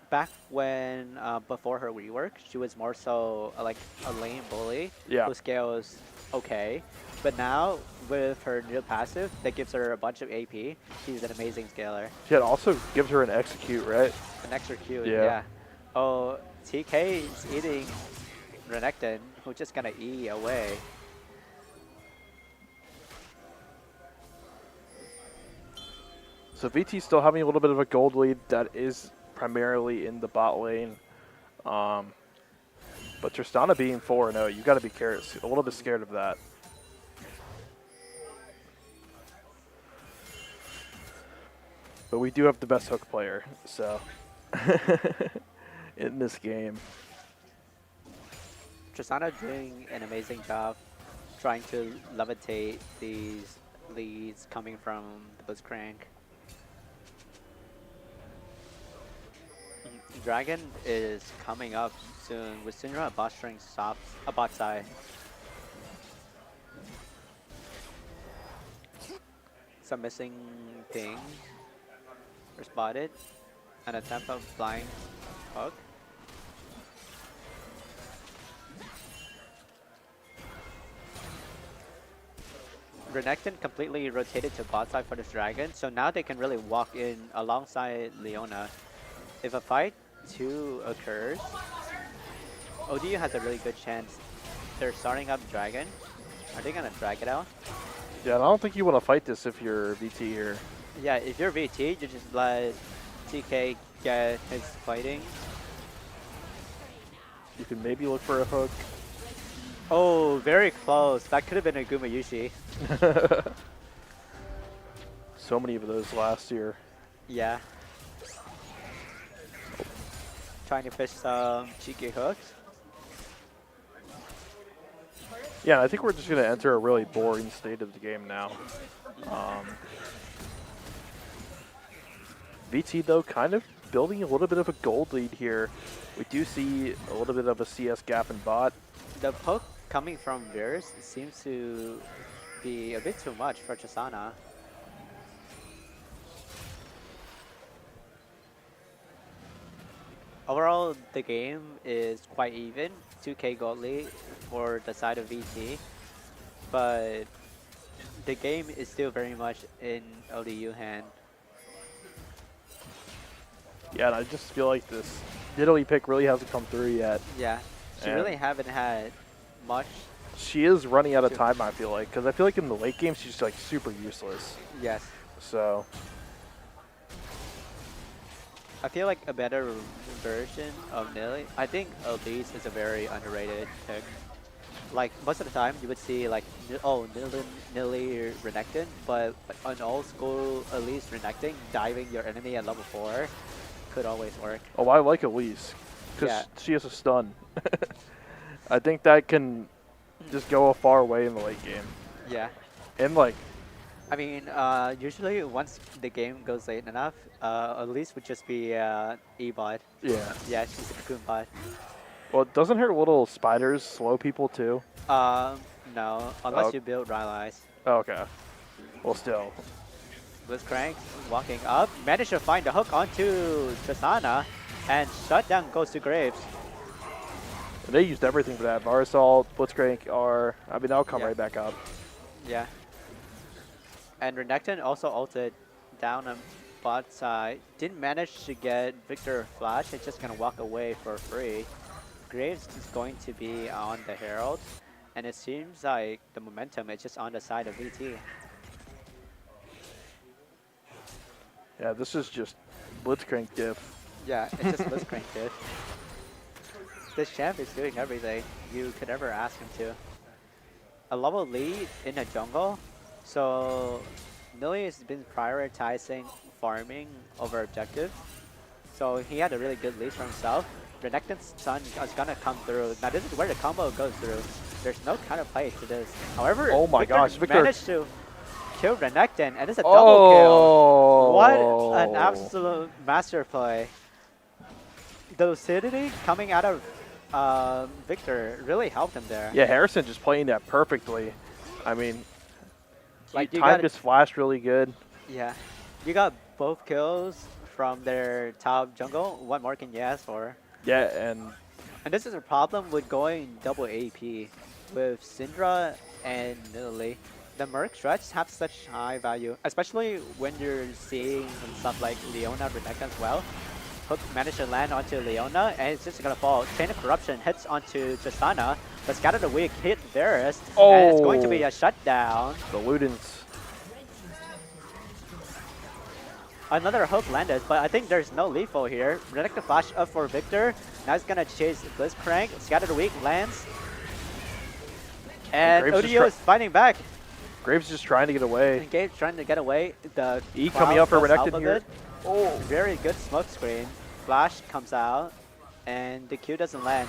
Back when before her rework, she was more so like a lane bully Yeah. who scales okay. But now with her new passive that gives her a bunch of AP, she's an amazing scaler. Yeah, it also gives her an execute, right? An extra Q, Yeah. yeah. Oh, TK is eating Renekton, who's just gonna E away. So VT still having a little bit of a gold lead that is primarily in the bot lane. But Tristana being 4-0, you got to be a little bit scared of that. But we do have the best hook player, so in this game. Tristana doing an amazing job trying to levitate these leads coming from the Blitzcrank. Dragon is coming up soon with Syndra bot string stops a bot side. Some missing ping were spotted. An attempt of flying hook. Renekton completely rotated to bot side for this dragon, so now they can really walk in alongside Leona. If a fight 2 occurs, ODU has a really good chance. They're starting up dragon. Are they gonna drag it out? Yeah, and I don't think you want to fight this if you're VT here. Yeah, if you're VT, you just let TK get his fighting. You can maybe look for a hook. Oh, very close. That could have been a Gumayushi. So many of those last year. Yeah. Trying to fish some cheeky hooks. Yeah, I think we're just going to enter a really boring state of the game now. VT, though, kind of building a little bit of a gold lead here. We do see a little bit of a CS gap in bot. The poke coming from Varus seems to be a bit too much for Tristana. Overall, the game is quite even. 2k gold lead for the side of VT. But the game is still very much in ODU hand. Yeah, and I just feel like this Nidalee pick really hasn't come through yet. Yeah, she And- really haven't had much. She is running out of time, I feel like, because I feel like in the late game she's like super useless. Yes. So I feel like a better version of Nilly. I think Elise is a very underrated pick. Like most of the time, you would see like, Nilly Renekton, but an old school Elise Renekton diving your enemy at level 4 could always work. oh, I like Elise because Yeah. she has a stun. I think that can just go a far way in the late game. Yeah. And like, I mean, usually once the game goes late enough, Elise would just be E-bot. yeah. Yeah, she's a cocoon bot. Well, doesn't her little spiders slow people too? No, unless Oh. you build Rylai's. Oh, okay. Well, still. Blitzcrank walking up, managed to find the hook onto Tristana, and shutdown goes to Graves. And they used everything for that. Marisol, Blitzcrank, I mean, that'll come Yeah. right back up. Yeah. And Renekton also ulted down on bot side. Didn't manage to get Victor Flash. It's just gonna walk away for free. Graves is going to be on the Herald, and it seems like the momentum is just on the side of VT. Yeah, this is just Blitzcrank diff. Yeah, it's just Blitzcrank diff. This champ is doing everything you could ever ask him to. A level lead in a jungle, so Nilly has been prioritizing farming over objective. So he had a really good lead for himself. Renekton's Sun is gonna come through. Now this is where the combo goes through. There's no counterplay to this. However, Oh my gosh, Victor managed to kill Renekton, and it's a double kill. What an absolute master play. The lucidity coming out of Victor really helped him there. Yeah, Harrison just playing that perfectly. I mean, Like, he you timed got- his flash really good. Yeah. You got both kills from their top jungle. What more can you ask for? Yeah, and And this is a problem with going double AP with Syndra and Nidalee. The Merc Stretch have such high value, especially when you're seeing stuff like Leona Renekton as well. Hook managed to land onto Leona, and it's just gonna fall. Chain of Corruption hits onto Tristana, but Scatter the Weak hit Varus, and it's going to be a shutdown. the Ludens. Another hook landed, but I think there's no lethal here. Renekton flash up for Victor. Now he's gonna chase Blitzcrank. Scatter the Weak lands. And Graves just ODO is fighting back. Graves just trying to get away. Engage trying to get away. The E cloud coming up for does help Renekton a here. bit. Oh, very good smoke screen. Flash comes out, and the Q doesn't land.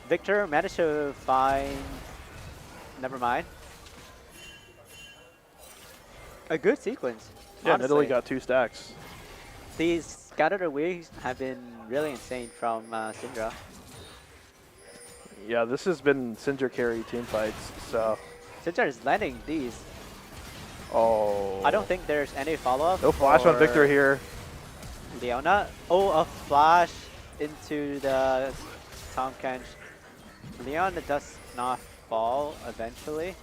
Victor managed to find. Never mind. A good sequence. Yeah, honestly. Nidalee got 2 stacks. These Scattered Weeks have been really insane from Syndra. Yeah, this has been Syndra carry team fights, so. Syndra is landing these. Oh. I don't think there's any follow-up. No flash on for Victor here. Leona. Oh, a flash into the Tom Kench. Leona does not fall eventually.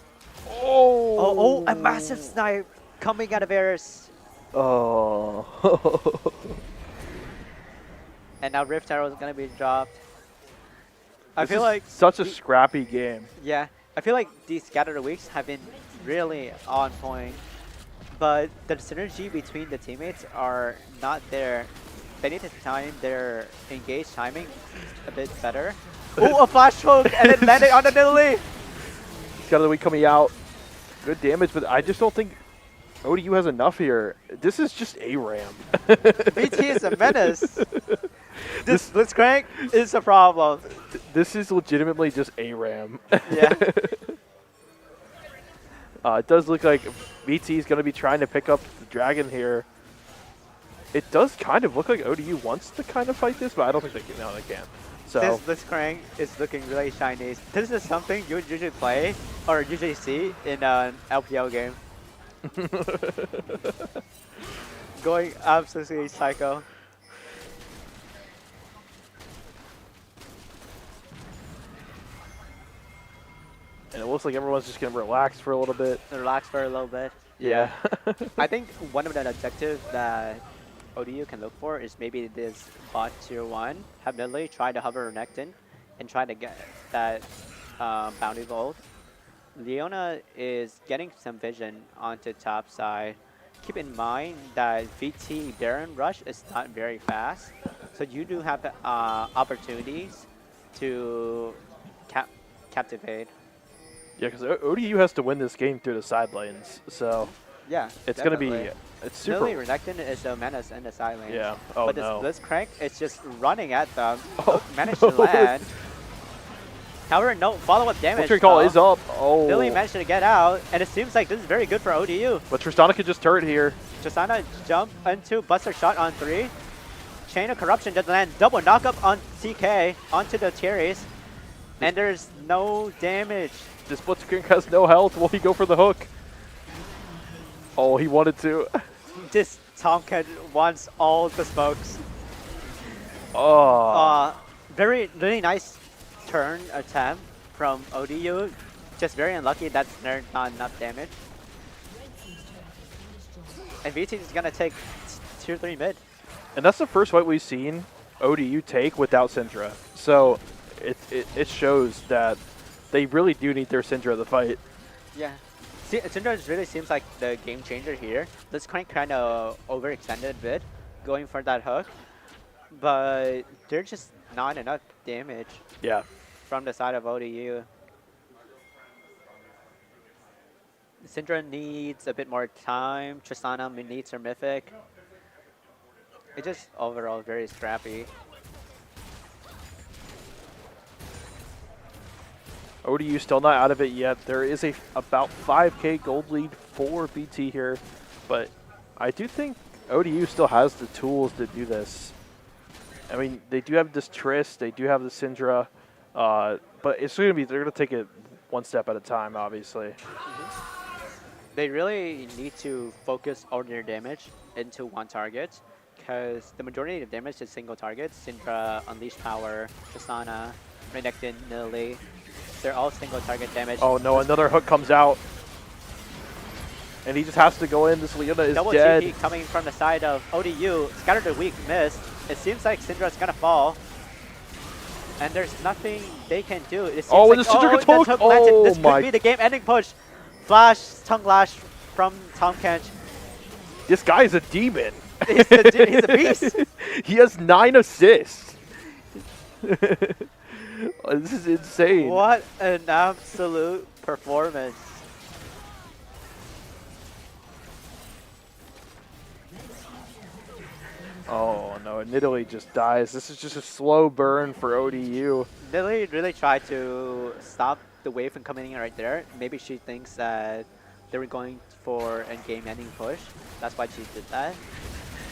Oh. Oh, a massive snipe coming out of Varus. Oh. And now Rift Arrow is going to be dropped. I This feel is like, such a scrappy game. yeah, I feel like these Scattered Weeks have been really on point. But the synergy between the teammates are not there. They need to time their engaged timing a bit better. Oh, a flash hook and it landed on the Nidalee. Got the week coming out. Good damage, but I just don't think ODU has enough here. This is just ARAM. BT is a menace. This Blitzcrank is a problem. This is legitimately just ARAM. Yeah. It does look like BT is going to be trying to pick up the dragon here. It does kind of look like ODU wants to kind of fight this, but I don't think they can. No, they can't. So This Blitzcrank is looking really shiny. This is something you would usually play or usually see in an LPL game. Going absolutely psycho. and it looks like everyone's just going to relax for a little bit. Relax for a little bit. Yeah. I think one of the objectives that ODU can look for is maybe this bot tier 1. Have Nidalee try to hover Renekton and try to get that bounty gold. Leona is getting some vision onto top side. Keep in mind that VT Baron Rush is not very fast, so you do have opportunities to captivate. Yeah, because ODU has to win this game through the side lanes, so Yeah, it's going to be definitely. it's super. Nidalee Renekton is a menace in the side lane. Yeah. Oh But no. this Blitzcrank is just running at them. Oh, Managed to no. land. However, no follow-up damage. Victory call though. is up. Oh. Billy managed to get out, and it seems like this is very good for ODU. But Tristana could just turret here. Tristana jump into Buster Shot on 3. Chain of Corruption doesn't land. Double knockup on CK onto the Cherries. And there's no damage. This Blitzcrank has no health. Will he go for the hook? Oh, he wanted to. This Tomcat wants all the smokes. Oh. Really nice turn attempt from ODU. Just very unlucky that's not enough damage. And VT is gonna take tier 3 mid. And that's the first fight we've seen ODU take without Syndra. So it shows that they really do need their Syndra to fight. Yeah. Syndra really seems like the game changer here. Blitzcrank kind of overextended a bit, going for that hook, but there's just not enough damage Yeah. from the side of ODU. Syndra needs a bit more time. Tristana needs her Mythic. It's just overall very scrappy. ODU still not out of it yet. There is a about 5K gold lead for BT here, but I do think ODU still has the tools to do this. I mean, they do have this Triss, they do have the Syndra, but it's going to be, they're going to take it one step at a time, obviously. They really need to focus all their damage into one target, because the majority of damage is single targets. Syndra, Unleash Power, Tristana, Renekton, Nidalee. They're all single target damage. Oh no, another hook comes out. And he just has to go in. This Leona is Double dead. TP coming from the side of ODU. Scattered the weak missed. It seems like Syndra's gonna fall. And there's nothing they can do. It seems Oh, like, and the Syndra gets that hooked. hook landed. Oh This my. could be the game-ending push. Flash, Tongue Lash from Tom Kench. This guy is a demon. He's a beast. He has 9 assists. This is insane. What an absolute performance. Oh no, Nidalee just dies. This is just a slow burn for ODU. Nidalee really tried to stop the wave from coming in right there. Maybe she thinks that they were going for a game-ending push. That's why she did that.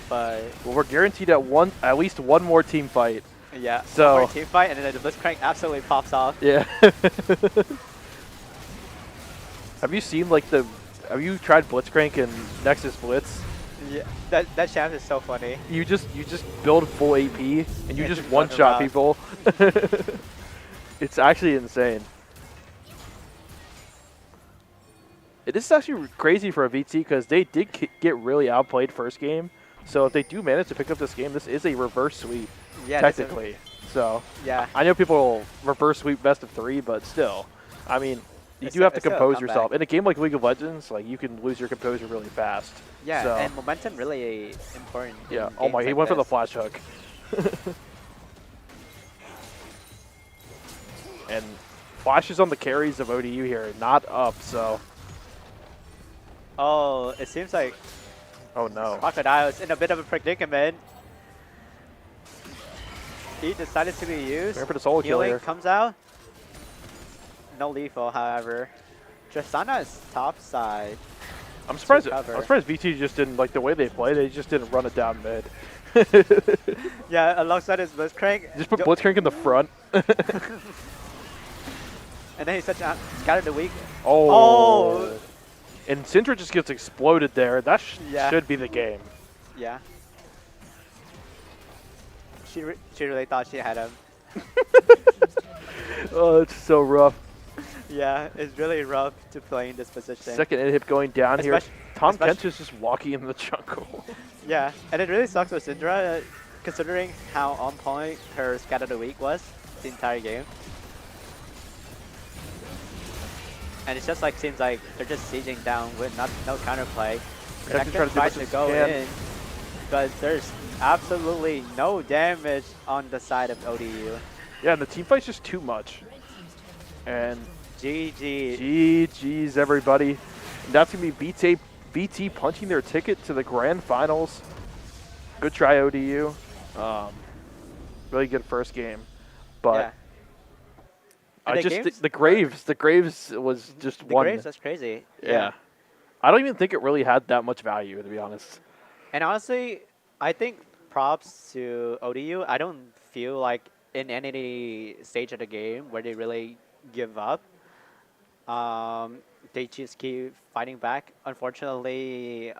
But Well, we're guaranteed at least one more team fight. yeah, So- one more team fight, and then the Blitzcrank absolutely pops off. Yeah. Have you seen like have you tried Blitzcrank and Nexus Blitz? Yeah, that champ is so funny. You just build full AP and you Yeah, just just one run shot around. people. It's actually insane. It is actually crazy for a VT because they did get really outplayed first game. So if they do manage to pick up this game, this is a reverse sweep Yeah, this is- technically. So yeah. I know people reverse sweep best of 3, but still, I mean, you It's do have to it's still a compose comeback. yourself. In a game like League of Legends, like you can lose your composure really fast. Yeah, So, and momentum really important. in yeah. Oh my, games he like went for the this. flash hook. And flashes on the carries of ODU here, not up. So, Oh, it seems like oh no. Crocodile's in a bit of a predicament. He decided to be used. Going for the solo kill Healing here. comes out. No lethal, however. Tristana's top side. I'm surprised. cover. I'm surprised VT just didn't like the way they played. They just didn't run it down mid. Yeah, alongside his Blitzcrank. Just put Blitzcrank in the front. And then he scattered the weak. Oh. Oh. And Syndra just gets exploded there. That Yeah. should be the game. Yeah. She really thought she had him. Oh, it's so rough. Yeah, it's really rough to play in this position. Second inhib going down here. Tom especially- Kent is just walking in the jungle. Yeah, and it really sucks with Syndra, considering how on point her scatter the weak was the entire game. And it's just like seems like they're just sieging down with no counterplay. Renekton trying to do tries much to as go he can. in, but there's absolutely no damage on the side of ODU. Yeah, and the team fight's just too much. And GG. GG's everybody. And that's going to be BT punching their ticket to the grand finals. Good try, ODU. Really good first game. But Yeah. And I the just games- the Graves was just The one. Graves, that's crazy. Yeah. I don't even think it really had that much value, to be honest. And honestly, I think props to ODU. I don't feel like in any stage of the game where they really give up. They just keep fighting back. Unfortunately,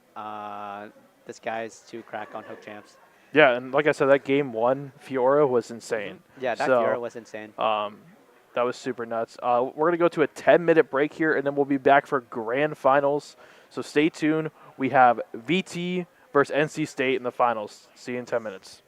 this guy's too crack on hook champs. Yeah, and like I said, that game 1 Fiora was insane. Yeah, that So, Fiora was insane. That was super nuts. We're going to go to a 10-minute break here, and then we'll be back for grand finals. So stay tuned. We have VT versus NC State in the finals. See you in 10 minutes.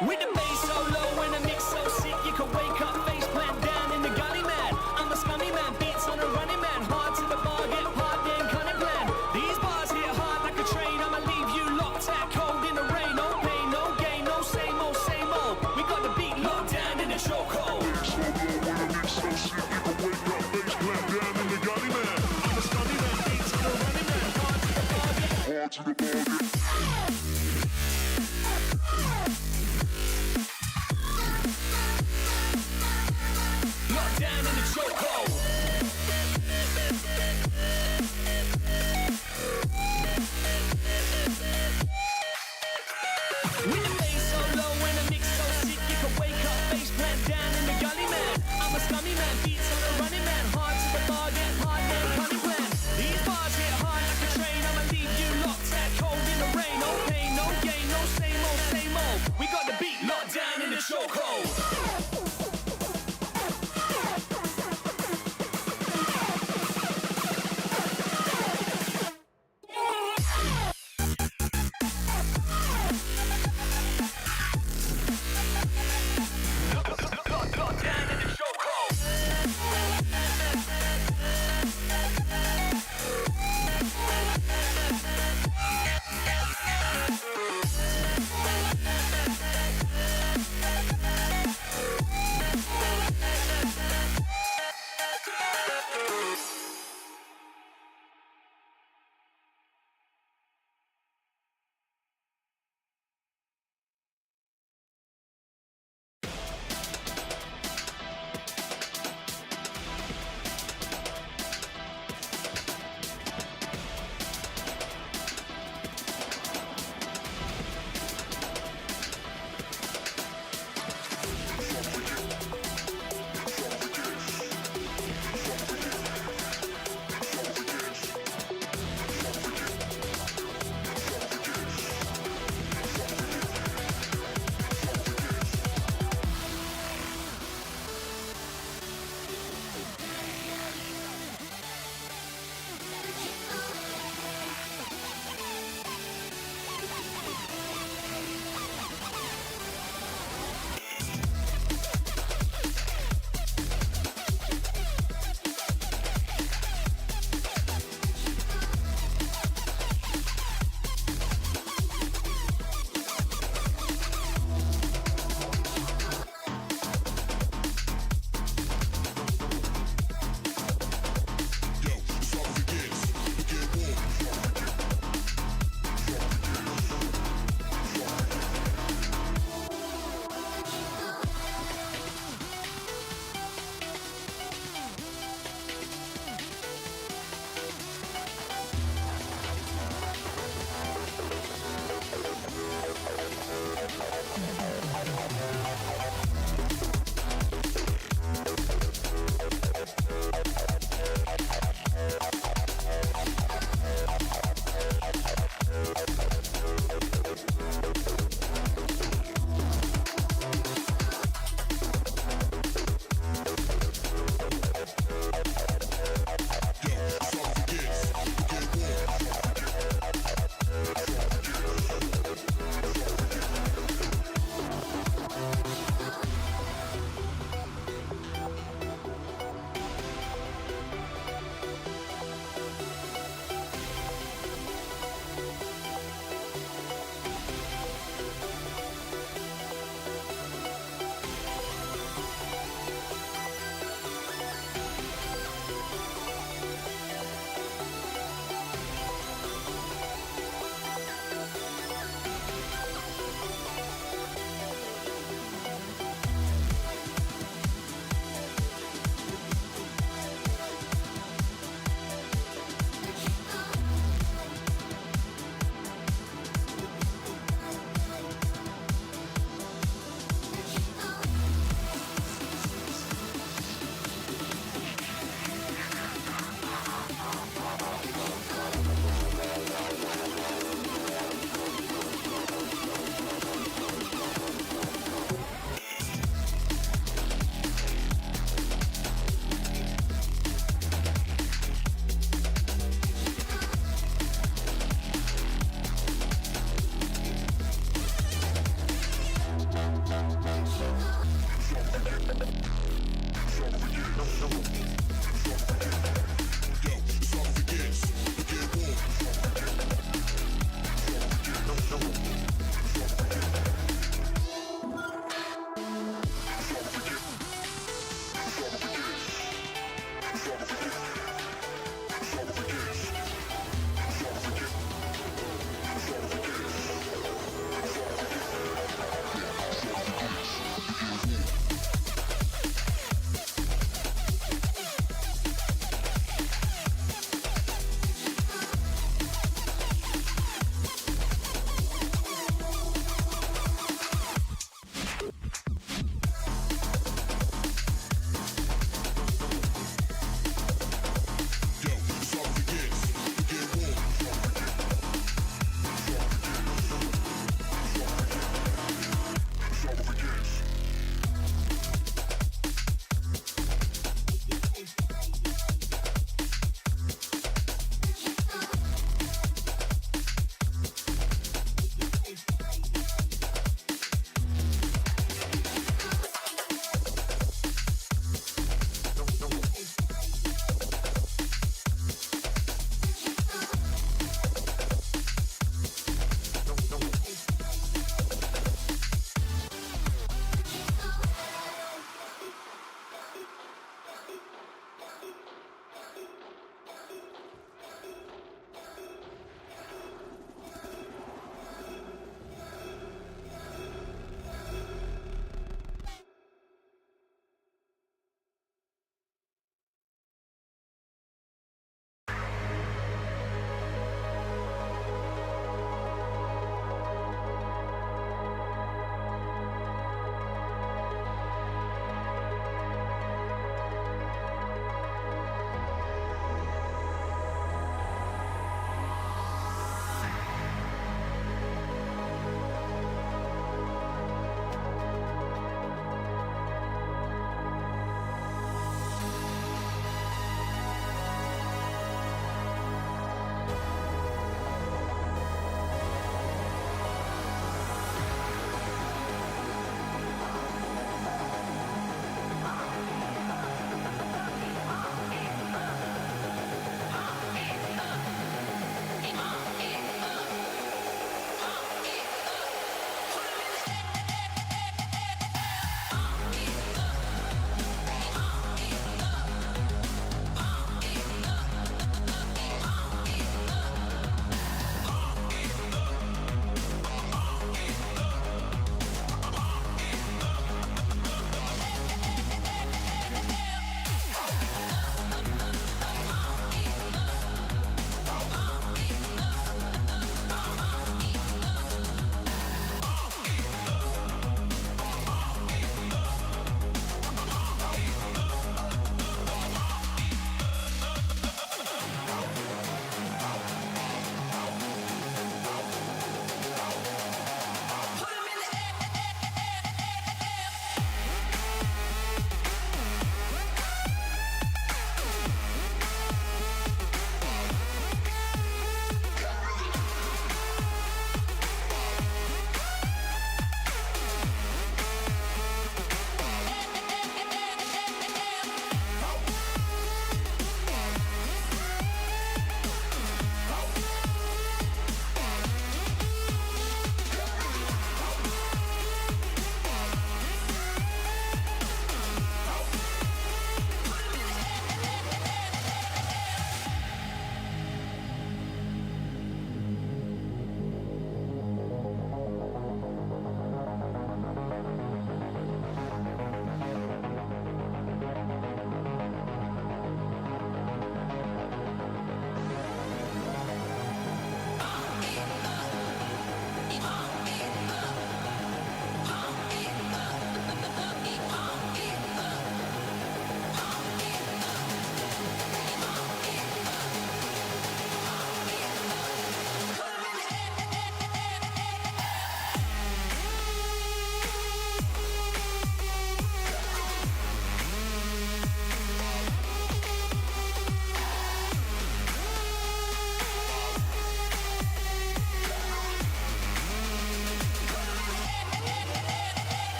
With the bass so low and the mix so sick, you can wake up face plant down in the gully, man. I'm a scummy man, beats on a running man, hard to the bar, get hard, then cunning plan. These bars hit hard like a train, I'ma leave you locked out cold in the rain. No pain, no gain, no same old, same old. We got the beat locked down in the chokehold. So low when the mix so sick, you can wake up face plant down in the gully, man. I'm a scummy man, beats on a running man, hard to the bar, get Hard to the ball, get locked down in the chokehold. With the bass so low and the mix so sick, you can wake up face plant down in the gully, man. I'm a scummy man, beats on a running man, hard to the bar, get hard, man, cunning plan. These bars hit hard like a train, I'ma leave you locked out cold in the rain. No pain, no gain, no same old, same old. We got the beat locked down in the chokehold. Locked down in the chokehold.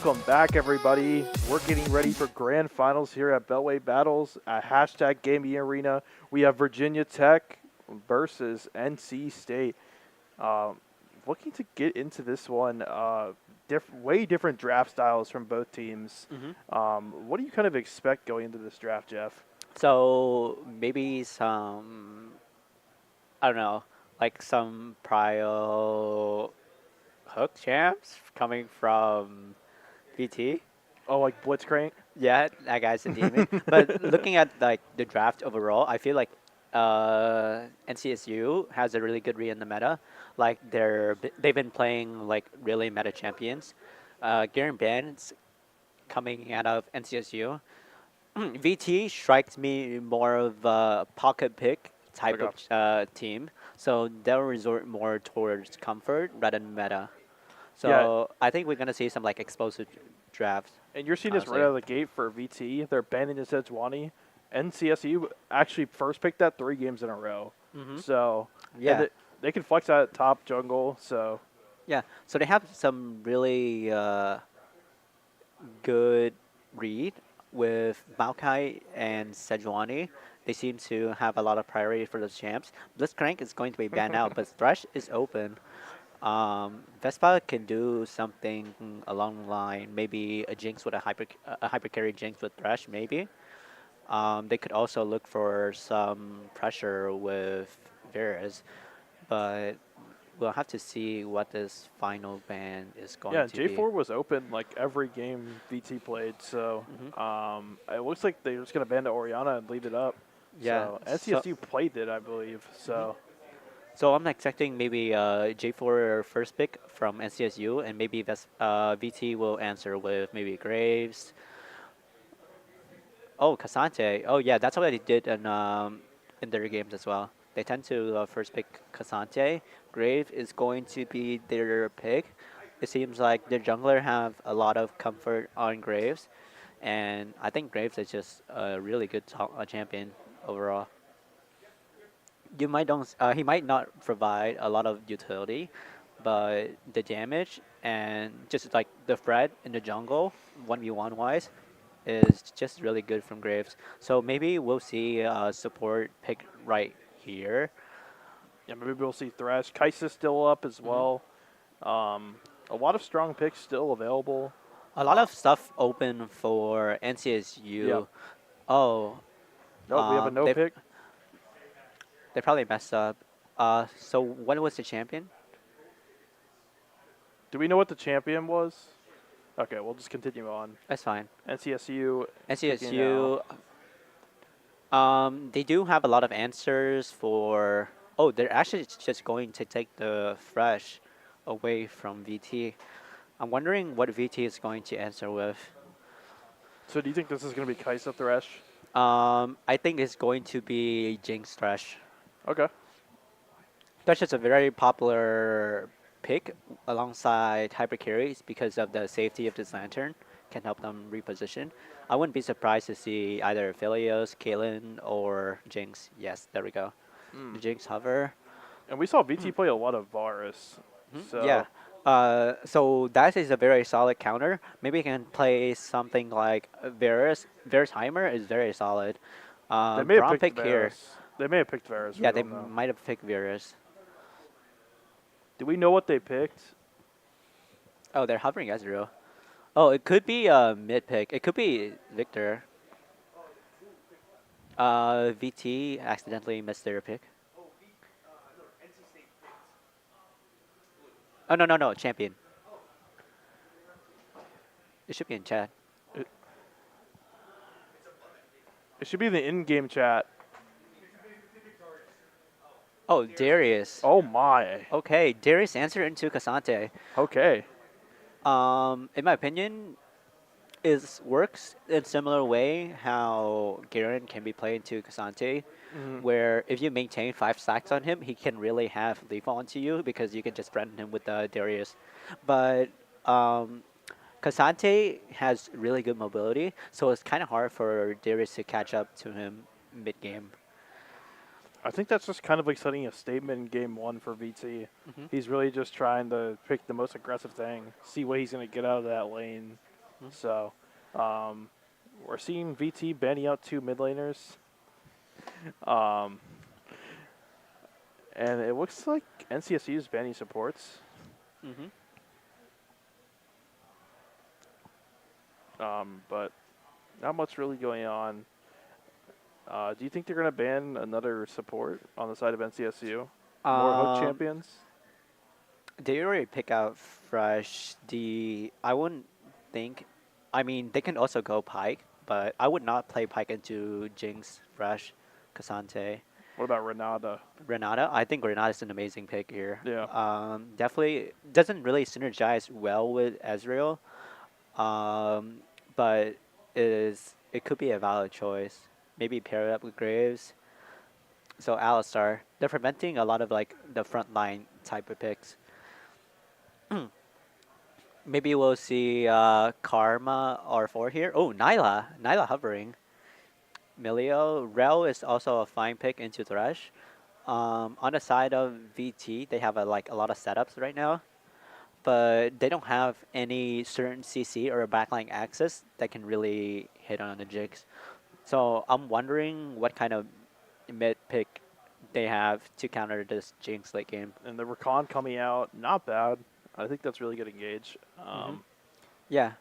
Welcome back, everybody. We're getting ready for grand finals here at Beltway Battles at hashtag Gaming Arena. We have Virginia Tech versus NC State. Looking to get into this one, way different draft styles from both teams. What do you kind of expect going into this draft, Jeff? So maybe some, I don't know, like some prio hook champs coming from VT. Oh, like Blitzcrank? Yeah, that guy's a demon. But looking at like the draft overall, I feel like NCSU has a really good read in the meta. Like they've been playing like really meta champions. Garen Band's coming out of NCSU. VT strikes me more of a pocket pick type Okay. of team, so they'll resort more towards comfort rather than meta. So Yeah. I think we're gonna see some like explosive drafts. And you're seeing this right Honestly. out of the gate for VT. They're banning Sejuani. NCSU actually first picked that 3 games in a row. So Yeah. and they can flex that top jungle. So Yeah, so they have some really good read with Maokai and Sejuani. They seem to have a lot of priority for those champs. Blitzcrank is going to be banned out, but Thresh is open. Vespa can do something along the line, maybe a Jinx with a hyper carry Jinx with Thresh, maybe. They could also look for some pressure with Varus, but we'll have to see what this final ban is going yeah, to be. J4 was open like every game VT played. So it looks like they're just gonna ban to Oriana and leave it up. Yeah, So NCSU played it, I believe. So So I'm expecting maybe J4 first pick from NCSU, and maybe VT will answer with maybe Graves. Oh, Cassante. Oh yeah, that's what they did in their games as well. They tend to first pick Cassante. Grave is going to be their pick. It seems like their jungler have a lot of comfort on Graves, and I think Graves is just a really good champion overall. He might not provide a lot of utility, but the damage and just like the threat in the jungle 1v1 wise is just really good from Graves. So maybe we'll see a support pick right here. yeah, maybe we'll see Thresh. Kai'Sa's still up as well. A lot of strong picks still available. A lot of stuff open for NCSU. Yep. Oh, No, we have a no they pick. they probably messed up. So what was the champion? Do we know what the champion was? Okay, we'll just continue on. That's fine. NCSU. NCSU. They do have a lot of answers for. Oh, they're actually just going to take the Fresh away from VT. I'm wondering what VT is going to answer with. So do you think this is going to be Kai'Sa Thresh? I think it's going to be Jinx Thresh. Okay. Thresh is a very popular pick alongside Hyper Carries because of the safety of this lantern. Can help them reposition. I wouldn't be surprised to see either Philios, Caitlyn, or Jinx. Yes, there we go. The Jinx hover. And we saw VT play a lot of Varus. So Yeah. So that is a very solid counter. Maybe you can play something like Varus. Varus-Heimer is very solid. they may have Braum picked pick here. Varus. They may have picked Varus. Yeah, we they don't know. might have picked Varus. Do we know what they picked? Oh, they're hovering Ezreal. Oh, it could be mid pick. It could be Victor. VT accidentally missed their pick. Oh no, champion. It should be in chat. It should be in the in-game chat. Oh, Darius. Oh my. Okay, Darius answered into Cassante. Okay. In my opinion, is works in similar way how Garen can be played into Cassante, where if you maintain 5 stacks on him, he can really have lethal onto you because you can just threaten him with Darius. But Cassante has really good mobility, so it's kind of hard for Darius to catch up to him mid-game. I think that's just kind of like setting a statement in game 1 for VT. He's really just trying to pick the most aggressive thing, see what he's going to get out of that lane. So, we're seeing VT banning out 2 mid laners. And it looks like NCSU is banning supports. Mm-hmm. But not much really going on. Do you think they're going to ban another support on the side of NCSU? More hook champions? They already pick out Fresh. I wouldn't think. I mean, they can also go Pike, but I would not play Pike into Jinx, Fresh, Cassante. What about Renata? Renata, I think Renata's an amazing pick here. Yeah. Definitely doesn't really synergize well with Ezreal, but it could be a valid choice. Maybe pair it up with Graves. So Alistar, they're preventing a lot of like the front line type of picks. Maybe we'll see Karma R4 here. Oh, Nyla hovering. Milio, Rel is also a fine pick into Thresh. On the side of VT, they have a lot of setups right now, but they don't have any certain CC or backline access that can really hit on the jigs. So I'm wondering what kind of mid pick they have to counter this Jinx late game. And the Recon coming out, not bad. I think that's really good engage. Yeah.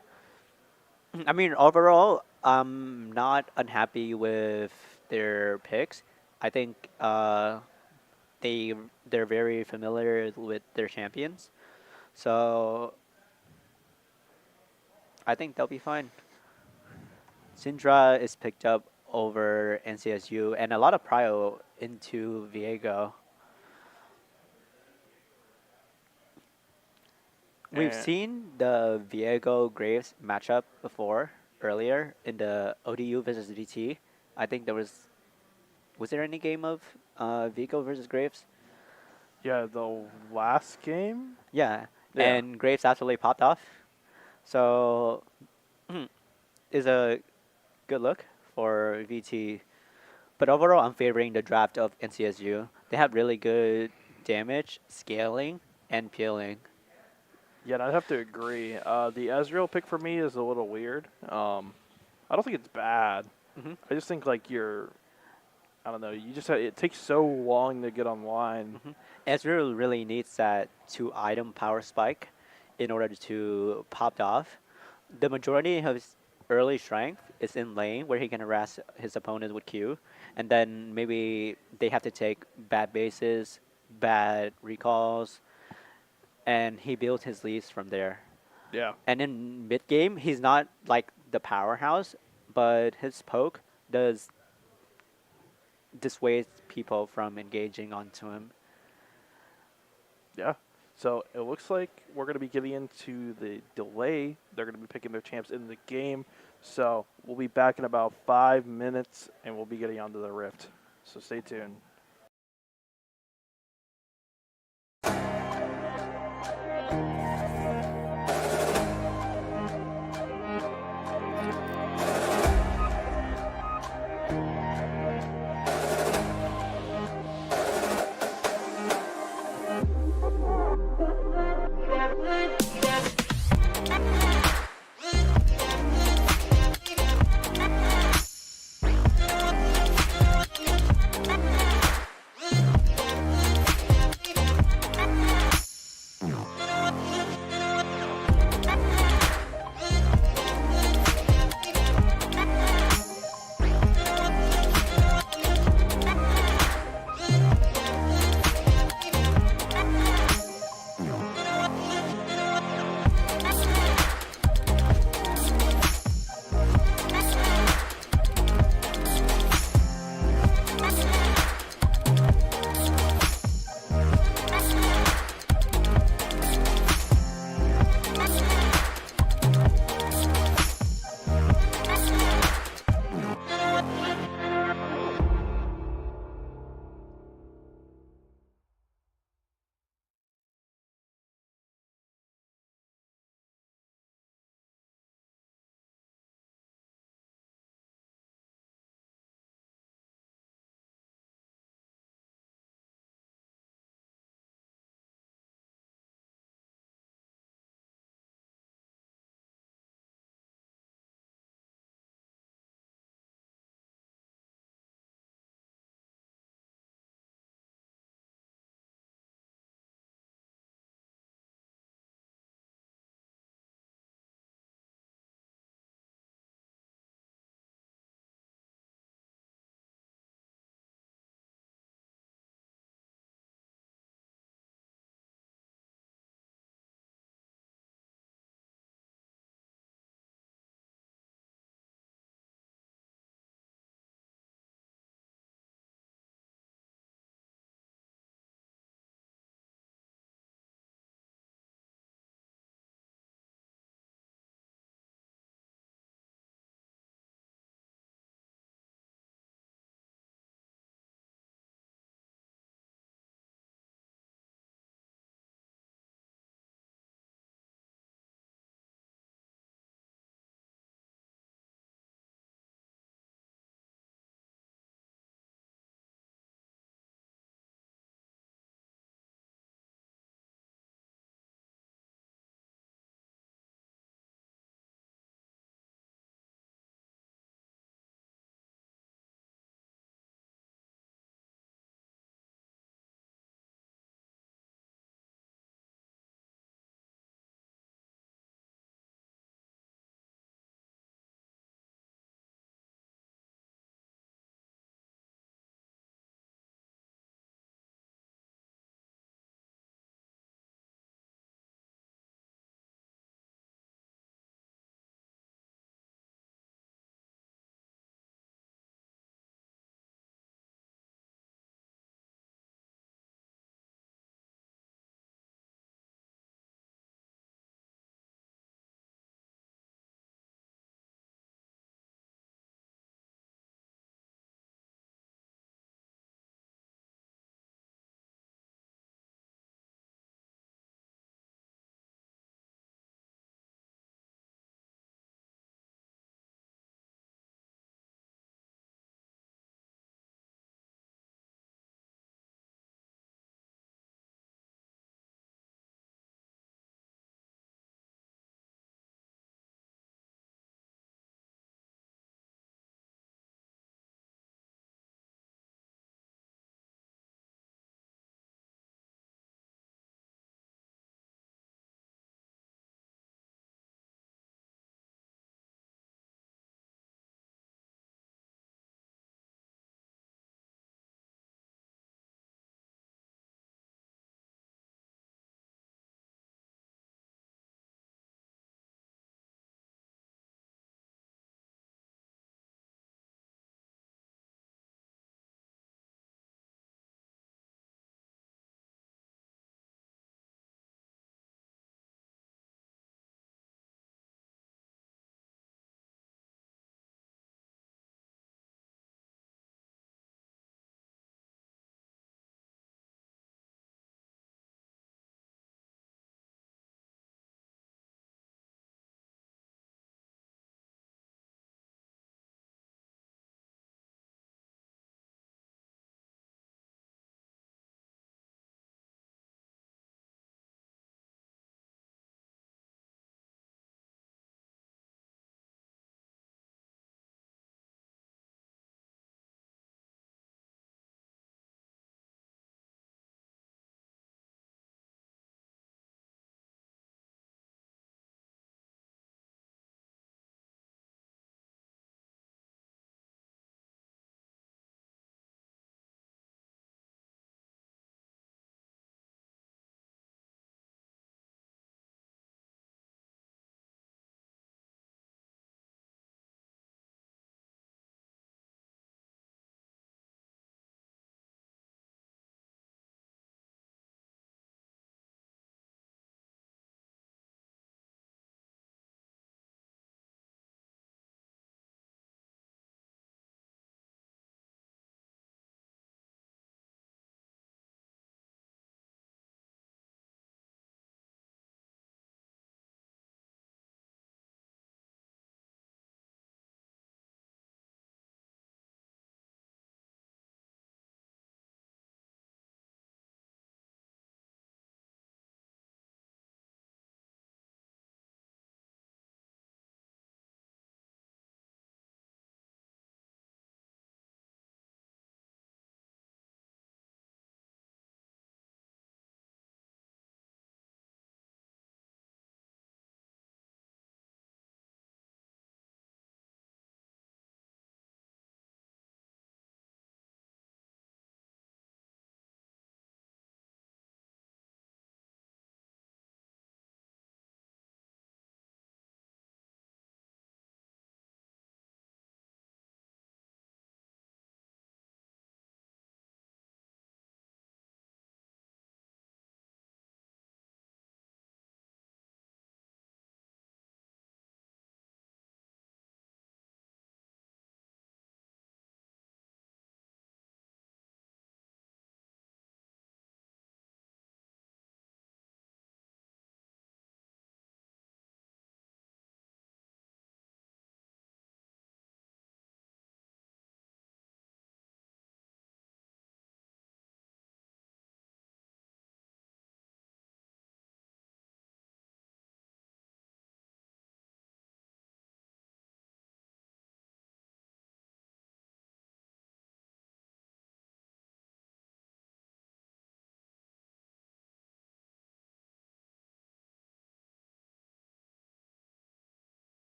I mean, overall, I'm not unhappy with their picks. I think they're very familiar with their champions, so I think they'll be fine. Syndra is picked up over NCSU and a lot of prio into Viego. We've And- seen the Viego Graves matchup before earlier in the ODU versus VT. I think was there any game of Viego versus Graves? Yeah, the last game? Yeah, Yeah. and Graves absolutely popped off. So is a good look for VT. But overall, I'm favoring the draft of NCSU. They have really good damage, scaling, and peeling. Yeah, and I'd have to agree. The Ezreal pick for me is a little weird. I don't think it's bad. Mhm. I just think like I don't know. It takes so long to get online. Ezreal really needs that 2-item power spike in order to pop off. The majority of his early strength is in lane where he can harass his opponent with Q, and then maybe they have to take bad bases, bad recalls, and he builds his leads from there. Yeah. And in mid game, he's not like the powerhouse, but his poke does dissuade people from engaging onto him. Yeah. So it looks like we're going to be getting into the delay. They're going to be picking their champs in the game. So we'll be back in about 5 minutes, and we'll be getting onto the Rift. So stay tuned.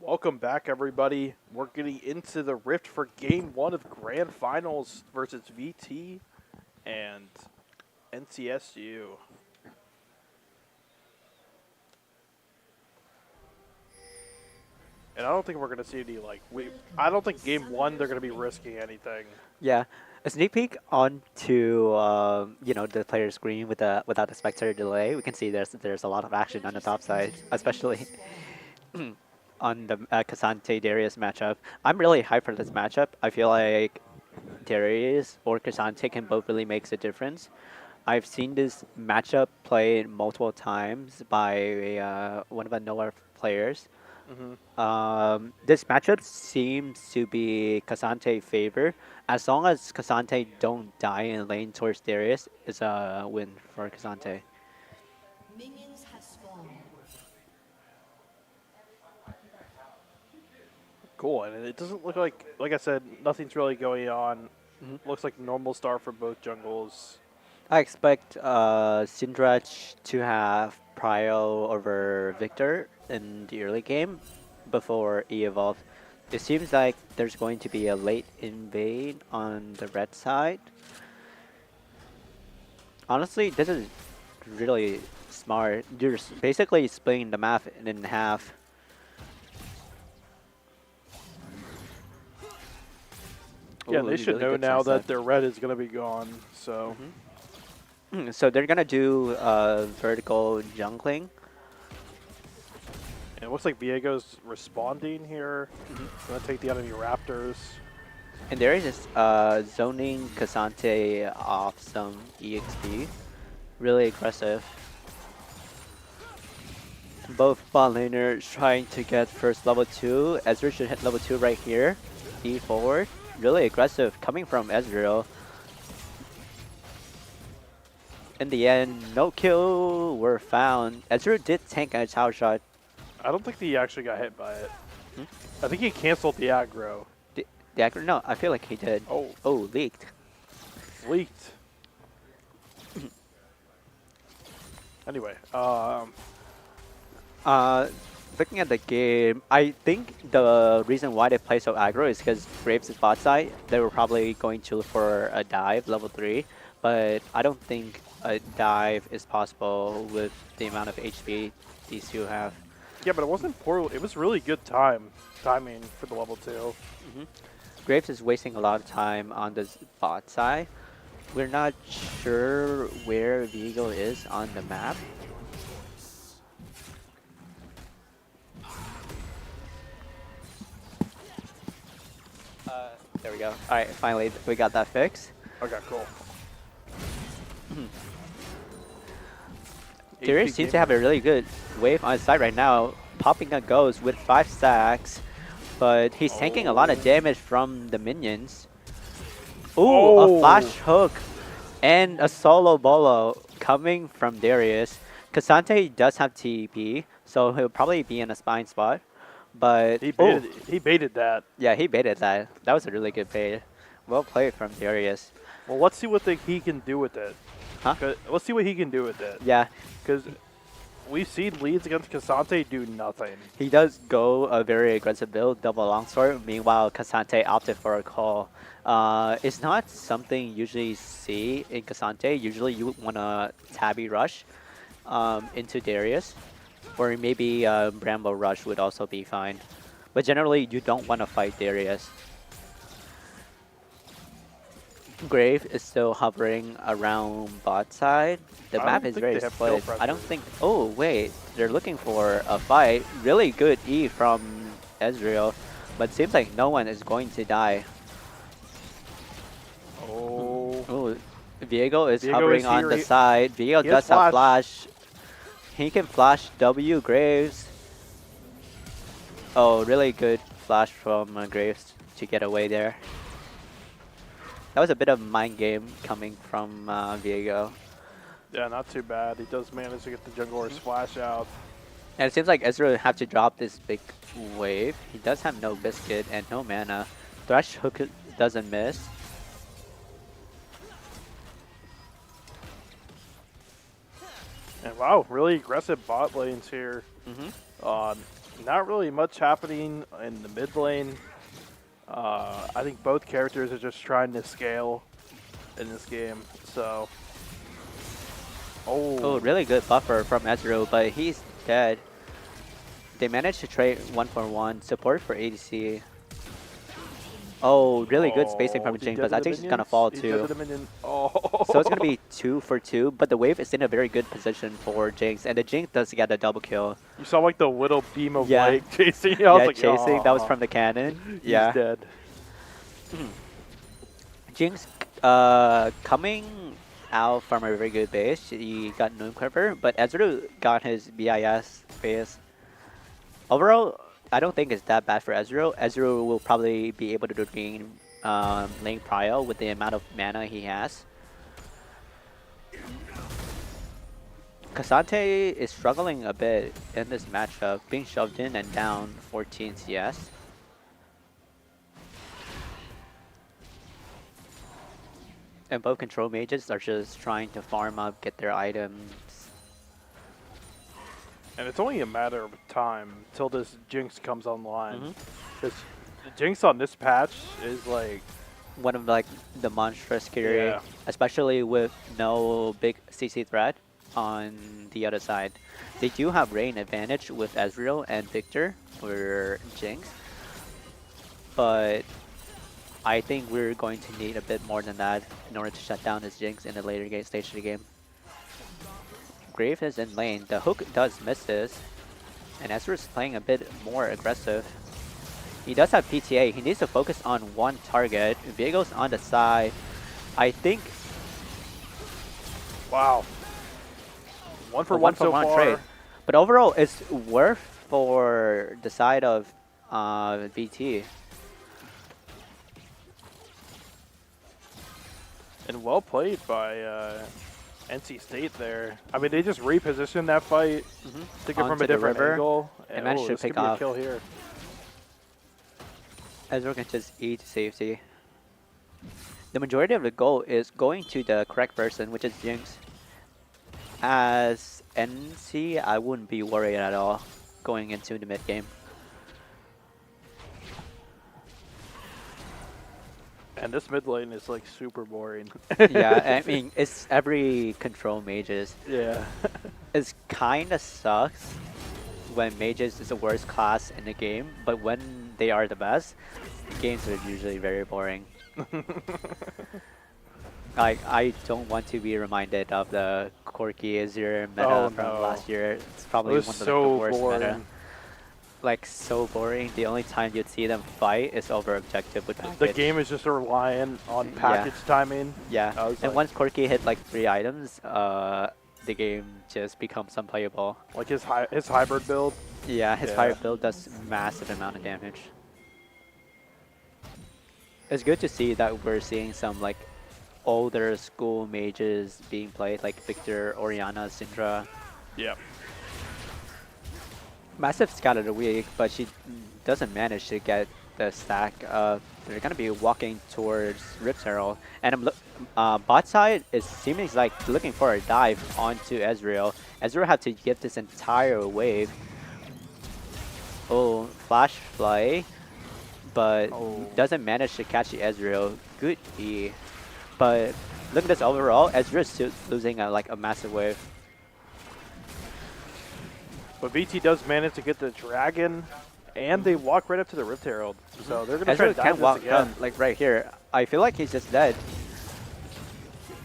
Welcome back, everybody. We're getting into the Rift for Game 1 of Grand Finals versus VT and NCSU. And I don't think we're going to see any, I don't think Game 1 they're going to be risking anything. Yeah, a sneak peek onto the player screen without the spectator delay. We can see there's a lot of action on the top side, especially on the Cassante Darius matchup. I'm really hyped for this matchup. I feel like Darius or Cassante can both really make a difference. I've seen this matchup played multiple times by one of the Noah players. This matchup seems to be Cassante favor. As long as Cassante don't die in lane towards Darius, it's a win for Cassante. Minions have spawned. Cool, and it doesn't look like I said, nothing's really going on. Looks like normal start for both jungles. I expect Syndrach to have prio over Victor in the early game before E evolves. It seems like there's going to be a late invade on the red side. Honestly, this is really smart. You're basically splitting the map in half. Yeah, Ooh, they should really know good now sidestep. that their red is going to be gone, so... So they're gonna do vertical jungling. And it looks like Viego's responding here. Going to take the enemy Raptors. And there is this zoning Cassante off some EXP. Really aggressive. Both bot laners trying to get first level 2. Ezreal should hit level 2 right here. E forward. Really aggressive coming from Ezreal. In the end, no kill were found. Ezreal did tank a tower shot. I don't think he actually got hit by it. I think he canceled the aggro. The aggro? No, I feel like he did. Oh, leaked. Leaked. Anyway, Looking at the game, I think the reason why they play so aggro is because Graves is bot side. They were probably going to look for a dive, level 3. But I don't think a dive is possible with the amount of HP these two have. yeah, but it wasn't poor. It was really good timing for the level 2. Graves is wasting a lot of time on the bot side. We're not sure where Viego is on the map. There we go. Alright, finally we got that fixed. Okay, cool. Darius seems to have a really good wave on his side right now. Popping a Ghost with 5 stacks. But he's tanking a lot of damage from the minions. Ooh, a flash hook and a solo bolo coming from Darius. Cassante does have TP, so he'll probably be in a spine spot. But He baited that. yeah, he baited that. That was a really good bait. Well played from Darius. Well, let's see what he can do with it. Huh? Let's see what he can do with it. Yeah, Because we've seen leads against Cassante do nothing. he does go a very aggressive build, double longsword. Meanwhile, Cassante opted for a call. It's not something you usually see in Cassante. Usually you want to tabby rush into Darius. Or maybe Bramble rush would also be fine. But generally, you don't want to fight Darius. Grave is still hovering around bot side. The I map don't is think very they have split. kill I don't pressure. think. Oh wait, they're looking for a fight. Really good E from Ezreal, but seems like no one is going to die. Oh. Oh, Viego is Viego hovering is on here. the side. Viego He does has have flash. flash. He can flash W Graves. Oh, really good flash from Graves to get away there. That was a bit of mind game coming from Viego. Yeah, not too bad. He does manage to get the jungler's flash out. And it seems like Ezreal have to drop this big wave. He does have no biscuit and no mana. Thresh hook doesn't miss. And wow, really aggressive bot lanes here. Not really much happening in the mid lane. I think both characters are just trying to scale in this game. So, Oh, really good buffer from Ezreal, but he's dead. They managed to trade 1-for-1 support for ADC. Oh, really good spacing from is he Jing, dead but to I the think he's gonna fall minions? He's dead to too. the minion. Oh. So it's gonna be 2-for-2, but the wave is in a very good position for Jinx, and the Jinx does get a double kill. You saw like the little beam of Yeah. light chasing. I was Yeah, like, chasing. That was "Aw." from the cannon. He's Yeah. dead. Jinx coming out from a very good base. He got Noon Quiver, but Ezreal got his BIS phase. Overall, I don't think it's that bad for Ezreal. Ezreal will probably be able to gain lane prio with the amount of mana he has. Cassante is struggling a bit in this matchup, being shoved in and down 14 CS. And both control mages are just trying to farm up, get their items. And it's only a matter of time till this Jinx comes online. Mhm. Because the Jinx on this patch is like, One of like the monstrous carry, Yeah. especially with no big CC threat on the other side. They do have Rain advantage with Ezreal and Victor for Jinx, but I think we're going to need a bit more than that in order to shut down his Jinx in the later stage of the game. Grave is in lane. The hook does miss this, and Ezreal is playing a bit more aggressive. He does have PTA. He needs to focus on one target. Viego's on the side. I think wow. One for a one so far. trade. But overall, it's worth for the side of BT. And well played by NC State there. I mean, they just repositioned that fight, took it from Onto a the different river, angle, and managed to this could pick be a off. kill here. Ezreal can just eat safety. The majority of the goal is going to the correct person, which is Jinx. As NC, I wouldn't be worried at all going into the mid game. And this mid lane is like super boring. Yeah, I mean, it's every control mages. Yeah. It kind of sucks when mages is the worst class in the game, but when they are the best, games are usually very boring. I don't want to be reminded of the Corki Azure meta Oh, from no. last year. It's It probably was one of so the worst boring. meta. Like, so boring. The only time you'd see them fight is over objective with package. The game is just relying on Yeah. package timing. Yeah, I was and like- once Corki hit like 3 items, the game just becomes unplayable. Like his hybrid build. Yeah, his Yeah. fire build does massive amount of damage. It's good to see that we're seeing some like older school mages being played, like Victor, Oriana, Syndra. Yeah. Massive scout of the week, but she doesn't manage to get the stack. They're gonna be walking towards Rift Herald, and bot side is seeming like looking for a dive onto Ezreal. Ezreal had to get this entire wave. Oh, flash fly, but doesn't manage to catch the Ezreal. Good E, but look at this overall. Ezreal is still losing like a massive wave. But BT does manage to get the dragon, and they walk right up to the Rift Herald. So they're gonna try Ezreal to dive can't this walk again. from like right here. I feel like he's just dead.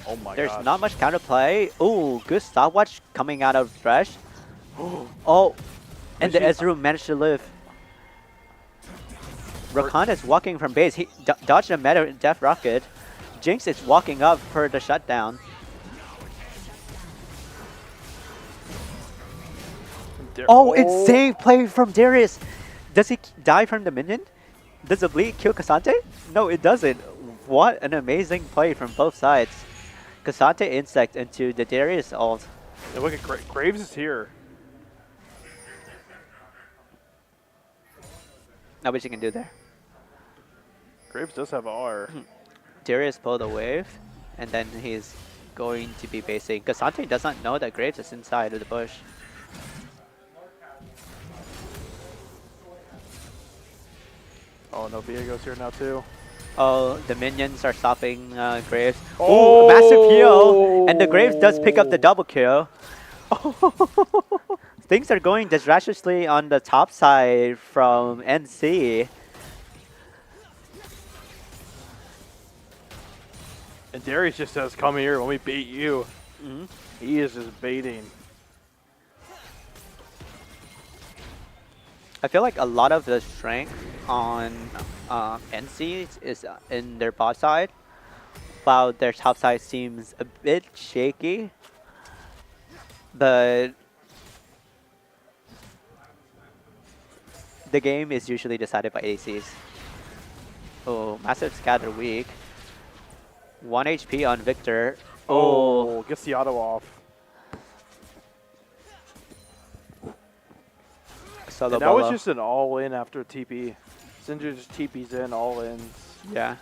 Oh my There's gosh. not much counterplay. Ooh, good stopwatch coming out of Thresh. Oh, and the Where's he- Ezreal managed to live. Rakan is walking from base. He dodged a meta death rocket. Jinx is walking up for the shutdown. Oh, insane play from Darius. Does he die from the minion? Does the bleed kill Cassante? No, it doesn't. What an amazing play from both sides. Cassante insect into the Darius ult. Yeah, look at Graves is here. Not much you can do there. Graves does have R. Darius pulled a wave, and then he's going to be basing. Cassante does not know that Graves is inside of the bush. Oh no, Viego's here now too. Oh, the minions are stopping Graves. Oh, massive heal! And the Graves does pick up the double kill. Things are going disastrously on the top side from NC. And Darius just says, "Come here, let me bait you." Mhm. He is just baiting. I feel like a lot of the strength on NC is in their bot side, while their top side seems a bit shaky. But the game is usually decided by ACs. Oh, massive scatter weak. 1 HP on Victor. Oh, gets the auto off. Solo And that was bolo. just an all-in after TP. Syndra just TPs in, all-ins. Yeah.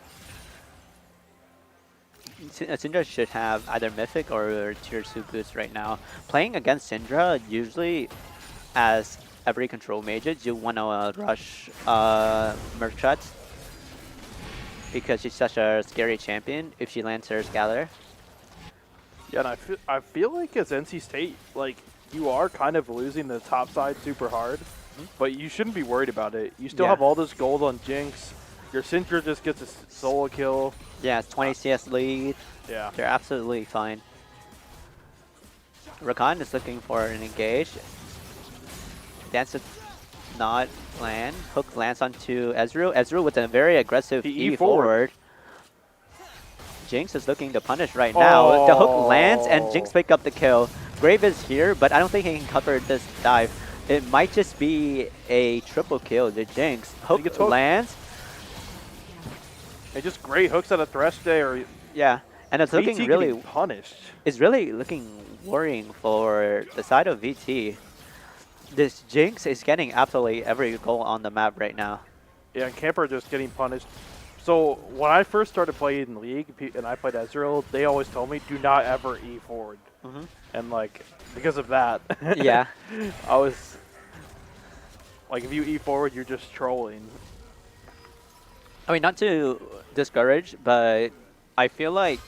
Syndra should have either Mythic or Tier 2 boost right now. Playing against Syndra, usually as every control mages, you want to rush Merchant because she's such a scary champion if she lands her Scalar. Yeah, and I feel like as NC State, like, you are kind of losing the top side super hard, but you shouldn't be worried about it. You still Yeah. have all this gold on Jinx. Your Syndra just gets a solo kill. Yeah, it's 20 CS lead. Yeah. They're absolutely fine. Rakan is looking for an engage. Dance does not land. Hook lands onto Ezreal. Ezreal with a very aggressive He E E forward. forward. Jinx is looking to punish right now. The hook lands and Jinx pick up the kill. Grave is here, but I don't think he can cover this dive. It might just be a triple kill to Jinx. Hook gets hooked. lands. And just great hooks at a Thresh there. Yeah, and it's looking VT really getting punished. It's really looking worrying for the side of VT. This Jinx is getting absolutely every goal on the map right now. Yeah, and Camper just getting punished. So when I first started playing League and I played Ezreal, they always told me, do not ever E forward. Mhm. And like, because of that, Yeah. I was like, if you E forward, you're just trolling. I mean, not to discourage, but I feel like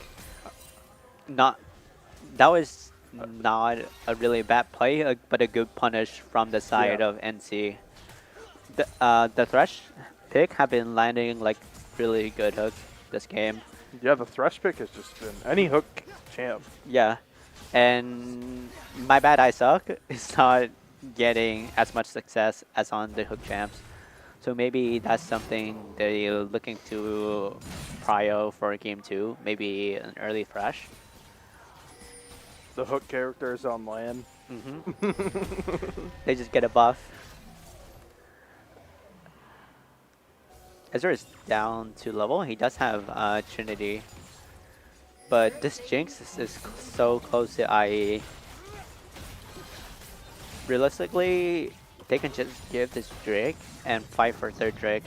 that was not a really bad play, but a good punish from the side Yeah. of NC. The Thresh pick have been landing like really good hooks this game. Yeah, the Thresh pick has just been any hook champ. Yeah, and my bad I suck is not getting as much success as on the hook champs. So maybe that's something they're looking to prio for game 2, maybe an early Thresh. The hook characters on LAN. They just get a buff. Ezra is down to level. He does have Trinity. But this Jinx is so close to IE. Realistically, they can just give this Drake and fight for third Drake.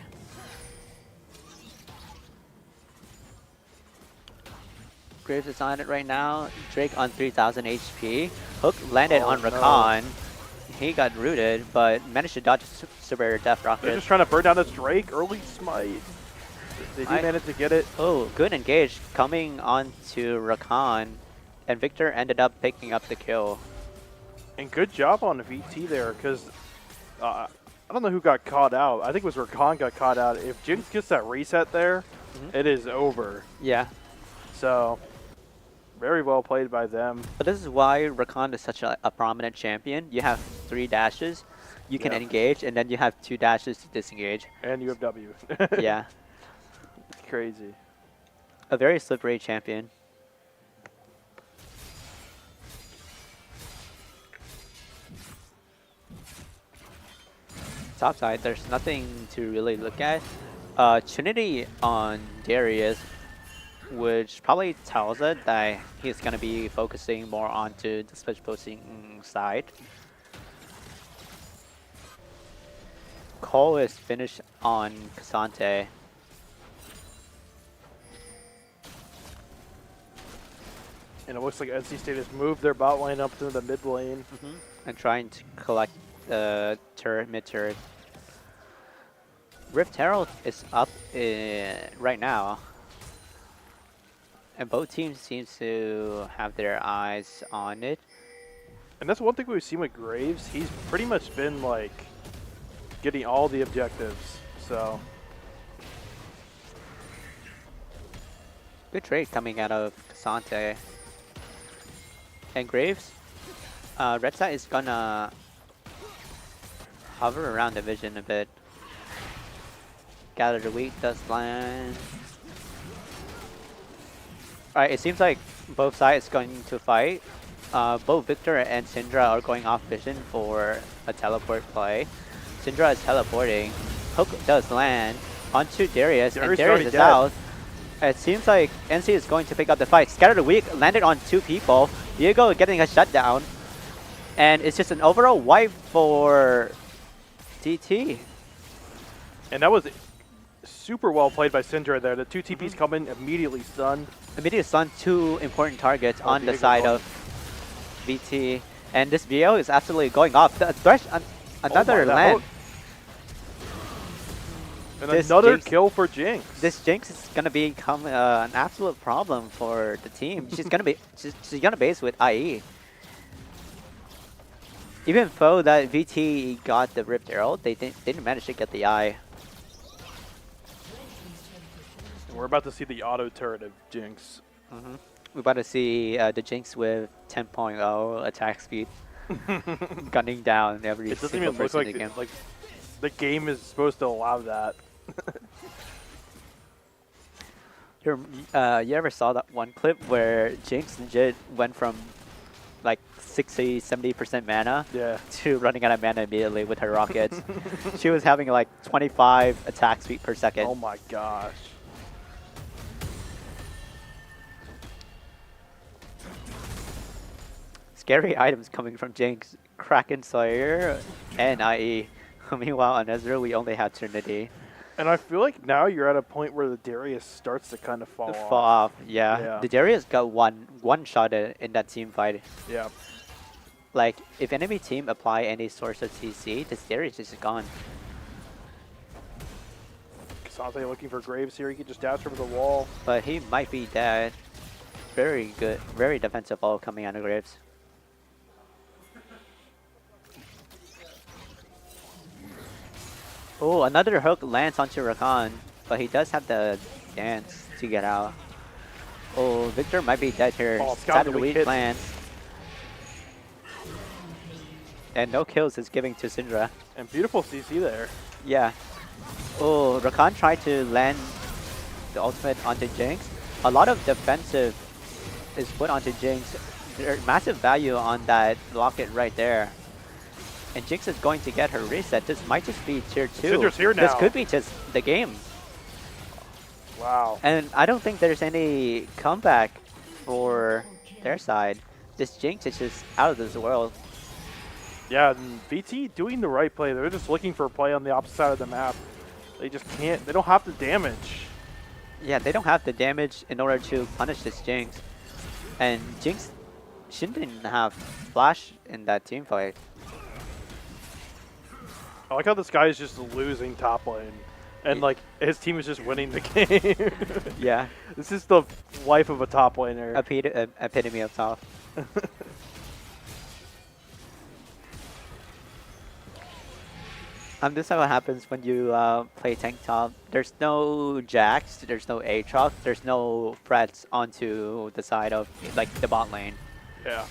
Graves is on it right now. Drake on 3000 HP. Hook landed on no. Rakan. He got rooted, but managed to dodge Super Death They're Rocket. just trying to burn down this Drake. Early smite. They do manage to get it. Oh, good engage coming on to Rakan. And Victor ended up picking up the kill. And good job on VT there, because I don't know who got caught out. I think it was Rakan got caught out. If Jinx gets that reset there, it is over. Yeah. So, very well played by them. But this is why Rakan is such a prominent champion. You have 3 dashes, you can Yeah. engage, and then you have 2 dashes to disengage. And you have W. Yeah. It's crazy. A very slippery champion. Top side, there's nothing to really look at. Trinity on Darius, which probably tells it that he's going to be focusing more onto the switch posting side. Cole is finished on Cassante. And it looks like NC State has moved their bot lane up to the mid lane. And trying to collect the turret, mid turret. Rift Herald is up right now, and both teams seem to have their eyes on it. And that's one thing we've seen with Graves. He's pretty much been like getting all the objectives. So Good trade coming out of Casante. And Graves, Red side is gonna hover around the vision a bit. Gather the wheat does land. Alright, it seems like both sides going to fight. Both Victor and Syndra are going off vision for a teleport play. Syndra is teleporting. Hook does land onto Darius, and Darius Darius already is dead. out. It seems like NC is going to pick up the fight. Scatter the Weak landed on 2 people. Diego getting a shutdown. And it's just an overall wipe for DT. and that was super well played by Syndra there. The 2 TPs come in immediately stunned. Immediate stun 2 important targets Oh, on the Diego side going. of VT. And this VO is absolutely going off. The Thresh, another that land. hook. And This another Jinx- kill for Jinx. This Jinx is gonna become an absolute problem for the team. She's gonna base with IE. Even though that VT got the Ripped Arrow, they didn't manage to get the eye. We're about to see the auto turret of Jinx. We're about to see the Jinx with 10.0 attack speed, gunning down every It doesn't single even look person like in the game. like the game is supposed to allow that. You ever saw that one clip where Jinx legit went from like 60-70% mana Yeah. to running out of mana immediately with her rockets? She was having like 25 attack speed per second. Oh my gosh. Scary items coming from Jinx, Kraken Slayer, and IE. Meanwhile, on Ezreal, we only have Trinity. And I feel like now you're at a point where the Darius starts to kind of fall Fall off. off, yeah. Yeah. The Darius got one shot in that team fight. Yeah. Like, if enemy team apply any source of CC, this Darius is gone. Casante looking for Graves here. He can just dash over the wall. But he might be dead. Very good, very defensive ball coming out of Graves. Oh, another hook lands onto Rakan, but he does have the dance to get out. Oh, Victor might be dead here. Oh, it's gotta be Weak hit. lands. And no kills is giving to Syndra. And beautiful CC there. Yeah. Oh, Rakan tried to land the ultimate onto Jinx. A lot of defensive is put onto Jinx. There's massive value on that locket right there. And Jinx is going to get her reset. This might just be tier 2. Syndra's here This now. could be just the game. Wow. And I don't think there's any comeback for their side. This Jinx is just out of this world. Yeah, and VT doing the right play. They're just looking for a play on the opposite side of the map. They just can't. They don't have the damage. Yeah, they don't have the damage in order to punish this Jinx. And Jinx, she didn't have Flash in that team fight. I like how this guy is just losing top lane. And like his team is just winning the game. Yeah, This is the life of a top laner. epitome of top. This is what happens when you play tank top. There's no Jax, there's no Aatrox, there's no threats onto the side of like the bot lane. Yeah.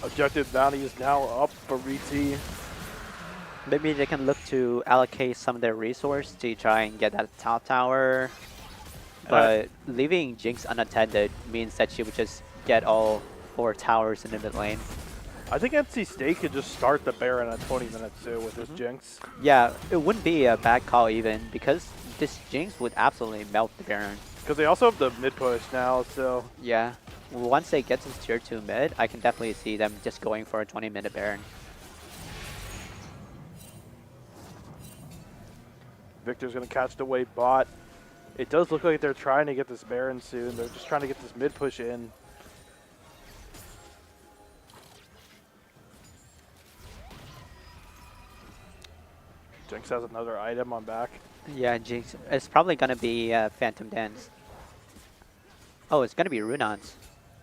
Objective bounty is now up for VT. Maybe they can look to allocate some of their resource to try and get that top tower. But leaving Jinx unattended means that she would just get all 4 towers in the mid lane. I think NC State could just start the Baron at 20 minutes too with this Jinx. Yeah, it wouldn't be a bad call even, because this Jinx would absolutely melt the Baron. Because they also have the mid push now, so Yeah, once they get to tier 2 mid, I can definitely see them just going for a 20-minute Baron. Victor's going to catch the wave bot. It does look like they're trying to get this Baron soon. They're just trying to get this mid push in. Jinx has another item on back. Yeah, Jinx. It's probably gonna be Phantom Dance. Oh, it's gonna be Runons.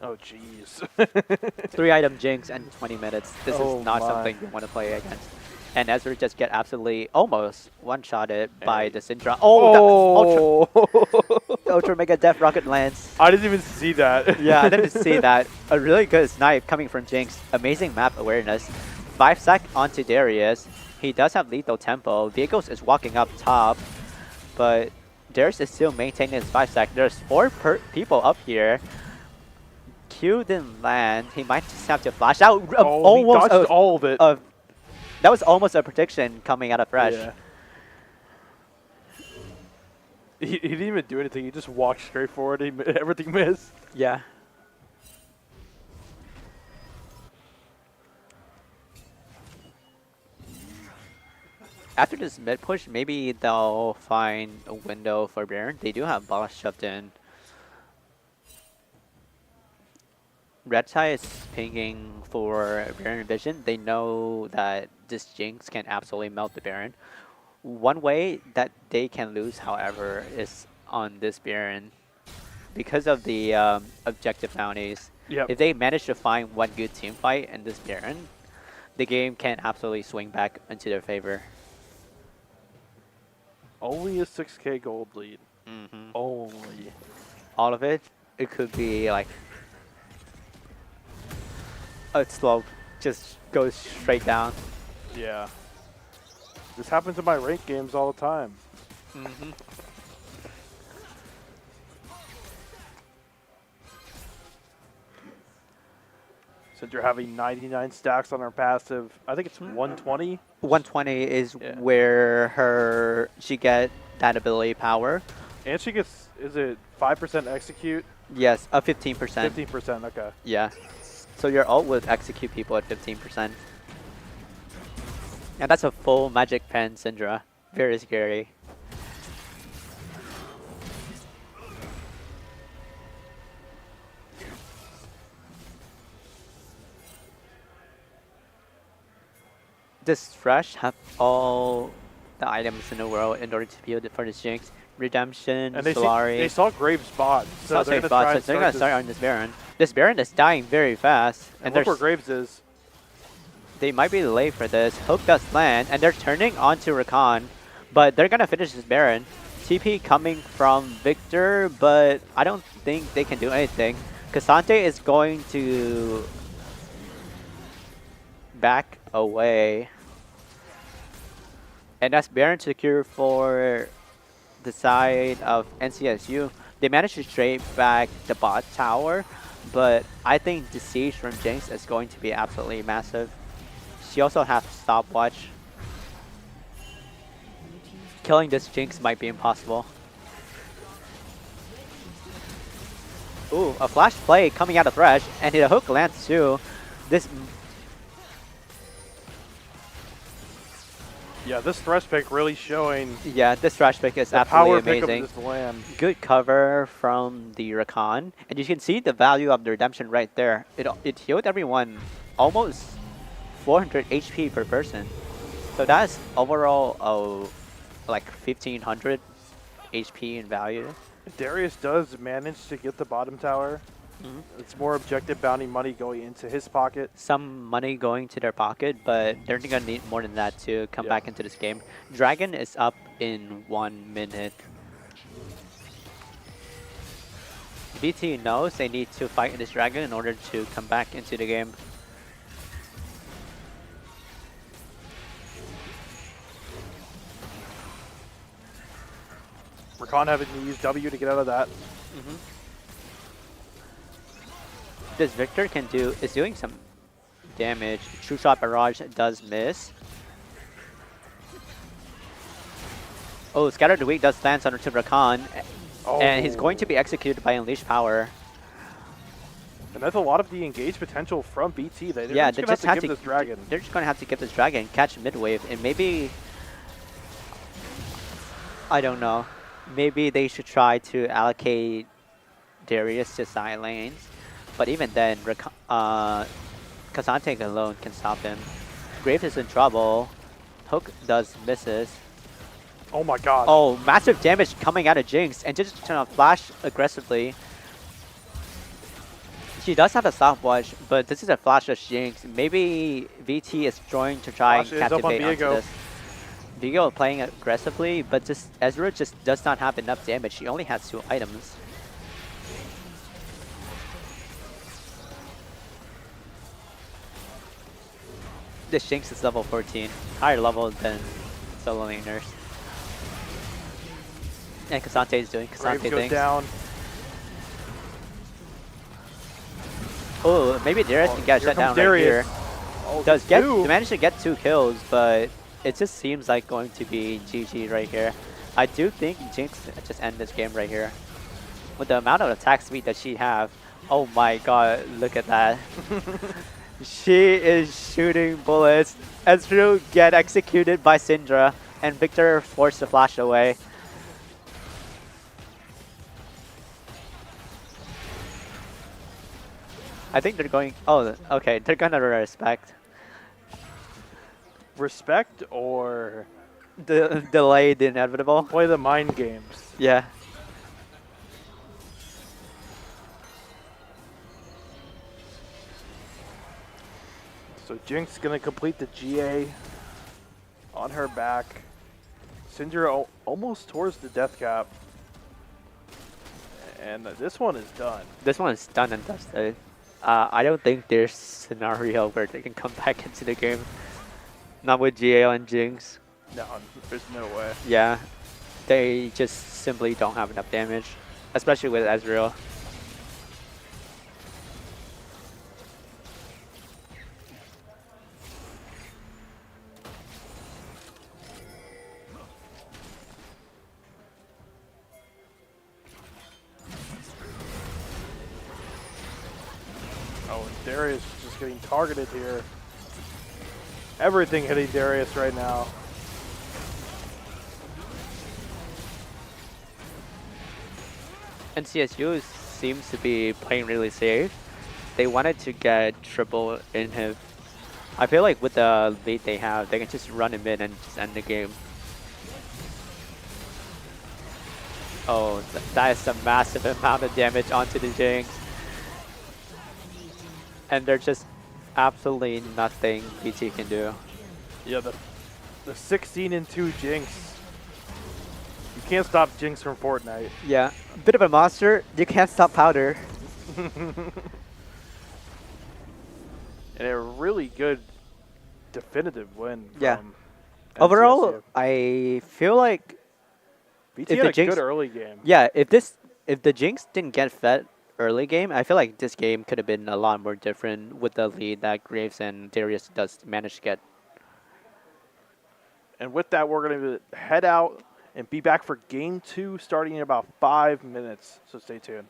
Oh, jeez. 3-item Jinx and 20 minutes. This Oh is not my. something you want to play against. And Ezra just get absolutely almost one-shotted by the Syndra. Oh, the Ultra Mega Death Rocket lands. I didn't even see that. Yeah, I didn't see that. A really good snipe coming from Jinx. Amazing map awareness. 5 sec onto Darius. He does have lethal tempo. Vehicles is walking up top, but Darius is still maintaining his 5 sec. There's 4 people up here. Q didn't land. He might just have to flash out. Oh, he dodged all of it. That was almost a prediction coming out of Fresh. Yeah. He didn't even do anything. He just walked straight forward. Everything missed. Yeah. After this mid push, maybe they'll find a window for Baron. They do have boss shoved in. Red Tie is pinging for Baron Vision. They know that this Jinx can absolutely melt the Baron. One way that they can lose, however, is on this Baron. Because of the objective bounties, Yep. if they manage to find one good team fight in this Baron, the game can absolutely swing back into their favor. Only a 6K gold lead. Mm-hmm. Only. All of it, it could be like a slope just goes straight down. Yeah. This happens in my ranked games all the time. Mm-hmm. Since you're having 99 stacks on our passive, I think it's 120. 120 is Yeah. where she get that ability power. And she gets, is it 5% execute? Yes, a 15%. 15%, okay. Yeah. So your ult would execute people at 15%. And that's a full Magic Pen Syndra. Very scary. Does Fresh have all the items in the world in order to build it for this Jinx? Redemption, And they Solari. saw Graves bot, so they're going to Bot, try so and they're gonna start start on this Baron. This Baron is dying very fast, and and look where Graves is. they might be late for this. Hook does land, and they're turning onto Rakan, but they're gonna finish this Baron. TP coming from Victor, but I don't think they can do anything. Cassante is going to back away, and that's Baron secure for the side of NCSU. They managed to straight back the bot tower, but I think the siege from Jinx is going to be absolutely massive. She also has stopwatch. Killing this Jinx might be impossible. Ooh, a flash play coming out of Thresh, and the hook lands too. This Yeah, this Thresh pick really showing Yeah, this Thresh pick is the absolutely power pick amazing. of this land. Good cover from the Rakan, and you can see the value of the redemption right there. It healed everyone almost 400 HP per person. So that's overall like 1500 HP in value. Darius does manage to get the bottom tower. It's more objective bounty money going into his pocket. Some money going to their pocket, but they're gonna need more than that to come Yeah. back into this game. Dragon is up in 1 minute. BT knows they need to fight in this Dragon in order to come back into the game. Rakan having to use W to get out of that. This Victor is doing some damage. True Shot Barrage does miss. Oh, Scatter the Weak does land onto Rakan, and he's going to be executed by Unleash Power. And that's a lot of the engaged potential from BT. They're Yeah, just going to have to give this Dragon. They're just gonna have to get this Dragon, catch midwave, and maybe I don't know. Maybe they should try to allocate Darius to side lanes. But even then, Cassante alone can stop him. Graves is in trouble. hook does misses. Oh my god. Oh, massive damage coming out of Jinx, and just trying to flash aggressively. She does have a stopwatch, but this is a flashless Jinx. Maybe VT is trying to try and Flash is up on captivate onto Viego. this. Viego playing aggressively, but just Ezra just does not have enough damage. She only has 2 items. This Jinx is level 14, higher level than solo laners. And Cassante is doing Graves Cassante goes things. down. Oh, maybe Darius Oh, can get here shut down comes right Darius. here. Oh, Does get two. manage to get 2 kills, but it just seems like going to be GG right here. I do think Jinx just end this game right here. With the amount of attack speed that she have, oh my god, look at that. She is shooting bullets. Ezreal get executed by Syndra, and Victor forced to flash away. I think they're going. Oh, okay. They're gonna respect. Respect or Delay the inevitable. play the mind games? Yeah. So Jinx gonna complete the GA on her back. Syndra almost towards the death cap. And this one is done. This one is done and dusted. I don't think there's scenario where they can come back into the game. Not with GA and Jinx. No, there's no way. Yeah. They just simply don't have enough damage. Especially with Ezreal. Oh, and Darius is just getting targeted here. Everything hitting Darius right now. And CSU seems to be playing really safe. They wanted to get triple inhib. I feel like with the lead they have, they can just run him in and just end the game. Oh, that is a massive amount of damage onto the Jinx. And there's just absolutely nothing BT can do. Yeah, the 16 and 2 Jinx. You can't stop Jinx from Fortnite. Yeah, bit of a monster. You can't stop Powder. And a really good definitive win. Yeah. From Overall, NCSU. I feel like BT if had the a Jinx- good early game. yeah, if the Jinx didn't get fed early game, I feel like this game could have been a lot more different with the lead that Graves and Darius does manage to get. And with that, we're going to head out and be back for game 2 starting in about 5 minutes. So stay tuned.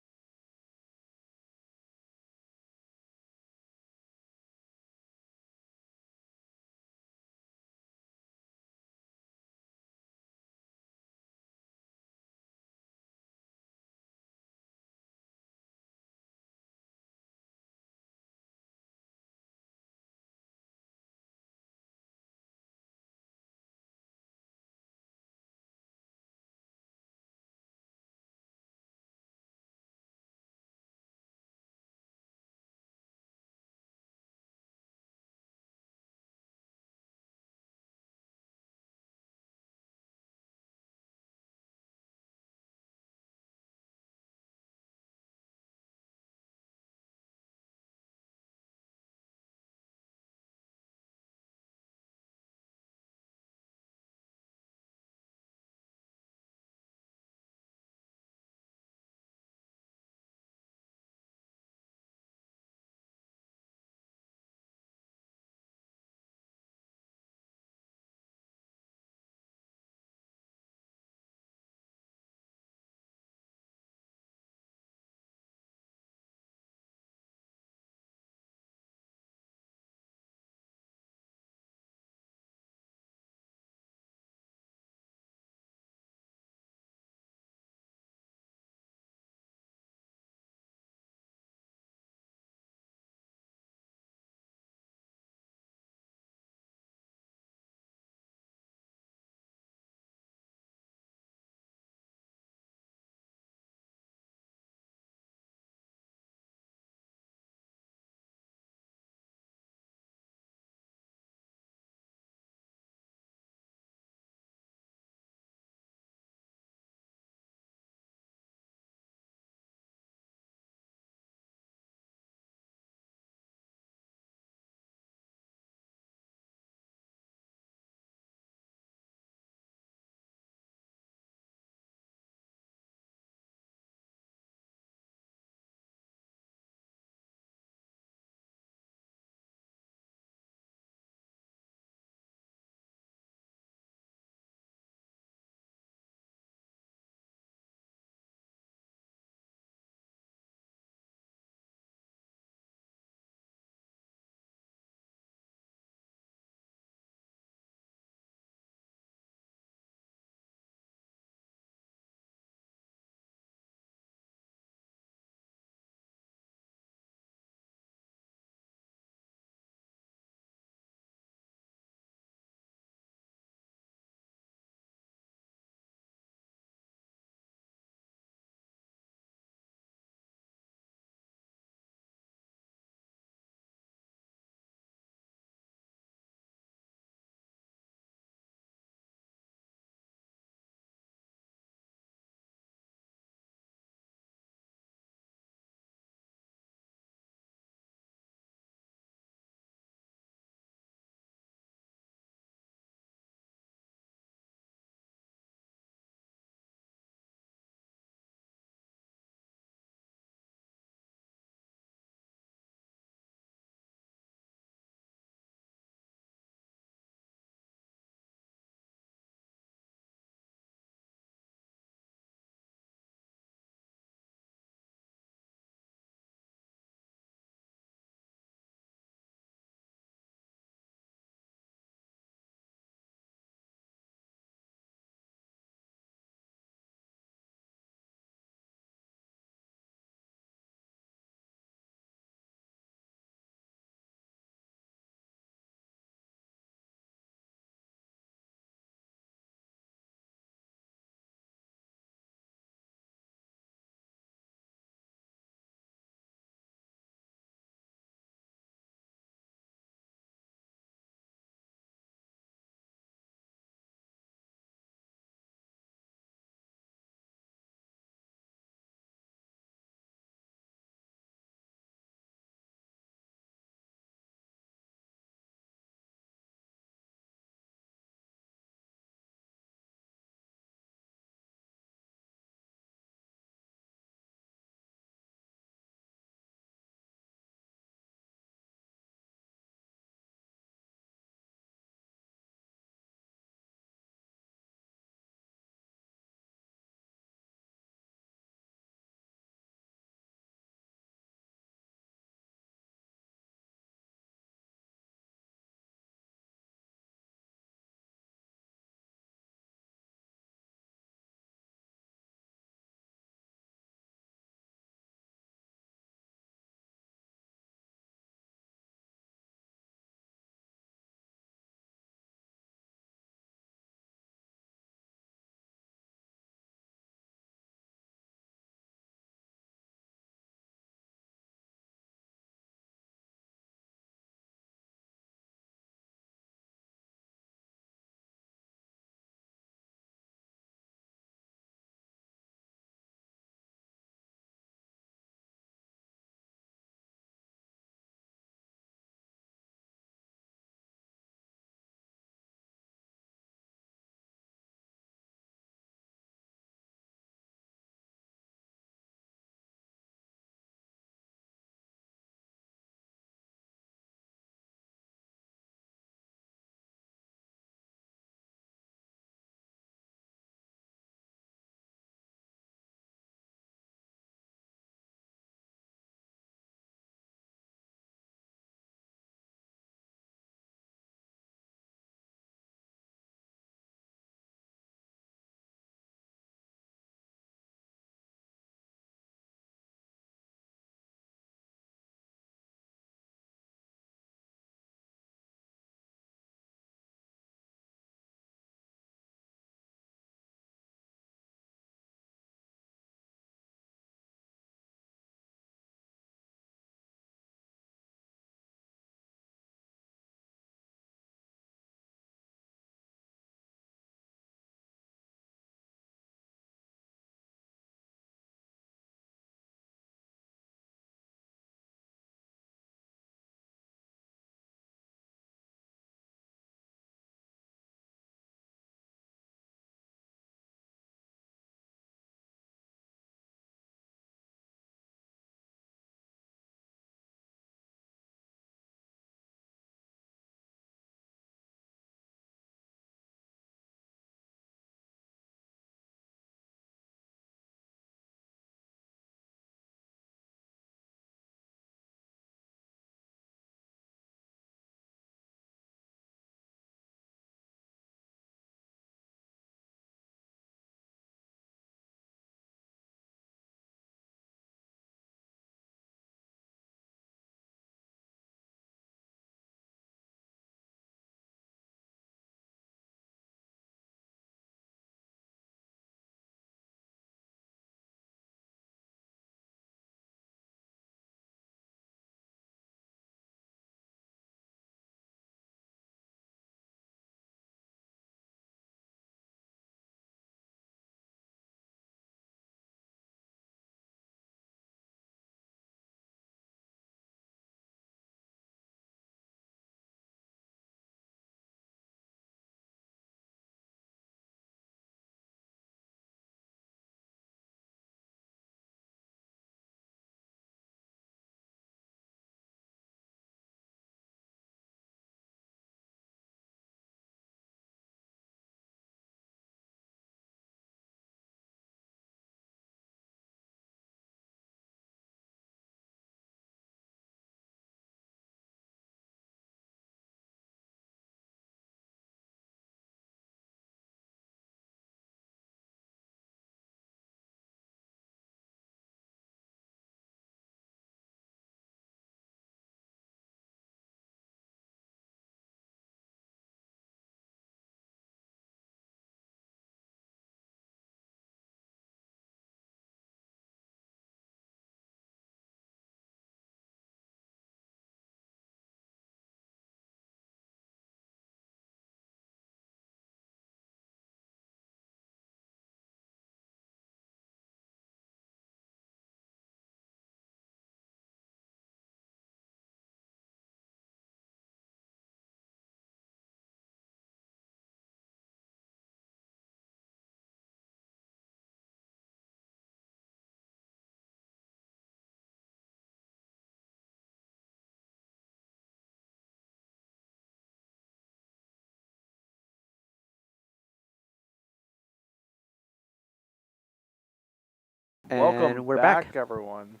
Welcome And we're back, back. everyone.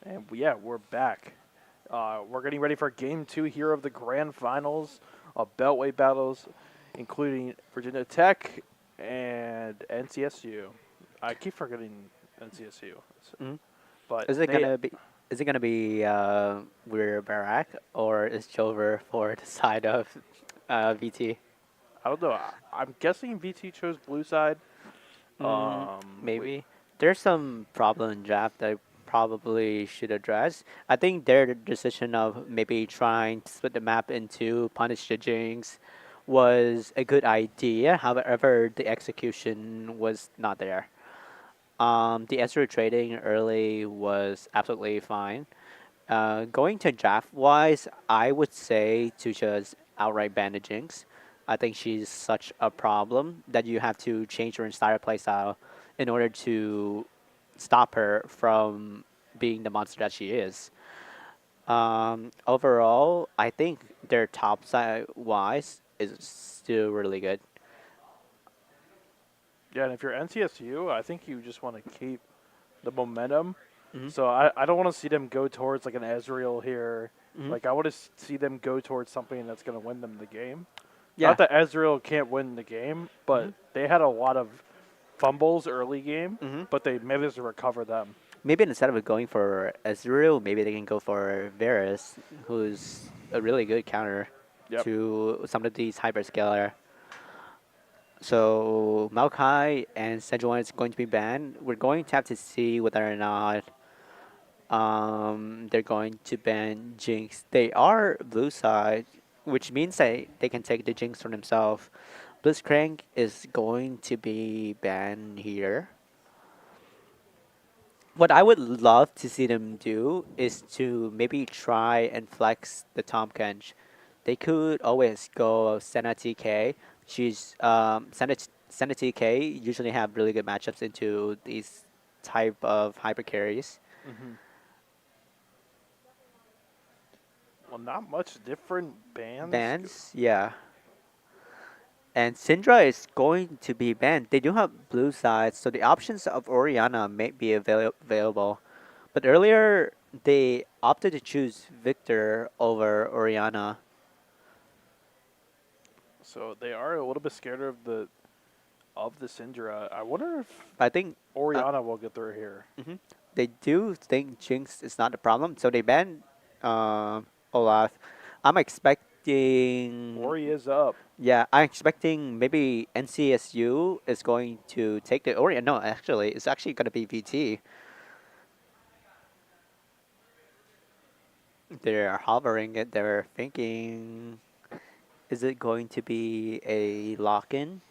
And yeah, we're back. We're getting ready for Game 2 here of the Grand Finals of Beltway battles, including Virginia Tech and NCSU. I keep forgetting NCSU, Mhm. but Is it they. gonna be? Is it gonna be we're Barack or is Chover for the side of VT? I don't know. I'm guessing VT chose blue side. Wait. Maybe there's some problem in draft that I probably should address. I think their decision of maybe trying to split the map into punish the Jinx was a good idea. However, the execution was not there. The Ezreal trading early was absolutely fine. Going to draft wise, I would say to just outright ban the Jinx. I think she's such a problem that you have to change your entire playstyle in order to stop her from being the monster that she is. Overall, I think their top side wise is still really good. Yeah, and if you're NCSU, I think you just want to keep the momentum. Mhm. So I don't want to see them go towards like an Ezreal here. Mhm. Like I want to see them go towards something that's going to win them the game. Yeah. Not that Ezreal can't win the game, but Mhm. they had a lot of fumbles early game, Mhm. but they managed to recover them. Maybe instead of going for Ezreal, maybe they can go for Varus, who's a really good counter Yep. to some of these hyperscaler. So Maokai and Sejuani is going to be banned. We're going to have to see whether or not they're going to ban Jinx. They are blue side, which means that they can take the Jinx for themselves. Blitzcrank is going to be banned here. What I would love to see them do is to maybe try and flex the Tom Kench. They could always go Senna TK. Senna TK usually have really good matchups into these type of hyper carries. Well, not much different bands. Bans, yeah. And Syndra is going to be banned. They do have blue sides, so the options of Orianna may be available. But earlier, they opted to choose Victor over Orianna. So they are a little bit scared of the Syndra. I wonder if I think Orianna will get through here. they do think Jinx is not a problem, so they banned Olaf. I'm expecting, Ori is up. yeah, I'm expecting maybe NCSU is going to take the Orianna. No, actually, it's actually going to be VT. They're hovering it. They're thinking, is it going to be a lock-in?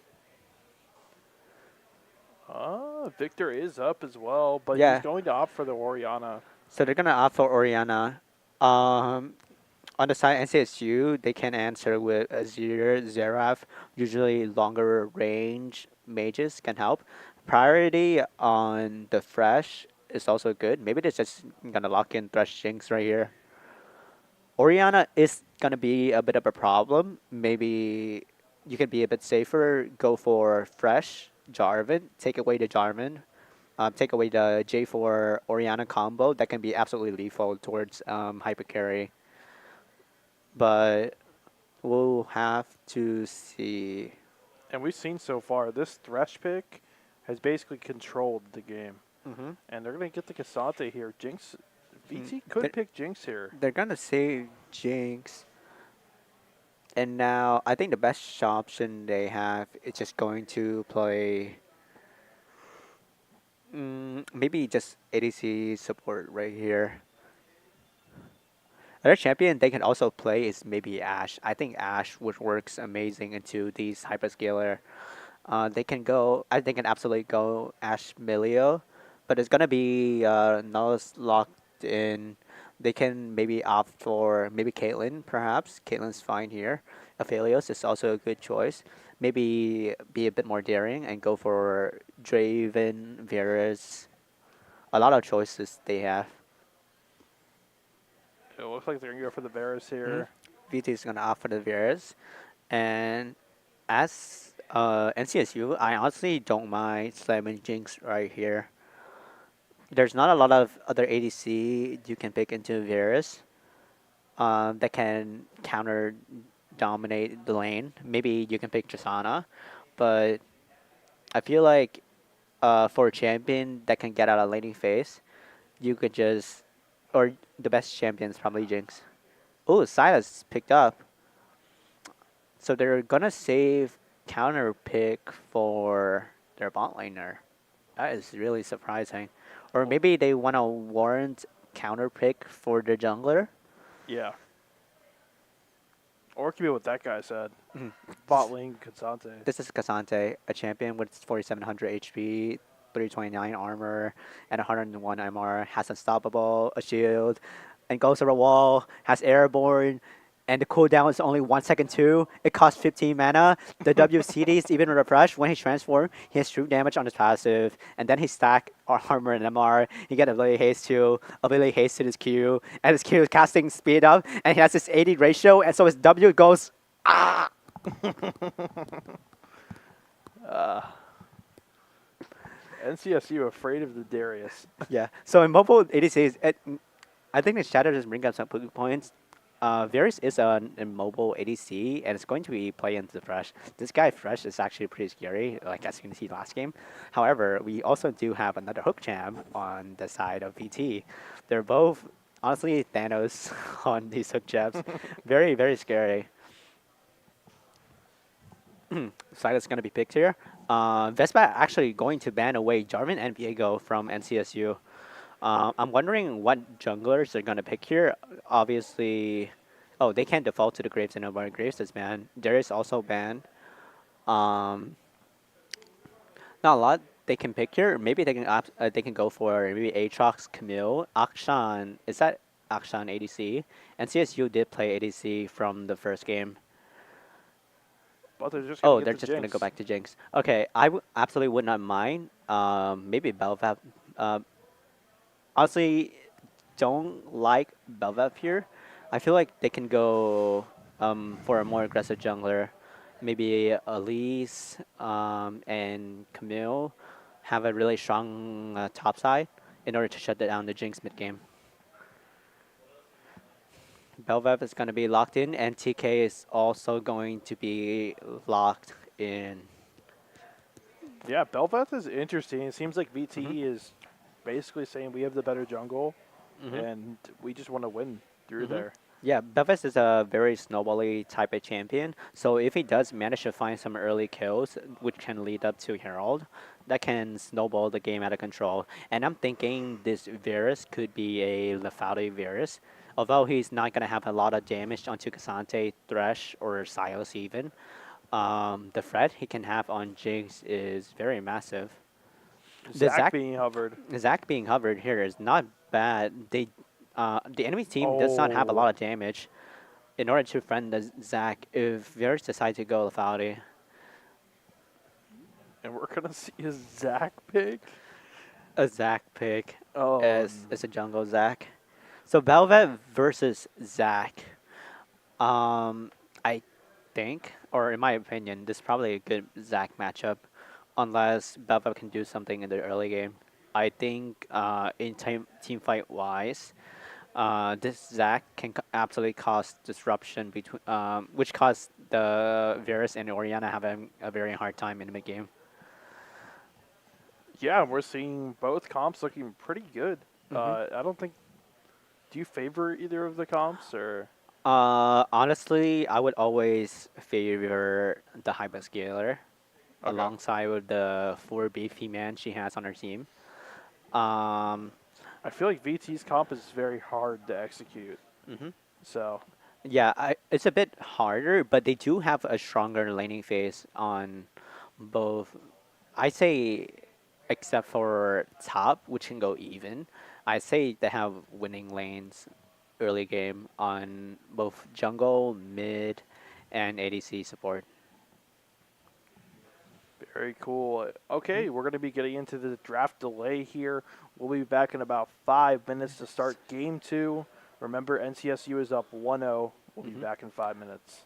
Victor is up as well, but he's Yeah. going to opt for the Orianna. So they're gonna opt for Orianna. On the side NCSU, they can answer with Azir, Xerath. Usually longer range mages can help. Priority on the Thresh is also good. Maybe they're just gonna lock in Thresh Jinx right here. Orianna is gonna be a bit of a problem. Maybe you can be a bit safer. Go for Fresh Jarvan. Take away the Jarvan. Take away the J4 Orianna combo. That can be absolutely lethal towards hyper carry. But we'll have to see. And we've seen so far, this Thresh pick has basically controlled the game. Mm-hmm. And they're going to get the Cassante here. Jinx, VT could They're- pick Jinx here. They're gonna save Jinx. And now I think the best option they have is just going to play maybe just ADC support right here. Another champion they can also play is maybe Ashe. I think Ashe would works amazing into these hyperscaler. They can go. They can absolutely go Ashe Milio, but it's gonna be Null's locked in. They can maybe opt for maybe Caitlyn, perhaps. Caitlyn's fine here. Aphelios is also a good choice. Maybe be a bit more daring and go for Draven, Varus. A lot of choices they have. It looks like they're going to go for the Varus here. VT is gonna opt for the Varus, and as NCSU, I honestly don't mind slamming Jinx right here. There's not a lot of other ADC you can pick into Varus that can counter dominate the lane. Maybe you can pick Tristana, but I feel like for a champion that can get out of laning phase, you could just, or the best champion is probably Jinx. Oh, Silas picked up. So they're gonna save counter pick for their bot laner. That is really surprising. Or maybe they want to warrant counter pick for their jungler. Yeah. Or it could be what that guy said. Mhm. Bot lane Cassante. This is Cassante, a champion with 4700 HP, 329 armor, and 101 MR. Has unstoppable, a shield, and goes over a wall. Has airborne, and the cooldown is only 1 second too. It costs 15 mana. The WCD is even refreshed when he transforms. He has true damage on his passive, and then he stack armor and MR. He get ability haste too. Ability haste to his Q, and his Q is casting speed up, and he has this 80 ratio, and so his W goes ah. NCSU afraid of the Darius. Yeah. So in mobile ADCs, I think the Shadow just bring up some good points. Varus is a mobile ADC, and it's going to be play into the Fresh. This guy Fresh is actually pretty scary, like as you can see last game. However, we also do have another hook champ on the side of VT. They're both honestly Thanos on these hook champs. Very, very scary. Side is going to be picked here. VESPA actually going to ban away Jarvan and Viego from NCSU. I'm wondering what junglers they're going to pick here. Obviously, oh, they can't default to the Graves and nobody Graves is banned. Darius also banned. Not a lot they can pick here. Maybe they can go for maybe Aatrox, Camille, Akshan. Is that Akshan ADC? NCSU did play ADC from the first game. But they're just Oh, they're just going to go back to Jinx. Okay, I absolutely would not mind. Maybe Belvav. Honestly, don't like Belvav here. I feel like they can go for a more aggressive jungler. Maybe Elise and Camille have a really strong top side in order to shut down the Jinx mid game. Belvav is going to be locked in, and TK is also going to be locked in. Yeah, Belveth is interesting. It seems like VT is basically saying we have the better jungle, and we just want to win through there. Yeah, Belveth is a very snowbally type of champion, so if he does manage to find some early kills, which can lead up to Herald, that can snowball the game out of control. And I'm thinking this Varus could be a Lefaude Varus. Although he's not going to have a lot of damage onto Cassante, Thresh, or Silas even, the threat he can have on Jinx is very massive. Zac being hovered. Zac being hovered here is not bad. The enemy team does not have a lot of damage. In order to friend the Zac, if Varus decides to go Lefaude. And we're going to see a Zac pick? A Zac pick Oh, as a jungle Zac. So Belvet versus Zac. I think, or in my opinion, this is probably a good Zac matchup, unless Belvet can do something in the early game. I think in team fight wise, this Zac can absolutely cause disruption between, which caused the Varus and Orianna having a very hard time in the mid game. yeah, we're seeing both comps looking pretty good. I don't think. Do you favor either of the comps, or? Honestly, I would always favor the Hyperscaler alongside with the 4 beefy man she has on her team. I feel like VT's comp is very hard to execute. So. Yeah, it's a bit harder, but they do have a stronger laning phase on both. I say, except for top, which can go even. I say they have winning lanes early game on both jungle, mid, and ADC support. Very cool. Okay, we're going to be getting into the draft delay here. We'll be back in about 5 minutes to start game 2. Remember, NCSU is up 1-0. We'll be back in 5 minutes.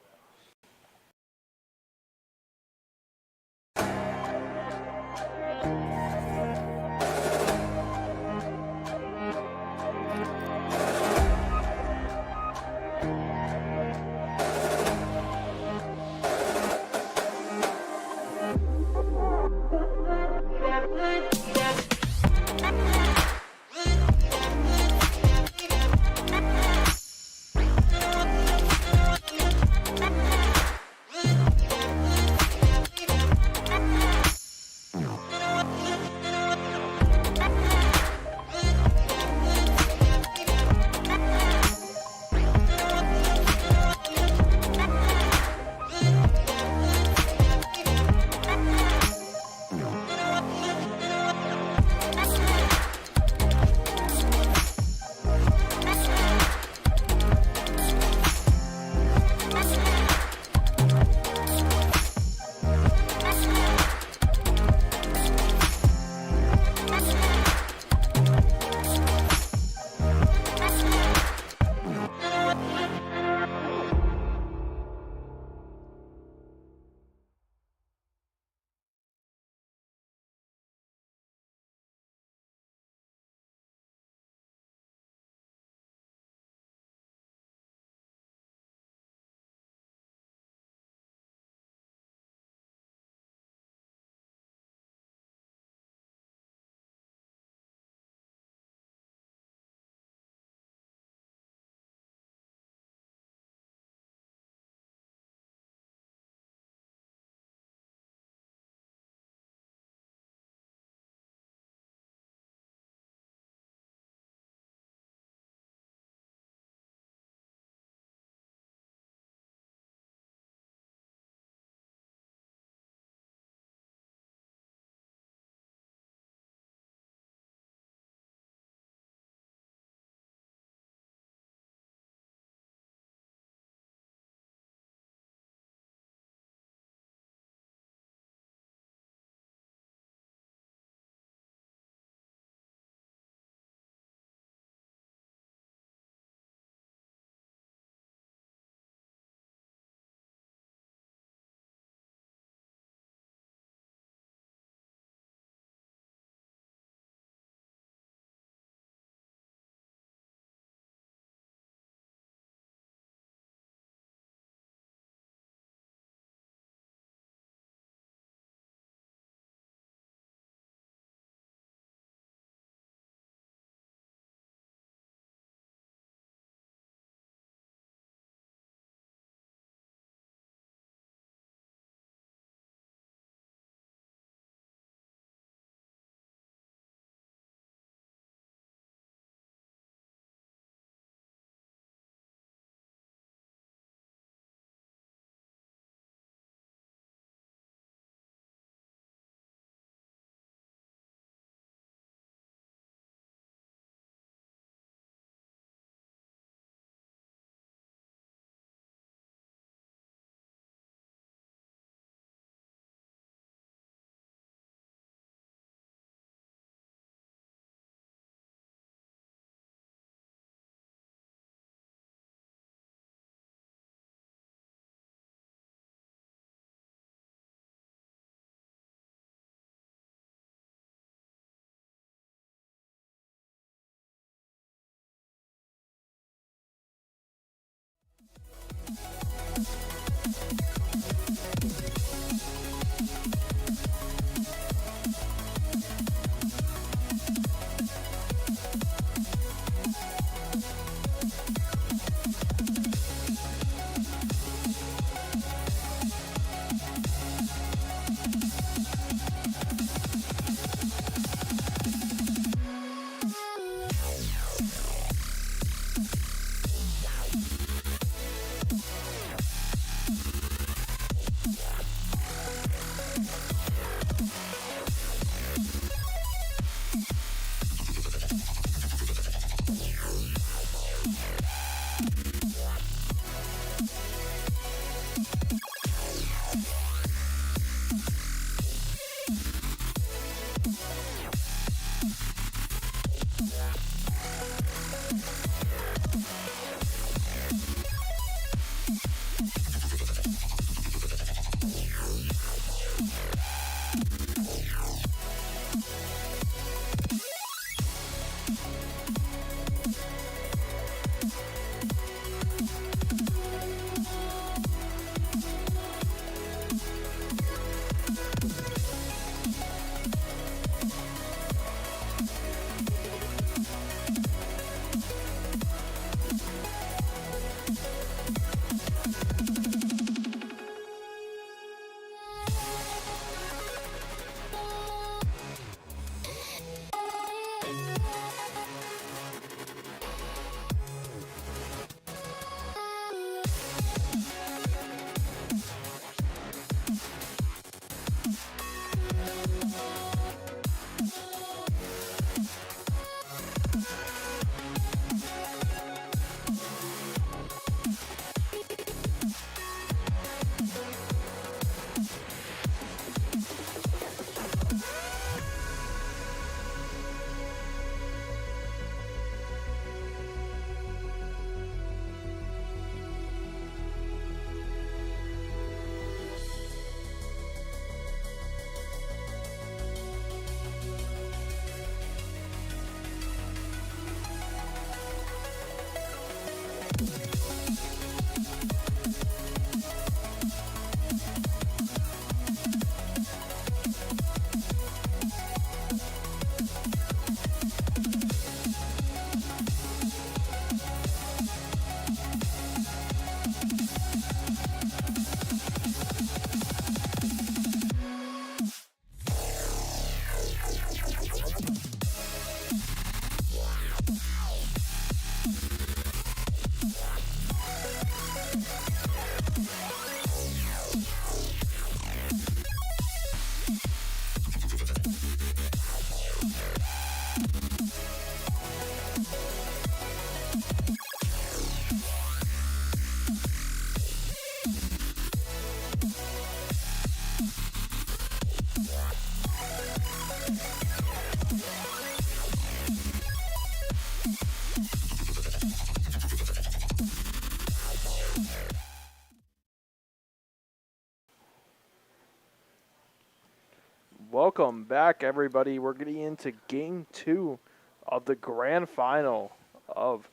Welcome back, everybody. We're getting into Game 2 of the grand final of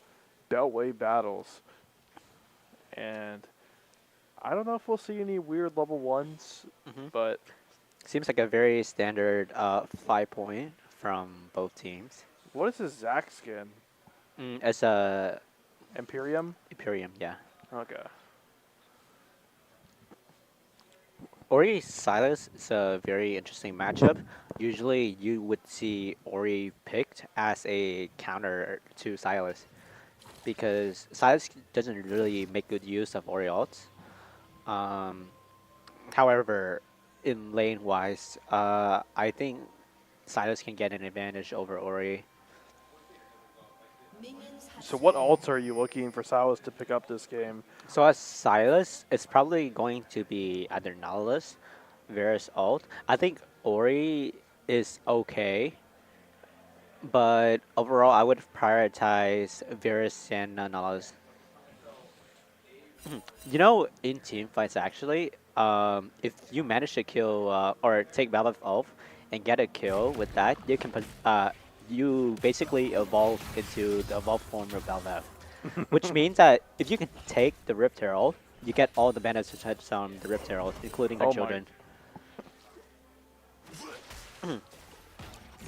Beltway Battles. And I don't know if we'll see any weird level 1s, but Seems like a very standard 5-point from both teams. what is this Zac skin? It's a Imperium? Imperium, yeah. Okay. Ori Silas is a very interesting matchup. Usually you would see Ori picked as a counter to Silas because Silas doesn't really make good use of Ori ults. However, in lane wise, I think Silas can get an advantage over Ori. Minions have So what spawned. alts are you looking for Silas to pick up this game? So as Silas, it's probably going to be either Nautilus, Varus ult. I think Ori is okay, but overall I would prioritize Varus and Nautilus. You know, in team fights actually, if you manage to kill or take Valve off and get a kill with that, you can you basically evolve into the evolved form of Valve. Which means that if you can take the Rift Herald, you get all the benefits on the Rift Herald, including her Oh my. children.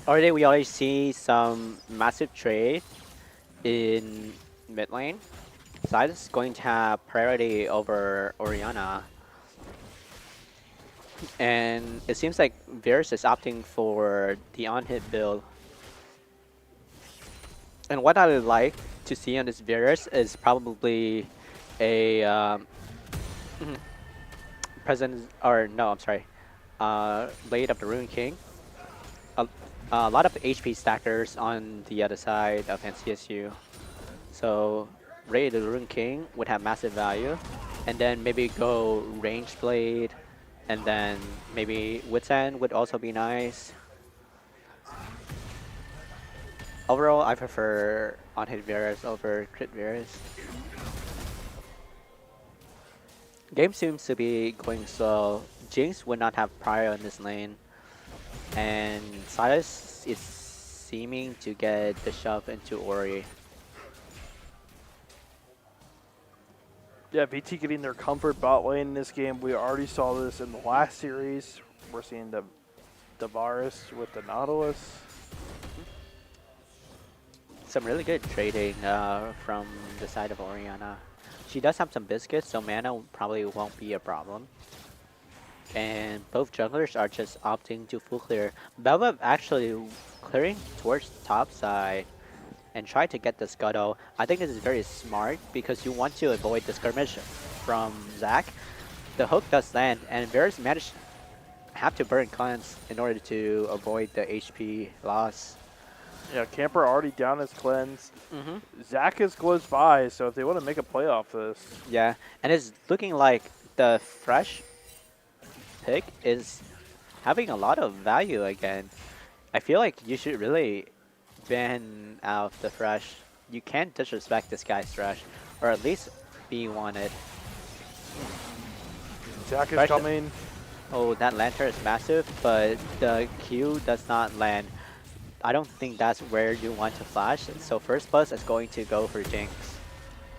Already, we already see some massive trade in mid lane. Silas is going to have priority over Orianna. And it seems like Varus is opting for the on-hit build. And what I would like to see on this Varus is probably a Blade of the Rune King. A lot of HP stackers on the other side of NCSU. So Blade of the Rune King would have massive value. And then maybe go Range Blade. And then maybe Wit's End would also be nice. Overall, I prefer on-hit Varus over crit Varus. Game seems to be going slow. Jinx would not have prior in this lane. And Silas is seeming to get the shove into Ori. Yeah, VT getting their comfort bot lane in this game. We already saw this in the last series. We're seeing the Varus with the Nautilus. Some really good trading from the side of Orianna. She does have some biscuits, so mana probably won't be a problem. And both junglers are just opting to full clear. Belva actually clearing towards top side and try to get the scuttle. I think this is very smart because you want to avoid the skirmish from Zac. The hook does land, and Varus managed have to burn cleanse in order to avoid the HP loss. Yeah, Camper already down his cleanse. Zac is close by, so if they want to make a play off this. Yeah, and it's looking like the fresh pick is having a lot of value again. I feel like you should really ban out the fresh. You can't disrespect this guy's fresh, or at least be wanted. Zac is Fresh- coming. Oh, that lantern is massive, but the Q does not land. I don't think that's where you want to flash, so first plus is going to go for Jinx.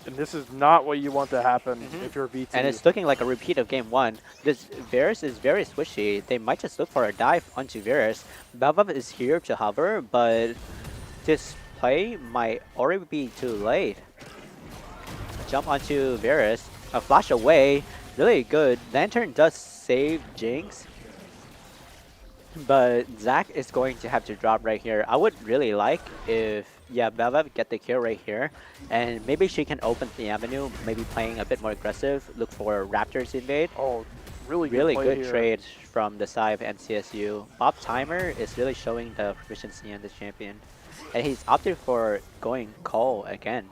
And this is not what you want to happen if you're VT. And it's looking like a repeat of game 1. This Varus is very squishy. They might just look for a dive onto Varus. Belva is here to hover, but this play might already be too late. Jump onto Varus. A flash away. Really good. Lantern does save Jinx. But Zac is going to have to drop right here. I would really like if, Belva get the kill right here. And maybe she can open the avenue, maybe playing a bit more aggressive, look for Raptors invade. Oh, really good Really play good here. trade from the side of NCSU. Bob Timer is really showing the proficiency in this champion. And he's opted for going Cole again.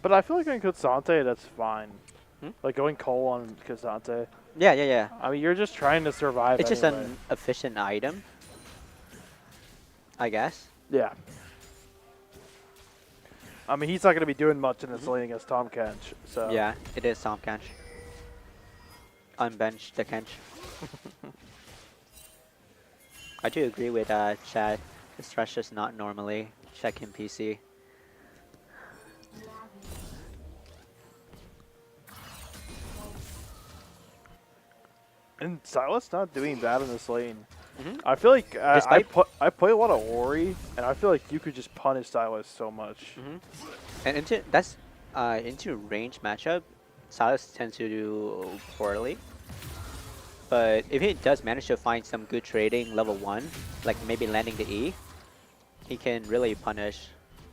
But I feel like on Kazante, that's fine. Hmm? Like going Cole on Kazante. Yeah. I mean, you're just trying to survive. It's just anyway. an efficient item, I guess. Yeah. I mean, he's not going to be doing much in this lane against Tom Kench. So Yeah, it is Tom Kench. unbench the Kench. I do agree with Chad. This Thresh is not normally checking PC. And Silas not doing bad in this lane. Mhm. I feel like Despite- I play a lot of Ori, and I feel like you could just punish Silas so much. And into range matchup, Silas tends to do poorly. But if he does manage to find some good trading level 1, like maybe landing the E, he can really punish.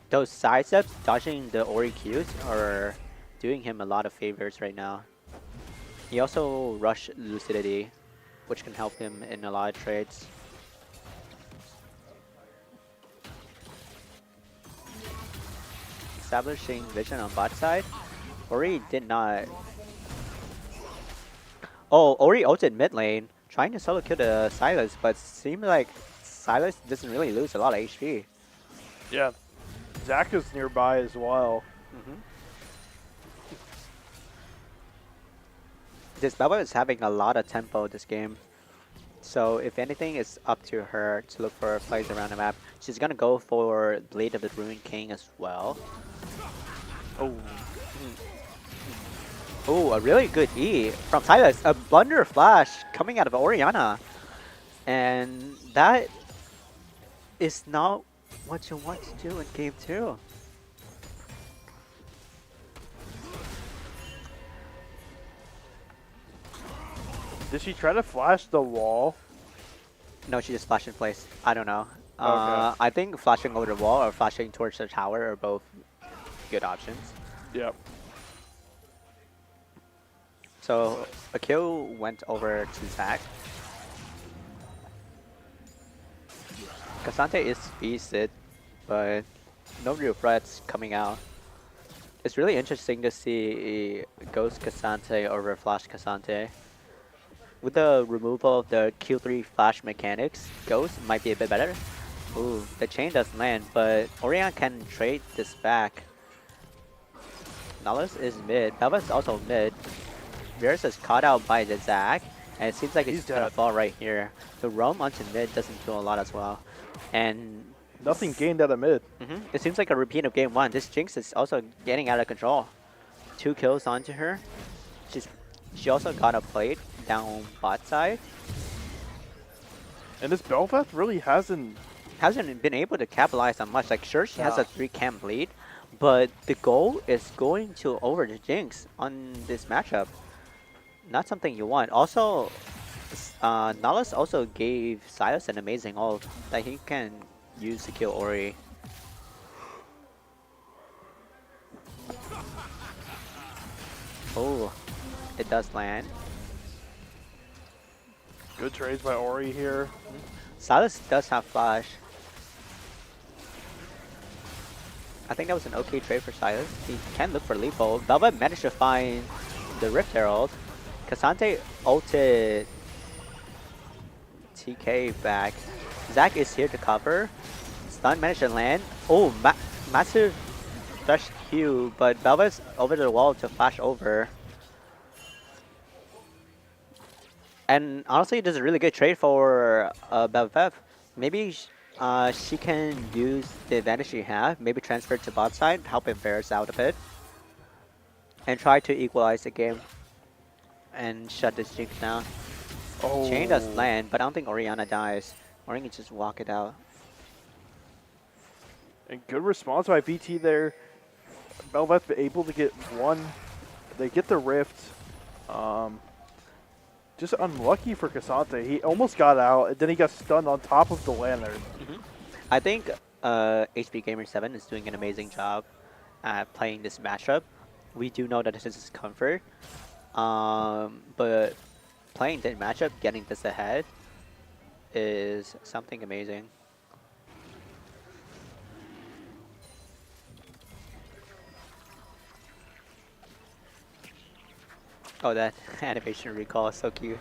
Those side steps, dodging the Ori Qs, are doing him a lot of favors right now. He also rushed Lucidity, which can help him in a lot of trades. Establishing vision on bot side. Ori did not. Oh, Ori ulted mid lane, trying to solo kill the Silas, but seems like Silas doesn't really lose a lot of HP. Yeah, Zach is nearby as well. This Bella is having a lot of tempo this game. So if anything, it's up to her to look for plays around the map. She's gonna go for Blade of the Ruined King as well. Oh, Oh, a really good E from Silas. A blunder flash coming out of Oriana. And that is not what you want to do in game 2. did she try to flash the wall? No, she just flashed in place. I don't know. Okay. I think flashing over the wall or flashing towards the tower are both good options. Yep. So a kill went over to Zach. Cassante is beasted, but no real threats coming out. It's really interesting to see Ghost Cassante over Flash Cassante. With the removal of the Q3 flash mechanics, Ghost might be a bit better. Ooh, the chain does land, but Orion can trade this back. Nalus is mid. Belva's also mid. Varus is caught out by the Zac, and it seems like He's it's gonna dead. fall right here. The roam onto mid doesn't do a lot as well. And Nothing gained out of mid. it seems like a repeat of game 1. This Jinx is also getting out of control. 2 kills onto her. She also got a plate down bot side. And this Belfast really hasn't. Hasn't been able to capitalize on much. Like, sure, she has Yeah. a 3 camp lead, but the goal is going to over the Jinx on this matchup. Not something you want. Also, Nalus also gave Silas an amazing ult that he can use to kill Ori. Oh, it does land. Good trades by Ori here. Silas does have flash. I think that was an okay trade for Silas. He can look for lethal. Velva managed to find the Rift Herald. Cassante ulted TK back. Zac is here to cover. Stun managed to land. Oh, massive Thresh Q, but Velva's over the wall to flash over. And honestly, this is a really good trade for Belvev. Maybe she can use the advantage she has, maybe transfer to bot side, help Varus out a bit, and try to equalize the game and shut this Jinx down. Oh. Chain does land, but I don't think Oriana dies. Oriana can just walk it out. And good response by VT there. Belvet's able to get one. They get the rift. Just unlucky for Cassante. He almost got out, and then he got stunned on top of the lantern. I think HP Gamer 7 is doing an amazing job at playing this matchup. We do know that this is comfort, but playing this matchup, getting this ahead, is something amazing. Oh, that animation recall is so cute.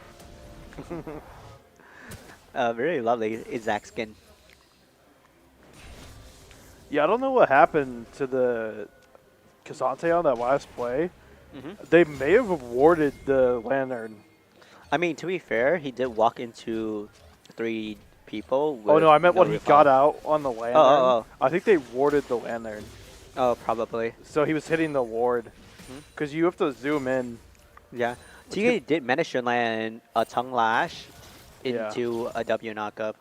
Very lovely Isaac skin. Yeah, I don't know what happened to the Cassante on that last play. They may have awarded the lantern. I mean, to be fair, he did walk into 3 people. Oh With no, I meant no when he recall. got out on the lantern. Oh. I think they warded the lantern. Oh, probably. So he was hitting the ward. Mhm. Because you have to zoom in. Yeah. Which TK did manage to land a tongue lash Yeah. into a W knockup.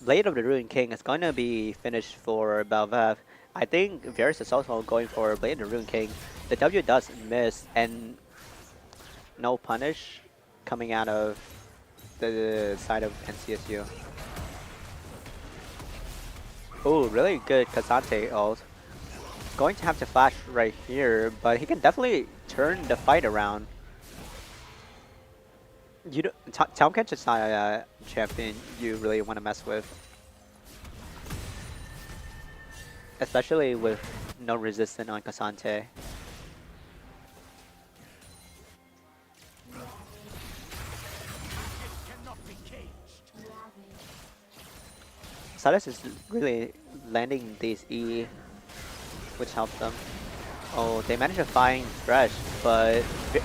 Blade of the Ruined King is going to be finished for Belvev. I think Varus is also going for Blade of the Ruined King. The W does miss, and no punish coming out of the side of NCSU. Oh, really good Kazante ult. Going to have to flash right here, but he can definitely turn the fight around. You don't, Townkench is not a champion you really want to mess with. Especially with no resistance on Kazante. Silas is really landing these E, which helps them. Oh, they managed to find Thresh, but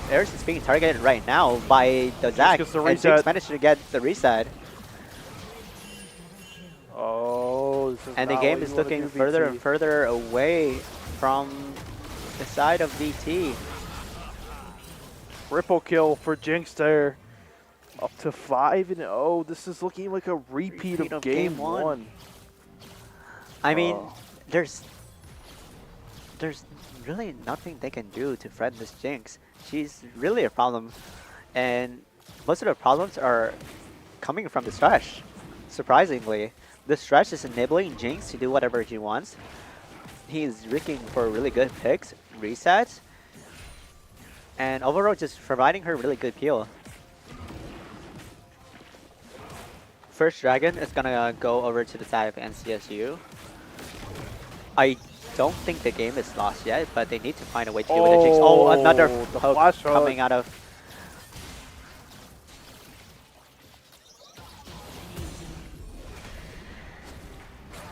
Eris is being targeted right now by the Zac, gets the and reset. Jinx managed to get the reset. Oh, this is And the not game what is you wanna looking do, further VT. and further away from the side of VT. Triple kill for Jinx there. Up to 5-0. This is looking like a repeat of game one. I mean, Oh. there's really nothing they can do to threaten this Jinx. She's really a problem, and most of the problems are coming from the Thresh. Surprisingly, the Thresh is enabling Jinx to do whatever she wants. He's rigging for really good picks, resets, and overall just providing her really good peel. First Dragon is gonna go over to the side of NCSU. I don't think the game is lost yet, but they need to find a way to deal with the Jinx. Oh, another the hook flash hook. coming out of...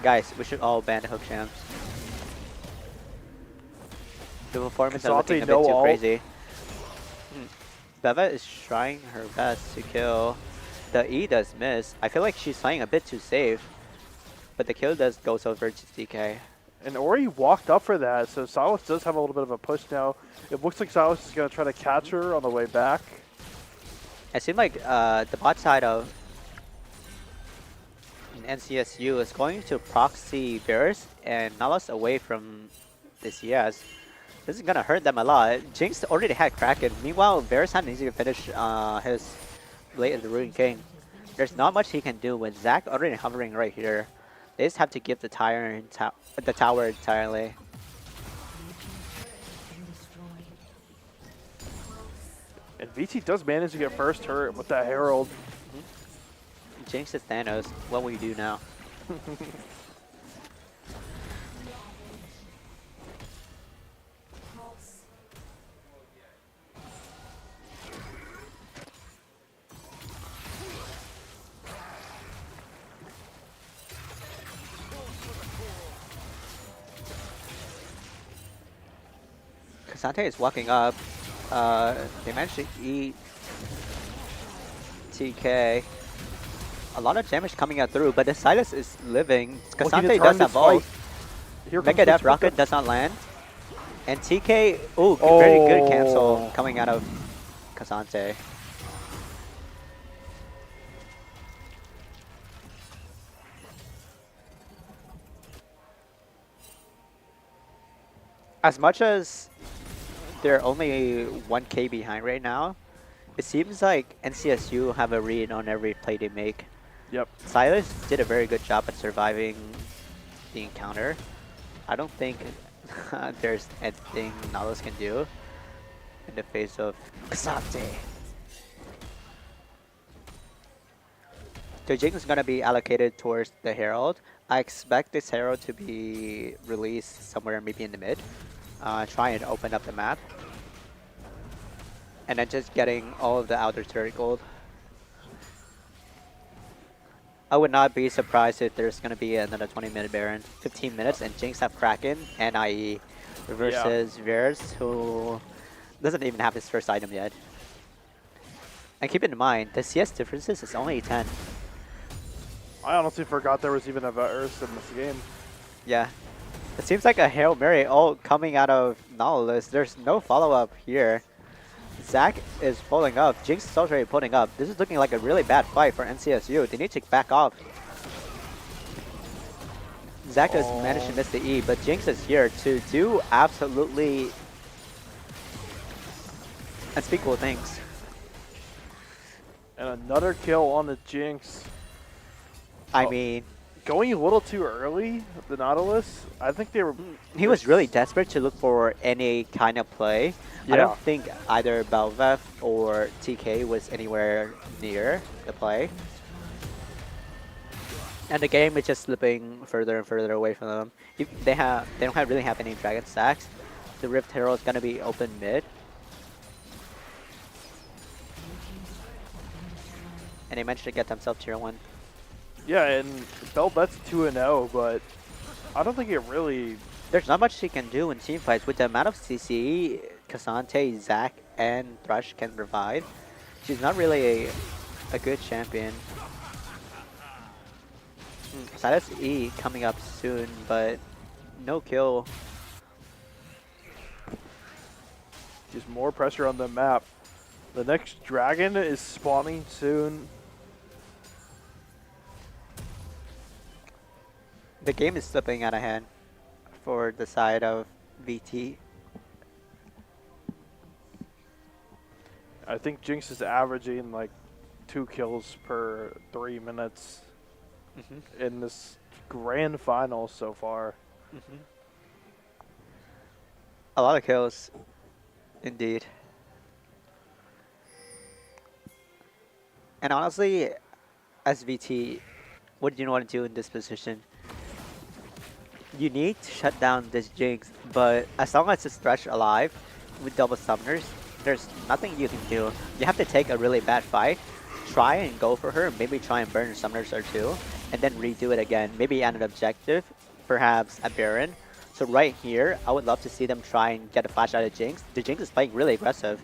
Guys, we should all ban the hook champs. The performance are looking a bit no too ult. crazy. Beva is trying her best to kill. The E does miss. I feel like she's playing a bit too safe, but the kill does goes over to DK. And Ori walked up for that, so Silas does have a little bit of a push now. It looks like Silas is going to try to catch her on the way back. It seemed like the bot side of NCSU is going to proxy Varus and Nalos away from the CS. This is going to hurt them a lot. Jinx already had Kraken. Meanwhile, Varus had an easy to finish his Blade of the Ruined King. There's not much he can do with Zac already hovering right here. They just have to give the tower entirely. And VT does manage to get first turret with that Herald. Jinx is Thanos. What will you do now? Kasante is walking up. They managed to eat TK. A lot of damage coming out through, but the Silas is living. Looking to Kasante turn does this have ult. fight. Here comes Mega the Death triple Rocket does not land. And TK, ooh, very good cancel coming out of Kasante. As much as they're only 1k behind right now, it seems like NCSU have a read on every play they make. Yep. Silas did a very good job at surviving the encounter. I don't think there's anything Nalos can do in the face of Kasante. So Jinx is going to be allocated towards the Herald. I expect this Herald to be released somewhere maybe in the mid. Try and open up the map. And then just getting all of the outer turret gold. I would not be surprised if there's going to be another 20-minute Baron. 15 minutes and Jinx have Kraken and IE versus Varus, who doesn't even have his first item yet. And keep in mind, the CS differences is only 10. I honestly forgot there was even a verse in this game. Yeah. It seems like a Hail Mary all coming out of Nautilus. There's no follow-up here. Zach is pulling up. Jinx is already pulling up. This is looking like a really bad fight for NCSU. They need to back off. Zach has managed to miss the E, but Jinx is here to do absolutely unspeakable things. And another kill on the Jinx. I mean, Going a little too early, the Nautilus. I think they were. he was really desperate to look for any kind of play. I Yeah. don't think either Beltway or TK was anywhere near the play. And the game is just slipping further and further away from them. If they don't really have any Dragon stacks. The Rift Herald is gonna be open mid. And they managed to get themselves tier 1. Yeah, and Belbet's 2-0, but I don't think it really. There's not much she can do in team fights with the amount of CC Cassante, Zac, and Thrush can provide. She's not really a good champion. Silas E coming up soon, but no kill. Just more pressure on the map. The next dragon is spawning soon. The game is slipping out of hand for the side of VT. I think Jinx is averaging like 2 kills per 3 minutes in this grand final so far. A lot of kills, indeed. And honestly, as VT, what do you want to do in this position? You need to shut down this Jinx, but as long as it's Thresh alive with double summoners, there's nothing you can do. You have to take a really bad fight, try and go for her, maybe try and burn summoners or two, and then redo it again. Maybe at an objective, perhaps a Baron. So right here, I would love to see them try and get a flash out of Jinx. The Jinx is playing really aggressive.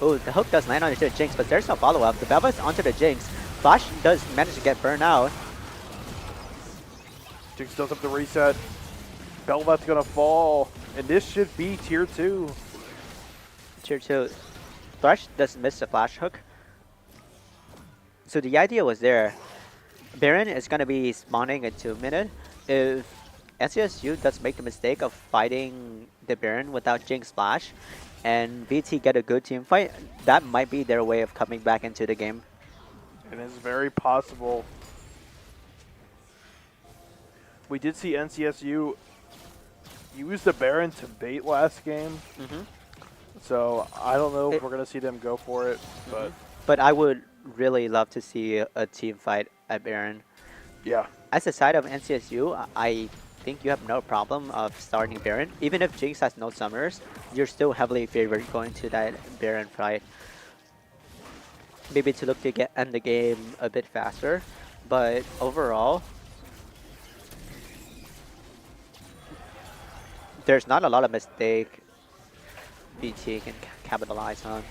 Oh, the hook does land onto the Jinx, but there's no follow-up. The Belva's onto the Jinx. Flash does manage to get burned out. Jinx does have to reset. Belvet's gonna fall, and this should be tier 2. Tier 2. Thrush does miss the flash hook. So the idea was there. Baron is going to be spawning in 2 minutes. If NCSU does make the mistake of fighting the Baron without Jinx Flash, and VT get a good team fight, that might be their way of coming back into the game. It is very possible. We did see NCSU use the Baron to bait last game. So I don't know if we're going to see them go for it. But I would really love to see a team fight at Baron. Yeah. As a side of NCSU, I think you have no problem of starting Baron. Even if Jinx has no summoners, you're still heavily favored going to that Baron fight. Maybe to look to end the game a bit faster, but overall, there's not a lot of mistake BT can capitalize on.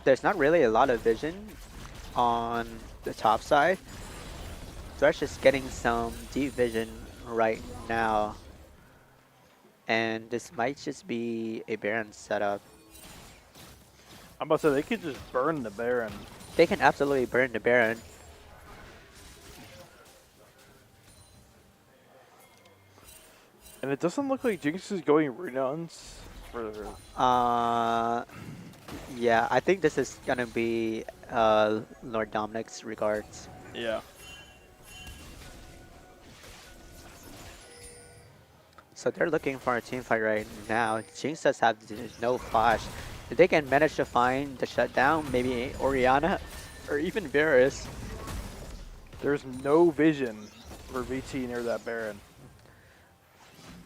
There's not really a lot of vision on the top side. Thresh is getting some deep vision right now. And this might just be a Baron setup. I'm about to say, they could just burn the Baron. They can absolutely burn the Baron. And it doesn't look like Jinx is going renuns for... Yeah, I think this is gonna be Lord Dominic's regards. Yeah. So they're looking for a team fight right now. Jinx does have no flash. If they can manage to find the shutdown, maybe Orianna or even Varus. There's no vision for VT near that Baron.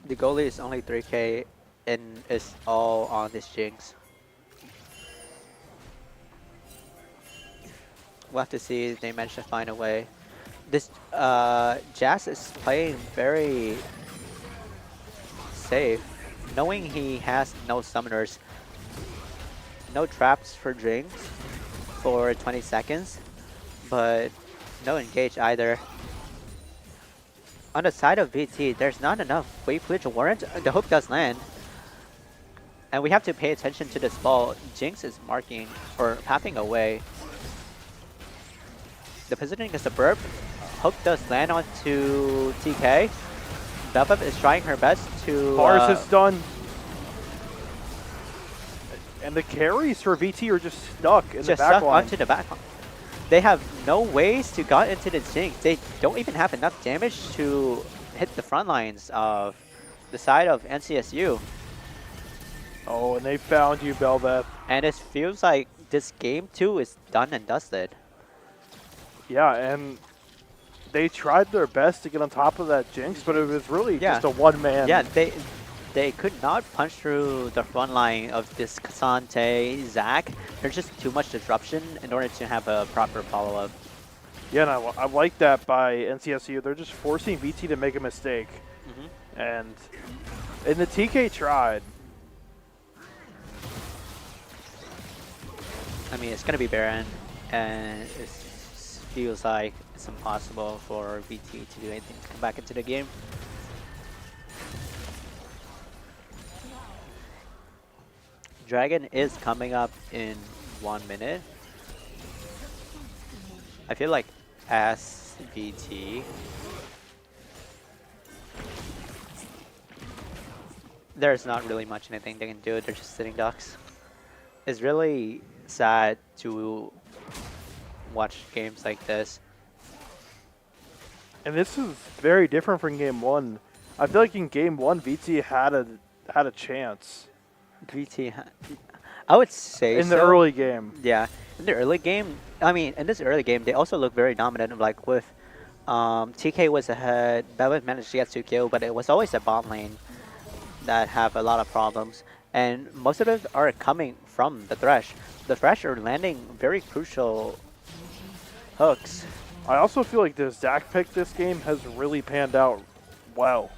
The goalie is only 3k and is all on this Jinx. We'll have to see if they manage to find a way. This Jazz is playing very safe, knowing he has no summoners, no traps for Jinx for 20 seconds, but no engage either. On the side of VT, there's not enough wave clear to warrant. The hook does land. And we have to pay attention to this ball. Jinx is marking or pathing away. The positioning is a burp. Hook does land onto TK. Beltway is trying her best to... Bars is done. And the carries for VT are just stuck in the just back stuck line. onto the back line. They have no ways to get into the Jinx. They don't even have enough damage to hit the front lines of the side of NCSU. Oh, and they found you, Beltway. And it feels like this game too is done and dusted. Yeah, and they tried their best to get on top of that Jinx, but it was really Yeah. just a one-man. Yeah, they could not punch through the front line of this Cassante, Zac. There's just too much disruption in order to have a proper follow-up. Yeah, and I like that by NCSU. They're just forcing VT to make a mistake. And the TK tried. I mean, it's going to be Baron, and it feels like it's impossible for VT to do anything to come back into the game. Dragon is coming up in 1 minute. I feel like as VT, there's not really much anything they can do. They're just sitting ducks. It's really sad to watch games like this. And this is very different from game one. I feel like in game one, VT had a chance VT, I would say in the so. early game. Yeah, in the early game, I mean, in this early game, they also look very dominant. Like with TK was ahead, Beltway managed to get 2 kills, but it was always a bot lane that have a lot of problems. And most of it are coming from the Thresh. The Thresh are landing very crucial hooks. I also feel like the Zac pick this game has really panned out well.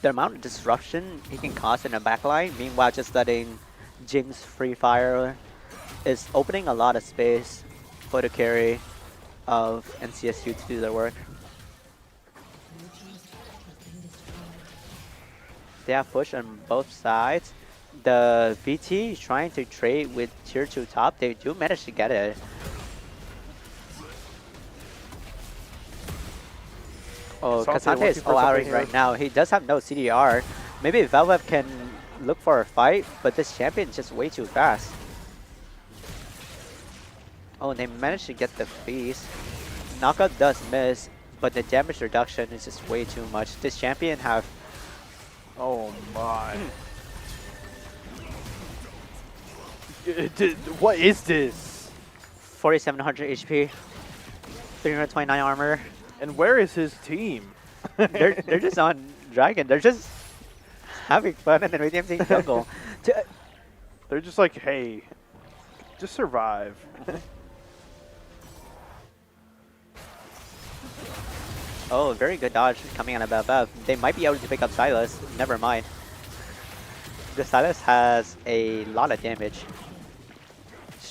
The amount of disruption he can cause in the backline, meanwhile just letting Jinx free fire, is opening a lot of space for the carry of NCSU to do their work. They have push on both sides. The VT is trying to trade with tier 2 top. They do manage to get it. Oh, Cassante Cassante is looking for all out something right here. now. He does have no CDR. Maybe Beltway can look for a fight, but this champion is just way too fast. Oh, and they managed to get the feast. Knockup does miss, but the damage reduction is just way too much. This champion have... Oh my. What is this? 4,700 HP, 329 armor. And where is his team? They're just on Dragon. They're just having fun in the medium team jungle. They're just like, hey, just survive. Oh, very good dodge coming out of Beltway. They might be able to pick up Silas. Never mind. The Silas has a lot of damage.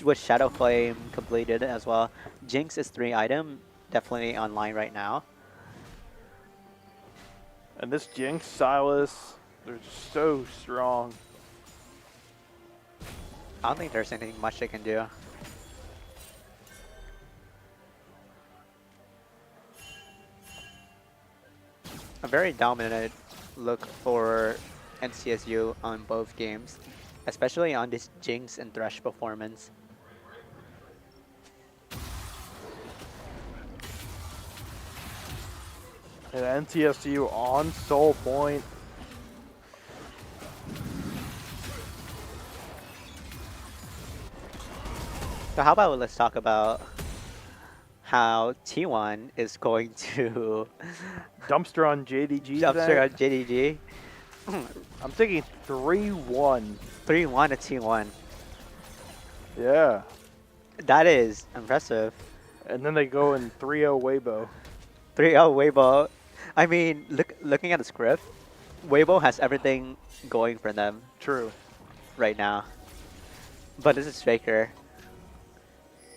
With Shadow Flame completed as well. Jinx is 3 item. Definitely online right now. And this Jinx, Silas, they're just so strong. I don't think there's anything much they can do. A very dominant look for NCSU on both games, especially on this Jinx and Thresh performance. And NTSU on Soul Point. So how about let's talk about how T1 is going to Dumpster on JDG. dumpster on JDG. I'm thinking 3-1. 3-1 to T1. Yeah. That is impressive. And then they go in 3-0 Weibo. 3-0 Weibo. I mean, looking at the script, Weibo has everything going for them True. right now. But this is Faker.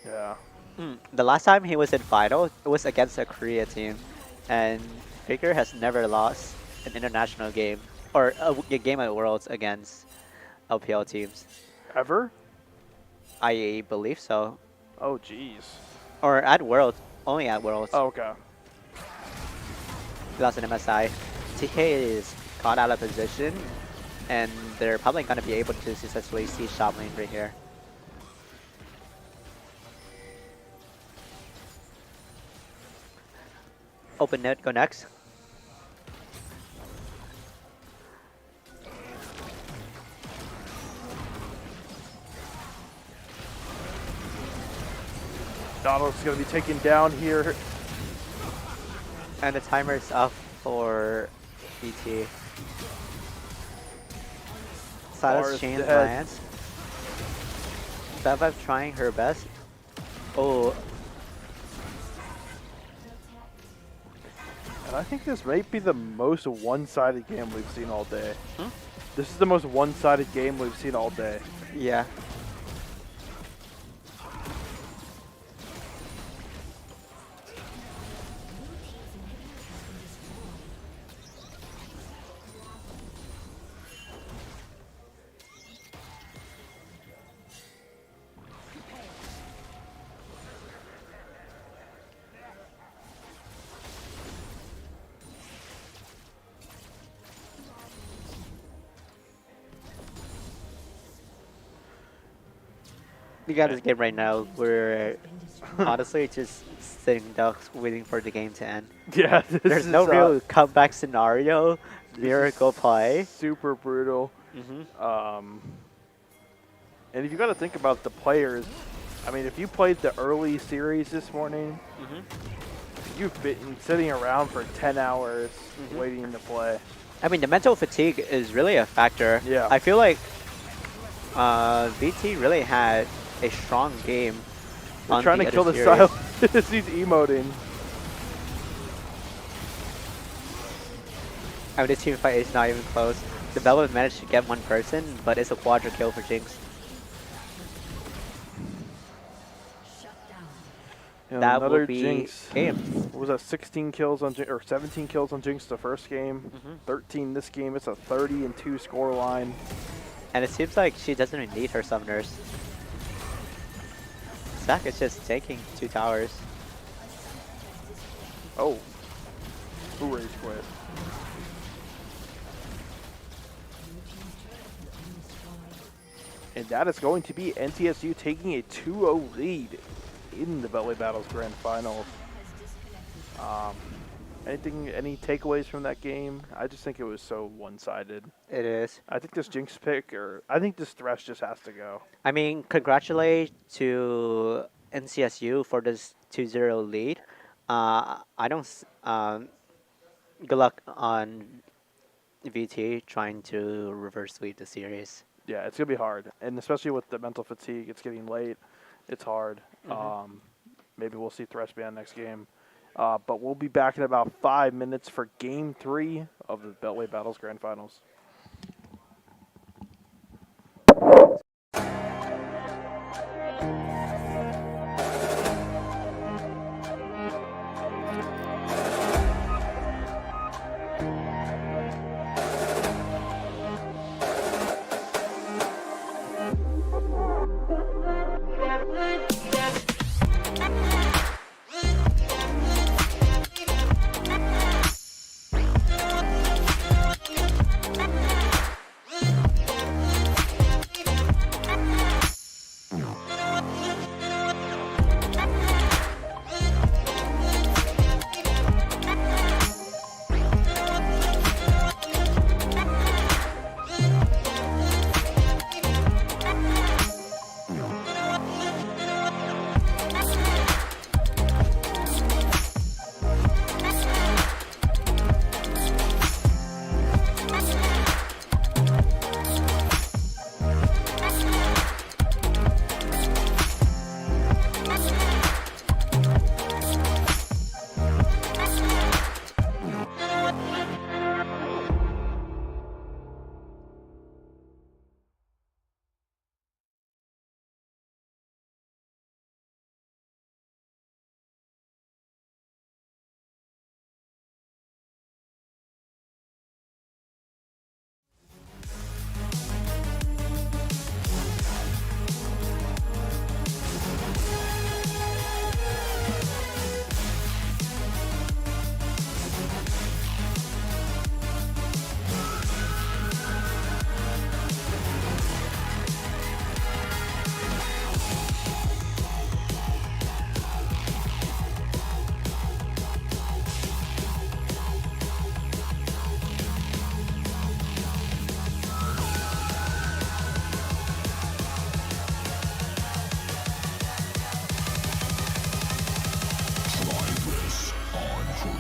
Yeah. The last time he was in final, it was against a Korea team, and Faker has never lost an international game or a game at Worlds against LPL teams. Ever? I believe so, Oh, jeez. or at Worlds, only at Worlds. Oh, okay. He lost an MSI. TK is caught out of position, and they're probably gonna be able to successfully see shot lane right here. Open net, go next. Donald's going to be taken down here. And the timer is up for BT. Silas Bar is chain dead. lands. Bev trying her best. Oh, And I think this might be the most one-sided game we've seen all day. Hmm? This is the most one-sided game we've seen all day. yeah. We got this game right now. We're honestly just sitting ducks waiting for the game to end. Yeah, this There's is, no real comeback scenario, this miracle is play. Super brutal. And if you got to think about the players, I mean, if you played the early series this morning, you've been sitting around for 10 hours waiting to play. I mean, the mental fatigue is really a factor. Yeah. I feel like VT really had a strong game. They're on trying the to kill other the series. style. He's emoting. I mean, this team fight is not even close. The Beltway managed to get one person, but it's a quadra kill for Jinx. And That another will be Jinx. game. What was that? 16 kills on Jinx, or 17 kills on Jinx the first game. 13 this game. It's a 30-2 score line. And it seems like she doesn't even need her summoners. Zach is just taking 2 towers. Oh. Who rage quit? And that is going to be NTSU taking a 2-0 lead in the Beltway Battles Grand Finals. Any takeaways from that game? I just think it was so one-sided. It is. I think this Jinx pick, I think this Thresh just has to go. I mean, congratulate to NCSU for this 2-0 lead. I don't. Good luck on VT trying to reverse sweep the series. Yeah, it's gonna be hard, and especially with the mental fatigue, it's getting late. It's hard. Maybe we'll see Thresh be on next game. But we'll be back in about 5 minutes for Game 3 of the Beltway Battles Grand Finals.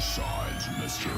sides, mister.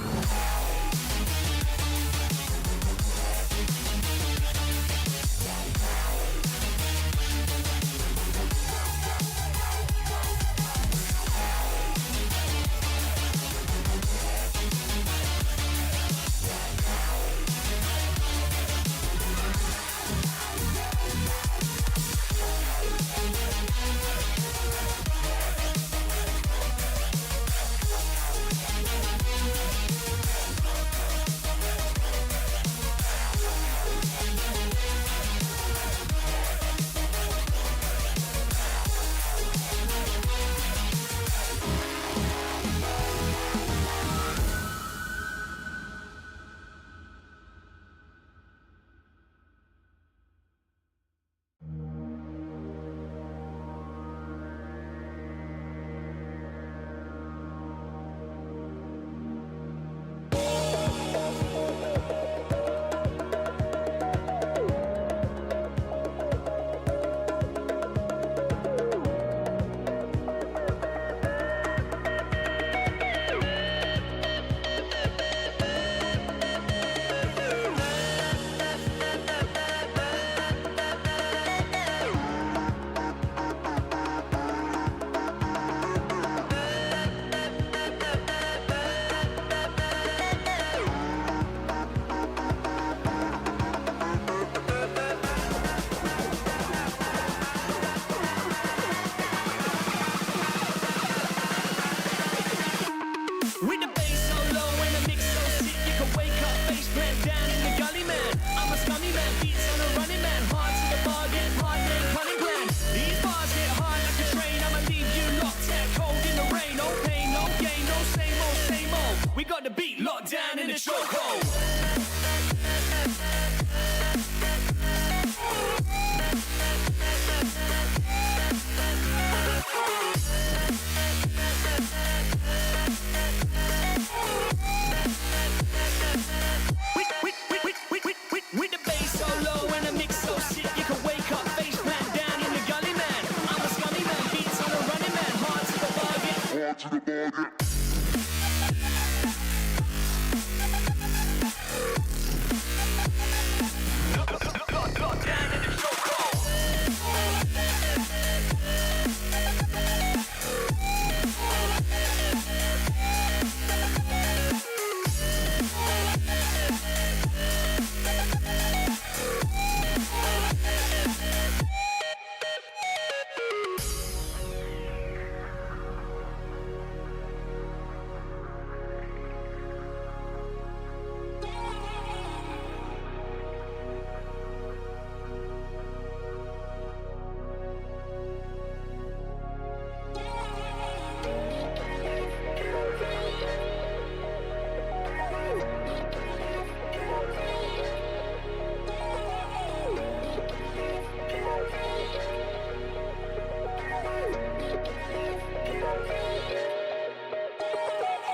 With the bass so low and the mix so sick, you can wake up, face plant down in the gully, man. I'm a scummy man, beats on a running man, hard to the bargain, hard name, cunning plan. These bars hit hard like a train, I'ma leave you locked out cold in the rain. No pain, no gain, no same old, same old. We got the beat locked down in the chokehold. With the bass so low and the mix so sick, you can wake up, face plant down in the gully, man. I'm a scummy man, beats on a running man, hard to the bargain. Hard to the bargain. Locked down in the chokehold.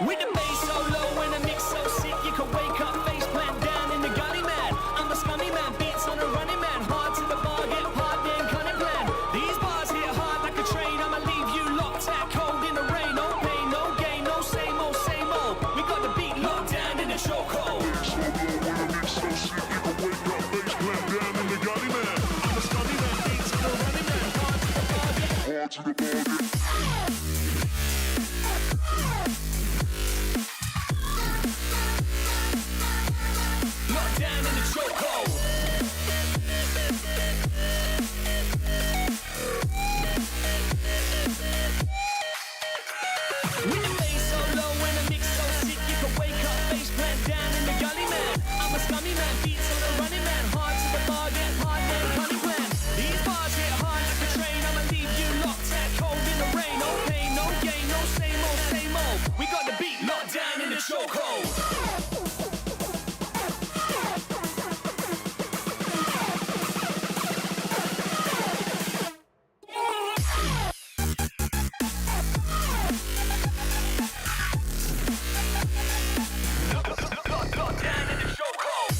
With the bass so low and the mix so sick, you can wake up, face plant down in the gully, man. I'm a scummy man, beats on a running man, hard to the bargain, hard name, cunning plan. These bars hit hard like a train, I'ma leave you locked out cold in the rain. No pain, no gain, no same old, same old. We got the beat locked down in the chokehold. So low when the mix so sick, you can wake up, face plant down in the gully, man. I'm a scummy man, beats on a running man, hard to the bargain. Hard to the bargain. Locked down in the chokehold. With the bass so low and the mix so sick, you can wake up, face plant down in the gully, man. I'm a scummy man, beats on a running man, hard to the bargain, hard name, cunning plan. These bars hit hard like a train, I'ma leave you locked out cold in the rain. No pain, no gain, no same old, same old. We got the beat locked down in the chokehold. Locked down in the chokehold.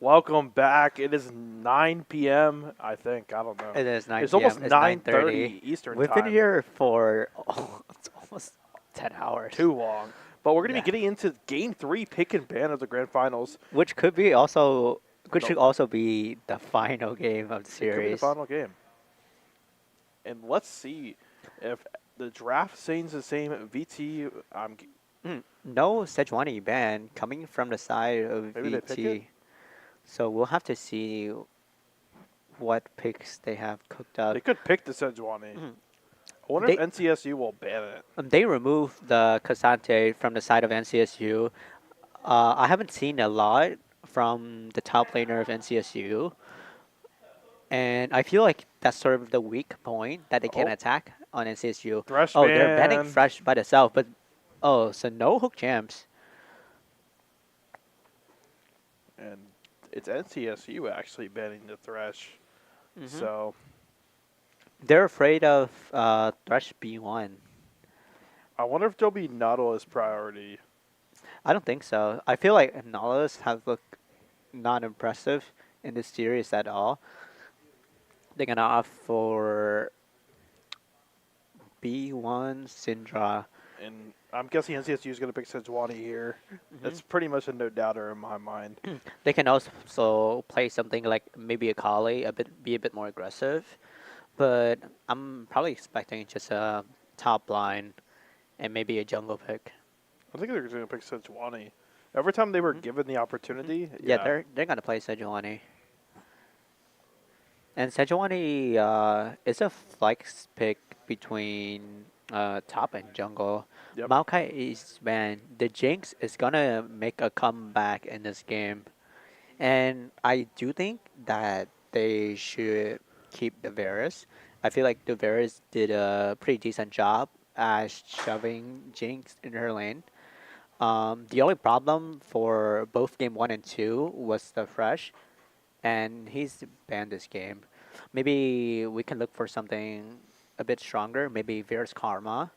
Welcome back. It is 9 p.m. I think. I don't know. It is 9 It's p.m. almost It's 9:30 Eastern We've time. been here for it's almost 10 hours. Too long. But we're going to Yeah. be getting into Game 3 pick and ban of the Grand Finals. Which could be also, which No. should also be the final game of the It could be the series. final game. And let's see if the draft stays the same. VT, No Sejuani ban coming from the side of Maybe they pick it? VT. So we'll have to see what picks they have cooked up. they could pick the Sejuani. Mhm. I wonder They- if NCSU will ban it. They removed the Casante from the side of NCSU. I haven't seen a lot from the top laner of NCSU. And I feel like that's sort of the weak point that they can Oh. attack on NCSU. Thresh Oh, they're banning ban. Fresh by themselves, but so no hook champs. And it's NCSU actually banning the Thresh. Mm-hmm. So They're afraid of Thresh B1. I wonder if there'll be Nautilus priority. I don't think so. I feel like Nautilus have looked not impressive in this series at all. They're gonna opt for B1 Syndra. And I'm guessing NCSU is going to pick Sejuani here. That's pretty much a no doubter in my mind. They can also play something like maybe a Kali, be a bit more aggressive. But I'm probably expecting just a top line and maybe a jungle pick. I think they're going to pick Sejuani. Every time they were given the opportunity, Yeah, they're gonna play Sejuani. And Sejuani is a flex pick between top and jungle. Yep. Maokai is man. The Jinx is gonna make a comeback in this game, and I do think that they should keep the Varus. I feel like the Varus did a pretty decent job at shoving Jinx in her lane. The only problem for both game 1 and 2 was the Fresh, and he's banned this game. Maybe we can look for something a bit stronger. Maybe Varus Karma.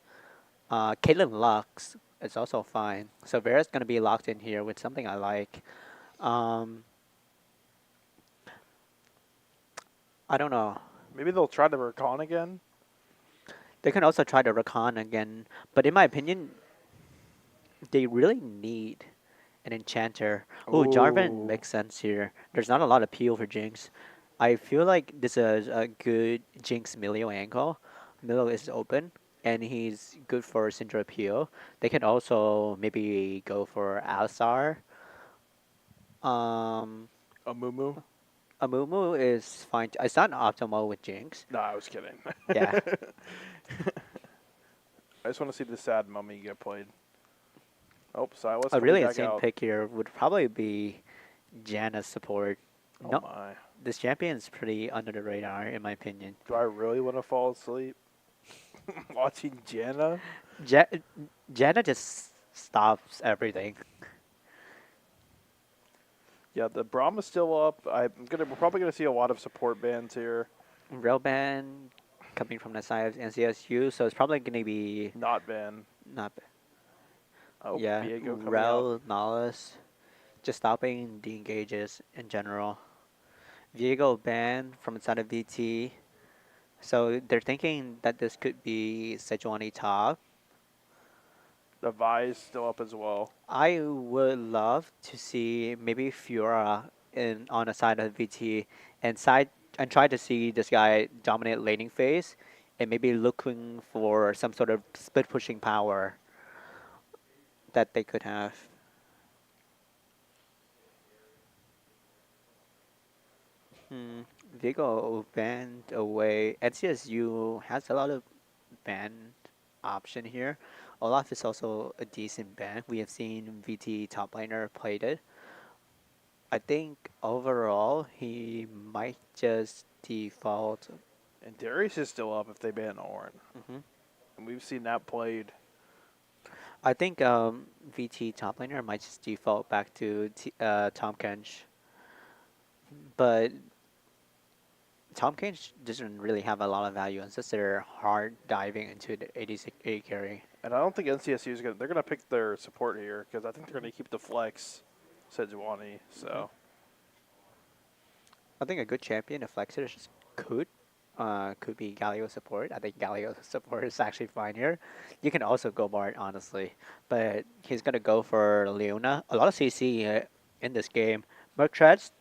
Caitlyn Lux is also fine. So Varus gonna be locked in here with something I like. I don't know. maybe they'll try to Rakan again. They can also try to Rakan again, but in my opinion, they really need an enchanter. Ooh, Jarvan Ooh. makes sense here. There's not a lot of appeal for Jinx. I feel like this is a good Jinx Milio angle. Milio is open, and he's good for Syndra appeal. They can also maybe go for Alistar. Amumu. Amumu is fine. It's not optimal with Jinx. No, I was kidding. Yeah. I just want to see the sad mummy get played. Oh, Silas. A coming really back insane out. pick here would probably be Janna's support. Oh No, my. this champion's pretty under the radar, in my opinion. Do I really want to fall asleep watching Janna? Janna just stops everything. Yeah, the Braum is still up. We're probably gonna see a lot of support bans here. Rail ban coming from the side of NCSU, so it's probably going to be Not ban. not Oh, yeah, Viego coming out. Rel, Nahus, just stopping the engages in general. Viego banned from the side of VT, so they're thinking that this could be Sejuani top. The Vi is still up as well. I would love to see maybe Fiora on the side of VT and try to see this guy dominate laning phase and maybe looking for some sort of split pushing power that they could have. Vigo banned away. NCSU has a lot of ban option here. Olaf is also a decent ban. We have seen VT top laner played it. I think overall he might just default. And Darius is still up if they ban Ornn. Mhm. And we've seen that played. I think VT top laner might just default back to Tom Kench. But Tom Kench doesn't really have a lot of value unless they're hard diving into the 86 AD carry. And I don't think NCSU is they're gonna pick their support here because I think they're gonna keep the flex Sejuani. So I think a good champion of Flexers could be Galio support. I think Galio support is actually fine here. You can also go Bard, honestly, but he's gonna go for Leona. A lot of CC in this game. Merc Treads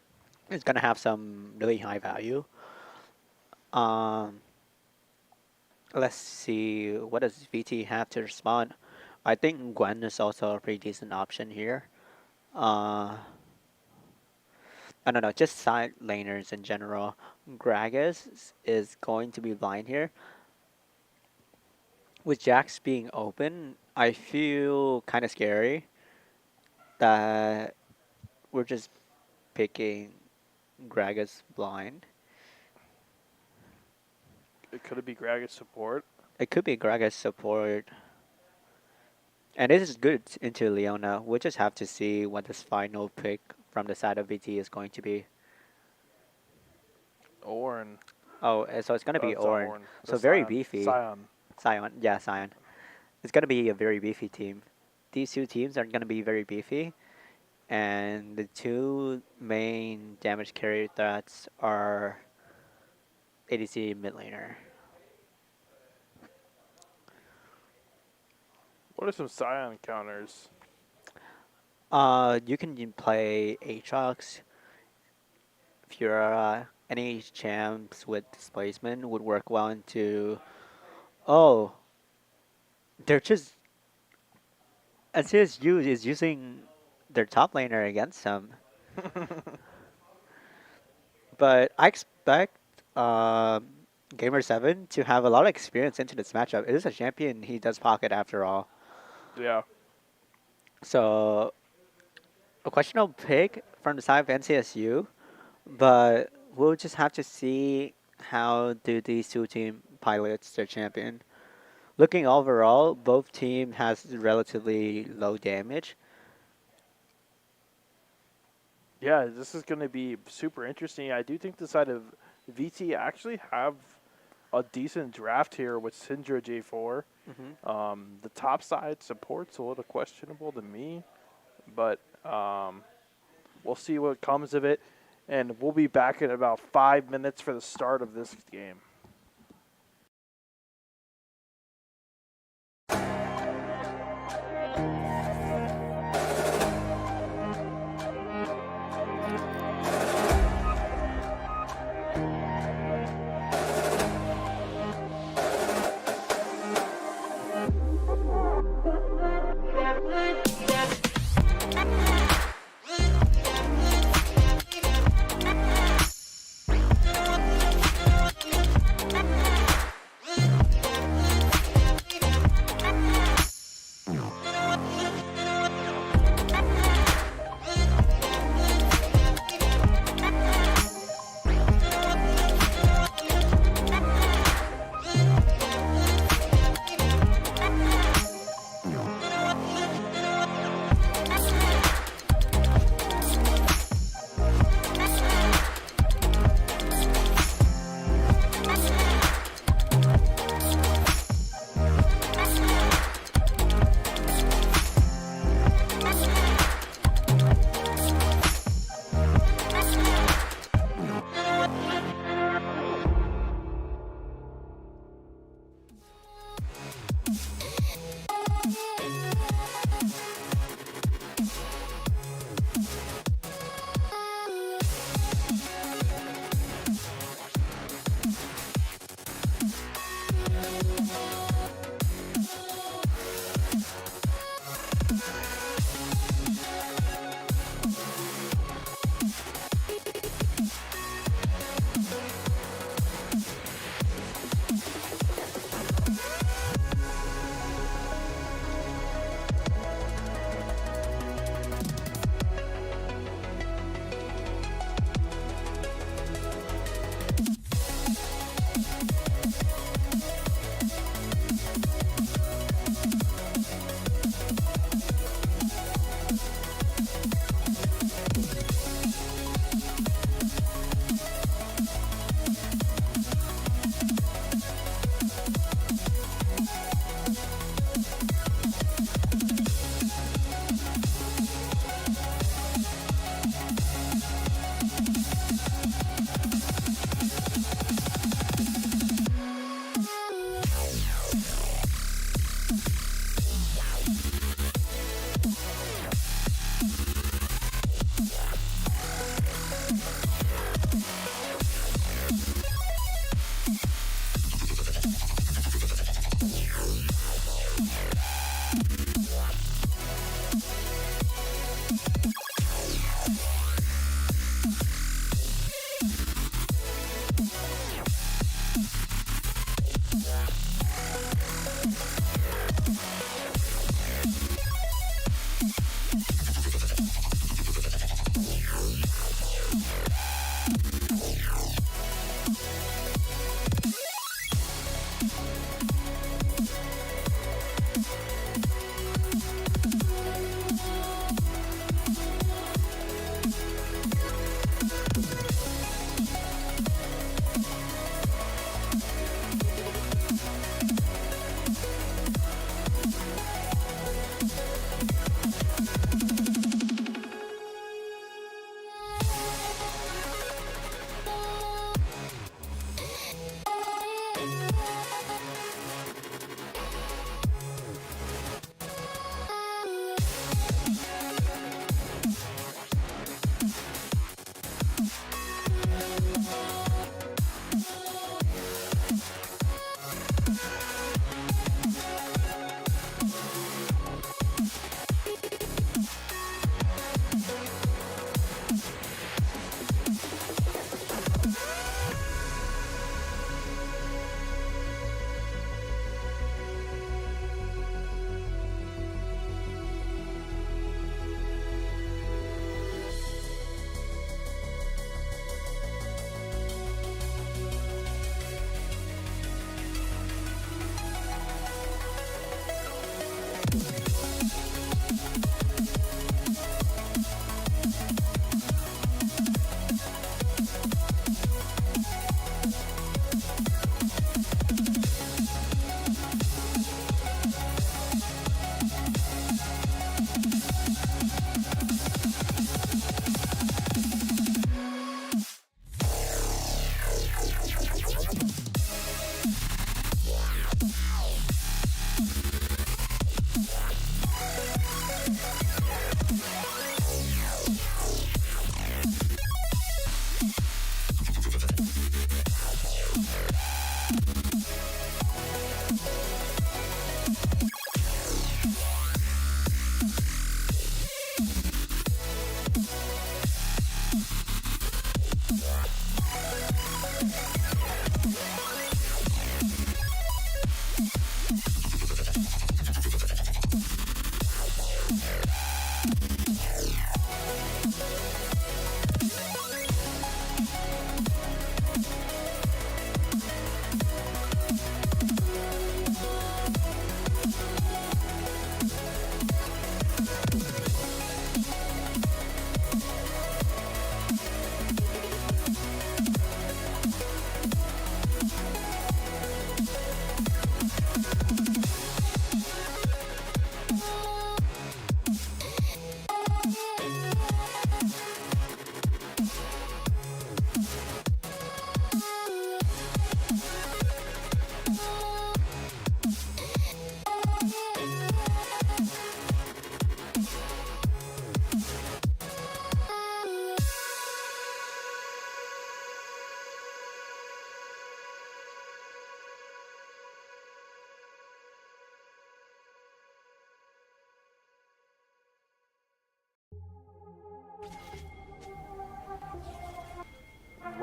is gonna have some really high value. Um, let's see, what does VT have to respond? I think Gwen is also a pretty decent option here. Uh, I don't know, just side laners in general. Gragas is going to be blind here. With Jax being open, I feel kind of scary that we're just picking Gragas blind. Could it be Gragas support? It could be Gragas support. And this is good into Leona. We'll just have to see what this final pick from the side of VT is going to be. Ornn. Oh, so it's going to be It's Ornn. Ornn. So The very Scion. beefy. Scion. Scion, yeah, Scion. It's going to be a very beefy team. These two teams are going to be very beefy. And the two main damage carry threats are ADC mid laner. What are some Scion counters? You can play Aatrox, Fiora, any champs with displacement would work well into. Oh, they're just. SCSU is using their top laner against them. But I expect Gamer7 to have a lot of experience into this matchup. It is a champion he does pocket after all. Yeah. So, a questionable pick from the side of NCSU, but we'll just have to see how do these two team pilots their champion. Looking overall, both team has relatively low damage. Yeah, this is going to be super interesting. I do think the side of VT actually have a decent draft here with Syndra J4. The top side support's a little questionable to me, but we'll see what comes of it. And we'll be back in about 5 minutes for the start of this game.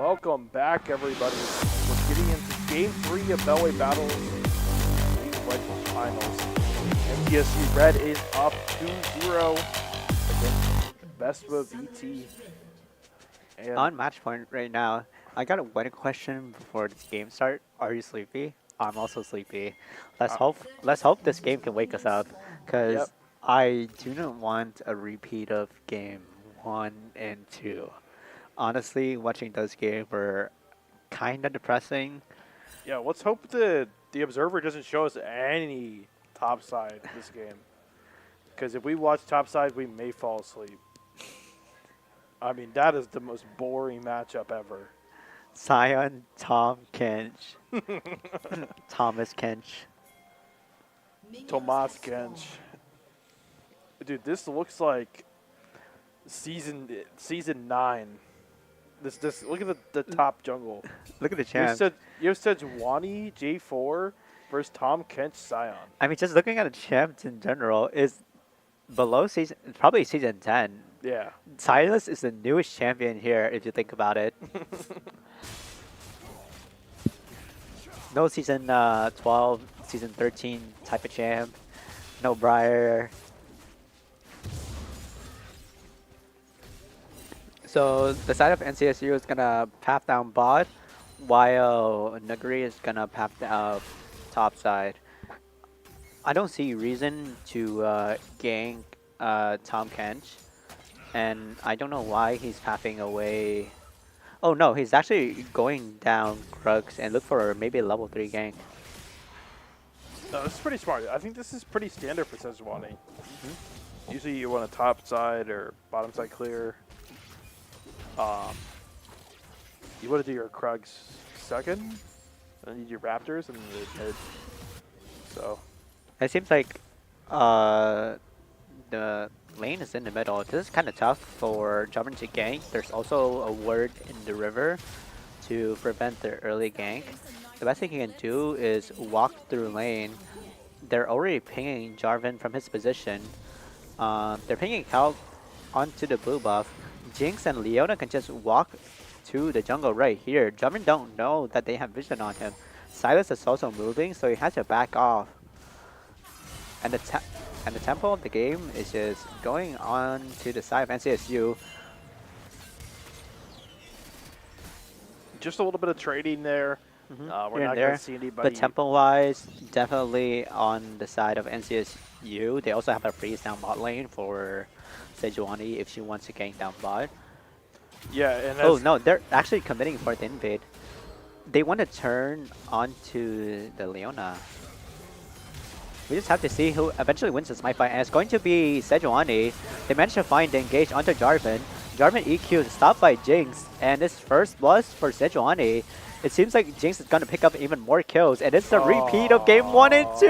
Welcome back, everybody. We're getting into Game 3 of Beltway Battles Finals. MTSU Red is up 2-0 against VESPA VT. And On match point right now, I got a one question before this game start. Are you sleepy? I'm also sleepy. Let's hope this game can wake us up, because Yep. I do not want a repeat of game 1 and 2. Honestly, watching those games were kind of depressing. yeah, let's hope the Observer doesn't show us any topside this game. Because if we watch topside, we may fall asleep. I mean, that is the most boring matchup ever. Sion, Tom, Kench. Thomas Kench. Tomas Gensch. Dude, this looks like season 9. This look at the top jungle. Look at the You champs. have Sejuani, J4 versus Tom Kench, Sion. I mean, just looking at the champs in general is below season, probably season 10. Yeah. Silas is the newest champion here, if you think about it. No season 12, season 13 type of champ. No Briar. So the side of NCSU is gonna path down bot, while Nagri is gonna path down top side. I don't see reason to gank Tom Kench, and I don't know why he's pathing away. Oh no, he's actually going down Crux and look for maybe a level 3 gank. No, this is pretty smart. I think this is pretty standard for Sejuani. Usually you want a top side or bottom side clear. You want to do your Krugs second, and you do your Raptors, and the mid. So. It seems like the lane is in the middle. This is kind of tough for Jarvan to gank. There's also a ward in the river to prevent the early gank. The best thing he can do is walk through lane. They're already pinging Jarvan from his position. They're pinging Cal onto the blue buff. Jinx and Leona can just walk to the jungle right here. Jarvan don't know that they have vision on him. Silas is also moving, so he has to back off. And the tempo of the game is just going on to the side of NCSU. Just a little bit of trading there. We're Here not and going to see anybody. But tempo-wise, definitely on the side of NCSU. They also have a freeze down bot lane for Sejuani if she wants to gank down bot. Yeah, and Oh no, they're actually committing for the invade. They want to turn onto the Leona. We just have to see who eventually wins this fight, and it's going to be Sejuani. They managed to find the engage onto Jarvan. Jarvan EQ is stopped by Jinx, and this first blood for Sejuani. It seems like Jinx is going to pick up even more kills, and it's the repeat of game 1 and 2!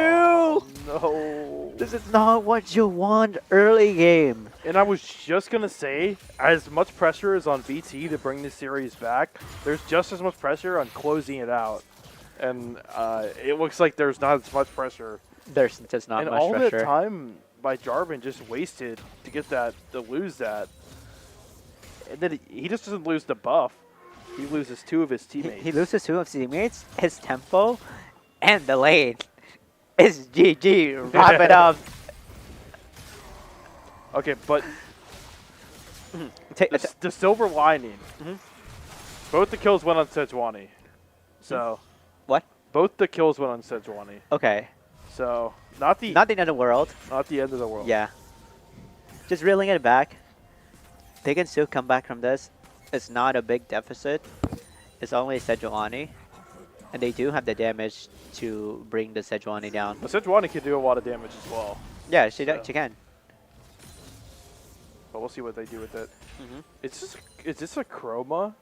No. This is not what you want early game. And I was just going to say, as much pressure is on VT to bring this series back, there's just as much pressure on closing it out. And it looks like there's not as much pressure. There's just not and much all pressure. the time by Jarvan just wasted to get that, to lose that. And then he just doesn't lose the buff. He loses 2 of his teammates. He loses 2 of his teammates, his tempo, and the lane. It's GG. Wrap it up. Okay, but Take the silver lining, both the kills went on Sejuani. So, what? both the kills went on Sejuani. Okay. So, not the Not the end of the world. not the end of the world. Yeah. Just reeling it back. They can still come back from this. It's not a big deficit. It's only Sejuani. And they do have the damage to bring the Sejuani down. But Sejuani can do a lot of damage as well. Yeah, she So. she can. But we'll see what they do with it. Is this a chroma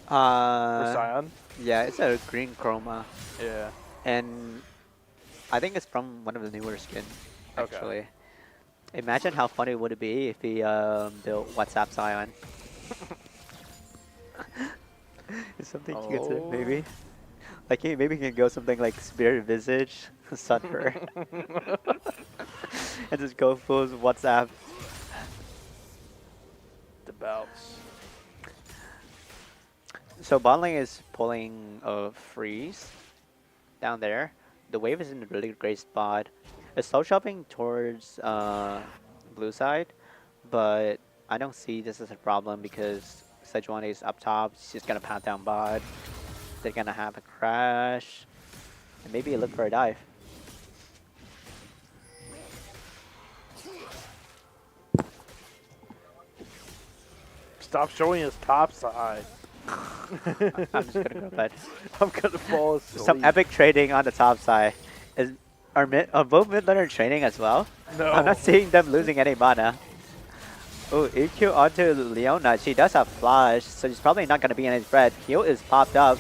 for Uh, Sion? yeah, it's a green chroma. Yeah. And I think it's from one of the newer skins, Okay. actually. Imagine how funny would it be if he built WhatsApp Sion. It's something you could say, Oh. maybe. Like maybe he can go something like Spirit Visage, Sunfur, and just go full WhatsApp. The belts. So bot lane is pulling a freeze down there. The wave is in a really great spot. It's slow shopping towards blue side, but I don't see this as a problem because Sejuani is up top. She's gonna pound down bot. They're gonna have a crash, and maybe look for a dive. Stop showing his top side. I'm just gonna go to bed. I'm gonna fall asleep. Some epic trading on the top side. Are both mid laner trading as well? No. I'm not seeing them losing any mana. Oh, EQ onto Leona. She does have flash, so she's probably not gonna be in his threat. Heal is popped up.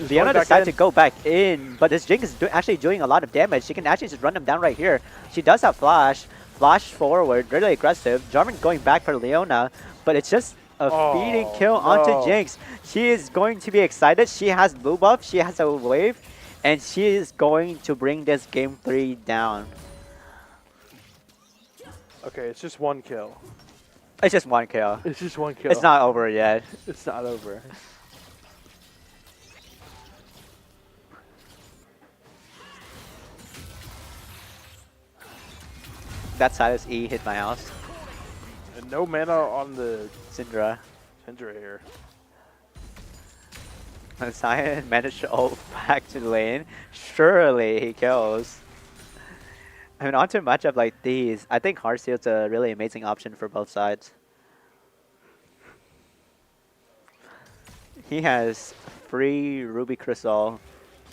Leona back decides in. to go back in, but this Jinx is actually doing a lot of damage. She can actually just run them down right here. She does have flash. Flash forward, really aggressive. Jarvan going back for Leona, but it's just a feeding kill onto Jinx. She is going to be excited. She has blue buff. She has a wave. And she is going to bring this game 3 down. Okay, it's just one kill. It's just one kill. It's just one kill. It's not over yet. It's not over. That Silas E hit my house. And no mana on the Syndra. Syndra here. And Sion managed to ult back to the lane. Surely he kills. I mean, onto a matchup like these, I think Heartseal's a really amazing option for both sides. He has free Ruby Crystal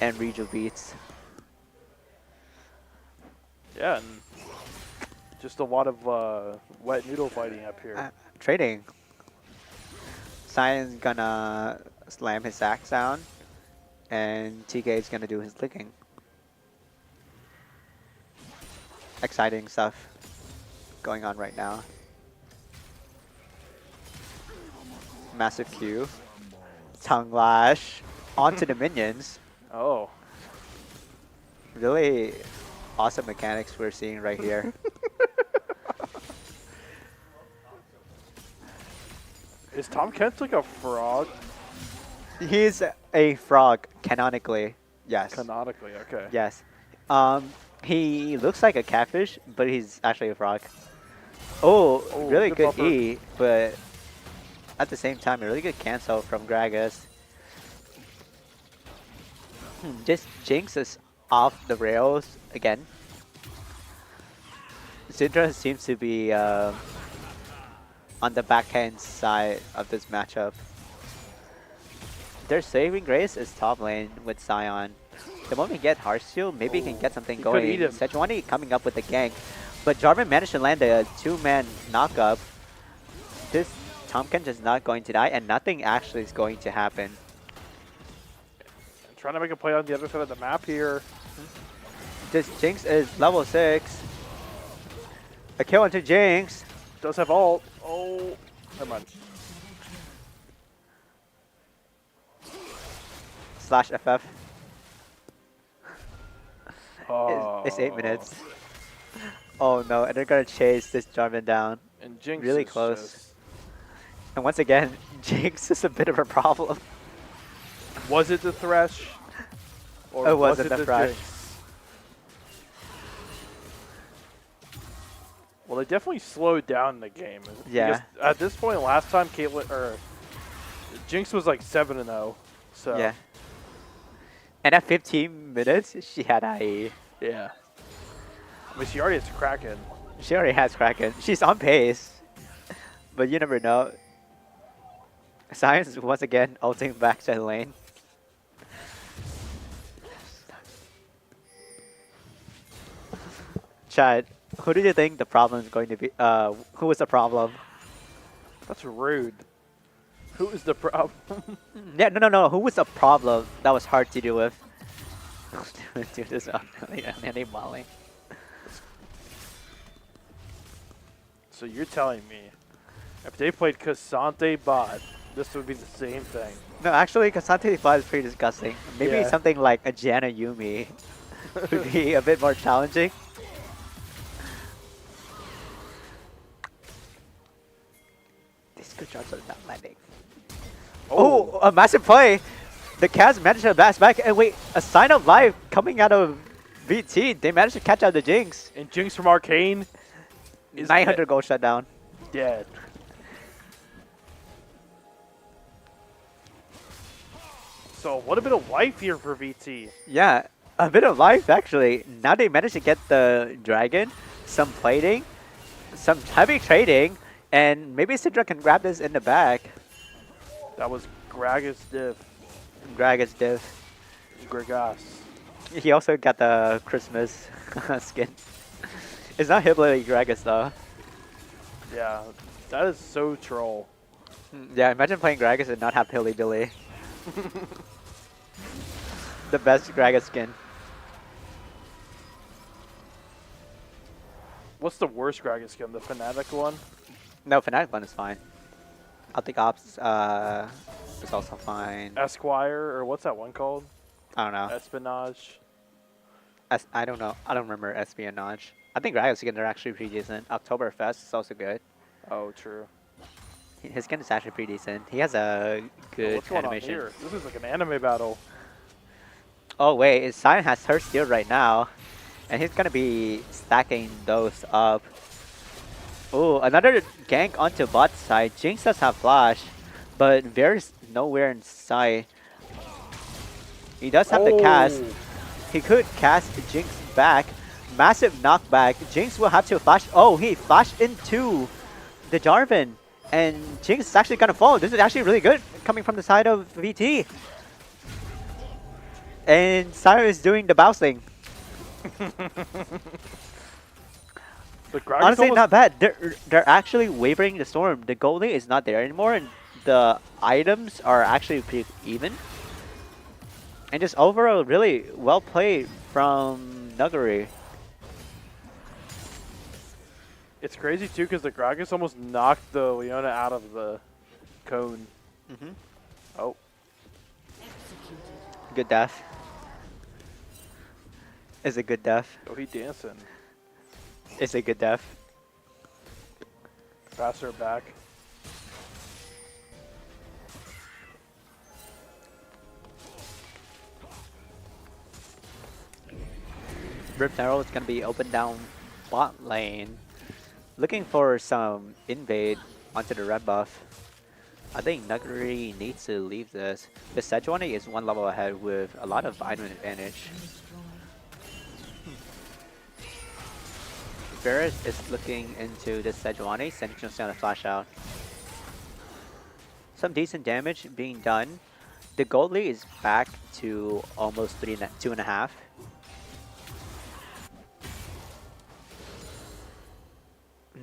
and Reju Beats. Yeah, and just a lot of wet noodle fighting up here. Trading. Sion's gonna slam his axe down, and TK is gonna do his licking. Exciting stuff going on right now. Massive Q. Tongue Lash onto the minions. Oh. Really awesome mechanics we're seeing right here. Is Tom Kent like a frog? He's a frog, canonically. Yes. Canonically, okay. Yes. He looks like a catfish, but he's actually a frog. Oh, really good good buffer. E, but at the same time, a really good cancel from Gragas. Just Jinx is off the rails again. Syndra seems to be on the backhand side of this matchup. Their saving grace is top lane with Sion. The moment we get Heartsteel, maybe he can get something He could going. eat him. Sejuani coming up with the gank, but Jarvan managed to land a 2-man knockup. This Tomken is not going to die, and nothing actually is going to happen. I'm trying to make a play on the other side of the map here. This Jinx is level 6. A kill onto Jinx. Does have ult. Oh, never mind. Slash FF. Oh. It's 8 minutes. Oh no, and they're gonna chase this Jarvan down. And Jinx Really is close. just- And once again, Jinx is a bit of a problem. Was it the Thresh? Or It wasn't the Thresh. Jinx? Well, they definitely slowed down the game. Yeah. Because at this point, last time Jinx was like 7-0. So Yeah. And at 15 minutes, she had IE. yeah. I mean, she already has Kraken. She already has Kraken. She's on pace. But you never know. Science is once again ulting back to the lane. Chad, who do you think the problem is going to be? Who was the problem? That's rude. Who is the problem? Yeah, no. Who was the problem that was hard to deal with? Do this on any Molly. So you're telling me, if they played Cassante bot, this would be the same thing. No, actually, Cassante 5 is pretty disgusting. Maybe Yeah. something like a Janna Yumi would be a bit more challenging. These good jobs are not landing. Oh, a massive play. The Cavs managed to bounce back. And wait, a sign of life coming out of VT. They managed to catch out the Jinx. And Jinx from Arcane is 900 gold shutdown. dead. So what a bit of life here for VT. Yeah, a bit of life actually. Now they managed to get the dragon, some plating, some heavy trading, and maybe Sidra can grab this in the back. That was Gragas diff. Gragas div. Gragas. He also got the Christmas skin. It's not Hillbilly Gragas though. Yeah, that is so troll. Yeah, imagine playing Gragas and not have Hillbilly. The best Gragas skin. What's the worst Gragas skin? The Fnatic one? No, Fnatic one is fine. I think Ops is also fine. Esquire, or what's that one called? I don't know. Espionage. I don't know. I don't remember Espionage. I think Gragas skin are actually pretty decent. Oktoberfest is also good. Oh, true. His skin is actually pretty decent. He has a good What's going on animation. here? This is like an anime battle. Oh wait, Sion has her steal right now, and he's gonna be stacking those up. Oh, another gank onto bot side. Jinx does have flash, but Veer's nowhere in sight. He does have the cast. He could cast Jinx back. Massive knockback. Jinx will have to flash. Oh, he flashed into the Jarvan. And Jinx is actually gonna fall. This is actually really good coming from the side of VT. And Sire is doing the bouncing. Honestly, not bad. They're actually wavering the storm. The goalie is not there anymore, and the items are actually pretty even. And just overall, really well played from Nuggery. It's crazy too because the Gragas almost knocked the Leona out of the cone. Oh. Good death. Is a good death. Oh, he dancing. It's a good death. Faster back. Rip Arrow is going to be open down bot lane. Looking for some invade onto the red buff. I think Nuggery needs to leave this. The Sejuani is one level ahead with a lot of item advantage. Ferris is looking into the Sejuani, Sentinel's gonna flash out. Some decent damage being done. The Goldly is back to almost 2.5.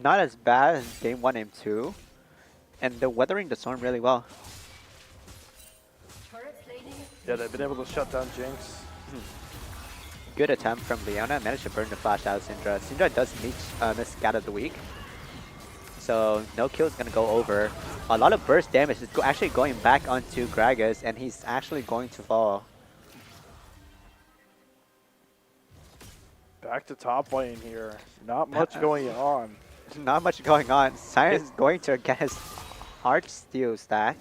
Not as bad as game 1 and 2. And they're weathering the storm really well. Yeah, they've been able to shut down Jinx. Good attempt from Leona. Managed to burn the flash out of Syndra. Syndra does miss Scat of the Week. So no kill is going to go over. A lot of burst damage is actually going back onto Gragas, and he's actually going to fall. Back to top lane here. Not much going on. Not much going on. Sion is going to get his Heart Steel stack.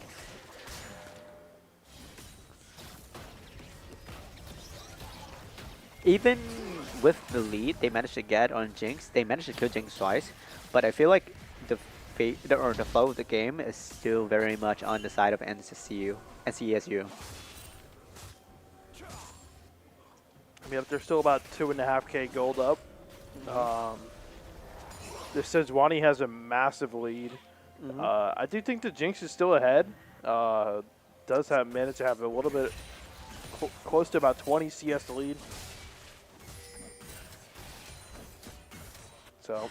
Even with the lead they managed to get on Jinx, they managed to kill Jinx twice, but I feel like the flow of the game is still very much on the side of NCSU. I mean, they're still about 2.5k gold up. The Sejuani has a massive lead. I do think the Jinx is still ahead. Does have managed to have a little bit close to about 20 CS lead. So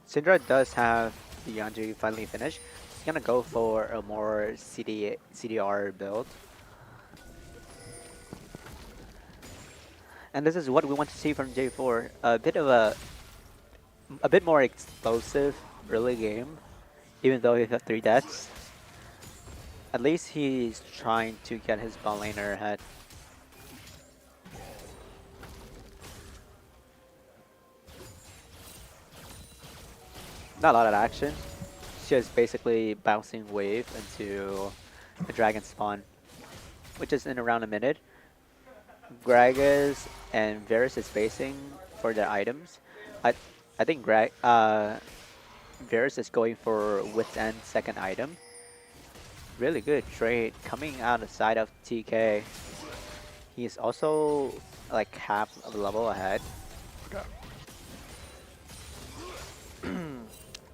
Syndra does have the Yanji finally finished. He's gonna go for a more CDR build. And this is what we want to see from J4. A bit more explosive early game, even though he got 3 deaths. At least he's trying to get his bot laner ahead. Not a lot of action. just basically bouncing wave into the dragon spawn, which is in around a minute. Gragas and Varus is facing for their items. I I think Varus is going for Wit's End second item. Really good trade coming out of the side of TK. He's also like half of a level ahead. Okay.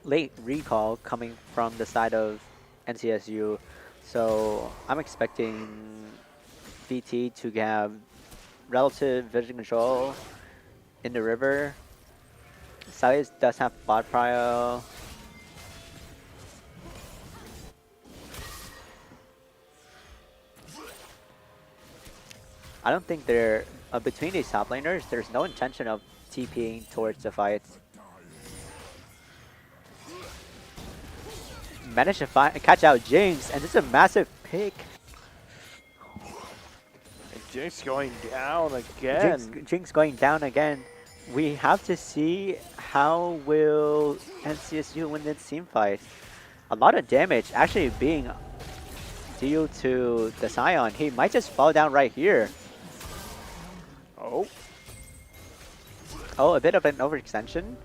Late recall coming from the side of NCSU, so I'm expecting VT to have relative vision control in the river. Silas does have bot prio. I don't think they're between these top laners. There's no intention of TPing towards the fight. Managed to catch out Jinx, and this is a massive pick. And Jinx going down again. Jinx going down again. We have to see how will NCSU win this team fight. A lot of damage actually being dealt to the Scion. He might just fall down right here. Oh. Oh, a bit of an overextension.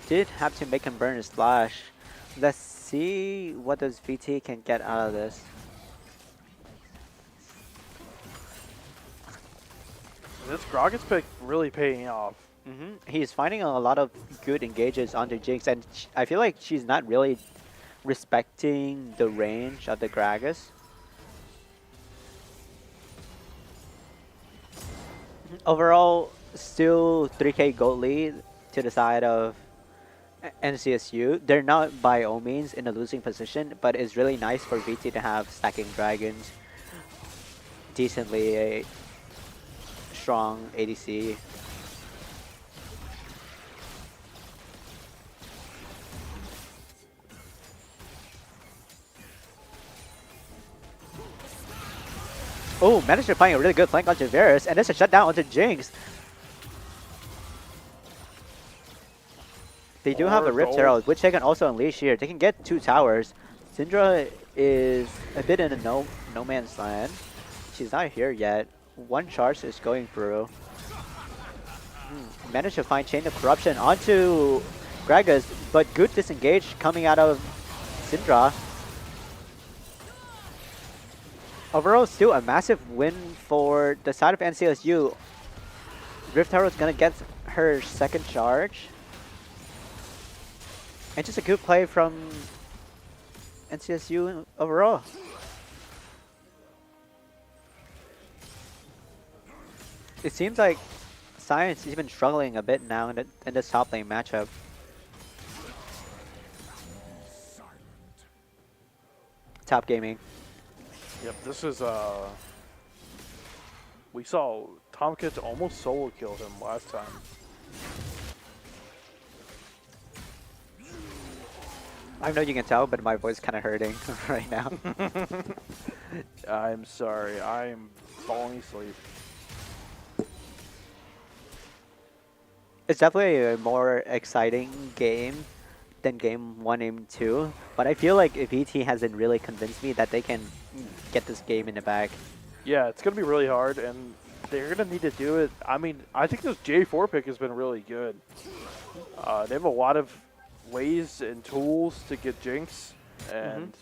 Did have to make him burn his splash. Let's see what does VT can get out of this. This Gragas pick really paying off. He's finding a lot of good engages onto Jinx, and I feel like she's not really respecting the range of the Gragas. Overall, still 3k gold lead to the side of NCSU. They're not by all means in a losing position, but it's really nice for VT to have stacking dragons, decently a strong ADC. Oh, managed to find a really good flank onto Varus, and it's a shutdown onto Jinx. They do have a Rift Herald, which they can also unleash here. They can get 2 towers. Syndra is a bit in a no man's land. She's not here yet. 1 charge is going through. Managed to find Chain of Corruption onto Gragas, but good disengage coming out of Syndra. Overall, still a massive win for the side of NCSU. Rift Herald's gonna get her second charge. And just a good play from NCSU overall. It seems like Science is even struggling a bit now in this top lane matchup. Top Gaming. Yep, this is we saw Tomkins almost solo killed him last time. I know you can tell, but my voice kind of hurting right now. I'm sorry, I am falling asleep. It's definitely a more exciting game than game 1 and 2, but I feel like VT hasn't really convinced me that they can get this game in the bag. Yeah, it's going to be really hard, and they're going to need to do it. I mean, I think this J4 pick has been really good. They have a lot of ways and tools to get Jinx, and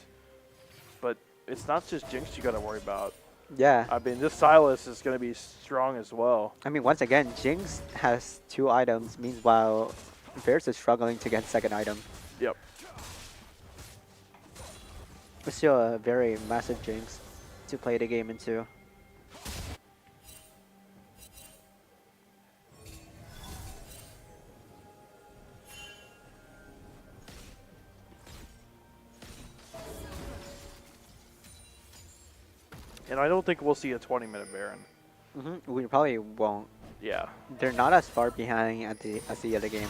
but it's not just Jinx you got to worry about. Yeah. I mean, this Silas is going to be strong as well. I mean, once again, Jinx has 2 items, meanwhile, Varus is struggling to get second item. Yep. It's still a very massive Jinx to play the game into. And I don't think we'll see a 20-minute Baron. We probably won't. Yeah. They're not as far behind as the other game.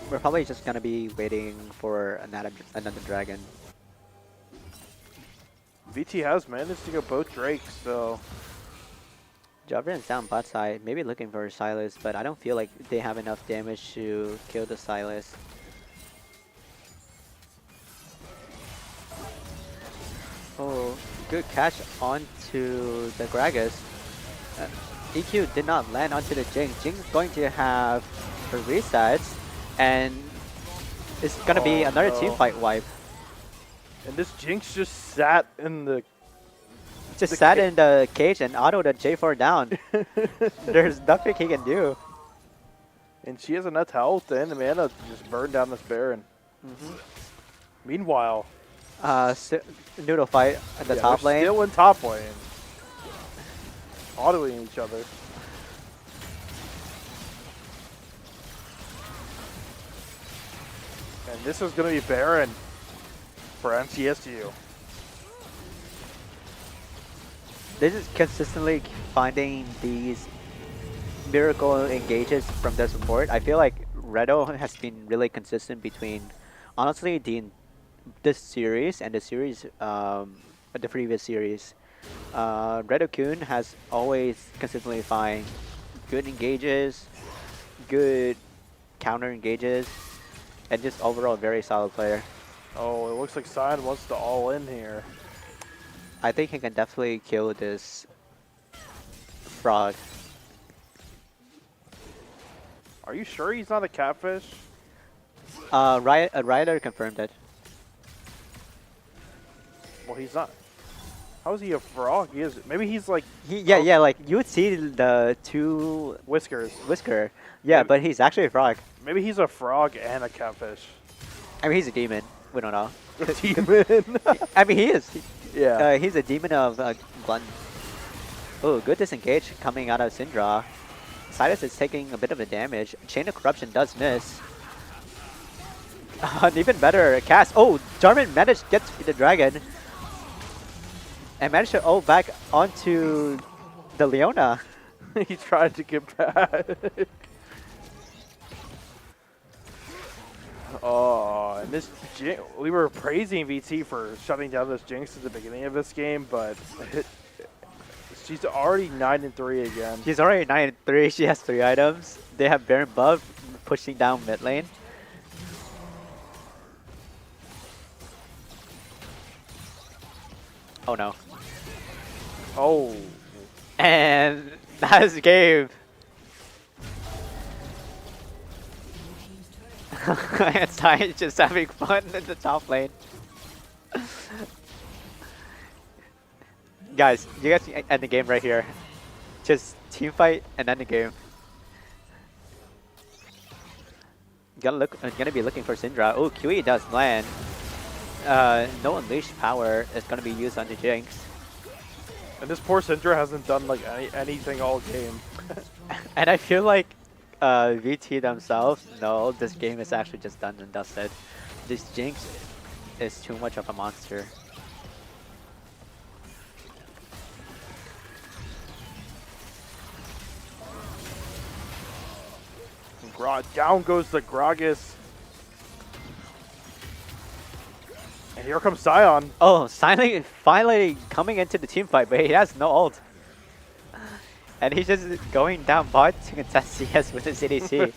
We're probably just gonna be waiting for another dragon. VT has managed to get both Drakes, so Jarvan's down bot side, maybe looking for a Silas, but I don't feel like they have enough damage to kill the Silas. Oh, good catch onto the Gragas. EQ did not land onto the Jinx. Jinx is going to have her resets, and it's gonna be another team fight wipe. And this Jinx just sat in the. Just sat in the cage and auto the J4 down. There's nothing he can do. And she has enough health and mana to just burn down this Baron. Meanwhile, Noodle fight at the top lane. Still in top lane. Autoing each other. And this is going to be Baron for MTSU. This is consistently finding these miracle engages from their support. I feel like Redo has been really consistent between, honestly, this series and the series, the previous series. Redo-kun has always consistently find good engages, good counter engages, and just overall very solid player. Oh, it looks like Sion wants to all in here. I think he can definitely kill this frog. Are you sure he's not a catfish? Ryder confirmed it. Well, he's not. How is he a frog? He is. Maybe he's like. Yeah, like you would see the two Whiskers. whisker. Yeah, Maybe- but he's actually a frog. Maybe he's a frog and a catfish. I mean, he's a demon. We don't know. Demon. I mean, he is. Yeah. He's a demon of Glutton. Oh, good disengage coming out of Syndra. Silas is taking a bit of a damage. Chain of Corruption does miss. An even better cast. Oh, Jarvan managed to get to the dragon. And managed to ult back onto the Leona. He tried to get back. Oh, and this we were praising VT for shutting down this Jinx at the beginning of this game, but she's already 9-3 again. She's already 9-3. She has 3 items. They have Baron buff pushing down mid lane. Oh no. Oh, And that's the game. And Sai just having fun in the top lane. Guys, you guys can end the game right here. Just team fight and end the game. Gonna be looking for Syndra. Oh, QE does land. No unleashed power is gonna be used on the Jinx. and this poor Syndra hasn't done like anything all game. And I feel like VT themselves know this game is actually just done and dusted. This Jinx is too much of a monster. Down goes the Gragas. And here comes Sion. Oh, finally coming into the team fight, but he has no ult. And he's just going down bot to contest CS with his ADC.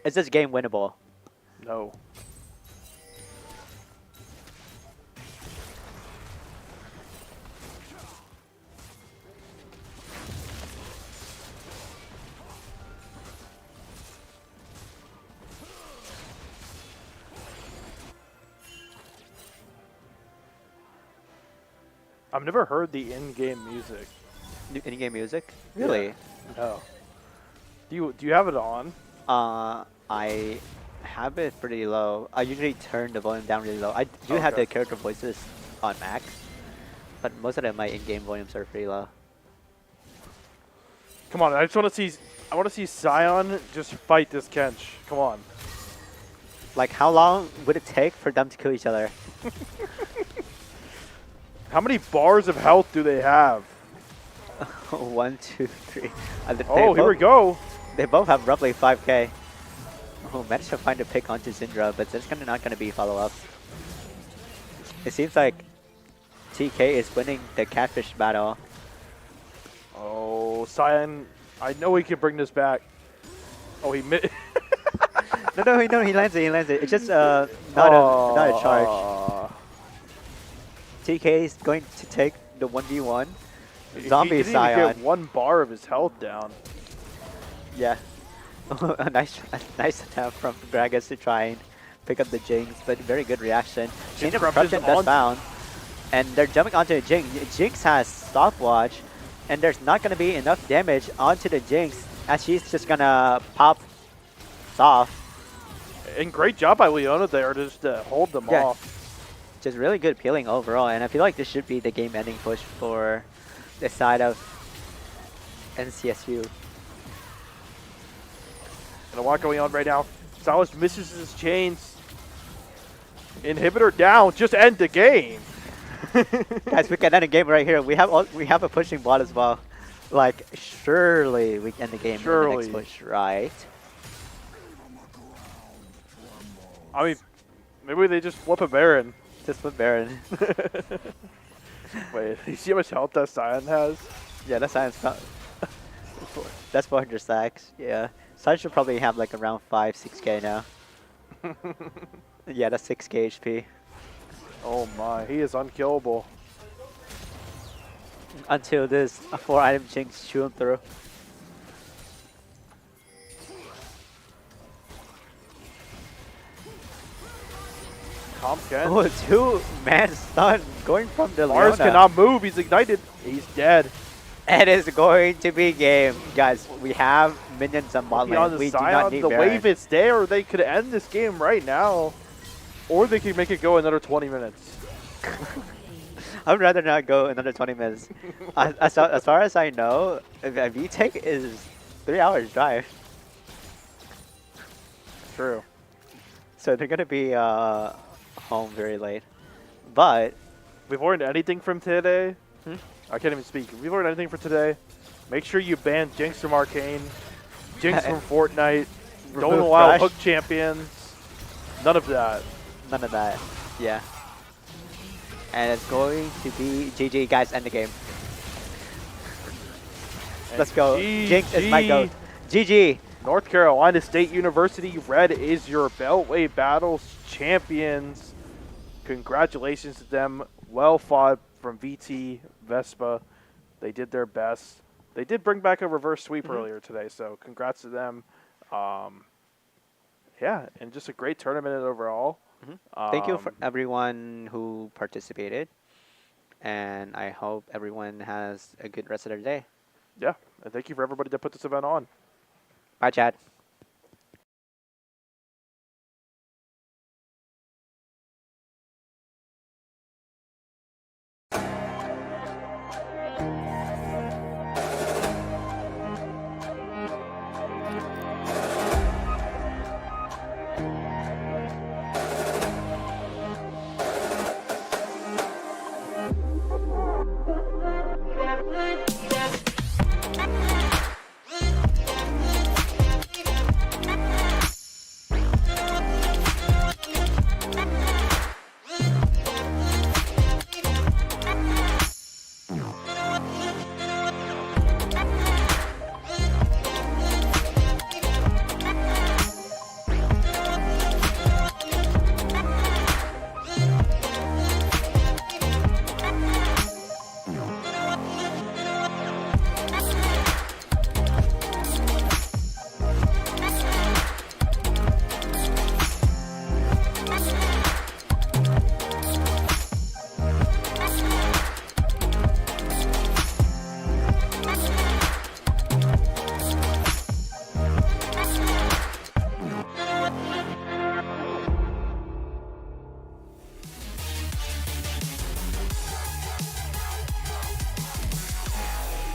Is this game winnable? No. I've never heard the in-game music. In-game music? Really? Yeah. No. Do you have it on? I have it pretty low. I usually turn the volume down really low. I do have the character voices on max, but most of my in-game volumes are pretty low. Come on, I just want to see. I want to see Sion just fight this Kench. Come on. Like, how long would it take for them to kill each other? How many bars of health do they have? 1, 2, 3. Oh, here we go. They both have roughly 5k. Oh, managed to find a pick onto Syndra, but there's not gonna be follow up. It seems like TK is winning the catfish battle. Oh, Cyan, I know he can bring this back. Oh, he missed. No, he lands it, he lands it. It's just not a charge. TK is going to take the 1v1. Zombie he didn't Scion. even get 1 bar of his health down. Yeah. a nice attempt from Gragas to try and pick up the Jinx, but very good reaction. Chain of Corruption does bound. And they're jumping onto the Jinx. Jinx has stopwatch, and there's not going to be enough damage onto the Jinx as she's just going to pop soft. And great job by Leona there just to hold them Yeah. off. Just really good peeling overall, and I feel like this should be the game-ending push for the side of NCSU. And a lot going on right now. Salas misses his chains. Inhibitor down. Just end the game. Guys, we can end the game right here. We have a pushing bot as well. Like, surely we can end the game in the next push, right? I mean, maybe they just flip a Baron. Just flip Baron. Wait, you see how much health that Cyan has? Yeah, that's that's 400 stacks. Yeah, Cyan should probably have like around 6k now. Yeah, that's 6k HP. Oh my, he is unkillable. Until this 4-item Jinx chew him through. Comp can. Oh, 2-man stun going from the Mars Leona. cannot move. He's ignited. He's dead. It is going to be game. Guys, we have minions on bot lane. We do not need the Baron. wave is there. They could end this game right now. Or they could make it go another 20 minutes. I'd rather not go another 20 minutes. As far as I know, VTech is 3 hours drive. True. So they're going to be home very late. But We've learned anything from today. I can't even speak. If we've learned anything for today, make sure you ban Jinx from Arcane, Jinx from Fortnite, don't Remove allow Thresh. hook champions. None of that. None of that. Yeah. And it's going to be GG, guys, end the game. Let's go. Jinx is my goat. GG. North Carolina State University, Red is your Beltway Battles champions. Congratulations to them. Well fought from VT, VESPA. They did their best. They did bring back a reverse sweep earlier today, so congrats to them. Yeah, and just a great tournament overall. Thank you for everyone who participated. And I hope everyone has a good rest of their day. Yeah, and thank you for everybody that put this event on. Bye, Chad.